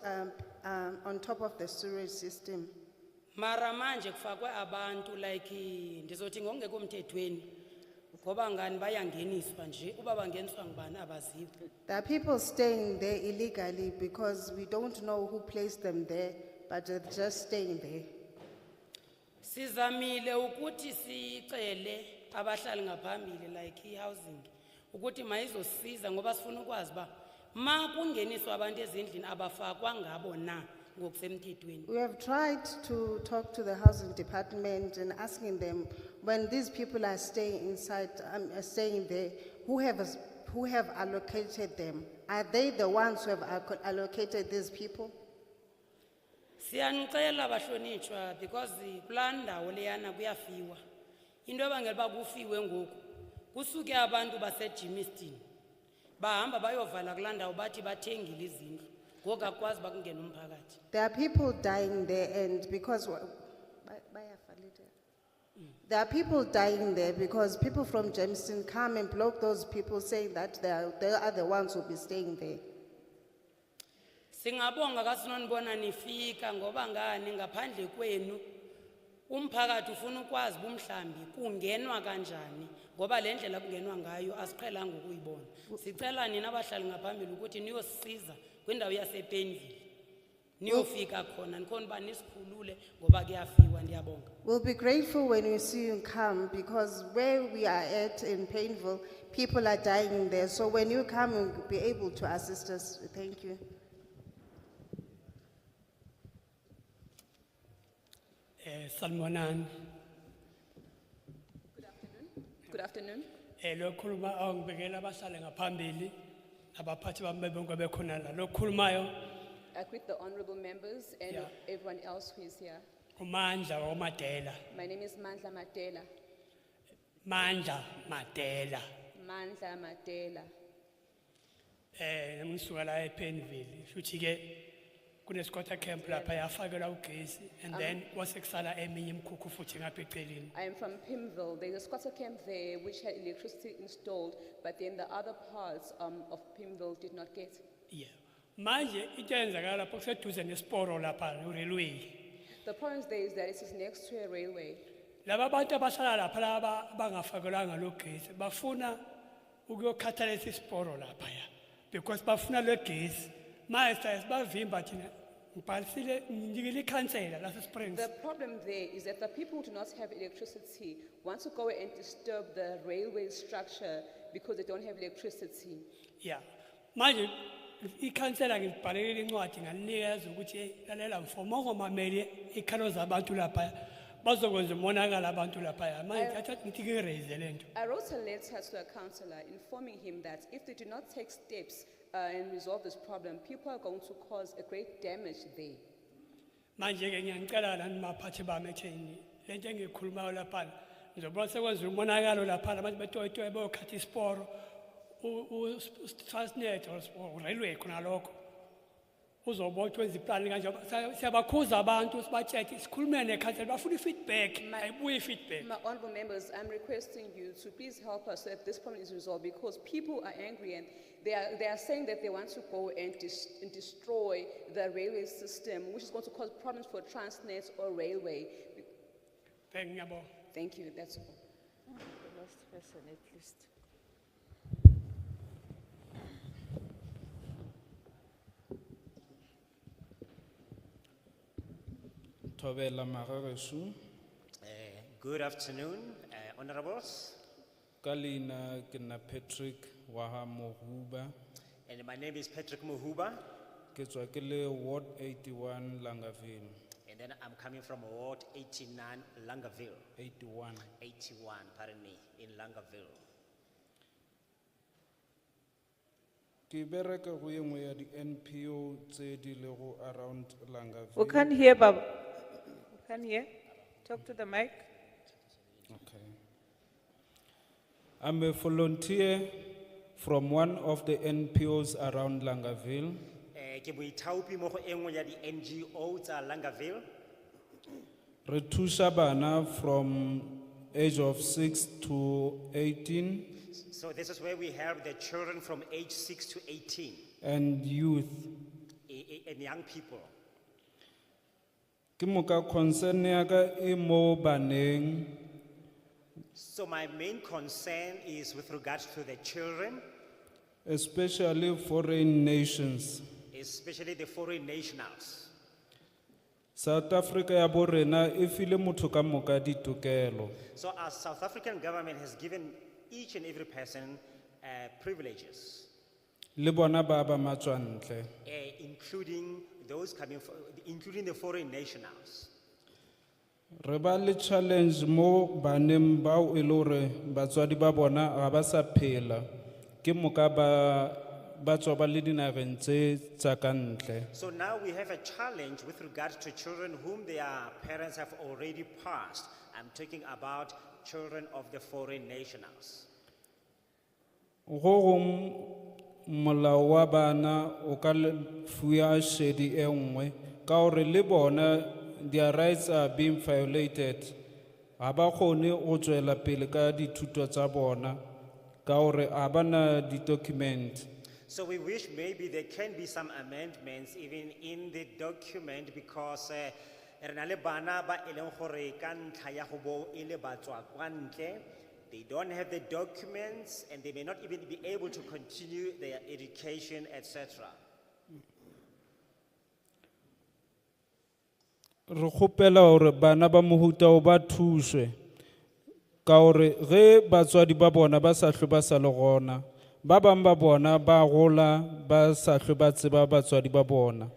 on top of the sewage system. Mara manje kufakwe abantu like ndizothi ngokungekho mthethweni ngoba ngani bayangeniswa nje uba bangeniswa ngubani abazivi. There are people staying there illegally because we don't know who placed them there, but they're just staying there. Sizamile ukuthi sicele abahlali ngaphambili like i-housing ukuthi mayizosiza ngoba sifuna ukwazi ba ma kungeniswa abantu ezindlini abafakwa ngabo na ngokusemthethweni. We have tried to talk to the housing department and asking them, when these people are staying inside, staying there, who have allocated them? Are they the ones who have allocated these people? Siyanicela bahlonitshwa because kulaa ndawo leyana kuyafiwa. Into ebangela uba kufiwe ngoku kusuke abantu baseGermiston bahamba bayovala kulaa ndawo bathi bathengile izindlu ngoku akwazi uba kungena umphakathi. There are people dying there, and because there are people dying there because people from Germiston come and block those people, saying that they are the ones who will be staying there. Singabonga kasinonibona nifika ngoba ngani ngaphandle kwenu umphakathi ufuna ukwazi bumhlambi kungenwa kanjani ngoba le ndlela kungenwa ngayo asiqhelanga ukuyibona. Sicela nina abahlali ngaphambili ukuthi niyosisiza kwindawo yasePenville niyofika khona nikhona uba nisikhulule ngoba kuyafiwa. Ndiyabonga. We'll be grateful when we see you come because where we are at in Painville, people are dying there. So when you come, you'll be able to assist us. Thank you. Salmonan. Good afternoon. Lokhuluma angibekela abahlale ngaphambili abaphathi bami bonke bekhona la. Lokhulumayo I greet the honorable members and Yeah. everyone else who is here. uMandla waMadela. My name is Mandla Matela. Mandla Madela. Mandla Matela. Ngisuka la ePenville. Futhi ke kunesikota camp lapha yafakelwa ugesi and then wasekusala eminye imkhukhu futhi ngapha eceleni. I am from Pimville. There's a squatter camp there which had electricity installed, but then the other parts of Pimville did not get. Yeah. Manje itenzakala lapho kuseduze nesiporo lapha railway. The problem there is that it is next to a railway. Laba bantu abasala lapha laba bangafakelwanga lo gesi bafuna ukuyokhathalisa isiporo lapha ya because bafuna lo gesi. Manje sibavimba thina ngibhalisile ngikile ikhansela lase Springs. The problem there is that the people who do not have electricity want to go and disturb the railway structure because they don't have electricity. Yeah. Manje ikhansela ngibhalekile incwadi ngalinikeza ukuthi lalela mfomo ngomameli ikhalo zabantu lapha bazokwenza umonakala abantu lapha manje thatha ngithi ke raise lento. I wrote a letter to a councillor informing him that if they do not take steps and resolve this problem, people are going to cause a great damage there. Manje ke ngiyacela lani maphathi bami ethini lento engikhulumayo lapha ngizobona sekwenza umonakalo lapha manje betoyitoy bayokhatha isiporo Transnet or railway khona lokho uzobona ukwenza iplan kanje siyabakhuza abantu sibathethe sikhulume nekhansela bafuna ifeedback ayibuye ifeedback. My honorable members, I'm requesting you to please help us so that this problem is resolved because people are angry and they are saying that they want to go and destroy the railway system, which is going to cause problems for Transnet or railway. Thank you, that's all. The last person at least. Thobela Magareshu, Good afternoon, honorables. Kalina Kina Patrick Waha Mohuba, And my name is Patrick Muhuba, Ketzwakele Ward 81 Langaville. and then I'm coming from Ward 89, Langerville. 81. 81, pardon me, in Langerville. Ke bereka go ye nngwe ya di NPO tse di lego around Langaville. We can't hear, Baba. We can't hear. Talk to the mic. Okay. I'm a volunteer from one of the NPOs around Langaville. Ke moithaopi mo go e nngwe ya di NGO tsa Langerville. Re thusa bana from age of 6 to 18 So this is where we have the children from age 6 to 18 and youth. And young people. Ke moka concern ya ka e mo baneng So my main concern is with regards to the children, especially foreign nations. especially the foreign nationals. South Africa ya bo rena e file motho ka moka ditokelo. So our South African government has given each and every person privileges, Le bona ba ba matswantle. including those coming from, including the foreign nationals. Re ba le challenge mo baneng bao e le hore batswadi ba bona ga ba sa phela. Ke moka ba tswa ba le dinageng tse tsa ka ntle. So now we have a challenge with regards to children whom their parents have already passed. I'm talking about children of the foreign nationals. Go gong molao wa bana o ka le fuya shedi e nngwe ka hore le bona their rights are being violated. Ga ba kgone go tswela pele ka dithuto tsa bona ka hore ga ba na di-document. So we wish maybe there can be some amendments even in the document because re na le bana ba e leng gore ka ntlha ya go bo e le batswa kwa ntle, they don't have the documents and they may not even be able to continue their education, etc. Re kgopela hore bana ba mohuta o ba thuswe ka hore ge batswadi ba bona ba sa hlwe ba sa le gona, ba bang ba bona ba gola ba sa hlwe ba tseba batswadi ba bona,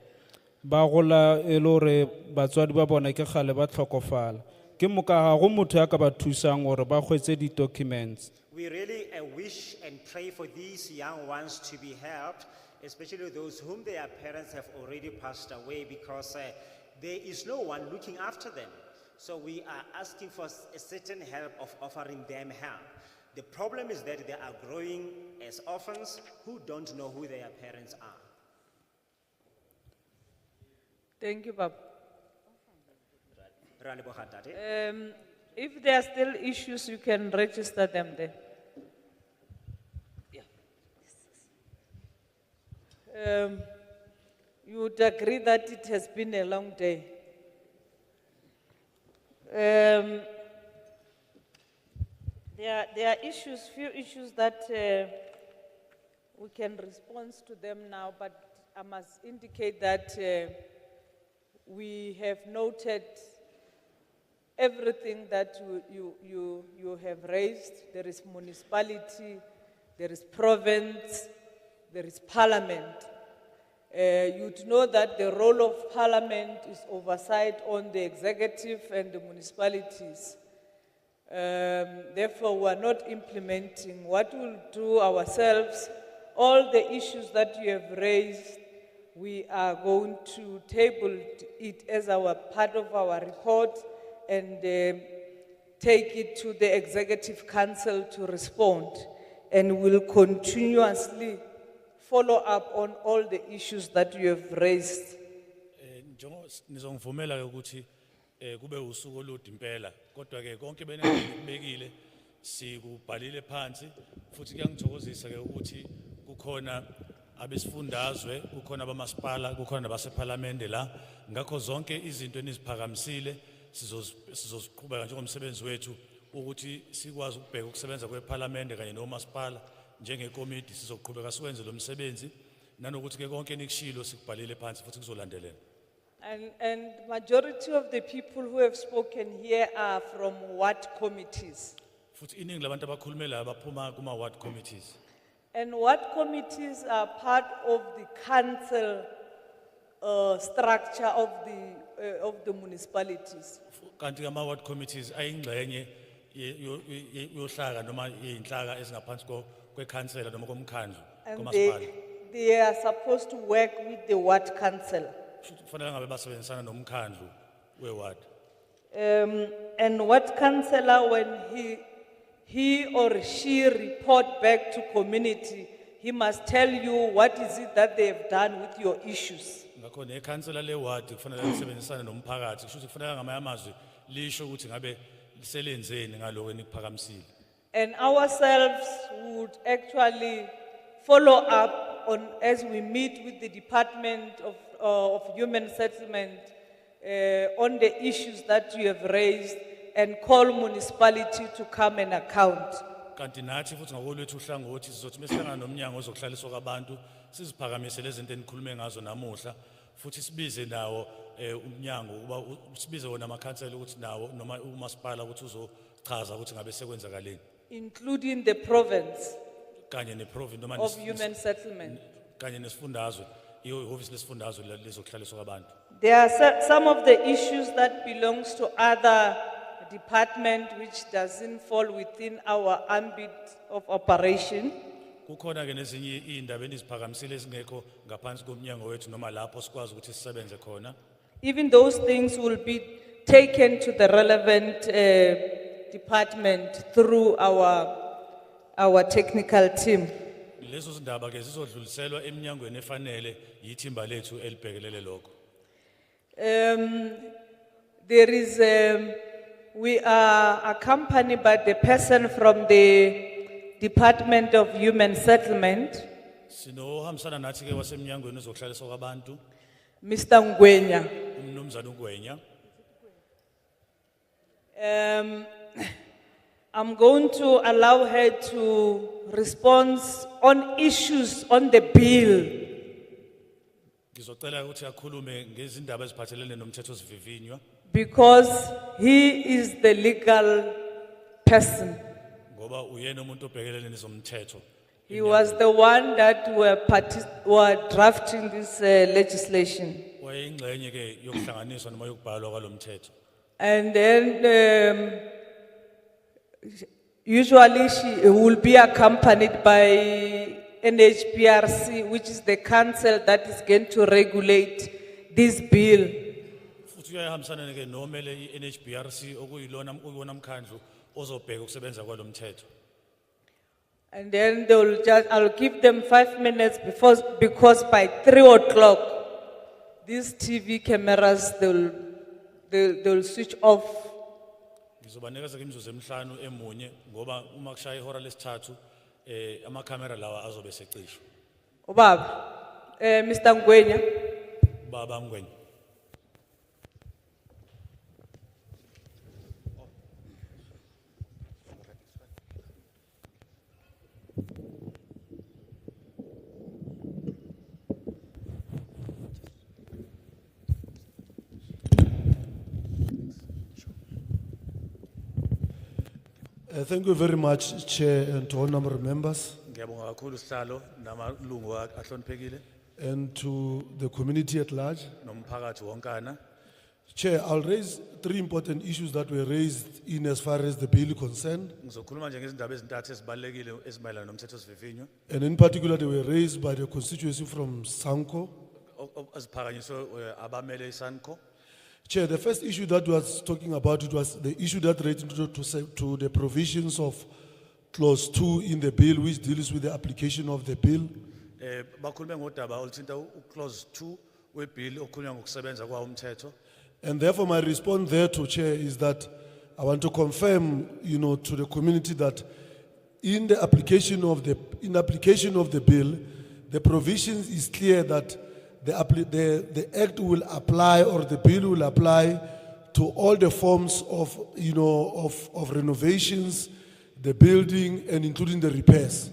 ba gola e le hore batswadi ba bona ke kgale ba tlhokofala. Ke moka ga go motho ya ka ba thusang hore ba hwetse di-documents. We really wish and pray for these young ones to be helped, especially those whom their parents have already passed away, because there is no one looking after them. So we are asking for a certain help of offering them help. The problem is that they are growing as orphans who don't know who their parents are. Thank you, Baba. Ra leboga ntate. If there are still issues, you can register them there. You would agree that it has been a long day. There are issues, few issues that we can respond to them now, but I must indicate that we have noted everything that you have raised. There is municipality, there is province, there is parliament. You'd know that the role of parliament is oversight on the executive and the municipalities. Therefore, we are not implementing. What we'll do ourselves, all the issues that you have raised, we are going to table it as our part of our report and take it to the Executive Council to respond. And we'll continuously follow up on all the issues that you have raised. Nizongivumela ke ukuthi kube usuku olude impela kodwa ke konke benibekile sikubhalile phansi futhi kuyangithokozisa ke ukuthi kukhona abesifundazwe kukhona abamasipala kukhona nabaseParliament la ngakho zonke izinto eniziphakamisile sizoziqhubeka njengomsebenzi wethu ukuthi sikwazi ukubheka ukusebenza kweParliament kanye nomasipala njengekomiti sizoqhubeka sikwenze lo msebenzi nanokuthi ke konke enikushilo sikubhalile phansi futhi kuzolandelela. And majority of the people who have spoken here are from ward committees. Futhi iningi labantu abakhulume la baphuma kuma ward committees. And ward committees are part of the council structure of the municipalities. Kanti ama ward committees ayingxenye yohlaka noma inhlaka ezingaphansi kwekhansela noma komkhandlu And komasipala. they are supposed to work with the ward council. Kufanele ngabe basebenzisana nomkhandlu weward. And ward councillor, when he or she report back to community, he must tell you what is it that they have done with your issues. Ngakho nekhansela leward kufanele lisebenzisane nomphakathi. Kusho ukuthi kufanele ngamanye amazwi lisho ukuthi ngabe selenzeni ngaloko enikuphakamisile. And ourselves would actually follow up on as we meet with the Department of Human Settlement on the issues that you have raised and call municipality to come and account. Kanti nathi futhi ngakolwethu uhlangothi sizothi mesihlangana nomnyango ozokuhlaliswa kwabantu siziphakamise lezi zinto enikhulume ngazo namuhla futhi sibize nawo umnyango kuba sibize wona amakhansela ukuthi nawo noma umasipala ukuthi uzochaza ukuthi ngabe sekwenzakaleni. Including the province Kanye neprovince noma of Human Settlement. kanye nesifundazwe ihhovisi lesifundazwe lezokuhlaliswa kwabantu. There are some of the issues that belongs to other department which doesn't fall within our ambit of operation. Kukhona ke nezinye indaba eniziphakamisile ezingekho ngaphansi komnyango wethu noma lapho sikwazi ukuthi sisebenze khona. Even those things will be taken to the relevant department through our technical team. Lezo zindaba ke zizodluliselwa eminyangweni efanele yithimba lethu elibhekelele lokho. There is, we are accompanied by the person from the Department of Human Settlement, Sinohambisana nathi ke wasemnyangweni ezokuhlaliswa kwabantu, Mr. Ngwenya. umnumzana uGwenya. I'm going to allow her to respond on issues on the bill. Ngizocela ukuthi akhulume ngezindaba eziphathelene nomthetho sivivinywa Because he is the legal person. ngoba uyena umuntu obhekelele nezomthetho. He was the one that were drafting this legislation. Wayengxenye ke yokuhlanganiswa noma yokubhalwa kwalomthetho. And then usually she will be accompanied by NHPRC, which is the council that is going to regulate this bill. Futhi uyahambisana ke nomele iNHBRC okuyilona ukuwona umkhandlu ozobheka ukusebenza kwalomthetho. And then I'll give them 5 minutes because by 3 o'clock, these TV cameras, they'll switch off. Ngizobanikeza ke imizuzu emihlanu emunye ngoba uma kushaya ihora lesithathu amakhamera lawa azobe secishwa. Ubaba, Mr. Ngwenya. Baba Ngwenya. Thank you very much, Chair, and to all number of members, Ngiyabonga kakhulu sihlalo namalungu ahloniphekile and to the community at large. nomphakathi wonkana. Chair, I'll raise 3 important issues that were raised in as far as the bill concerned, Ngizokhuluma nje ngezindaba ezintathu ezibalekile esimayelana nomthetho sivivinywa and in particular, they were raised by the constituency from Sanko. eziphakanyiswe abamele iSANCO. Chair, the first issue that was talking about, it was the issue that related to the provisions of clause 2 in the bill, which deals with the application of the bill. Bakhulume ngodaba oluthinta clause 2 webill okhulunywa ngokusebenza kwawo umthetho. And therefore, my response there to Chair is that I want to confirm, to the community that in the application of the bill, the provisions is clear that the act will apply, or the bill will apply to all the forms of, of renovations, the building, and including the repairs.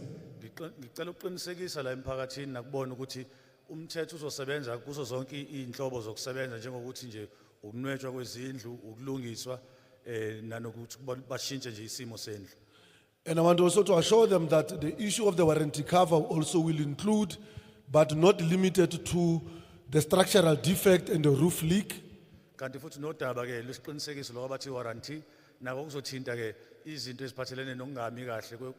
Ngicela uqinisekisa la emphakathini nakubona ukuthi umthetho uzosebenza kuzo zonke inhlobo zokusebenza njengokuthi nje ukunwetshwa kwezindlu, ukulungiswa nanokuthi bashintshe nje isimo sendlu. And I want also to assure them that the issue of the warranty cover also will include, but not limited to, the structural defect and the roof leak. Kanti futhi nodaba ke lesiqinisekiso lo abathi warranty nako kuzothinta ke izinto eziphathelene nokungami kahle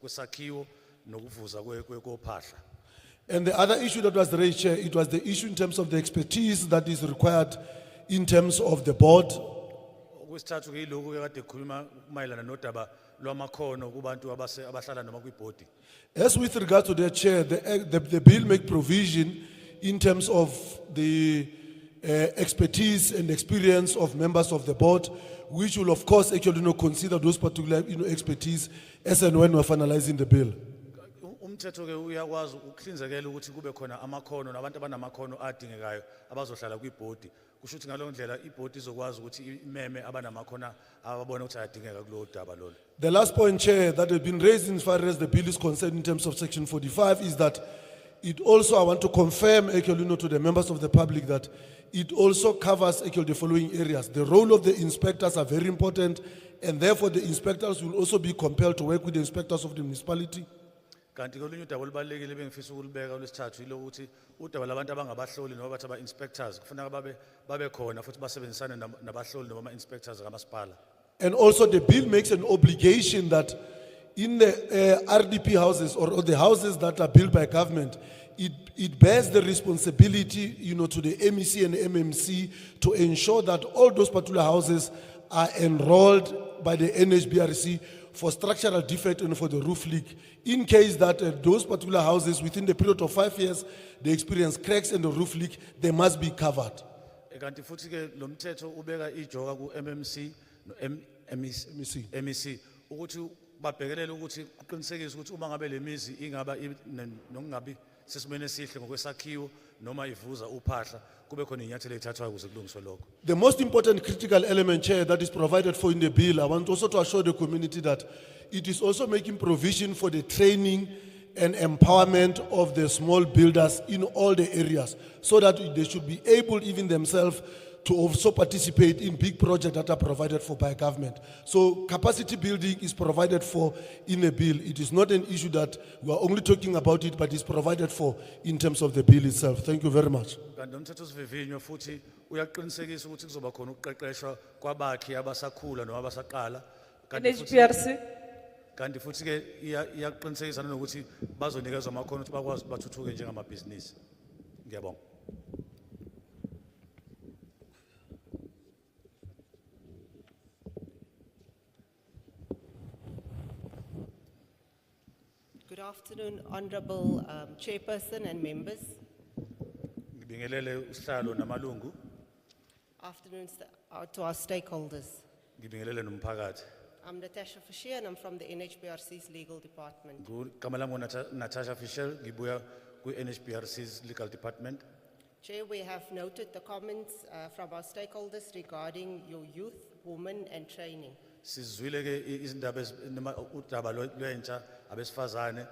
kwesakhiwo nokuvuza kophahla. And the other issue that was raised, Chair, it was the issue in terms of the expertise that is required in terms of the board. Okwesithathu ke lokhu ke kade khuluma mayelana nodaba lwamakhono kubantu abahlala noma kwibhodi. As with regard to the Chair, the bill make provision in terms of the expertise and experience of members of the board, which will of course actually consider those particular expertise as and when we're finalizing the bill. Umthetho ke uyakwazi ukuhlinzekela ukuthi kube khona amakhono nabantu abanamakhono adingekayo abazohlala kwibhodi. Kusho ukuthi ngalo ndlela ibhodi izokwazi ukuthi imeme abanamakhono ababona ukuthi ayadingeka kulo daba lolo. The last point, Chair, that has been raised in far as the bill is concerned in terms of section 45 is that it also, I want to confirm actually to the members of the public that it also covers actually the following areas. The role of the inspectors are very important, and therefore the inspectors will also be compelled to work with the inspectors of the municipality. Kanti kolunye udaba olubalekile bengifisa ukulibeka olesithathu ilo ukuthi udaba labantu abangabahloli noma bathi inspectors kufanele babe khona futhi basebenzisane nabahloli noma inspectors kamasipala. And also the bill makes an obligation that in the RDP houses or the houses that are built by government, it bears the responsibility, to the MEC and MMC to ensure that all those particular houses are enrolled by the NHBRC for structural defect and for the roof leak. In case that those particular houses within the period of 5 years, they experience cracks and the roof leak, they must be covered. Kanti futhi ke lo mthetho ubeka ijoka ku MMC no MEC ukuthi babhekelele ukuthi kuqinisekise ukuthi uma ngabe lemizi ingaba nokungabi sesimene esihle ngokwesakhiwo noma ivuza uphahla kube khona inyathelo ethathwayo ukuze kulungiswe lokho. The most important critical element, Chair, that is provided for in the bill, I want also to assure the community that it is also making provision for the training and empowerment of the small builders in all the areas, so that they should be able even themselves to also participate in big projects that are provided for by government. So capacity building is provided for in the bill. It is not an issue that we are only talking about it, but it's provided for in terms of the bill itself. Thank you very much. Kanti umthetho sivivinyo futhi uyaqinisekisa ukuthi kuzoba khona ukuqeqeshwa kwabakhi abasakhula noma abasaqala. NHBRC. Kanti futhi ke iyaqinisekisa nokuthi bazonikezwa amakhono ukuthi bakwazi bathuthuke njengamabhizinisi. Ngiyabonga. Good afternoon, Honorable Chairperson and members. Ngibingelele usihlalo namalungu. Afternoon to our stakeholders. Ngibingelele nomphakathi. I'm Natasha Fisher and I'm from the NHBRC's legal department. Igama lami Natasha Fisher, ngibuya ku-NHBRC's legal department. Chair, we have noted the comments from our stakeholders regarding your youth, women and training. Sizwile ke izindaba noma udaba lwentsha abesifazane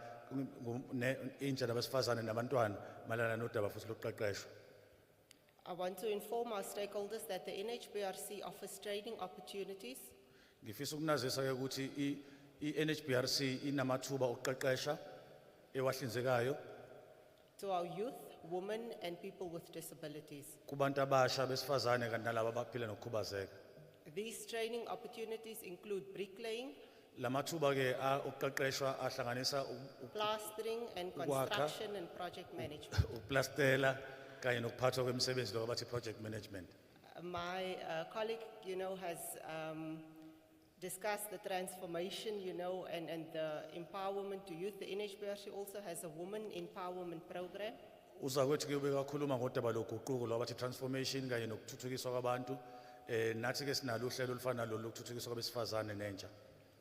intsha nabesifazane nabantwana malana nodaba futhi lokuqeqeshwa. I want to inform our stakeholders that the NHBRC offers training opportunities Ngifisa ukunazisa ke ukuthi iNHBRC inamathuba okuqeqesha ewahlinzekayo to our youth, women and people with disabilities. kubantu abasha besifazane kanti nalabo abaphila nokukhubazeka. These training opportunities include bricklaying, Lamathuba ke okuqeqeshwa ahlanganisa plastering and ukwakha, construction and project management. uplastela kanye nokuphathwa kwemisebenzi lo abathi project management. My colleague, has discussed the transformation, and the empowerment to youth. The NHBRC also has a women empowerment program, Uzakwethu ke ubekakhuluma ngodaba loguquko lo abathi transformation kanye nokuthuthukiswa kwabantu. Nathi ke sinalo uhlelo olufana lo lokuthuthukiswa kwabesifazane nentsha.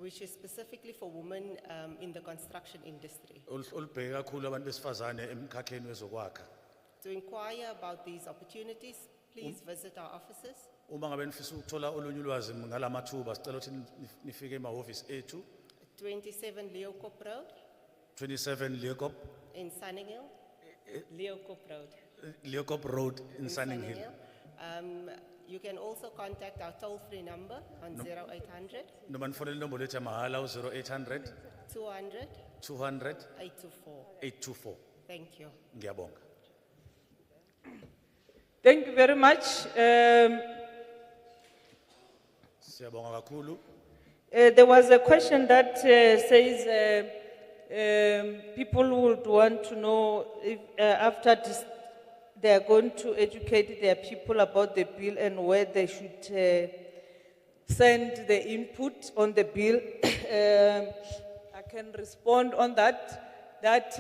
which is specifically for women in the construction industry. Olubheke kakhulu abantu besifazane emkhakheni wezokwakha. To inquire about these opportunities, please visit our offices. Uma ngabe nifisa ukuthola olunye ulwazi ngalamathuba sicela ukuthi nifike emahhovisi ethu 27 Leocop Road 27 Leocop in Sunninghill, Leo Coproud. Leocop Road in Sunning Hill. You can also contact our toll-free number on 0800 Noma nifonele inombolo yethu yamahala u-0800 200 200 824. 824. Thank you. Ngiyabonga. Thank you very much. Siyabonga kakhulu. There was a question that says people would want to know if after this, they are going to educate their people about the bill and where they should send the input on the bill. I can respond on that. That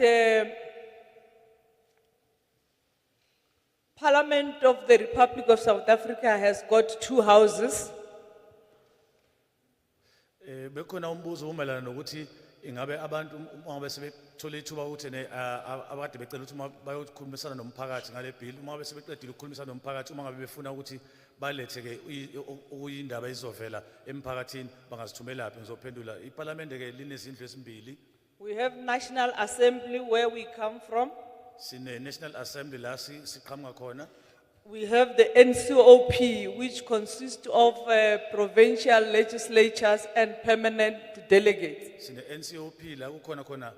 Parliament of the Republic of South Africa has got 2 houses. Bekhona umbuzo umelana nokuthi ingabe abantu uma ngabe sebethola ithuba ukuthi abade becela ukuthi uma bayokhulumisana nomphakathi ngale bill uma ngabe sebeqedile ukukhulumisana nomphakathi uma ngabe befuna ukuthi balethe ke okuyindaba izovela emphakathini bangazithumela laphi ngizophendula iParliament ke linezindlu ezimbili. We have National Assembly where we come from. Sine National Assembly la siqhamuka khona. We have the NCOP, which consists of provincial legislatures and permanent delegates. Sine NCOP la kukhona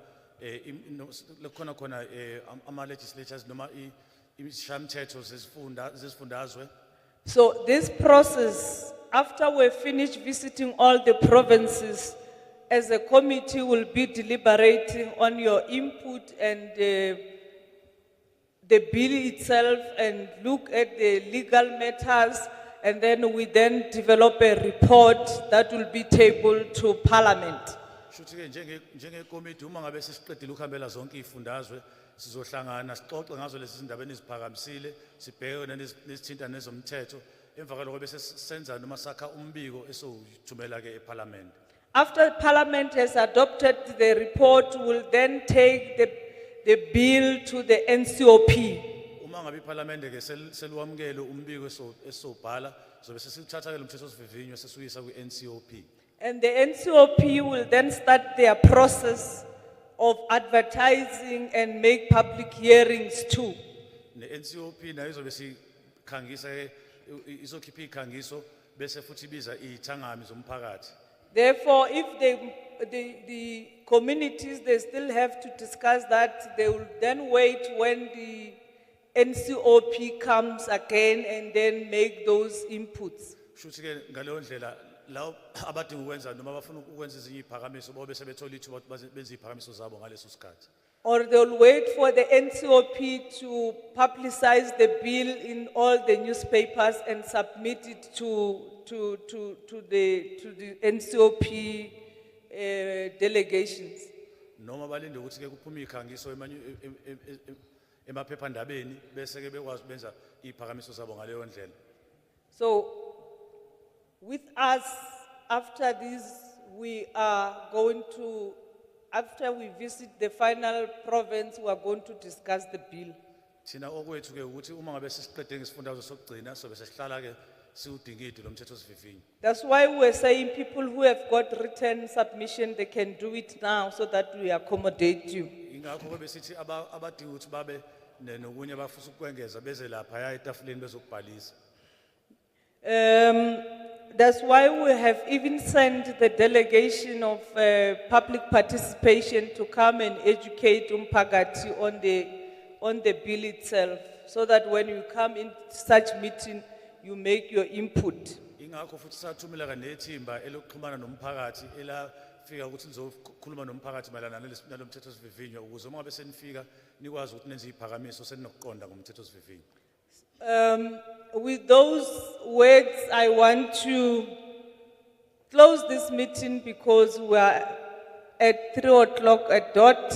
ama legislatures noma ishamthetho zesifundazwe. So this process, after we finish visiting all the provinces, as a committee will be deliberating on your input and the bill itself and look at the legal matters, and then we then develop a report that will be tabled to Parliament. Shuthi ke njenge committee uma ngabe sesiqedile ukuhambela zonke izifundazwe sizohlangana sixoxe ngazo lezi zindaba eziphakamisile sibheke nesithinta nezomthetho emva kwalokho bese senza noma sakha umbiko esowuthumela ke eParliament. After Parliament has adopted the report, we'll then take the bill to the NCOP. Uma ngabe iParliament ke seluwamukele umbiko esobhala zobe sesithatha ke lo mthetho sivivinywa sesuyisa ku-NCOP. And the NCOP will then start their process of advertising and make public hearings too. Ne-NCOP nayo izobe sikhangisa izokhipha ikhangiso bese futhi ibiza ithangami zomphakathi. Therefore, if the communities, they still have to discuss that, they will then wait when the NCOP comes again and then make those inputs. Shuthi ke ngaleyo ndlela lawo abadinga ukwenza noma bafuna ukwenza ezinye iphakamiso bobe sebethola ithuba benze iphakamiso zabo ngaleso sikhathi. Or they'll wait for the NCOP to publicize the bill in all the newspapers and submit it to the NCOP delegations. Noma balinde ukuthi ke kuphume ikhangiso emaphephandabeni bese ke bekwazi benza iphakamiso zabo ngaleyo ndlela. So with us, after this, we are going to, after we visit the final province, we are going to discuss the bill. Thina okwethu ke ukuthi uma ngabe sesiqede ngesifundazwe sokugcina sobe sesihlala ke siudingide lo mthetho sivivinyo. That's why we're saying people who have got written submission, they can do it now so that we accommodate you. Ingakho ke besithi abadinga ukuthi babe nokunye abafisa ukwengeza beze lapha ya etafuleni bezokubhalisa. That's why we have even sent the delegation of public participation to come and educate umphakathi on the bill itself, so that when you come in such meeting, you make your input. Ingakho futhi sathumela ka nethimba elokuxhumana nomphakathi elafika ukuthi lizokhuluma nomphakathi mayelana nalo mthetho sivivinyo ukuze uma ngabe senifika nikwazi ukuthi nenze iphakamiso senokuqonda ngomthetho sivivinyo. With those words, I want to close this meeting because we are at 3 o'clock at dot,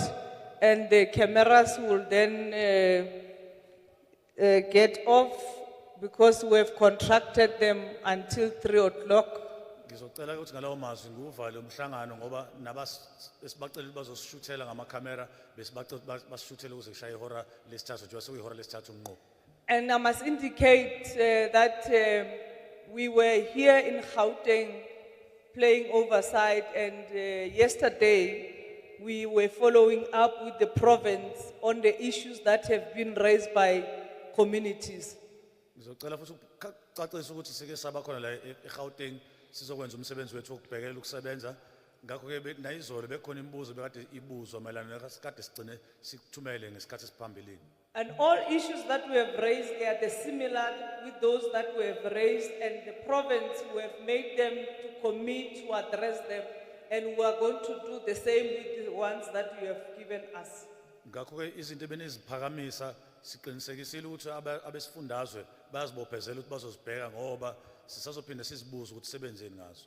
and the cameras will then get off because we have contracted them until 3 o'clock. Ngizocela ukuthi ngalawo mazwi nguvale umhlangano ngoba nabasibacela bazosishuthela ngamakhamera besibacela basishuthele ukuze kushaye ihora lesithathu njengoba sekuyihora lesithathu ngqo. And I must indicate that we were here in Gauteng playing oversight, and yesterday we were following up with the province on the issues that have been raised by communities. Ngizocela futhi ukucacisa ukuthi sike saba khona la eGauteng sizokwenza umsebenzi wethu wokubhekelela ukusebenza ngakho ke nayizolo bekhona imibuzo bekade ibuzwa mayelana nesikade sigcine sikuthumele ngesikhathi esiphambilini. And all issues that we have raised, they are the similar with those that we have raised, and the province, we have made them to commit to address them, and we are going to do the same with the ones that you have given us. Ngakho ke izinto ebeniziphakamisa siqinisekisile ukuthi abesifundazwe bayazibophezela ukuthi bazozibheka ngoba sisazophinda sizibuze ukuthi sebenzeni ngazo.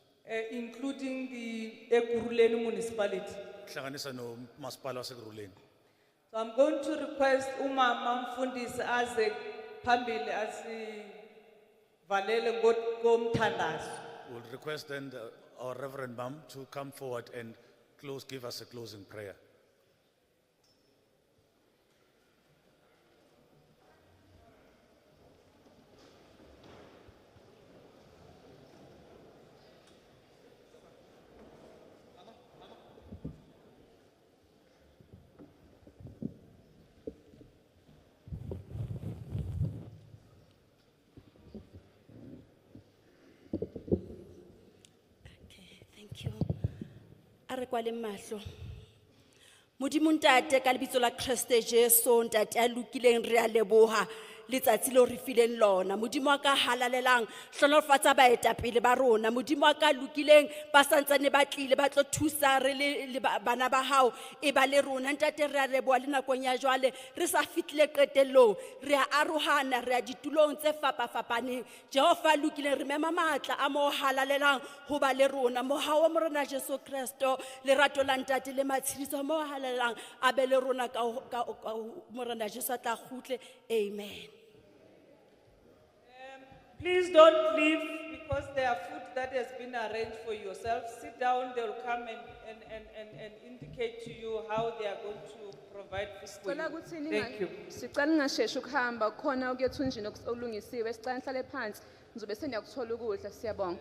Including the Ekurhuleni municipality. Kuhlanganisa nomasipala wasekuruleni. So I'm going to request Umama Mfundisi aze phambili asivalele ngomthandazo. We'll request then our Reverend Mom to come forward and give us a closing prayer. Thank you. Are kwale mahlo. Modimo ntate ka lebitso la Kriste Jesu ntate a lokileng re a leboha letsatsi le re fileng lona modimo wa ka halalelang hlonolofatsa baetapele ba rona modimo wa ka lokileng ba santsane ba tlile ba tlo thusa re le bana ba hao e ba le rona ntate re a leboha le nakong ya jwale re sa fitlile qetellong re a arohana re a ditulong tse fapafapaneng Jehova lokileng re mema matla a mo halalelang ho ba le rona mohao wa morena Jesu Kristo le rato la ntate le matshiriso mo halalelang a be le rona ka morena Jesu tla khutle amen. Please don't leave because there are food that has been arranged for yourself. Sit down, they will come and indicate to you how they are going to provide food for you. Thank you. Sicela ningasheshe ukuhamba khona ukuyethunjini okulungisiwe sicela nihlale phansi nizobe seniyakuthola ukudla siyabonga.